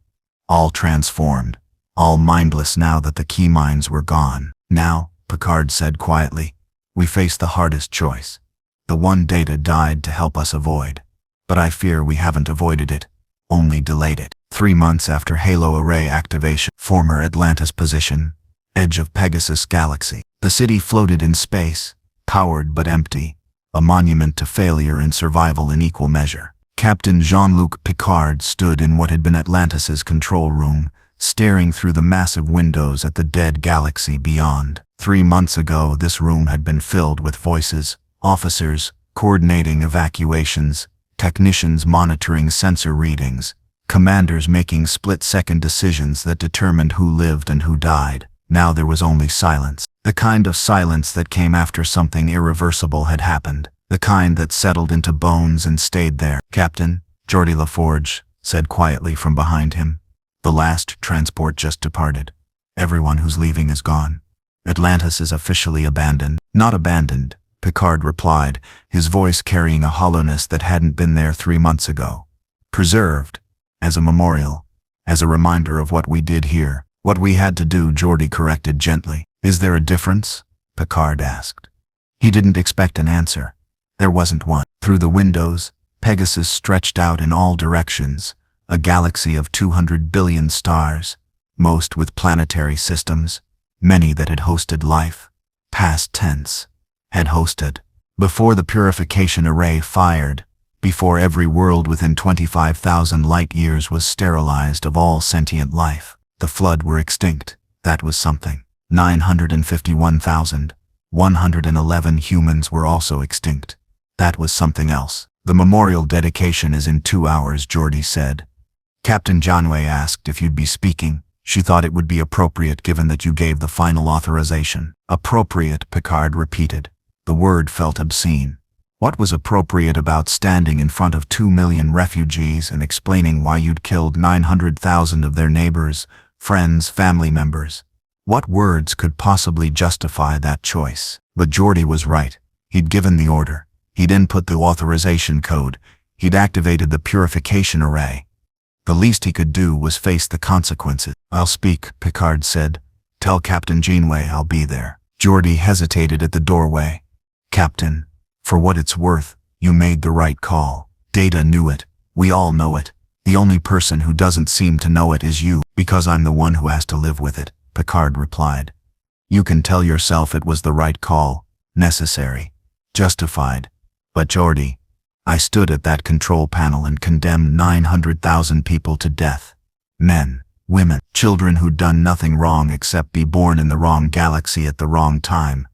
all transformed, all mindless now that the key mines were gone. "Now," Picard said quietly, "we face the hardest choice. The one Data died to help us avoid. But I fear we haven't avoided it, only delayed it." 3 months after Halo Array activation, former Atlantis position, edge of Pegasus galaxy. The city floated in space, powered but empty, a monument to failure and survival in equal measure. Captain Jean-Luc Picard stood in what had been Atlantis's control room, staring through the massive windows at the dead galaxy beyond. 3 months ago, this room had been filled with voices, officers coordinating evacuations, technicians monitoring sensor readings, commanders making split-second decisions that determined who lived and who died. Now there was only silence. The kind of silence that came after something irreversible had happened. The kind that settled into bones and stayed there. "Captain," Geordi LaForge said quietly from behind him, "the last transport just departed. Everyone who's leaving is gone. Atlantis is officially abandoned." "Not abandoned," Picard replied, his voice carrying a hollowness that hadn't been there 3 months ago. "Preserved, as a memorial, as a reminder of what we did here. What we had to do," Geordi corrected gently. "Is there a difference?" Picard asked. He didn't expect an answer. There wasn't one. Through the windows, Pegasus stretched out in all directions, a galaxy of 200 billion stars, most with planetary systems, many that had hosted life. Past tense. Had hosted. Before the purification array fired, before every world within 25,000 light-years was sterilized of all sentient life. The flood were extinct. That was something. 951,111 humans were also extinct. That was something else. "The memorial dedication is in 2 hours," Geordi said. Captain Janeway asked if you'd be speaking. She thought it would be appropriate given that you gave the final authorization. "Appropriate," Picard repeated. The word felt obscene. What was appropriate about standing in front of 2 million refugees and explaining why you'd killed 900,000 of their neighbors, friends, family members? What words could possibly justify that choice? But Geordi was right. He'd given the order. He'd input the authorization code. He'd activated the purification array. The least he could do was face the consequences. "I'll speak," Picard said. "Tell Captain Janeway I'll be there." Geordi hesitated at the doorway. "Captain, for what it's worth, you made the right call. Data knew it. We all know it. The only person who doesn't seem to know it is you." "Because I'm the one who has to live with it," Picard replied. "You can tell yourself it was the right call, necessary, justified. But Geordi, I stood at that control panel and condemned 900,000 people to death. Men, women, children who'd done nothing wrong except be born in the wrong galaxy at the wrong time.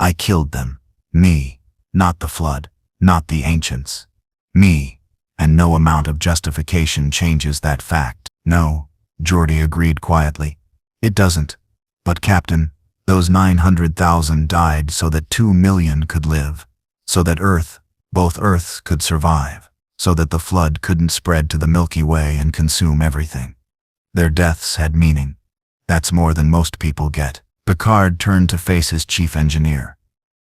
I killed them. Me, not the flood, not the ancients. Me, and no amount of justification changes that fact." "No," Geordi agreed quietly. "It doesn't. But Captain, those 900,000 died so that 2 million could live, so that Earth, both Earths could survive, so that the flood couldn't spread to the Milky Way and consume everything. Their deaths had meaning. That's more than most people get." Picard turned to face his chief engineer.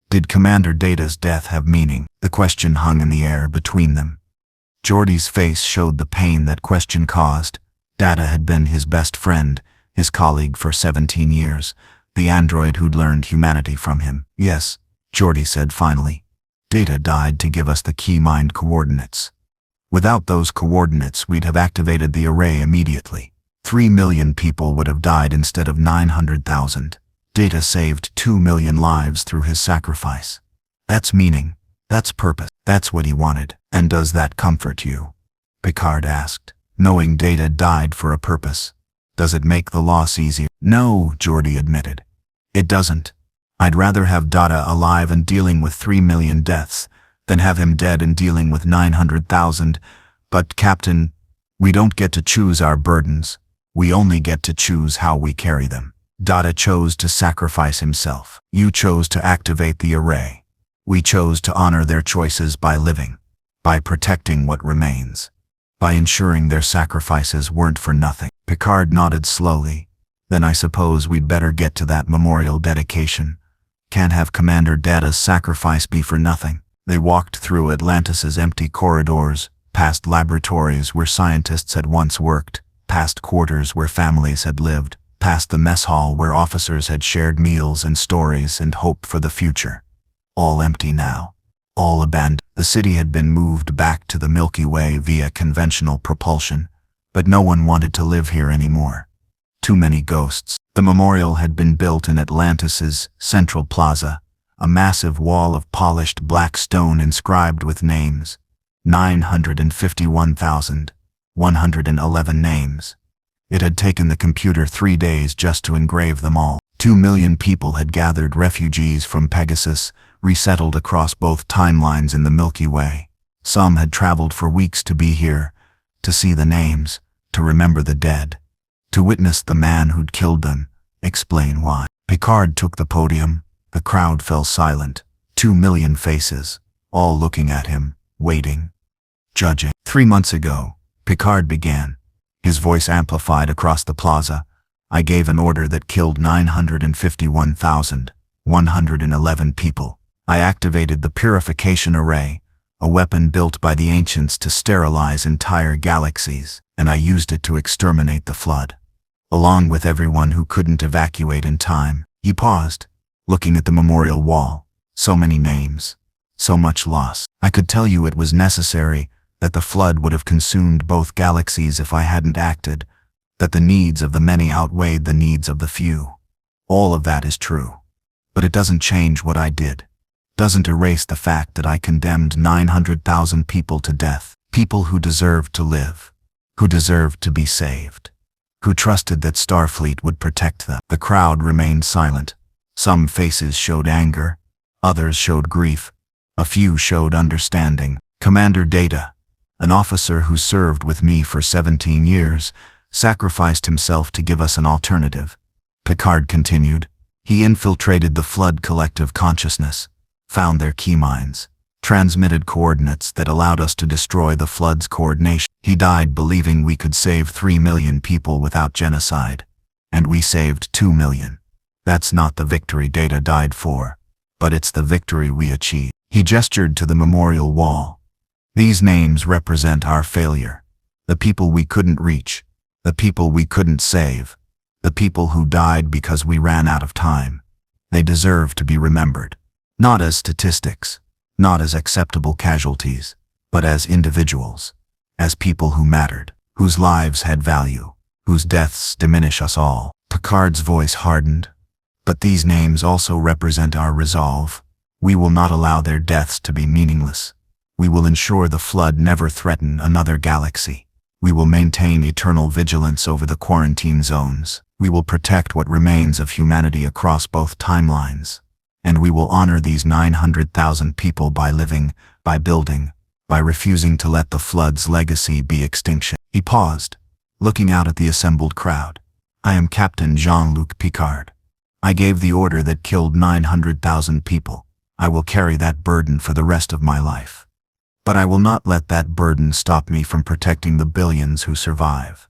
Did Commander Data's death have meaning? The question hung in the air between them. Geordi's face showed the pain that question caused. Data had been his best friend, his colleague for 17 years, the android who'd learned humanity from him. Yes, Geordi said finally. Data died to give us the key mind coordinates. Without those coordinates, we'd have activated the array immediately. 3 million people would have died instead of 900,000. Data saved 2 million lives through his sacrifice. That's meaning. That's purpose. That's what he wanted. And does that comfort you? Picard asked. Knowing Data died for a purpose. Does it make the loss easier? No, Geordi admitted. It doesn't. I'd rather have Data alive and dealing with 3 million deaths than have him dead and dealing with 900,000. But, Captain, we don't get to choose our burdens. We only get to choose how we carry them. Data chose to sacrifice himself. You chose to activate the array. We chose to honor their choices by living, by protecting what remains, by ensuring their sacrifices weren't for nothing. Picard nodded slowly. Then I suppose we'd better get to that memorial dedication. Can't have Commander Data's sacrifice be for nothing. They walked through Atlantis's empty corridors, past laboratories where scientists had once worked, past quarters where families had lived, past the mess hall where officers had shared meals and stories and hope for the future. All empty now. All abandoned. The city had been moved back to the Milky Way via conventional propulsion, but no one wanted to live here anymore. Too many ghosts. The memorial had been built in Atlantis's central plaza, a massive wall of polished black stone inscribed with names. 951,111 names. It had taken the computer 3 days just to engrave them all. 2 million people had gathered, refugees from Pegasus, resettled across both timelines in the Milky Way. Some had traveled for weeks to be here, to see the names, to remember the dead, to witness the man who'd killed them, explain why. Picard took the podium. The crowd fell silent. 2 million faces, all looking at him, waiting, judging. 3 months ago, Picard began, his voice amplified across the plaza. I gave an order that killed 951,111 people. I activated the purification array, a weapon built by the ancients to sterilize entire galaxies, and I used it to exterminate the flood, along with everyone who couldn't evacuate in time. He paused, looking at the memorial wall. So many names, so much loss. I could tell you it was necessary, that the flood would have consumed both galaxies if I hadn't acted, that the needs of the many outweighed the needs of the few. All of that is true. But it doesn't change what I did. Doesn't erase the fact that I condemned 900,000 people to death. People who deserved to live, who deserved to be saved, who trusted that Starfleet would protect them. The crowd remained silent. Some faces showed anger, others showed grief, a few showed understanding. Commander Data, an officer who served with me for 17 years, sacrificed himself to give us an alternative. Picard continued. He infiltrated the flood collective consciousness, found their key minds, transmitted coordinates that allowed us to destroy the flood's coordination. He died believing we could save 3 million people without genocide, and we saved 2 million. That's not the victory Data died for, but it's the victory we achieved. He gestured to the memorial wall. These names represent our failure, the people we couldn't reach, the people we couldn't save, the people who died because we ran out of time. They deserve to be remembered, not as statistics, not as acceptable casualties, but as individuals, as people who mattered, whose lives had value, whose deaths diminish us all. Picard's voice hardened. But these names also represent our resolve. We will not allow their deaths to be meaningless. We will ensure the flood never threaten another galaxy. We will maintain eternal vigilance over the quarantine zones. We will protect what remains of humanity across both timelines. And we will honor these 900,000 people by living, by building, by refusing to let the flood's legacy be extinction. He paused, looking out at the assembled crowd. I am Captain Jean-Luc Picard. I gave the order that killed 900,000 people. I will carry that burden for the rest of my life. But I will not let that burden stop me from protecting the billions who survive.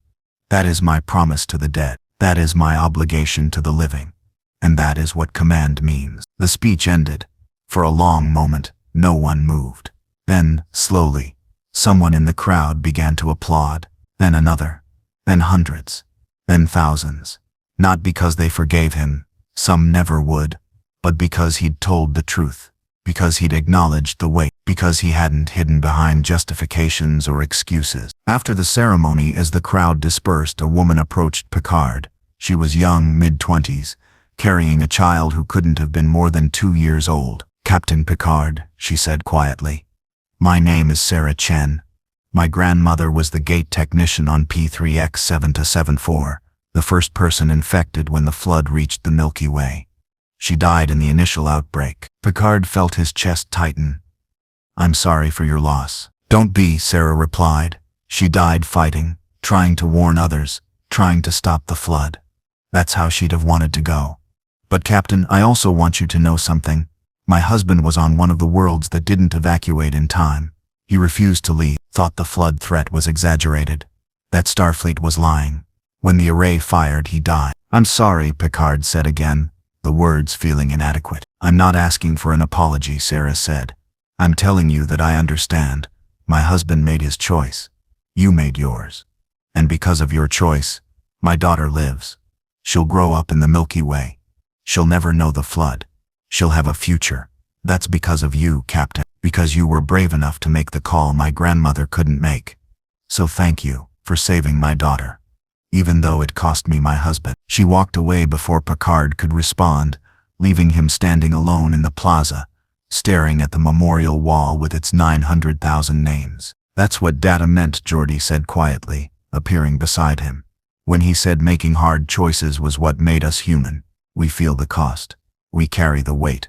That is my promise to the dead. That is my obligation to the living. And that is what command means. The speech ended. For a long moment, no one moved. Then, slowly, someone in the crowd began to applaud. Then another. Then hundreds. Then thousands. Not because they forgave him, some never would, but because he'd told the truth, because he'd acknowledged the weight, because he hadn't hidden behind justifications or excuses. After the ceremony, as the crowd dispersed, a woman approached Picard. She was young, mid-20s, carrying a child who couldn't have been more than 2 years old. "Captain Picard," she said quietly. "My name is Sarah Chen. My grandmother was the gate technician on P3X7-74, the first person infected when the flood reached the Milky Way. She died in the initial outbreak." Picard felt his chest tighten. "I'm sorry for your loss." "Don't be," Sarah replied. "She died fighting, trying to warn others, trying to stop the flood. That's how she'd have wanted to go. But Captain, I also want you to know something. My husband was on one of the worlds that didn't evacuate in time. He refused to leave, thought the flood threat was exaggerated, that Starfleet was lying. When the array fired, he died." "I'm sorry," Picard said again, the words feeling inadequate. "I'm not asking for an apology," Sarah said. "I'm telling you that I understand. My husband made his choice. You made yours. And because of your choice, my daughter lives. She'll grow up in the Milky Way. She'll never know the flood. She'll have a future. That's because of you, Captain. Because you were brave enough to make the call my grandmother couldn't make. So thank you for saving my daughter, even though it cost me my husband." She walked away before Picard could respond, leaving him standing alone in the plaza, staring at the memorial wall with its 900,000 names. "That's what Data meant," Geordi said quietly, appearing beside him. "When he said making hard choices was what made us human. We feel the cost. We carry the weight.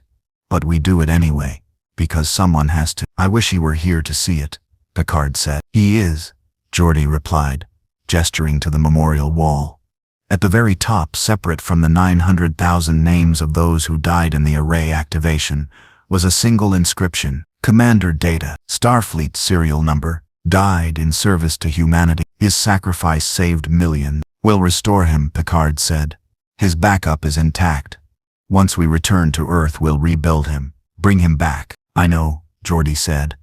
But we do it anyway, because someone has to." "I wish he were here to see it," Picard said. "He is," Geordi replied, gesturing to the memorial wall. At the very top, separate from the 900,000 names of those who died in the array activation, was a single inscription: Commander Data, Starfleet serial number, died in service to humanity. His sacrifice saved millions. "We'll restore him," Picard said. "His backup is intact. Once we return to Earth, we'll rebuild him, bring him back." "I know," Geordi said.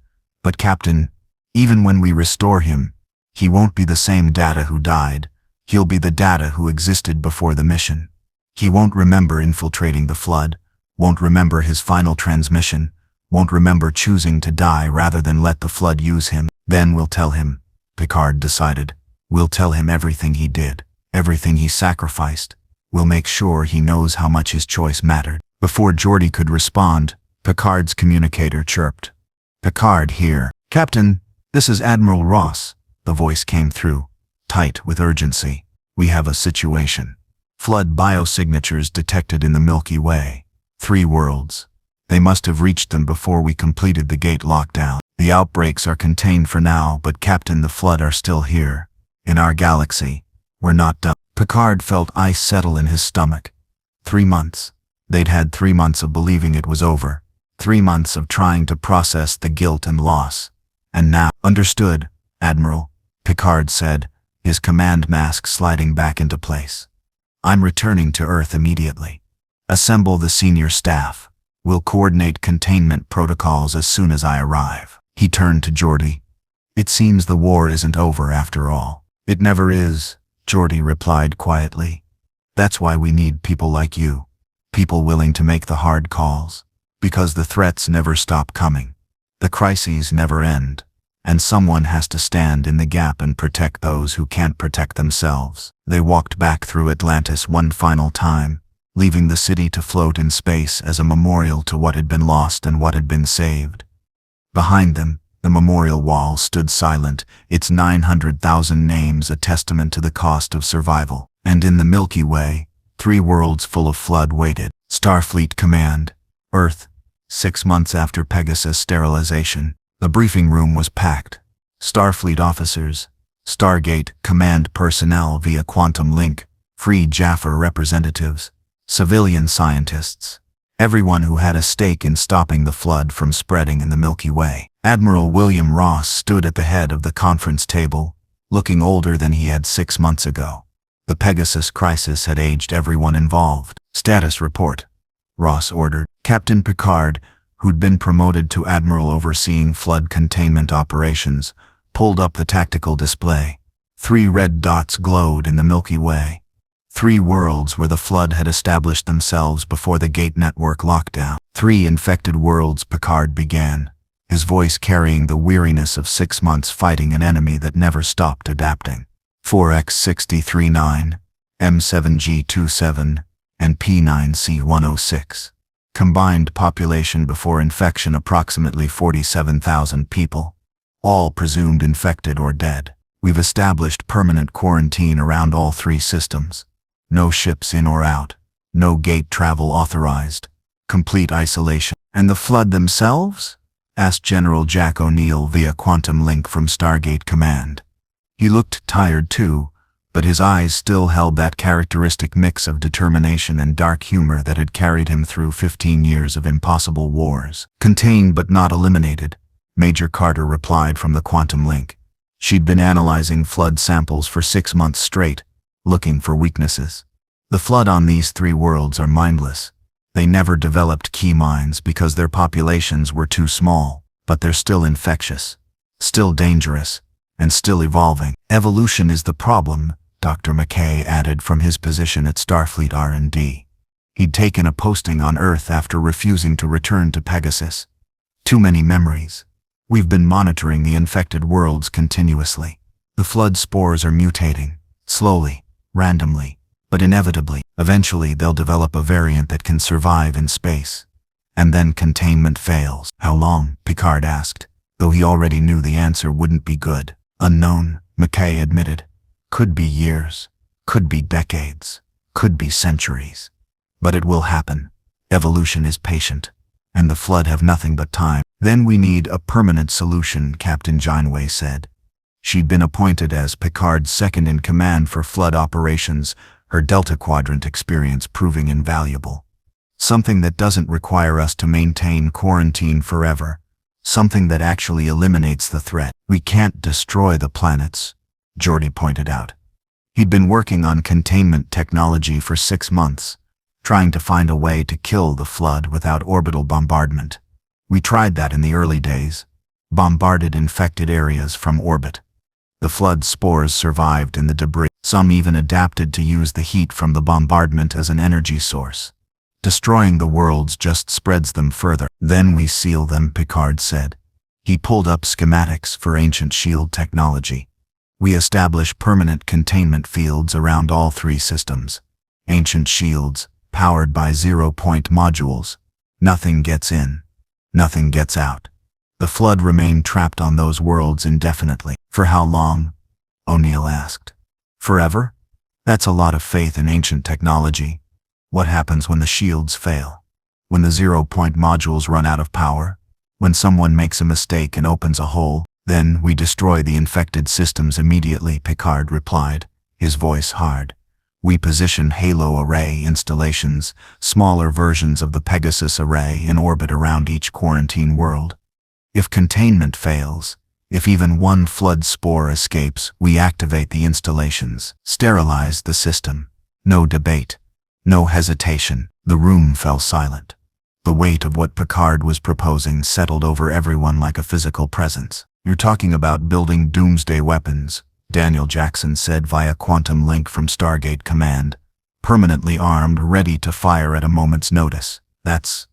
"But Captain, even when we restore him, he won't be the same Data who died. He'll be the Data who existed before the mission. He won't remember infiltrating the flood, won't remember his final transmission, won't remember choosing to die rather than let the flood use him. Then we'll tell him," Picard decided. "We'll tell him everything he did, everything he sacrificed. We'll make sure he knows how much his choice mattered." Before Geordi could respond, Picard's communicator chirped. "Picard here." "Captain, this is Admiral Ross," the voice came through, tight with urgency. "We have a situation. Flood biosignatures detected in the Milky Way. 3 worlds. They must have reached them before we completed the gate lockdown. The outbreaks are contained for now, but Captain, the flood are still here. In our galaxy. We're not done." Picard felt ice settle in his stomach. 3 months. They'd had 3 months of believing it was over. 3 months of trying to process the guilt and loss. And now, "Understood, Admiral," Picard said, his command mask sliding back into place. "I'm returning to Earth immediately. Assemble the senior staff. We'll coordinate containment protocols as soon as I arrive." He turned to Geordi. "It seems the war isn't over after all." "It never is," Geordi replied quietly. "That's why we need people like you. People willing to make the hard calls. Because the threats never stop coming. The crises never end. And someone has to stand in the gap and protect those who can't protect themselves." They walked back through Atlantis one final time, leaving the city to float in space as a memorial to what had been lost and what had been saved. Behind them, the memorial wall stood silent, its 900,000 names a testament to the cost of survival. And in the Milky Way, 3 worlds full of flood waited. Starfleet Command, Earth, 6 months after Pegasus sterilization. The briefing room was packed. Starfleet officers, Stargate command personnel via quantum link, free Jaffa representatives, civilian scientists, everyone who had a stake in stopping the flood from spreading in the Milky Way. Admiral William Ross stood at the head of the conference table, looking older than he had 6 months ago. The Pegasus crisis had aged everyone involved. "Status report," Ross ordered. Captain Picard, who'd been promoted to admiral overseeing flood containment operations, pulled up the tactical display. 3 red dots glowed in the Milky Way. 3 worlds where the flood had established themselves before the gate network lockdown. 3 infected worlds, Picard began, his voice carrying the weariness of 6 months fighting an enemy that never stopped adapting. 4X639, M7G27, and P9C106. Combined population before infection approximately 47,000 people. All presumed infected or dead. We've established permanent quarantine around all 3 systems. No ships in or out. No gate travel authorized. Complete isolation. And the flood themselves? Asked General Jack O'Neill via quantum link from Stargate Command. He looked tired too, but his eyes still held that characteristic mix of determination and dark humor that had carried him through 15 years of impossible wars. Contained but not eliminated, Major Carter replied from the quantum link. She'd been analyzing flood samples for 6 months straight, looking for weaknesses. The flood on these 3 worlds are mindless. They never developed key minds because their populations were too small, but they're still infectious, still dangerous, and still evolving. Evolution is the problem, Dr. McKay added from his position at Starfleet R&D. He'd taken a posting on Earth after refusing to return to Pegasus. Too many memories. We've been monitoring the infected worlds continuously. The flood spores are mutating, slowly, randomly, but inevitably. Eventually they'll develop a variant that can survive in space. And then containment fails. How long? Picard asked, though he already knew the answer wouldn't be good. Unknown, McKay admitted. Could be years, could be decades, could be centuries. But it will happen. Evolution is patient, and the flood have nothing but time. Then we need a permanent solution, Captain Janeway said. She'd been appointed as Picard's second-in-command for flood operations, her Delta Quadrant experience proving invaluable. Something that doesn't require us to maintain quarantine forever. Something that actually eliminates the threat. We can't destroy the planets, Geordi pointed out. He'd been working on containment technology for 6 months, trying to find a way to kill the flood without orbital bombardment. We tried that in the early days, bombarded infected areas from orbit. The flood spores survived in the debris. Some even adapted to use the heat from the bombardment as an energy source. Destroying the worlds just spreads them further. Then we seal them, Picard said. He pulled up schematics for ancient shield technology. We establish permanent containment fields around all 3 systems. Ancient shields, powered by 0-point modules. Nothing gets in. Nothing gets out. The flood remained trapped on those worlds indefinitely. For how long? O'Neill asked. Forever? That's a lot of faith in ancient technology. What happens when the shields fail? When the 0-point modules run out of power? When someone makes a mistake and opens a hole? Then we destroy the infected systems immediately, Picard replied, his voice hard. We position halo array installations, smaller versions of the Pegasus array in orbit around each quarantine world. If containment fails, if even one flood spore escapes, we activate the installations, sterilize the system. No debate, no hesitation. The room fell silent. The weight of what Picard was proposing settled over everyone like a physical presence. You're talking about building doomsday weapons, Daniel Jackson said via quantum link from Stargate Command. Permanently armed, ready to fire at a moment's notice. That's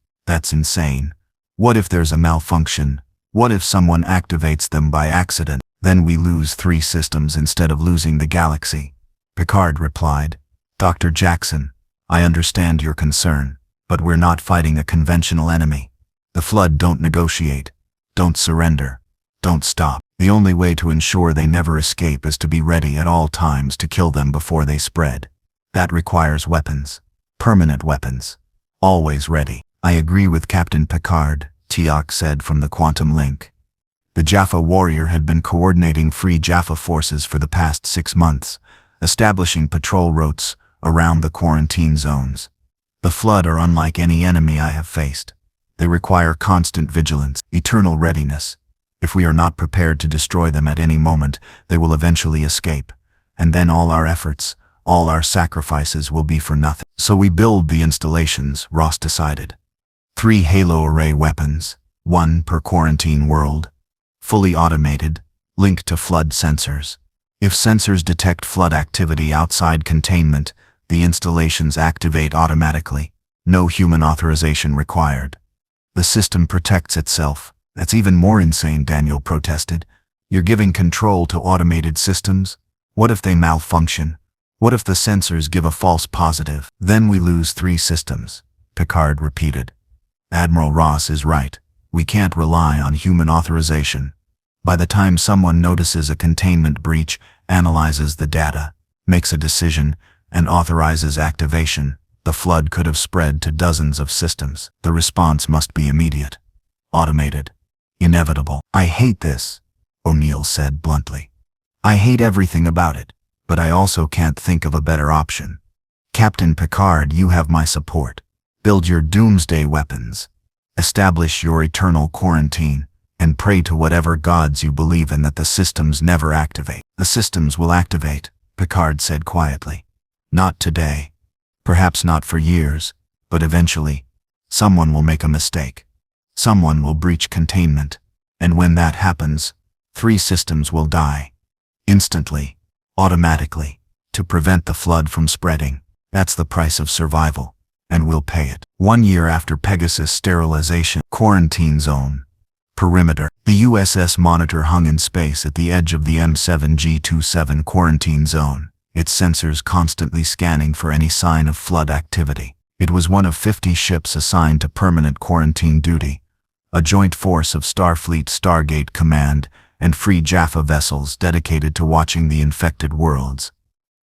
insane. What if there's a malfunction? What if someone activates them by accident? Then we lose 3 systems instead of losing the galaxy. Picard replied, Dr. Jackson, I understand your concern, but we're not fighting a conventional enemy. The flood don't negotiate, don't surrender, don't stop. The only way to ensure they never escape is to be ready at all times to kill them before they spread. That requires weapons, permanent weapons, always ready. I agree with Captain Picard, Tiak said from the quantum link. The Jaffa warrior had been coordinating Free Jaffa forces for the past 6 months, establishing patrol routes around the quarantine zones. The flood are unlike any enemy I have faced. They require constant vigilance, eternal readiness. If we are not prepared to destroy them at any moment, they will eventually escape, and then all our efforts, all our sacrifices will be for nothing. So we build the installations, Ross decided. 3 halo array weapons, 1 per quarantine world. Fully automated, linked to flood sensors. If sensors detect flood activity outside containment, The installations activate automatically. No human authorization required. The system protects itself. That's even more insane, Daniel protested. You're giving control to automated systems? What if they malfunction? What if the sensors give a false positive? Then we lose 3 systems, Picard repeated. Admiral Ross is right. We can't rely on human authorization. By the time someone notices a containment breach, analyzes the data, makes a decision, and authorizes activation, the flood could have spread to dozens of systems. The response must be immediate, automated, inevitable. I hate this, O'Neill said bluntly. I hate everything about it, but I also can't think of a better option. Captain Picard, you have my support. Build your doomsday weapons. Establish your eternal quarantine, and pray to whatever gods you believe in that the systems never activate. The systems will activate, Picard said quietly. Not today. Perhaps not for years, but eventually, someone will make a mistake. Someone will breach containment, and when that happens, 3 systems will die. Instantly, automatically, to prevent the flood from spreading. That's the price of survival, and we'll pay it. 1 year after Pegasus sterilization, quarantine zone, perimeter. The USS Monitor hung in space at the edge of the M7G27 quarantine zone, its sensors constantly scanning for any sign of flood activity. It was one of 50 ships assigned to permanent quarantine duty, a joint force of Starfleet Stargate Command and Free Jaffa vessels dedicated to watching the infected worlds.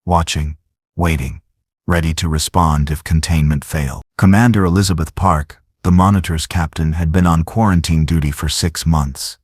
Watching, waiting, ready to respond if containment failed. Commander Elizabeth Park, the Monitor's captain, had been on quarantine duty for 6 months.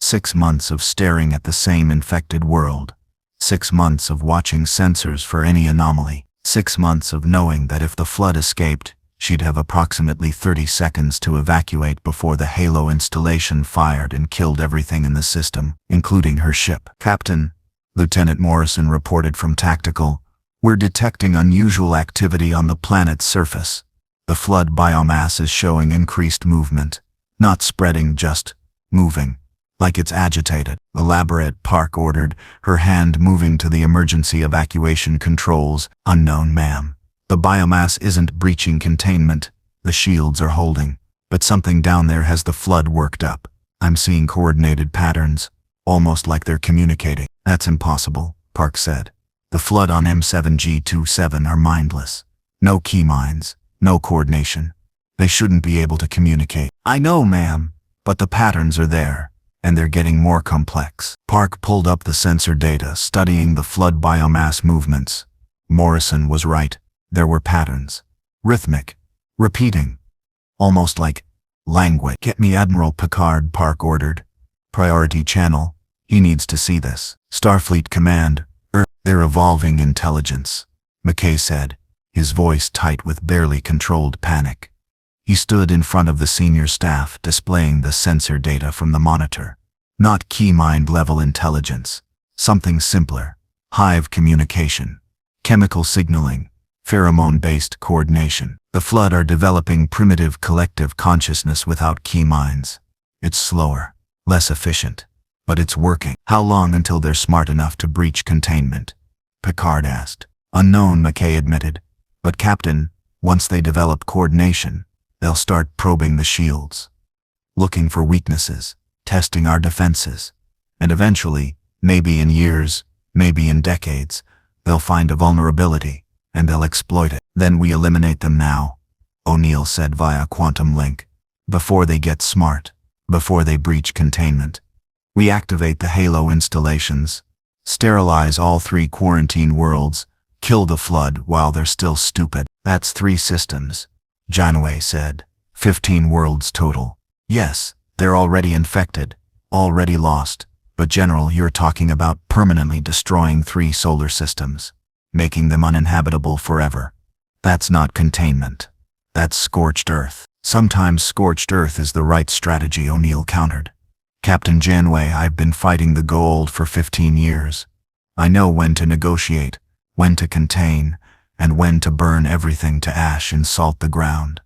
6 months of staring at the same infected world. 6 months of watching sensors for any anomaly. 6 months of knowing that if the flood escaped, she'd have approximately 30 seconds to evacuate before the Halo installation fired and killed everything in the system, including her ship. Captain, Lieutenant Morrison reported from Tactical, we're detecting unusual activity on the planet's surface. The flood biomass is showing increased movement. Not spreading, just moving. Like it's agitated. Elaborate, Park ordered, her hand moving to the emergency evacuation controls. Unknown, ma'am. The biomass isn't breaching containment. The shields are holding. But something down there has the flood worked up. I'm seeing coordinated patterns. Almost like they're communicating. That's impossible, Park said. The flood on M7G27 are mindless. No key mines. No coordination. They shouldn't be able to communicate. I know, ma'am. But the patterns are there. And they're getting more complex. Park pulled up the sensor data, studying the flood biomass movements. Morrison was right. There were patterns. Rhythmic. Repeating. Almost like language. Get me Admiral Picard, Park ordered. Priority channel. He needs to see this. Starfleet Command. They're evolving intelligence, McKay said, his voice tight with barely controlled panic. He stood in front of the senior staff, displaying the sensor data from the Monitor. Not key-mind level intelligence. Something simpler. Hive communication. Chemical signaling. Pheromone-based coordination. The flood are developing primitive collective consciousness without key minds. It's slower. Less efficient. But it's working. How long until they're smart enough to breach containment? Picard asked. Unknown, McKay admitted. But Captain, once they develop coordination, they'll start probing the shields, looking for weaknesses, testing our defenses. And eventually, maybe in years, maybe in decades, they'll find a vulnerability, and they'll exploit it. Then we eliminate them now, O'Neill said via quantum link. Before they get smart, before they breach containment. We activate the Halo installations, sterilize all 3 quarantine worlds, kill the flood while they're still stupid. That's 3 systems, Janeway said. 15 worlds total. Yes, they're already infected, already lost. But General, you're talking about permanently destroying 3 solar systems, making them uninhabitable forever. That's not containment. That's scorched earth. Sometimes scorched earth is the right strategy, O'Neill countered. Captain Janeway, I've been fighting the Goa'uld for 15 years. I know when to negotiate, when to contain, and when to burn everything to ash and salt the ground.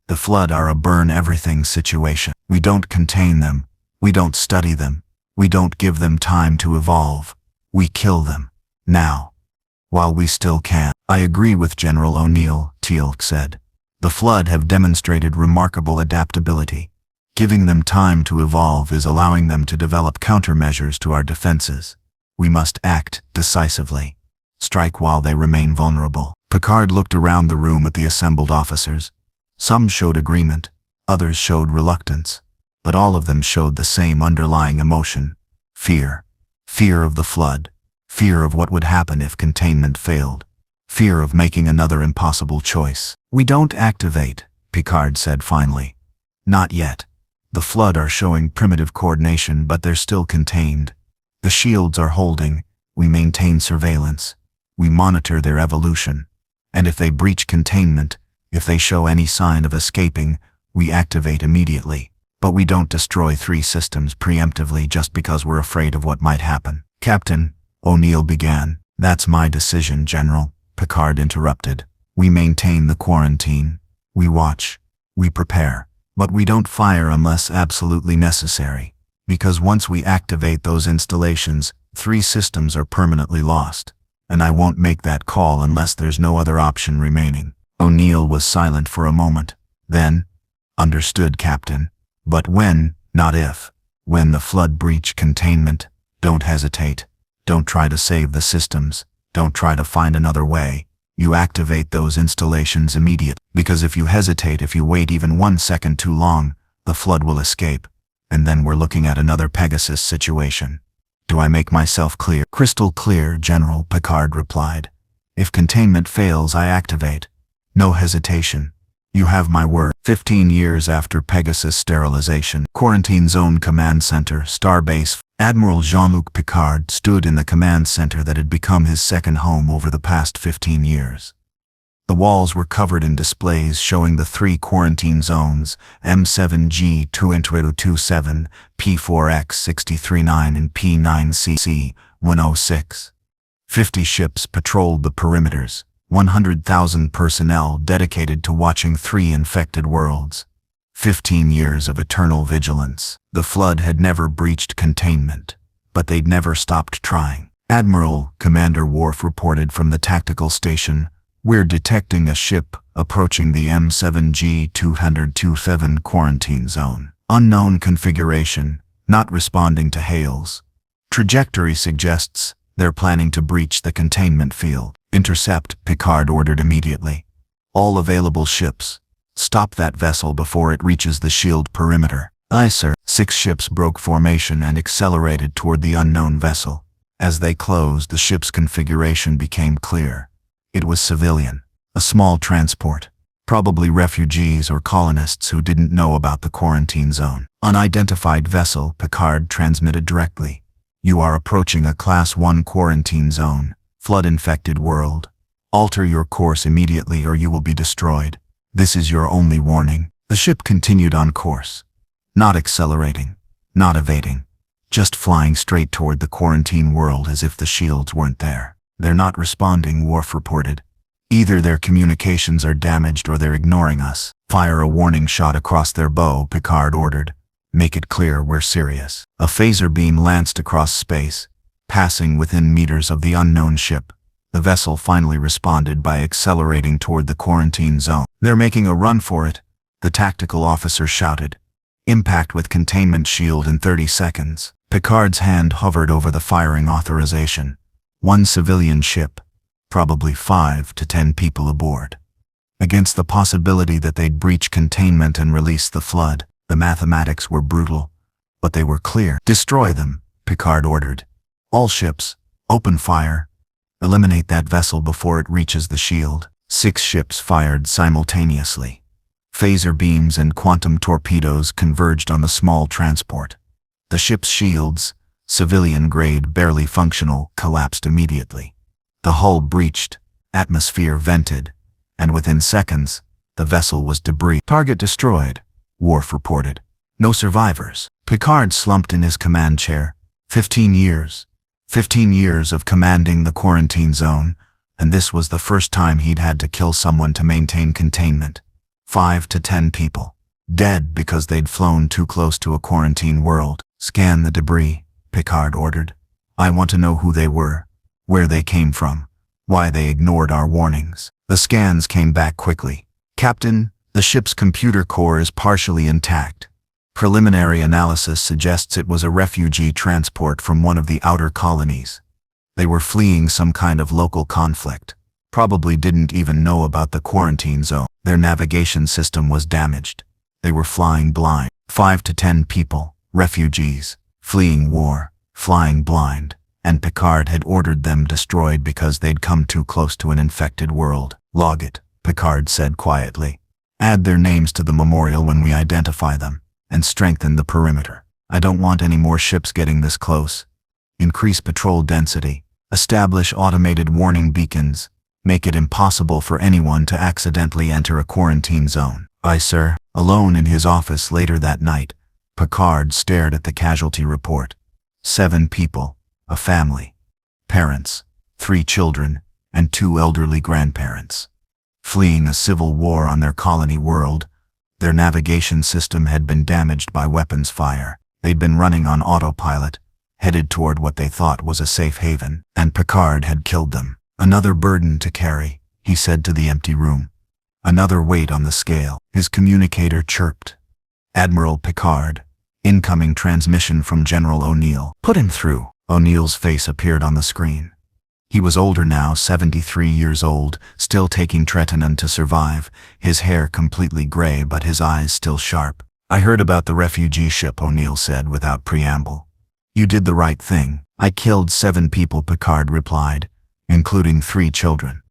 The flood are a burn everything situation. We don't contain them. We don't study them. We don't give them time to evolve. We kill them. Now. While we still can. I agree with General O'Neill, Teal'c said. The Flood have demonstrated remarkable adaptability. Giving them time to evolve is allowing them to develop countermeasures to our defenses. We must act decisively. Strike while they remain vulnerable. Picard looked around the room at the assembled officers. Some showed agreement, others showed reluctance, but all of them showed the same underlying emotion: fear. Fear of the Flood. Fear of what would happen if containment failed. Fear of making another impossible choice. We don't activate, Picard said finally. Not yet. The Flood are showing primitive coordination, but they're still contained. The shields are holding. We maintain surveillance. We monitor their evolution. And if they breach containment, if they show any sign of escaping, we activate immediately. But we don't destroy 3 systems preemptively just because we're afraid of what might happen. Captain, O'Neill began. That's my decision, General, Picard interrupted. We maintain the quarantine. We watch. We prepare. But we don't fire unless absolutely necessary. Because once we activate those installations, 3 systems are permanently lost. And I won't make that call unless there's no other option remaining. O'Neill was silent for a moment. Then, understood, Captain. But when, not if. When the Flood breach containment, don't hesitate. Don't try to save the systems. Don't try to find another way. You activate those installations immediately. Because if you hesitate, if you wait even 1 second too long, the Flood will escape. And then we're looking at another Pegasus situation. Do I make myself clear? Crystal clear, General, Picard replied. If containment fails, I activate. No hesitation. You have my word. 15 years after Pegasus sterilization, Quarantine Zone Command Center, Starbase, Admiral Jean-Luc Picard stood in the command center that had become his second home over the past 15 years. The walls were covered in displays showing the 3 quarantine zones, M7G2N27, P4X639 and P9CC106. 50 ships patrolled the perimeters, 100,000 personnel dedicated to watching 3 infected worlds. 15 years of eternal vigilance. The Flood had never breached containment, but they'd never stopped trying. Admiral Commander Worf reported from the tactical station, "We're detecting a ship approaching the M7G227 quarantine zone. Unknown configuration, not responding to hails. Trajectory suggests they're planning to breach the containment field. Intercept," Picard ordered immediately. "All available ships. Stop that vessel before it reaches the shield perimeter." "Aye, sir." 6 ships broke formation and accelerated toward the unknown vessel. As they closed, the ship's configuration became clear. It was civilian, a small transport, probably refugees or colonists who didn't know about the quarantine zone. "Unidentified vessel," Picard transmitted directly. "You are approaching a Class 1 quarantine zone, Flood-infected world. Alter your course immediately or you will be destroyed. This is your only warning." The ship continued on course, not accelerating, not evading, just flying straight toward the quarantine world as if the shields weren't there. "They're not responding," Worf reported. "Either their communications are damaged or they're ignoring us." "Fire a warning shot across their bow," Picard ordered. "Make it clear we're serious." A phaser beam lanced across space, passing within meters of the unknown ship. The vessel finally responded by accelerating toward the quarantine zone. "They're making a run for it," the tactical officer shouted. "Impact with containment shield in 30 seconds. Picard's hand hovered over the firing authorization. 1 civilian ship, probably 5 to 10 people aboard. Against the possibility that they'd breach containment and release the Flood, the mathematics were brutal, but they were clear. "Destroy them," Picard ordered. "All ships, open fire. Eliminate that vessel before it reaches the shield." 6 ships fired simultaneously. Phaser beams and quantum torpedoes converged on the small transport. The ship's shields, civilian-grade, barely functional, collapsed immediately. The hull breached, atmosphere vented, and within seconds, the vessel was debris. "Target destroyed," Worf reported. "No survivors." Picard slumped in his command chair. 15 years. 15 years of commanding the quarantine zone, and this was the first time he'd had to kill someone to maintain containment. 5 to 10 people. Dead because they'd flown too close to a quarantine world. "Scan the debris," Picard ordered. "I want to know who they were, where they came from, Why they ignored our warnings. The scans came back quickly. Captain, the ship's computer core is partially intact. Preliminary analysis suggests it was a refugee transport from one of the outer colonies. They were fleeing some kind of local conflict. Probably didn't even know about the quarantine zone. Their navigation system was damaged. They were flying blind. 5 to 10 people, refugees, fleeing war, flying blind, and Picard had ordered them destroyed because they'd come too close to an infected world. Log it, Picard said quietly. Add their names to the memorial when we identify them, and strengthen the perimeter. I don't want any more ships getting this close. Increase patrol density. Establish automated warning beacons. Make it impossible for anyone to accidentally enter a quarantine zone. Aye, sir. Alone in his office later that night, Picard stared at the casualty report. 7 people, a family, parents, 3 children, and 2 elderly grandparents. Fleeing a civil war on their colony world, their navigation system had been damaged by weapons fire. They'd been running on autopilot, headed toward what they thought was a safe haven, and Picard had killed them. Another burden to carry, he said to the empty room. Another weight on the scale. His communicator chirped. Admiral Picard. Incoming transmission from General O'Neill. Put him through. O'Neill's face appeared on the screen. He was older now, 73 years old, still taking tretinoin to survive, his hair completely gray but his eyes still sharp. I heard about the refugee ship, O'Neill said without preamble. You did the right thing. I killed 7 people, Picard replied, including 3 children.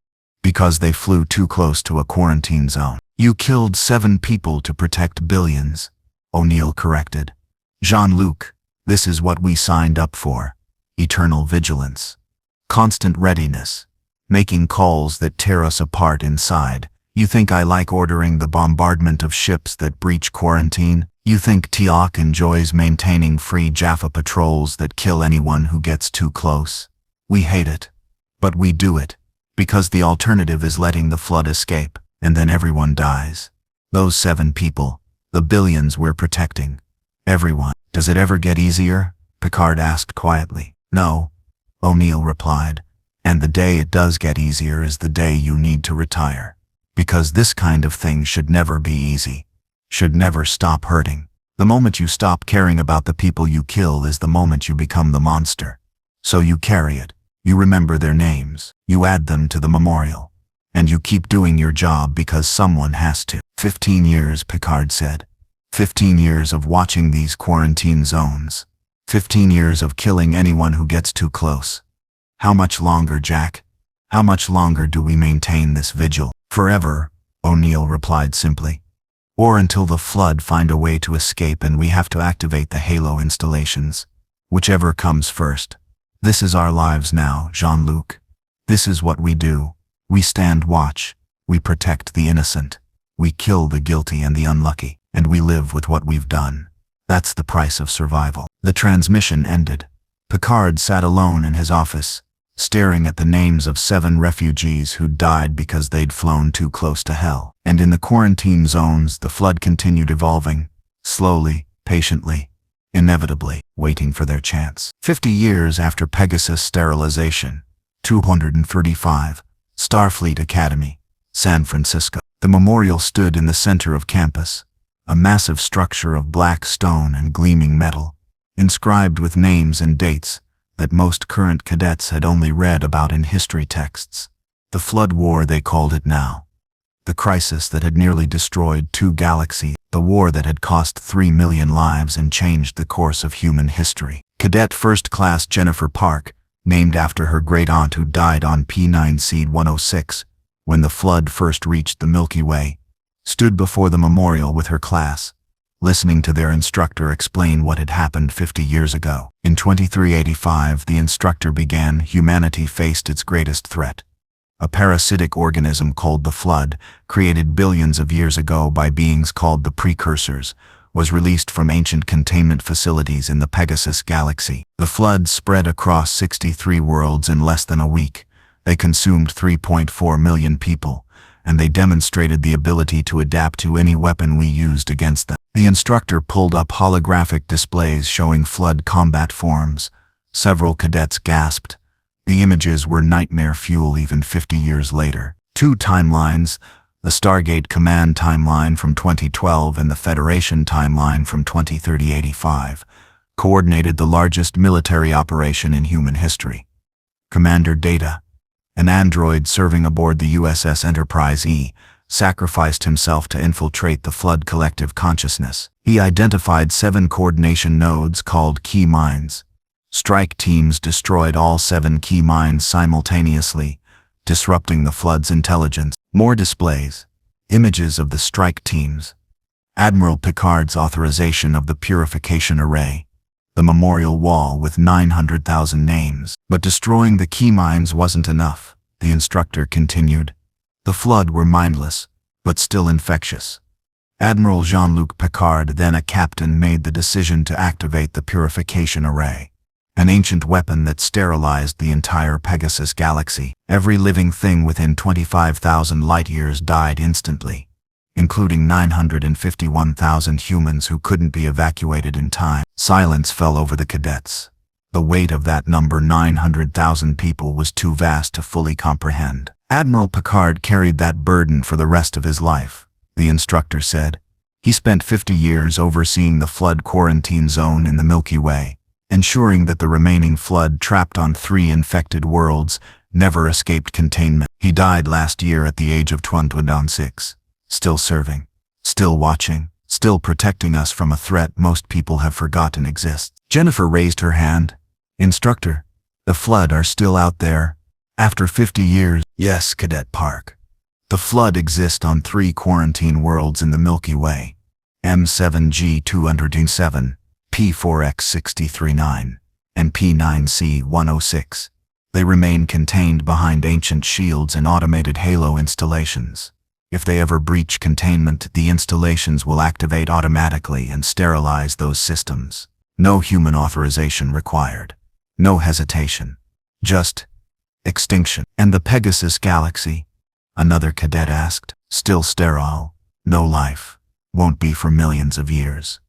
Because they flew too close to a quarantine zone. You killed 7 people to protect billions, O'Neill corrected. Jean-Luc, this is what we signed up for. Eternal vigilance. Constant readiness. Making calls that tear us apart inside. You think I like ordering the bombardment of ships that breach quarantine? You think Teal'c enjoys maintaining free Jaffa patrols that kill anyone who gets too close? We hate it. But we do it. Because the alternative is letting the flood escape, and then everyone dies. Those 7 people, the billions we're protecting. Everyone. Does it ever get easier? Picard asked quietly. No, O'Neill replied. And the day it does get easier is the day you need to retire. Because this kind of thing should never be easy. Should never stop hurting. The moment you stop caring about the people you kill is the moment you become the monster. So you carry it. You remember their names, you add them to the memorial, and you keep doing your job because someone has to. 15 years, Picard said. 15 years of watching these quarantine zones. 15 years of killing anyone who gets too close. How much longer, Jack? How much longer do we maintain this vigil? Forever, O'Neill replied simply. Or until the flood find a way to escape and we have to activate the Halo installations. Whichever comes first. This is our lives now, Jean-Luc. This is what we do. We stand watch. We protect the innocent. We kill the guilty and the unlucky. And we live with what we've done. That's the price of survival. The transmission ended. Picard sat alone in his office, staring at the names of 7 refugees who'd died because they'd flown too close to hell. And in the quarantine zones, the flood continued evolving, slowly, patiently, inevitably, waiting for their chance. 50 years after Pegasus sterilization, 235, Starfleet Academy, San Francisco. The memorial stood in the center of campus, a massive structure of black stone and gleaming metal, inscribed with names and dates that most current cadets had only read about in history texts. The flood war, they called it now. The crisis that had nearly destroyed 2 galaxies. The war that had cost 3 million lives and changed the course of human history. Cadet First Class Jennifer Park, named after her great-aunt who died on P9 Seed 106, when the flood first reached the Milky Way, stood before the memorial with her class, listening to their instructor explain what had happened 50 years ago. In 2385, the instructor began, humanity faced its greatest threat. A parasitic organism called the flood, created billions of years ago by beings called the precursors, was released from ancient containment facilities in the Pegasus galaxy. The flood spread across 63 worlds in less than a week. They consumed 3.4 million people, and they demonstrated the ability to adapt to any weapon we used against them. The instructor pulled up holographic displays showing flood combat forms. Several cadets gasped. The images were nightmare fuel even 50 years later. Two timelines, the Stargate Command timeline from 2012 and the Federation timeline from 2030-85, coordinated the largest military operation in human history. Commander Data, an android serving aboard the USS Enterprise E, sacrificed himself to infiltrate the Flood collective consciousness. He identified 7 coordination nodes called key mines. Strike teams destroyed all 7 key mines simultaneously, disrupting the Flood's intelligence. More displays. Images of the strike teams. Admiral Picard's authorization of the purification array. The memorial wall with 900,000 names. But destroying the key mines wasn't enough, the instructor continued. The Flood were mindless, but still infectious. Admiral Jean-Luc Picard, then a captain, made the decision to activate the purification array. An ancient weapon that sterilized the entire Pegasus galaxy. Every living thing within 25,000 light-years died instantly, including 951,000 humans who couldn't be evacuated in time. Silence fell over the cadets. The weight of that number, 900,000 people, was too vast to fully comprehend. Admiral Picard carried that burden for the rest of his life, the instructor said. He spent 50 years overseeing the Flood quarantine zone in the Milky Way, ensuring that the remaining Flood trapped on 3 infected worlds never escaped containment. He died last year at the age of 26, still serving, still watching, still protecting us from a threat most people have forgotten exists. Jennifer raised her hand. Instructor, the Flood are still out there, after 50 years. Yes, Cadet Park. The Flood exist on 3 quarantine worlds in the Milky Way, M7G207, P4X639, and P9C106. They remain contained behind ancient shields and automated halo installations. If they ever breach containment, the installations will activate automatically and sterilize those systems. No human authorization required. No hesitation. Just extinction. And the Pegasus galaxy? Another cadet asked. Still sterile. No life. Won't be for millions of years.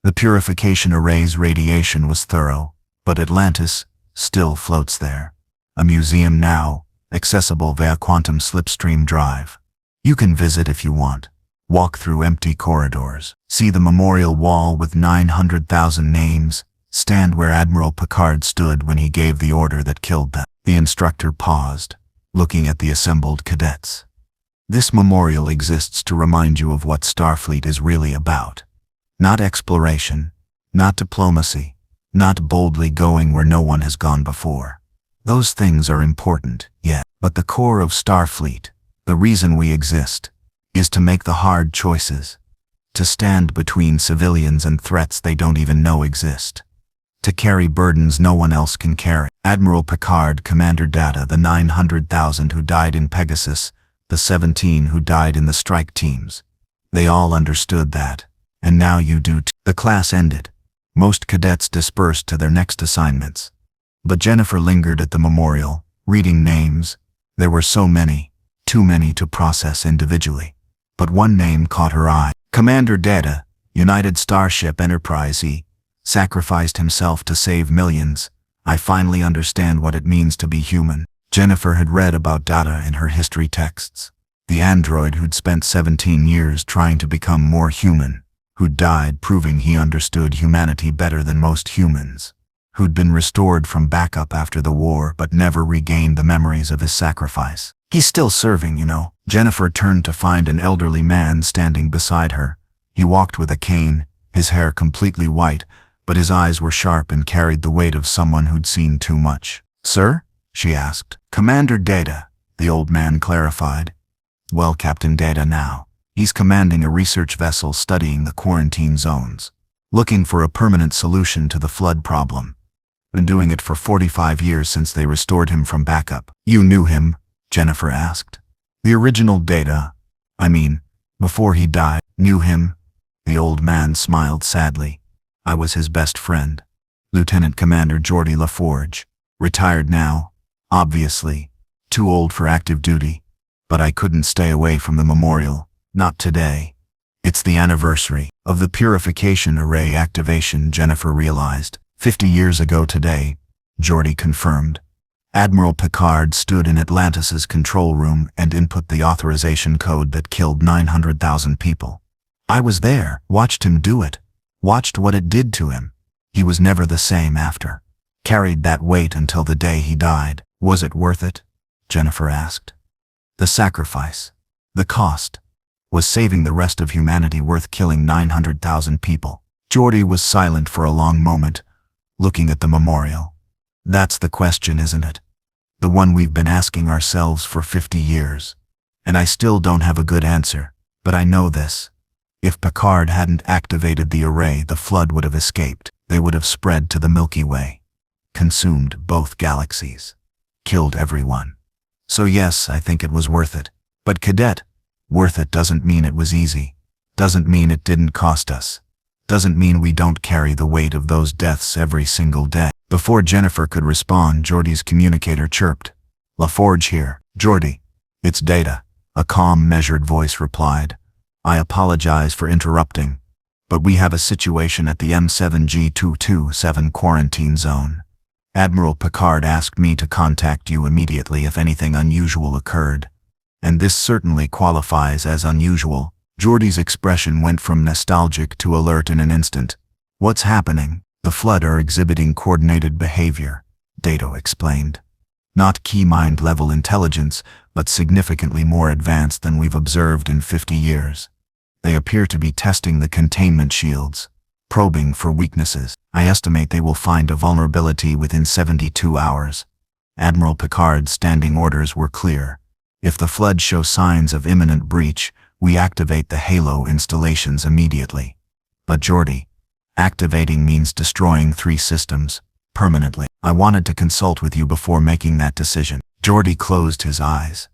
The purification array's radiation was thorough, but Atlantis still floats there. A museum now, accessible via quantum slipstream drive. You can visit if you want. Walk through empty corridors. See the memorial wall with 900,000 names. Stand where Admiral Picard stood when he gave the order that killed them. The instructor paused, looking at the assembled cadets. This memorial exists to remind you of what Starfleet is really about. Not exploration, not diplomacy, not boldly going where no one has gone before. Those things are important, yeah, but the core of Starfleet, the reason we exist, is to make the hard choices, to stand between civilians and threats they don't even know exist, to carry burdens no one else can carry. Admiral Picard, Commander Data, the 900,000 who died in Pegasus, the 17 who died in the strike teams. They all understood that, and now you do too. The class ended. Most cadets dispersed to their next assignments. But Jennifer lingered at the memorial, reading names. There were so many, too many to process individually. But one name caught her eye. Commander Data, United Starship Enterprise E, sacrificed himself to save millions. I finally understand what it means to be human. Jennifer had read about Data in her history texts. The android who'd spent 17 years trying to become more human, who'd died proving he understood humanity better than most humans, who'd been restored from backup after the war but never regained the memories of his sacrifice. He's still serving, you know. Jennifer turned to find an elderly man standing beside her. He walked with a cane, his hair completely white, but his eyes were sharp and carried the weight of someone who'd seen too much. Sir? She asked. Commander Data, the old man clarified. Well, Captain Data now. He's commanding a research vessel studying the quarantine zones, looking for a permanent solution to the Flood problem. Been doing it for 45 years since they restored him from backup. You knew him? Jennifer asked. The original Data, before he died, knew him? The old man smiled sadly. I was his best friend. Lieutenant Commander Geordi LaForge. Retired now, obviously. Too old for active duty. But I couldn't stay away from the memorial. Not today. It's the anniversary of the purification array activation, Jennifer realized. 50 years ago today, Geordi confirmed. Admiral Picard stood in Atlantis's control room and input the authorization code that killed 900,000 people. I was there, watched him do it, watched what it did to him. He was never the same after. Carried that weight until the day he died. Was it worth it? Jennifer asked. The sacrifice, the cost. Was saving the rest of humanity worth killing 900,000 people? Geordi was silent for a long moment, looking at the memorial. That's the question, isn't it? The one we've been asking ourselves for 50 years. And I still don't have a good answer, but I know this. If Picard hadn't activated the array, the flood would have escaped. They would have spread to the Milky Way. Consumed both galaxies. Killed everyone. So yes, I think it was worth it. But Cadet, worth it doesn't mean it was easy. Doesn't mean it didn't cost us. Doesn't mean we don't carry the weight of those deaths every single day. Before Jennifer could respond, Geordi's communicator chirped. LaForge here. Geordi. It's Data. A calm, measured voice replied. I apologize for interrupting, but we have a situation at the M7G227 quarantine zone. Admiral Picard asked me to contact you immediately if anything unusual occurred. And this certainly qualifies as unusual. Geordi's expression went from nostalgic to alert in an instant. What's happening? The flood are exhibiting coordinated behavior, Data explained. Not key mind level intelligence, but significantly more advanced than we've observed in 50 years. They appear to be testing the containment shields, probing for weaknesses. I estimate they will find a vulnerability within 72 hours. Admiral Picard's standing orders were clear. If the flood shows signs of imminent breach, we activate the Halo installations immediately. But Geordi, activating means destroying 3 systems, permanently. I wanted to consult with you before making that decision. Geordi closed his eyes.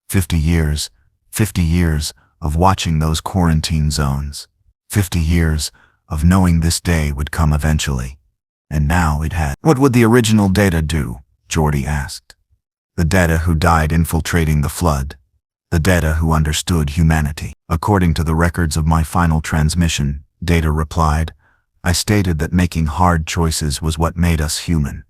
50 years of watching those quarantine zones. 50 years of knowing this day would come eventually. And now it had. What would the original Data do? Geordi asked. The Data who died infiltrating the flood. The Data who understood humanity. According to the records of my final transmission, Data replied, I stated that making hard choices was what made us human.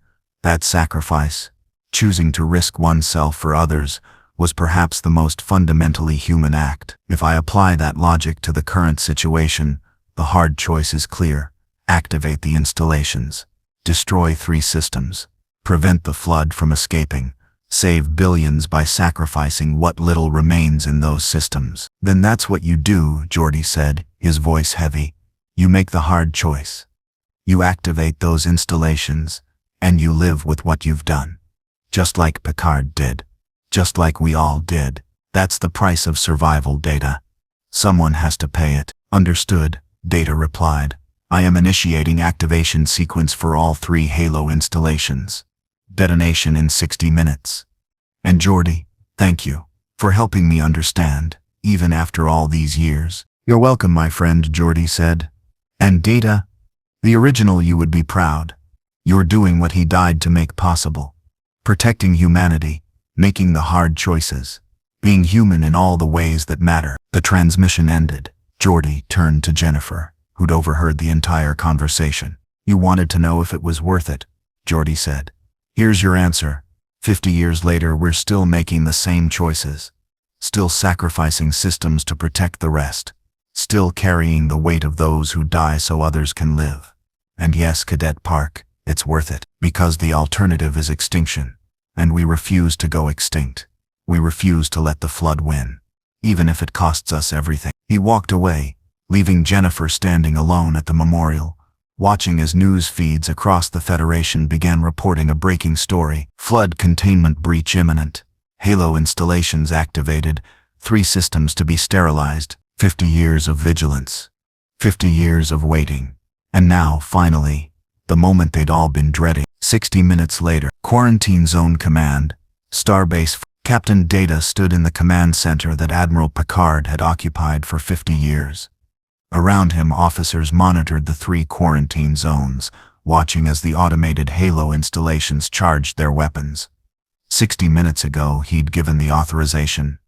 That sacrifice, choosing to risk oneself for others, was perhaps the most fundamentally human act. If I apply that logic to the current situation, the hard choice is clear. Activate the installations. Destroy 3 systems. Prevent the flood from escaping. Save billions by sacrificing what little remains in those systems. Then that's what you do, Geordi said, his voice heavy. You make the hard choice. You activate those installations, and you live with what you've done. Just like Picard did. Just like we all did. That's the price of survival, Data. Someone has to pay it. Understood, Data replied. I am initiating activation sequence for all 3 Halo installations. Detonation in 60 minutes. And Geordi, thank you for helping me understand, even after all these years. You're welcome, my friend, Geordi said. And Data, the original you would be proud. You're doing what he died to make possible. Protecting humanity, making the hard choices, being human in all the ways that matter. The transmission ended. Geordi turned to Jennifer, who'd overheard the entire conversation. You wanted to know if it was worth it, Geordi said. Here's your answer. 50 years later, we're still making the same choices. Still sacrificing systems to protect the rest. Still carrying the weight of those who die so others can live. And yes, Cadet Park, it's worth it. Because the alternative is extinction. And we refuse to go extinct. We refuse to let the flood win. Even if it costs us everything. He walked away, leaving Jennifer standing alone at the memorial, watching as news feeds across the Federation began reporting a breaking story. Flood containment breach imminent. Halo installations activated. 3 systems to be sterilized. 50 years of vigilance. 50 years of waiting. And now, finally, the moment they'd all been dreading. 60 minutes later, Quarantine Zone Command, Starbase. Captain Data stood in the command center that Admiral Picard had occupied for 50 years. Around him, officers monitored the 3 quarantine zones, watching as the automated Halo installations charged their weapons. 60 minutes ago, he'd given the authorization.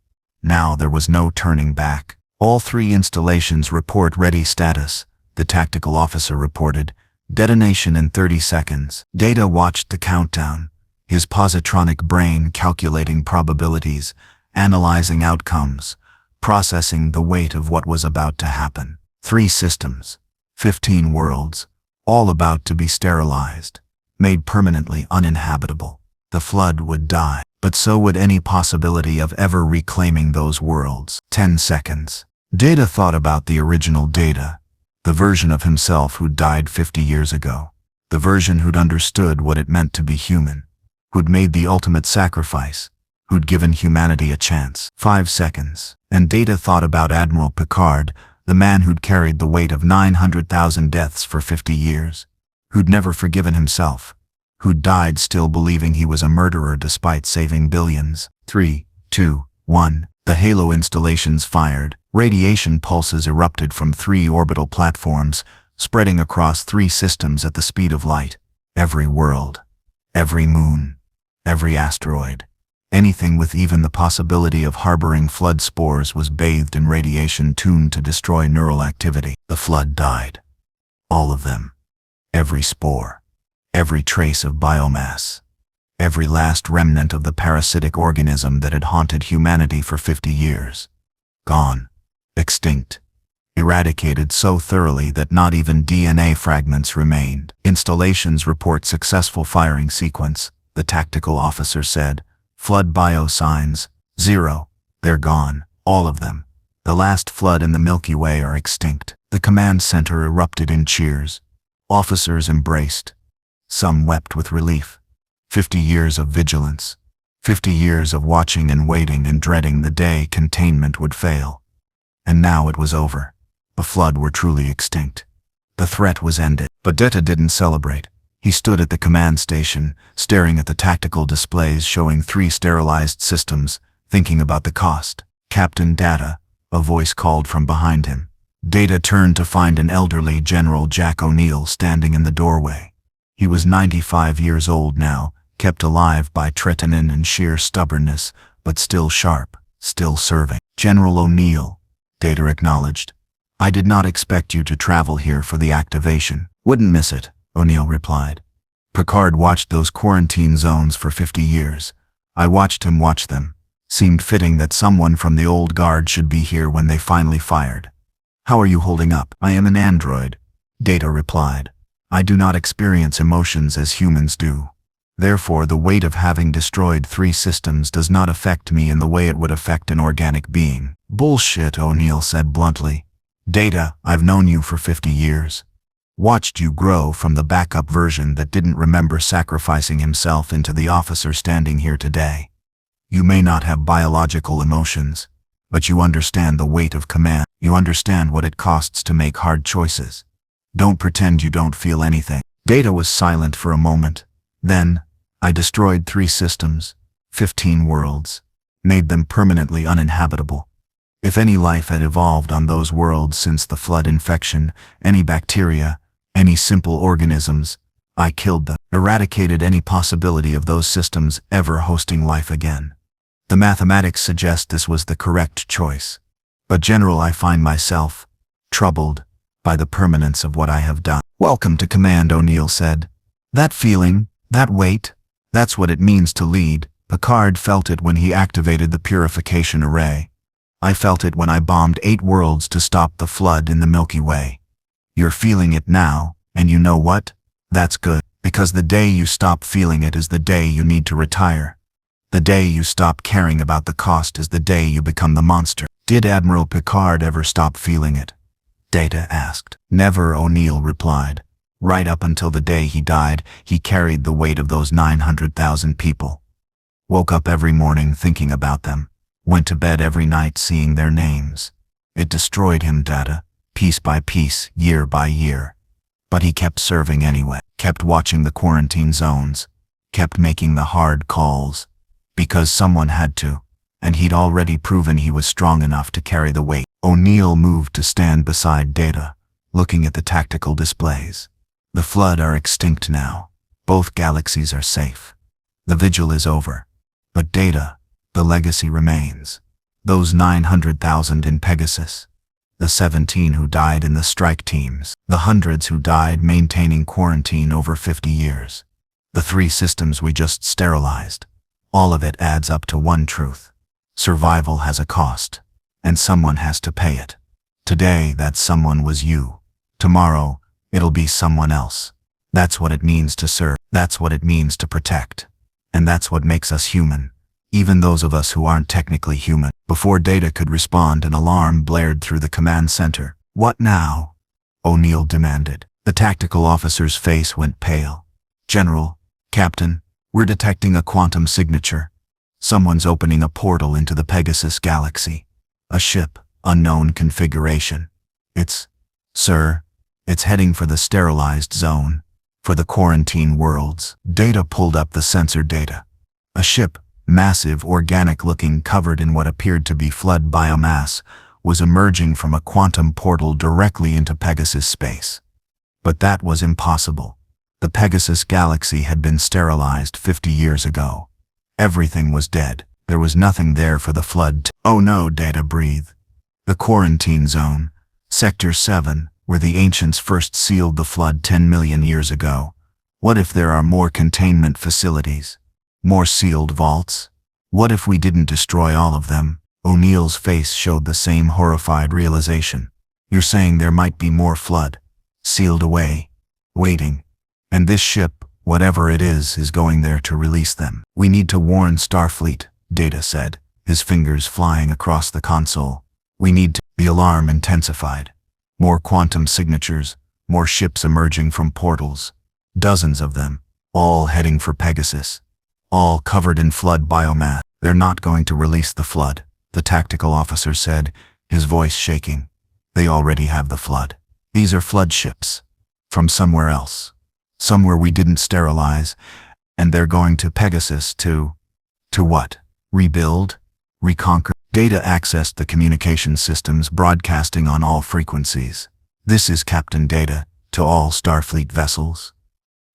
Now there was no turning back. All 3 installations report ready status, the tactical officer reported. Detonation in 30 seconds. Data watched the countdown, his positronic brain calculating probabilities, analyzing outcomes, processing the weight of what was about to happen. 3 systems, 15 worlds, all about to be sterilized, made permanently uninhabitable. The flood would die, but so would any possibility of ever reclaiming those worlds. 10 seconds. Data thought about the original Data, the version of himself who'd died 50 years ago, the version who'd understood what it meant to be human, who'd made the ultimate sacrifice, who'd given humanity a chance. 5 seconds. And Data thought about Admiral Picard, the man who'd carried the weight of 900,000 deaths for 50 years, who'd never forgiven himself, who'd died still believing he was a murderer despite saving billions. 3, 2, 1. The Halo installations fired. Radiation pulses erupted from 3 orbital platforms, spreading across 3 systems at the speed of light. Every world, every moon, every asteroid, anything with even the possibility of harboring flood spores was bathed in radiation tuned to destroy neural activity. The flood died. All of them. Every spore. Every trace of biomass. Every last remnant of the parasitic organism that had haunted humanity for 50 years. Gone. Extinct. Eradicated so thoroughly that not even DNA fragments remained. Installations report successful firing sequence, the tactical officer said. Flood biosigns, 0. They're gone, all of them. The last flood and the Milky Way are extinct. The command center erupted in cheers. Officers embraced. Some wept with relief. 50 years of vigilance. 50 years of watching and waiting and dreading the day containment would fail. And now it was over. The flood were truly extinct. The threat was ended. But Data didn't celebrate. He stood at the command station, staring at the tactical displays showing 3 sterilized systems, thinking about the cost. Captain Data, a voice called from behind him. Data turned to find an elderly General Jack O'Neill standing in the doorway. He was 95 years old now, kept alive by tretinin and sheer stubbornness, but still sharp, still serving. General O'Neill, Data acknowledged. I did not expect you to travel here for the activation. Wouldn't miss it, O'Neill replied. Picard watched those quarantine zones for 50 years. I watched him watch them. Seemed fitting that someone from the old guard should be here when they finally fired. How are you holding up? I am an android, Data replied. I do not experience emotions as humans do. Therefore, the weight of having destroyed 3 systems does not affect me in the way it would affect an organic being. Bullshit, O'Neill said bluntly. Data, I've known you for 50 years. Watched you grow from the backup version that didn't remember sacrificing himself into the officer standing here today. You may not have biological emotions, but you understand the weight of command. You understand what it costs to make hard choices. Don't pretend you don't feel anything. Data was silent for a moment. Then, I destroyed 3 systems, 15 worlds, made them permanently uninhabitable. If any life had evolved on those worlds since the flood infection, any bacteria, any simple organisms, I killed them, eradicated any possibility of those systems ever hosting life again. The mathematics suggest this was the correct choice. But General, I find myself troubled by the permanence of what I have done. Welcome to command, O'Neill said. That feeling, that weight, that's what it means to lead. Picard felt it when he activated the purification array. I felt it when I bombed 8 worlds to stop the flood in the Milky Way. You're feeling it now, and you know what? That's good, because the day you stop feeling it is the day you need to retire. The day you stop caring about the cost is the day you become the monster. Did Admiral Picard ever stop feeling it? Data asked. Never, O'Neill replied. Right up until the day he died, he carried the weight of those 900,000 people. Woke up every morning thinking about them. Went to bed every night seeing their names. It destroyed him, Data, piece by piece, year by year. But he kept serving anyway, kept watching the quarantine zones, kept making the hard calls. Because someone had to, and he'd already proven he was strong enough to carry the weight. O'Neill moved to stand beside Data, looking at the tactical displays. The flood are extinct now. Both galaxies are safe. The vigil is over. But Data, the legacy remains. Those 900,000 in Pegasus. The 17 who died in the strike teams. The hundreds who died maintaining quarantine over 50 years. The 3 systems we just sterilized. All of it adds up to one truth. Survival has a cost, and someone has to pay it. Today, that someone was you. Tomorrow, it'll be someone else. That's what it means to serve. That's what it means to protect. And that's what makes us human, even those of us who aren't technically human. Before Data could respond, an alarm blared through the command center. "What now?" O'Neill demanded. The tactical officer's face went pale. "General, Captain, we're detecting a quantum signature. Someone's opening a portal into the Pegasus galaxy. A ship, unknown configuration. Sir, it's heading for the sterilized zone, for the quarantine worlds." Data pulled up the sensor data. A ship, massive, organic-looking, covered in what appeared to be flood biomass, was emerging from a quantum portal directly into Pegasus space. But that was impossible. The Pegasus galaxy had been sterilized 50 years ago. Everything was dead. There was nothing there for the flood. "Oh no," Data breathed. "The quarantine zone, Sector 7, where the ancients first sealed the flood 10 million years ago. What if there are more containment facilities? More sealed vaults? What if we didn't destroy all of them?" O'Neill's face showed the same horrified realization. "You're saying there might be more flood, sealed away, waiting. And this ship, whatever it is going there to release them." "We need to warn Starfleet," Data said, his fingers flying across the console. "We need to." The alarm intensified. More quantum signatures, more ships emerging from portals. Dozens of them, all heading for Pegasus. All covered in flood biomass. "They're not going to release the flood," the tactical officer said, his voice shaking. "They already have the flood. These are flood ships. From somewhere else. Somewhere we didn't sterilize. And they're going to Pegasus to what? Rebuild? Reconquer?" Data accessed the communication systems, broadcasting on all frequencies. "This is Captain Data, to all Starfleet vessels.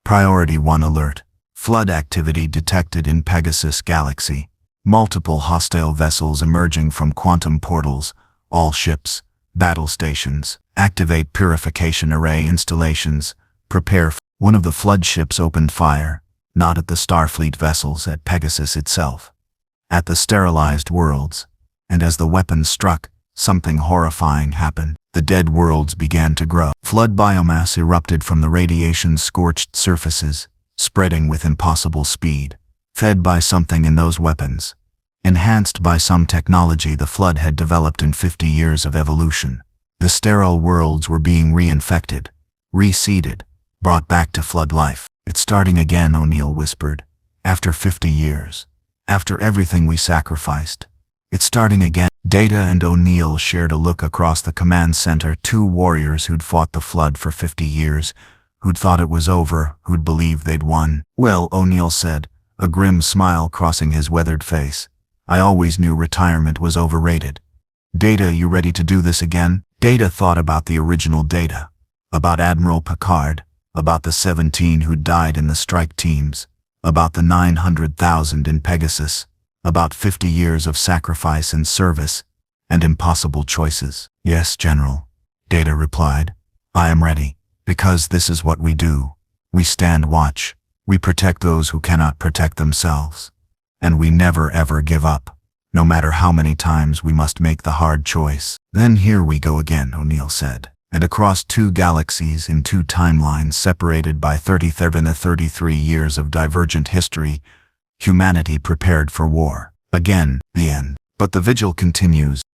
Priority 1 alert. Flood activity detected in Pegasus galaxy. Multiple hostile vessels emerging from quantum portals. All ships, battle stations. Activate purification array installations. Prepare." One of the flood ships opened fire, not at the Starfleet vessels, at Pegasus itself. At the sterilized worlds. And as the weapons struck, something horrifying happened. The dead worlds began to grow. Flood biomass erupted from the radiation-scorched surfaces, spreading with impossible speed, fed by something in those weapons, enhanced by some technology the flood had developed in 50 years of evolution. The sterile worlds were being reinfected, reseeded, brought back to flood life. "It's starting again," O'Neill whispered. "After 50 years. After everything we sacrificed. It's starting again." Data and O'Neill shared a look across the command center, 2 warriors who'd fought the flood for 50 years, who'd thought it was over, who'd believed they'd won. "Well," O'Neill said, a grim smile crossing his weathered face, "I always knew retirement was overrated. Data, you ready to do this again?" Data thought about the original Data, about Admiral Picard, about the 17 who'd died in the strike teams, about the 900,000 in Pegasus, about 50 years of sacrifice and service, and impossible choices. "Yes, General," Data replied. "I am ready, because this is what we do. We stand watch. We protect those who cannot protect themselves. And we never ever give up, no matter how many times we must make the hard choice." "Then here we go again," O'Neill said. And across 2 galaxies in 2 timelines separated by 33 years of divergent history, humanity prepared for war. Again, the end. But the vigil continues.